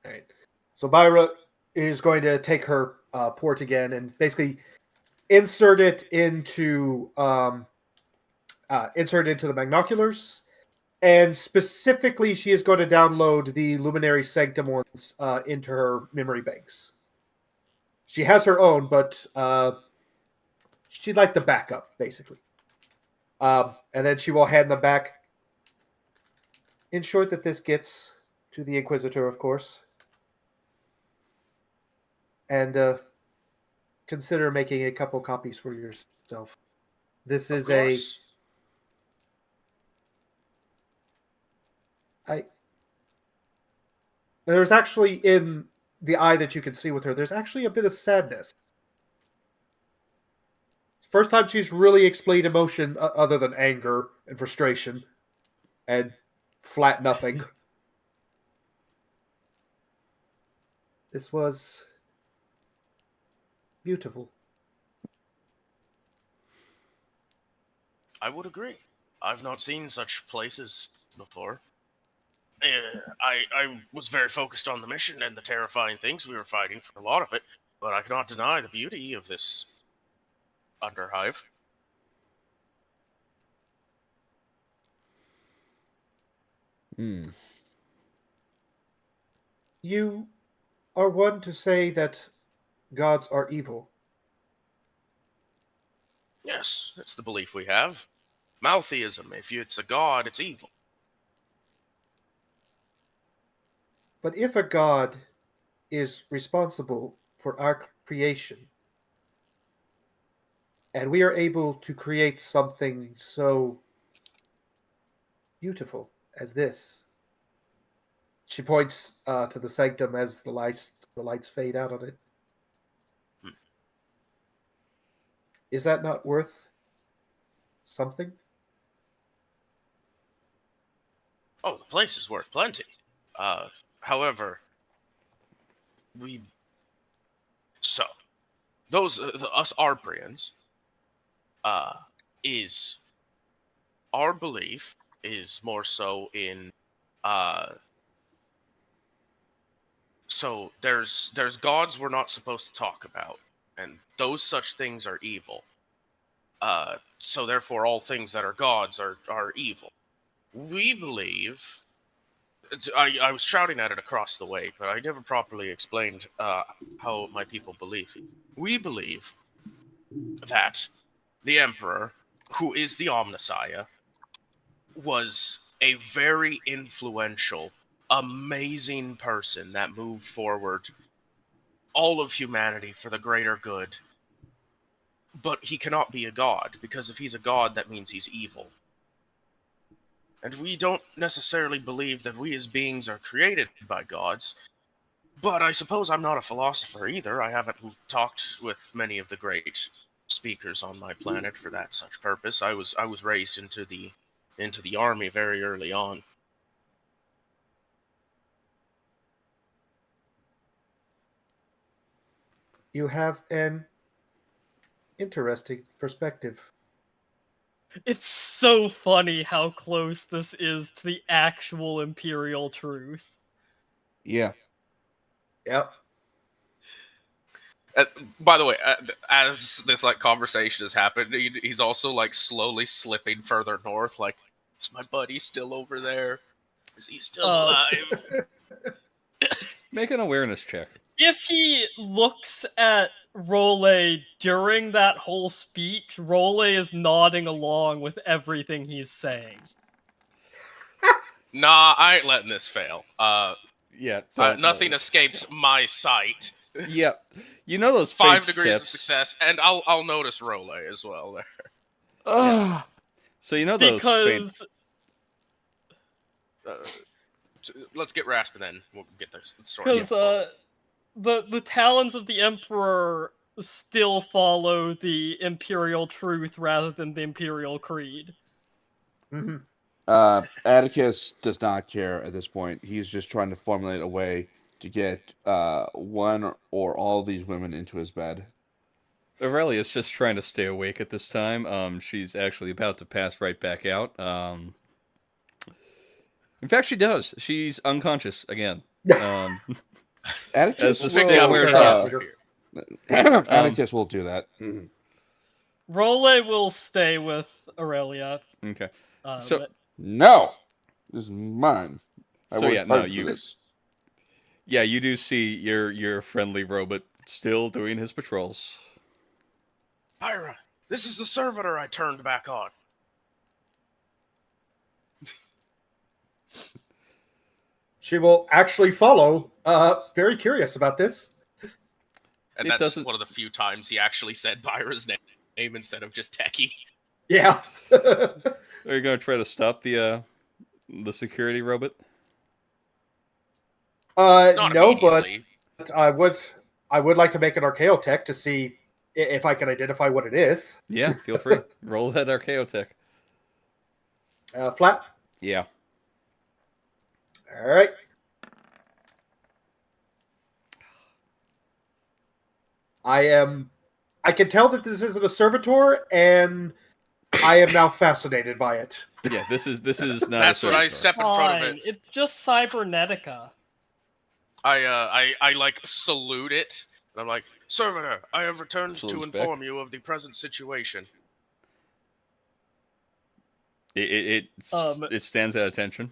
All right. So Byra is going to take her port again and basically insert it into the magnoculars. And specifically, she is going to download the Luminary Sanctum ones into her memory banks. She has her own, but she'd like the backup, basically. And then she will hand them back. In short, that this gets to the Inquisitor, of course. And consider making a couple copies for yourself. This Of is course. There's actually in the eye that you can see with her, there's actually a bit of sadness. First time she's really explained emotion other than anger and frustration and flat nothing. This was beautiful. I would agree. I've not seen such places before. I was very focused on the mission and the terrifying things we were fighting for a lot of it, but I cannot deny the beauty of this underhive. You are one to say that gods are evil. Yes, it's the belief we have. Maltheism, if it's a god, it's evil. But if a god is responsible for our creation, and we are able to create something so beautiful as this, she points to the sanctum as the lights fade out on it. Is that not worth something? Oh, the place is worth plenty. However, so those us Arbrians, is our belief is more so in so there's gods we're not supposed to talk about, and those such things are evil. So therefore all things that are gods are evil. We believe I was shouting at it across the way, but I never properly explained how my people believe. We believe that the Emperor, who is the Omnissiah, was a very influential, amazing person that moved forward all of humanity for the greater good. But he cannot be a god, because if he's a god, that means he's evil. And we don't necessarily believe that we as beings are created by gods. But I suppose I'm not a philosopher either. I haven't talked with many of the great speakers on my planet for that such purpose. I was raised into the army very early on. You have an interesting perspective. It's so funny how close this is to the actual imperial truth. Yeah. Yep. By the way, as this conversation has happened, he's also slowly slipping further north. Like, is my buddy still over there? Is he still alive? Make an awareness check. If he looks at Role during that whole speech, Role is nodding along with everything he's saying. Nah, I ain't letting this fail. Yeah. Nothing escapes my sight. Yeah. You know those 5 faint degrees of steps. success, and I'll notice Role as well there. Ah, So you know those faint. Because Let's get Rasper then. We'll get this story. because the talons of the Emperor still follow the Imperial truth rather than the Imperial creed. Mhm. Atticus does not care at this point. He's just trying to formulate a way to get one or all of these women into his bed. Aurelia's just trying to stay awake at this time. She's actually about to pass right back out. In fact, she does. She's unconscious again. Atticus As the will, spell wears off. Atticus will do that. Role will stay with Aurelia. Okay. So- but- No, this is mine. I So, worked yeah, no, hard for you- this. Yeah, you do see your friendly robot still doing his patrols. Pyra, this is the servitor I turned back on. She will actually follow. Very curious about this. And It that's doesn't- one of the few times he actually said Pyra's name instead of just Techie. Yeah. Are you going to try to stop the security robot? Not No, but immediately. I would like to make an archaeotech to see if I can identify what it is. Yeah, feel free. Roll that archaeotech. Flat. Yeah. All right. I can tell that this isn't a servitor, and I am now fascinated by it. Yeah, this is not. That's a what I servitor. step in front of Fine, it. it's just cybernetica. I like salute it, and I'm like, Servitor, I have returned to Salutes back. inform you of the present situation. It stands at attention.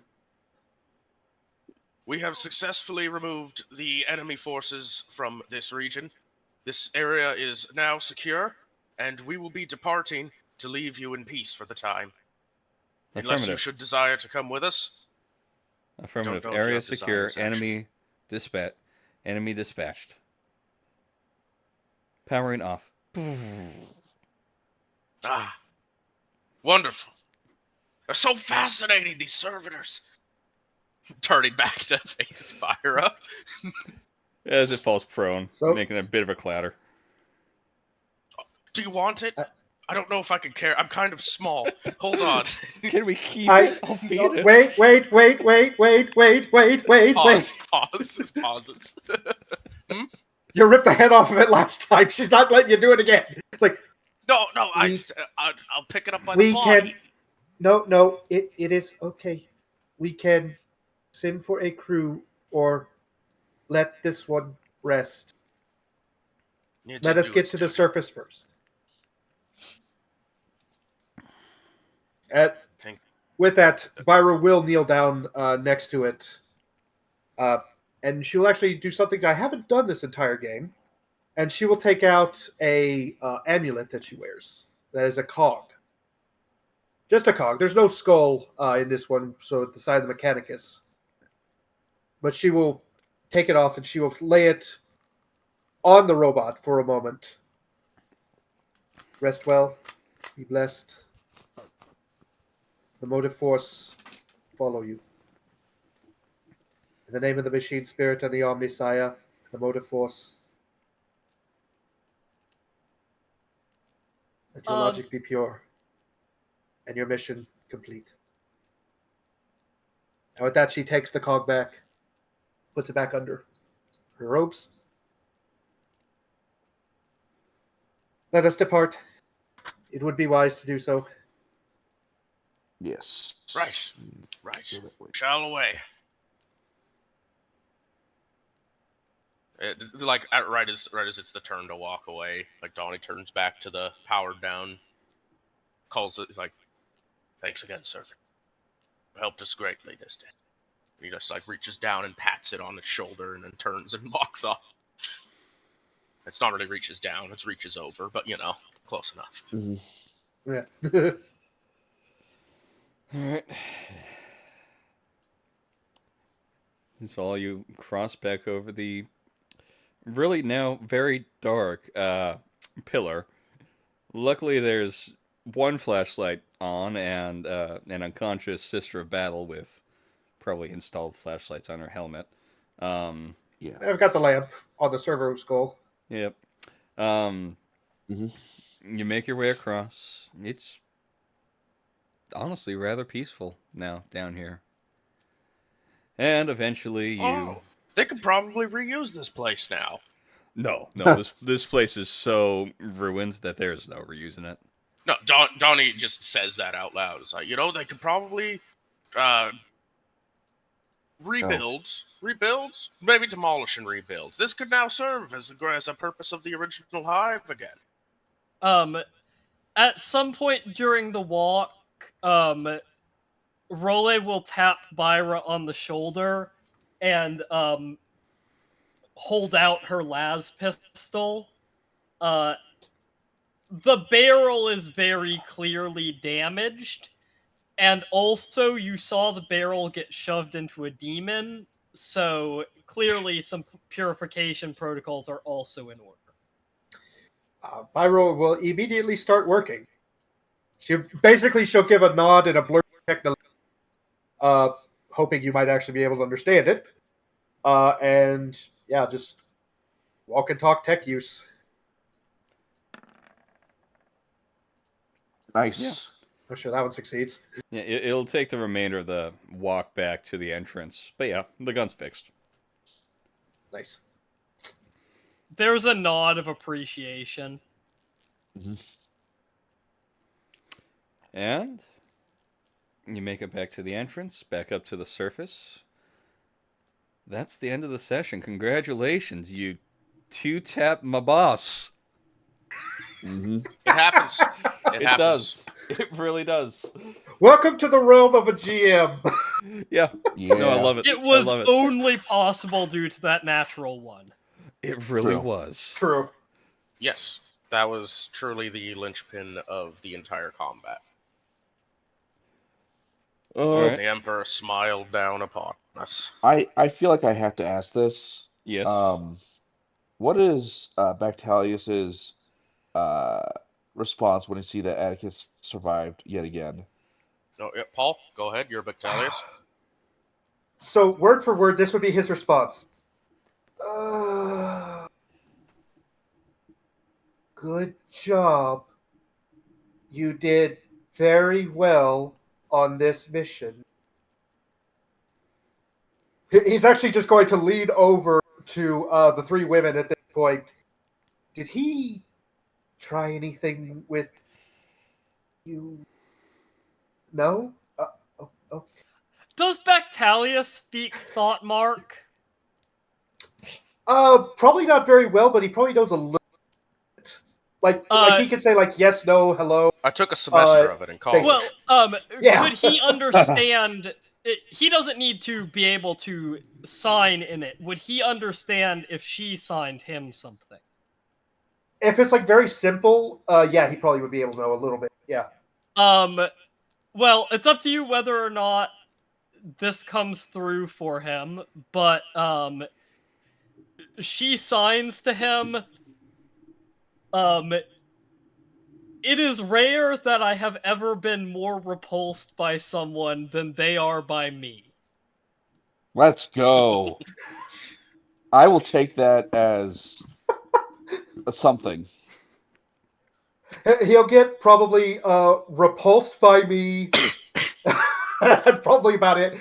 We have successfully removed the enemy forces from this region. This area is now secure, and we will be departing to leave you in peace for the time. Unless you Affirmative. should desire to come with us. Affirmative. Don't know if you Area have secure. desires, actually. Enemy dispatched. Powering off. Ah, wonderful. They're so fascinating, these servitors. Turning back to face Pyra. As it falls prone, So- making a bit of a clatter. Do you want it? I don't know if I can carry. I'm kind of small. Hold on. Can we keep I it? I'll feed it. Wait. Pause. Pauses. You ripped the head off of it last time. She's not letting you do it again. It's like, No, We- I'll pick it up by we the body. can. No, it is okay. We can send for a crew or let this one rest. It Let did us do get its to the duty. surface first. Think- With that, Byra will kneel down next to it. And she will actually do something I haven't done this entire game. And she will take out a amulet that she wears. That is a cog. Just a cog. There's no skull in this one, so the side of the Mechanicus. But she will take it off and she will lay it on the robot for a moment. Rest well. Be blessed. The motive force follow you. In the name of the machine spirit and the Omnisaya, the motive force. Let your logic be pure. And your mission complete. And with that, she takes the cog back, puts it back under her robes. Let us depart. It would be wise to do so. Yes. Right. Shall away. Right as it's the turn to walk away, like Dawny turns back to the powered down, calls it like, "Thanks again, servant. You helped us greatly this day." He just like reaches down and pats it on its shoulder, and then turns and walks off. It's not really reaches down; it's reaches over, but you know, close enough. Yeah. All right. So all you cross back over the really now very dark pillar. Luckily, there's one flashlight on and an unconscious Sister of Battle with probably installed flashlights on her helmet. Yeah. I've got the lamp on the server skull. Yep. Um, Mm-hmm. you make your way across. It's honestly rather peaceful now down here. And eventually you. Oh, they could probably reuse this place now. No, this place is so ruined that there's no reusing it. No, Donnie just says that out loud. It's like, they could probably rebuild, maybe demolish and rebuild. This could now serve as a purpose of the original hive again. At some point during the walk, Role will tap Byra on the shoulder and hold out her las pistol. The barrel is very clearly damaged, and also you saw the barrel get shoved into a demon, so clearly some purification protocols are also in order. Byro will immediately start working. She'll give a nod and a blur techno, hoping you might actually be able to understand it. And yeah, just walk and talk tech use. Nice. Yeah. I'm sure that one succeeds. Yeah, it'll take the remainder of the walk back to the entrance. But yeah, the gun's fixed. Nice. There's a nod of appreciation. Mm-hmm. And you make it back to the entrance, back up to the surface. That's the end of the session. Congratulations, you two-tap my boss. Mm-hmm. It happens. It does. It really does. Welcome to the realm of a GM. Yeah. No, I love it. It was I love it. only possible due to that natural one. It really True. was. True. Yes, that was truly the linchpin of the entire combat. Alright. The Emperor smiled down upon us. I feel like I have to ask this. Yes. What is Bactalius's response when you see that Atticus survived yet again? Oh, yeah, Paul, go ahead. You're Bactalius. So, word for word, this would be his response. Good job. You did very well on this mission. He's actually just going to lean over to the three women at this point. Did he try anything with you? No? Okay. Does Bactalius speak Thought Mark? Probably not very well, but he probably knows a little bit. Like he could say like yes, no, hello. I took a semester of it in college. Well, Yeah. Would he understand? He doesn't need to be able to sign in it. Would he understand if she signed him something? If it's like very simple, yeah, he probably would be able to know a little bit. Yeah. Well, it's up to you whether or not this comes through for him, but she signs to him. It is rare that I have ever been more repulsed by someone than they are by me. Let's go. I will take that as something. He'll get probably repulsed by me. That's probably about it.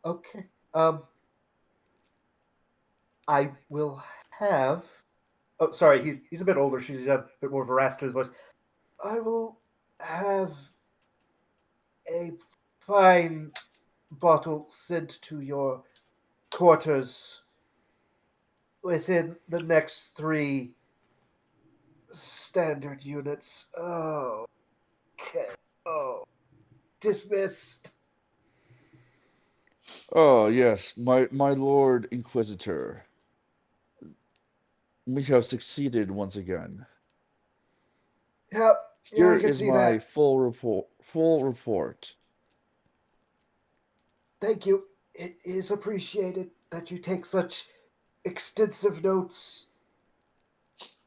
Okay. I will have. Oh, sorry. He's a bit older. She's a bit more veracity to his voice. I will have a fine bottle sent to your quarters within the next 3 standard units. Oh, okay. Oh, dismissed. Oh yes, my Lord Inquisitor. We have succeeded once again. Yep. Here I can is see my that. full report. Thank you. It is appreciated that you take such extensive notes.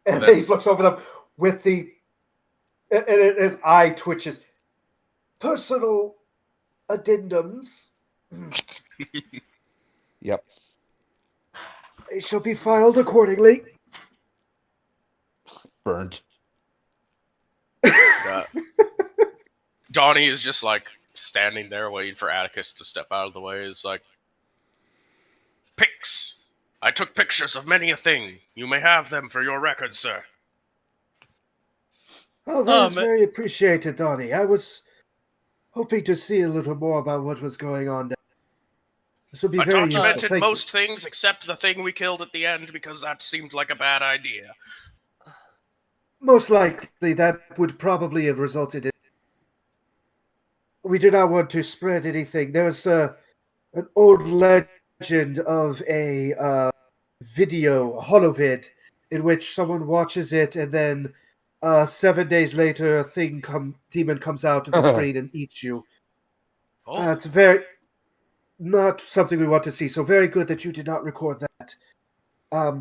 And That- he looks over them with and his eye twitches. Personal addendums. Yep. They shall be filed accordingly. Burned. Donnie is just like standing there waiting for Atticus to step out of the way. It's like, pics. I took pictures of many a thing. You may have them for your record, sir. Oh, that is very appreciated, Donnie. I was hoping to see a little more about what was going on there. This would be I very useful. documented Thank most things except the thing we killed at the end because that seemed like a bad idea. you. Most likely, that would probably have resulted in. We do not want to spread anything. There was an old legend of a video, a holovid, in which someone watches it and then 7 days later a demon comes out of the screen and eats you. Oh, It's very not something we want to see. So very good that you did not record that.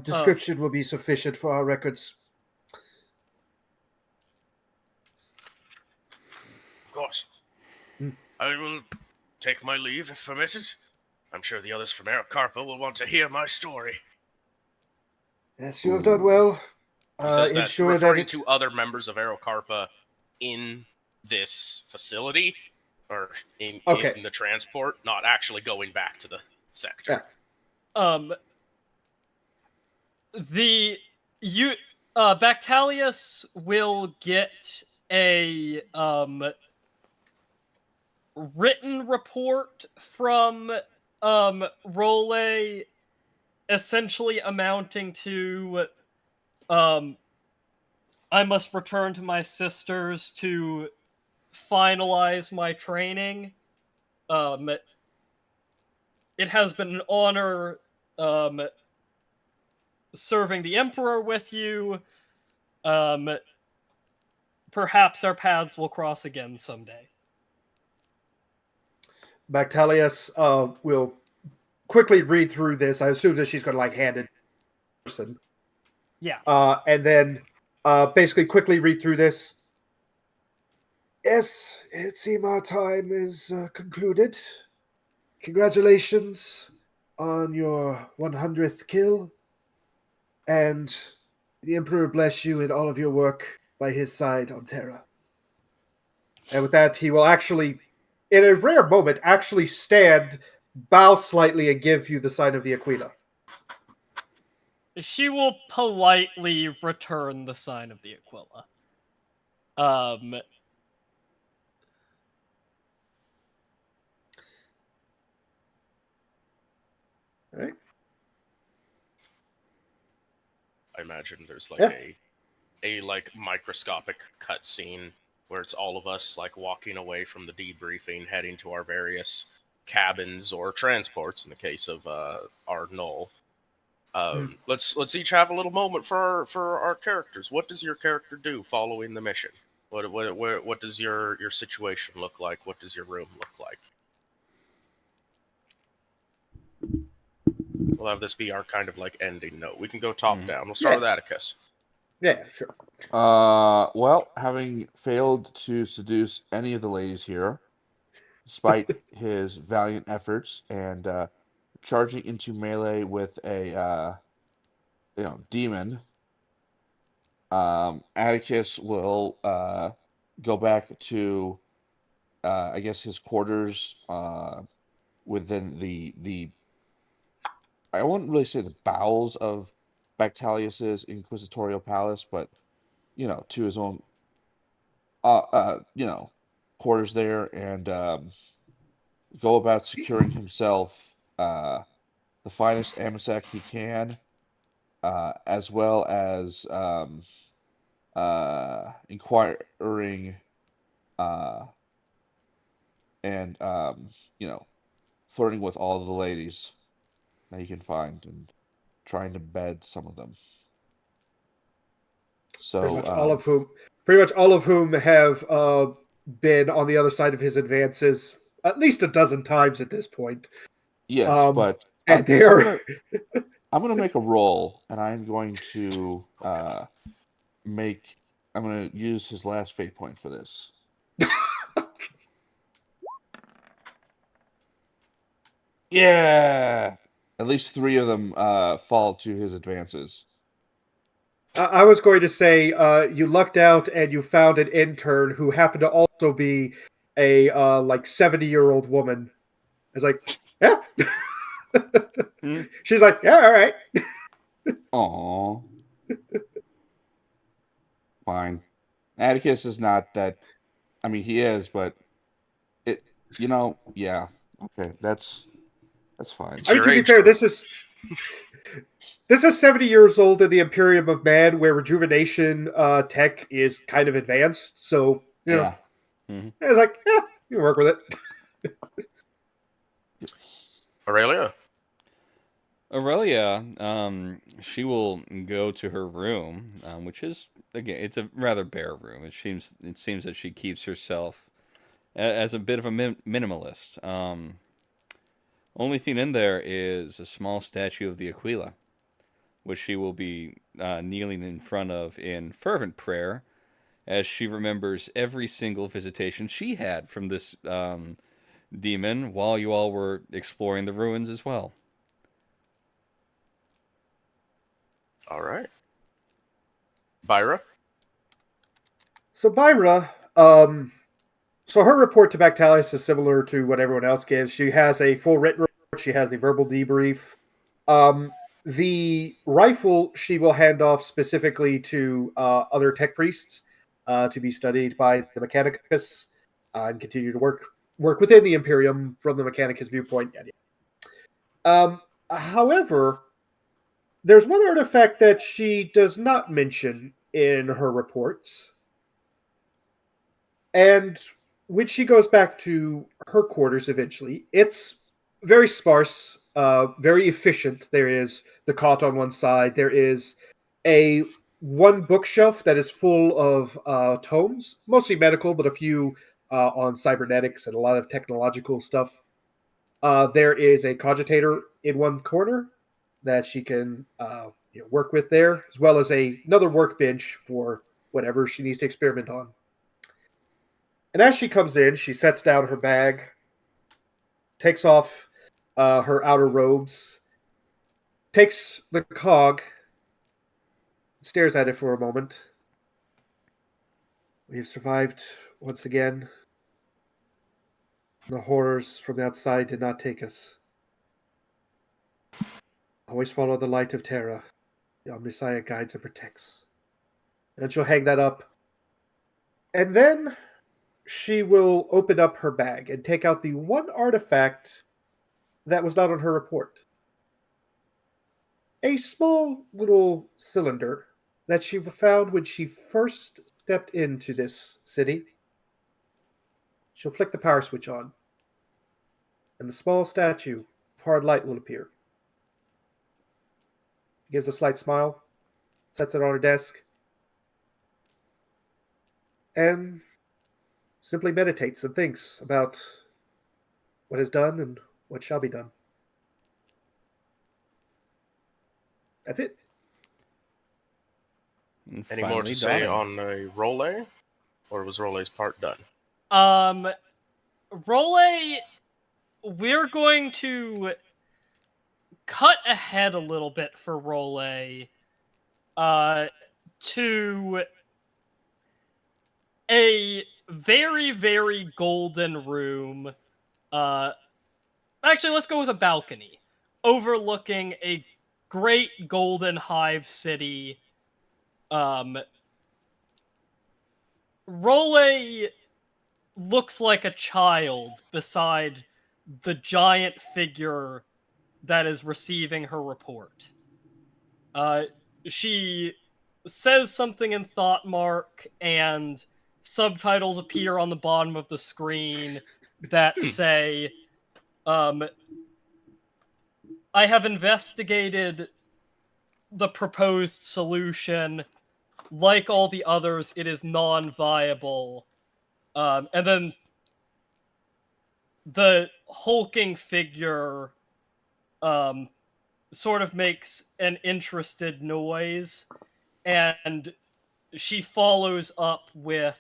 Description will be sufficient for our records. of course. I will take my leave if permitted. I'm sure the others from Aerocarpa will want to hear my story. Yes, you have done well. He says that, Ensure referring that to other members of Aerocarpa in this facility, or in the transport, not actually going back to the sector. Yeah. Bactalius will get a written report from Role, essentially amounting to I must return to my sisters to finalize my training. It has been an honor serving the Emperor with you. Perhaps our paths will cross again someday. Bactalius will quickly read through this. I assume that she's going to hand it to the person. Yeah. And then basically quickly read through this. Yes, it seems our time is concluded. Congratulations on your 100th kill. And the Emperor bless you in all of your work by his side on Terra. And with that, he will actually, in a rare moment, actually stand, bow slightly, and give you the sign of the Aquila. She will politely return the sign of the Aquila. Right. I imagine there's a microscopic cutscene where it's all of us walking away from the debriefing, heading to our various cabins or transports in the case of our Null. Let's each have a little moment for our characters. What does your character do following the mission? What does your situation look like? What does your room look like? We'll have this be our kind of ending note. We can go top down. We'll start with Atticus. Yeah, sure. Well, having failed to seduce any of the ladies here, despite his valiant efforts, and charging into melee with a demon, Atticus will go back to I guess his quarters within the I wouldn't really say the bowels of Bactalius's inquisitorial palace, but to his own quarters there, and go about securing himself the finest amsec he can, as well as inquiring and flirting with all of the ladies that he can find and trying to bed some of them. So pretty much all of whom have been on the other side of his advances at least a dozen times at this point. Yes, but and they're I'm gonna make a roll, and I'm going to I'm gonna use his last fate point for this. Yeah, at least 3 of them fall to his advances. I was going to say you lucked out and you found an intern who happened to also be a like 70-year-old woman. I was like, yeah. She's like, yeah, all right. Aww. Fine. Atticus is not that. I mean, he is, but it. Yeah. Okay, that's fine. It's I mean, your to be age fair, group. this is 70 years old in the Imperium of Man, where rejuvenation tech is kind of advanced. So Yeah. it's like, yeah, you can work with it. Aurelia? Aurelia, she will go to her room, which is, again, it's a rather bare room. It seems that she keeps herself as a bit of a minimalist. Only thing in there is a small statue of the Aquila, which she will be kneeling in front of in fervent prayer, as she remembers every single visitation she had from this demon while you all were exploring the ruins as well. All right. Byra? So Byra, so her report to Bactalius is similar to what everyone else gives. She has a full written report. She has the verbal debrief. The rifle she will hand off specifically to other tech priests to be studied by the Mechanicus and continue to work within the Imperium from the Mechanicus viewpoint. However, there's one artifact that she does not mention in her reports, and when she goes back to her quarters eventually, it's very sparse, very efficient. There is the cot on one side. There is a one bookshelf that is full of tomes, mostly medical, but a few on cybernetics and a lot of technological stuff. There is a cogitator in one corner that she can work with there, as well as another workbench for whatever she needs to experiment on. And as she comes in, she sets down her bag, takes off her outer robes, takes the cog, stares at it for a moment. We have survived once again. The horrors from the outside did not take us. Always follow the light of Terra. The Omnissiah guides and protects. And then she'll hang that up. And then she will open up her bag and take out the one artifact that was not on her report. A small little cylinder that she found when she first stepped into this city. She'll flick the power switch on, and the small statue of hard light will appear. She gives a slight smile, sets it on her desk, and simply meditates and thinks about what is done and what shall be done. That's it. And Any more finally, to say Donnie. on Role? Or was Role's part done? Role, we're going to cut ahead a little bit for Role to a very, very golden room. Actually, let's go with a balcony overlooking a great golden hive city. Role looks like a child beside the giant figure that is receiving her report. She says something in thought mark, and subtitles appear on the bottom of the screen that say, I have investigated the proposed solution. Like all the others, it is non-viable. And then the hulking figure sort of makes an interested noise, and she follows up with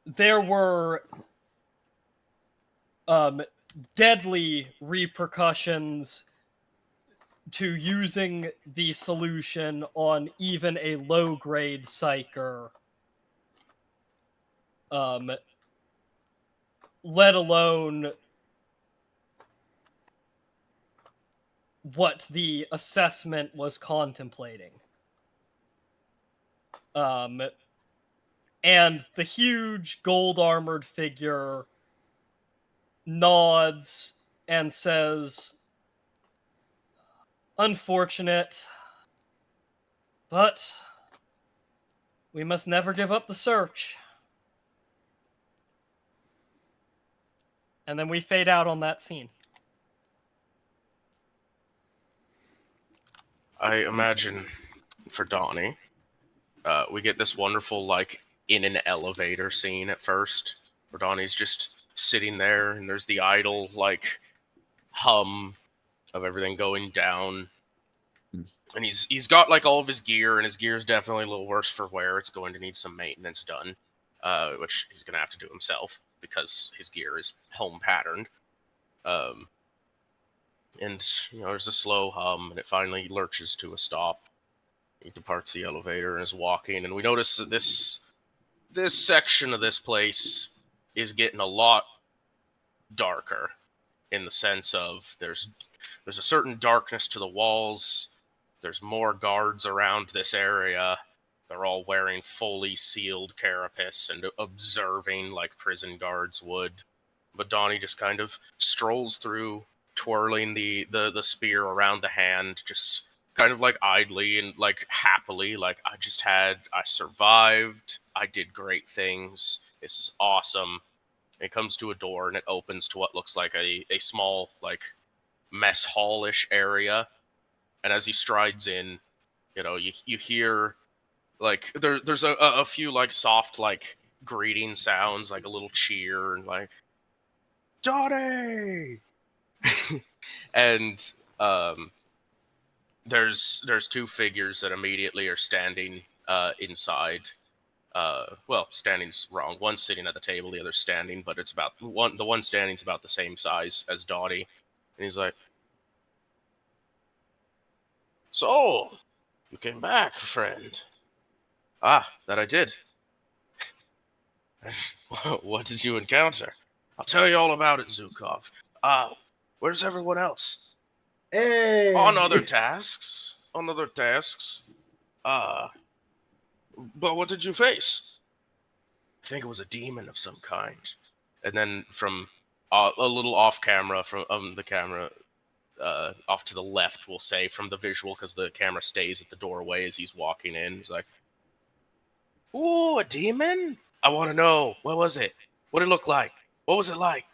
there were deadly repercussions to using the solution on even a low-grade psyker, let alone what the assessment was contemplating. And the huge gold-armored figure nods and says, "Unfortunate, but we must never give up the search." And then we fade out on that scene. I imagine for Dawny, we get this wonderful, like, in an elevator scene at first, where Dawny's just sitting there, and there's the idle, like, hum of everything going down. And he's got, like, all of his gear, and his gear's definitely a little worse for wear. It's going to need some maintenance done, which he's going to have to do himself, because his gear is home patterned. And, there's a slow hum, and it finally lurches to a stop. He departs the elevator and is walking, and we notice that this section of this place is getting a lot darker, in the sense of there's a certain darkness to the walls. There's more guards around this area. They're all wearing fully sealed carapace and observing like prison guards would. But Dawny just kind of strolls through, twirling the spear around the hand, just kind of like idly and like happily, like, I survived, I did great things, this is awesome. And it comes to a door and it opens to what looks like a small, like, mess hall-ish area. And as he strides in, you hear, like, there's a few, like, soft, like, greeting sounds, like a little cheer, and like, Dawny! And there's two figures that immediately are standing inside. Well, standing's wrong. One's sitting at the table, the other's standing, but it's about the one standing's about the same size as Dawny. And he's like, "So, you came back, friend." "Ah, that I did." "What did you encounter?" "I'll tell you all about it, Zukov. Where's everyone else?" Hey! On other tasks. But what did you face?" "I think it was a demon of some kind." And then from a little off camera, from the camera, off to the left, we'll say, from the visual, because the camera stays at the doorway as he's walking in. He's like, "Ooh, a demon? I want to know. What was it? What did it look like? What was it like?"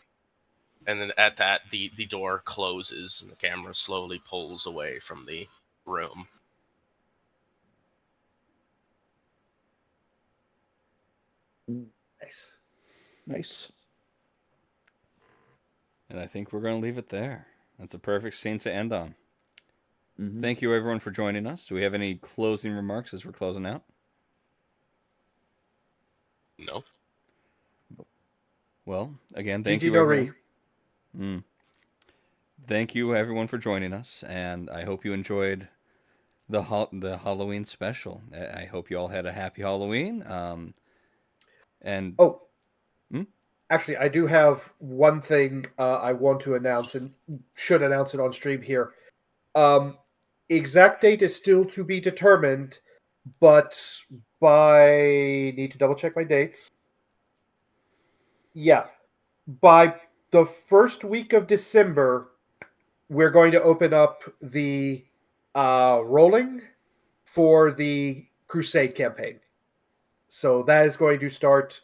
And then at that, the door closes, and the camera slowly pulls away from the room. Nice. And I think we're going to leave it there. That's a perfect scene to end on. Mm-hmm. Thank you, everyone, for joining us. Do we have any closing remarks as we're closing out? No. Well, again, thank you, everyone. Thank you, everyone, for joining us, and I hope you enjoyed the Halloween special. I hope you all had a happy Halloween. Actually, I do have one thing I want to announce, and should announce it on stream here. Exact date is still to be determined, but need to double check my dates. Yeah, by the first week of December, we're going to open up the rolling for the Crusade campaign. So that is going to start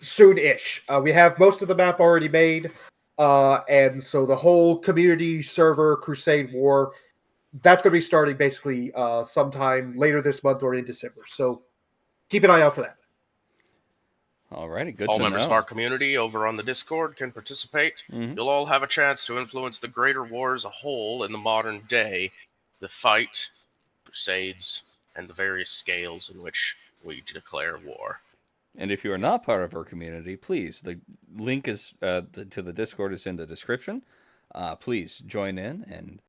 soon-ish. We have most of the map already made, and so the whole community server Crusade War, that's going to be starting basically sometime later this month or in December. So keep an eye out for that. Alrighty, good All to members know. of our community over on the Discord can participate. Mhm. You'll all have a chance to influence the greater war as a whole in the modern day, the fight, crusades, and the various scales in which we declare war. And if you are not part of our community, please, the link is to the Discord is in the description. Please join in and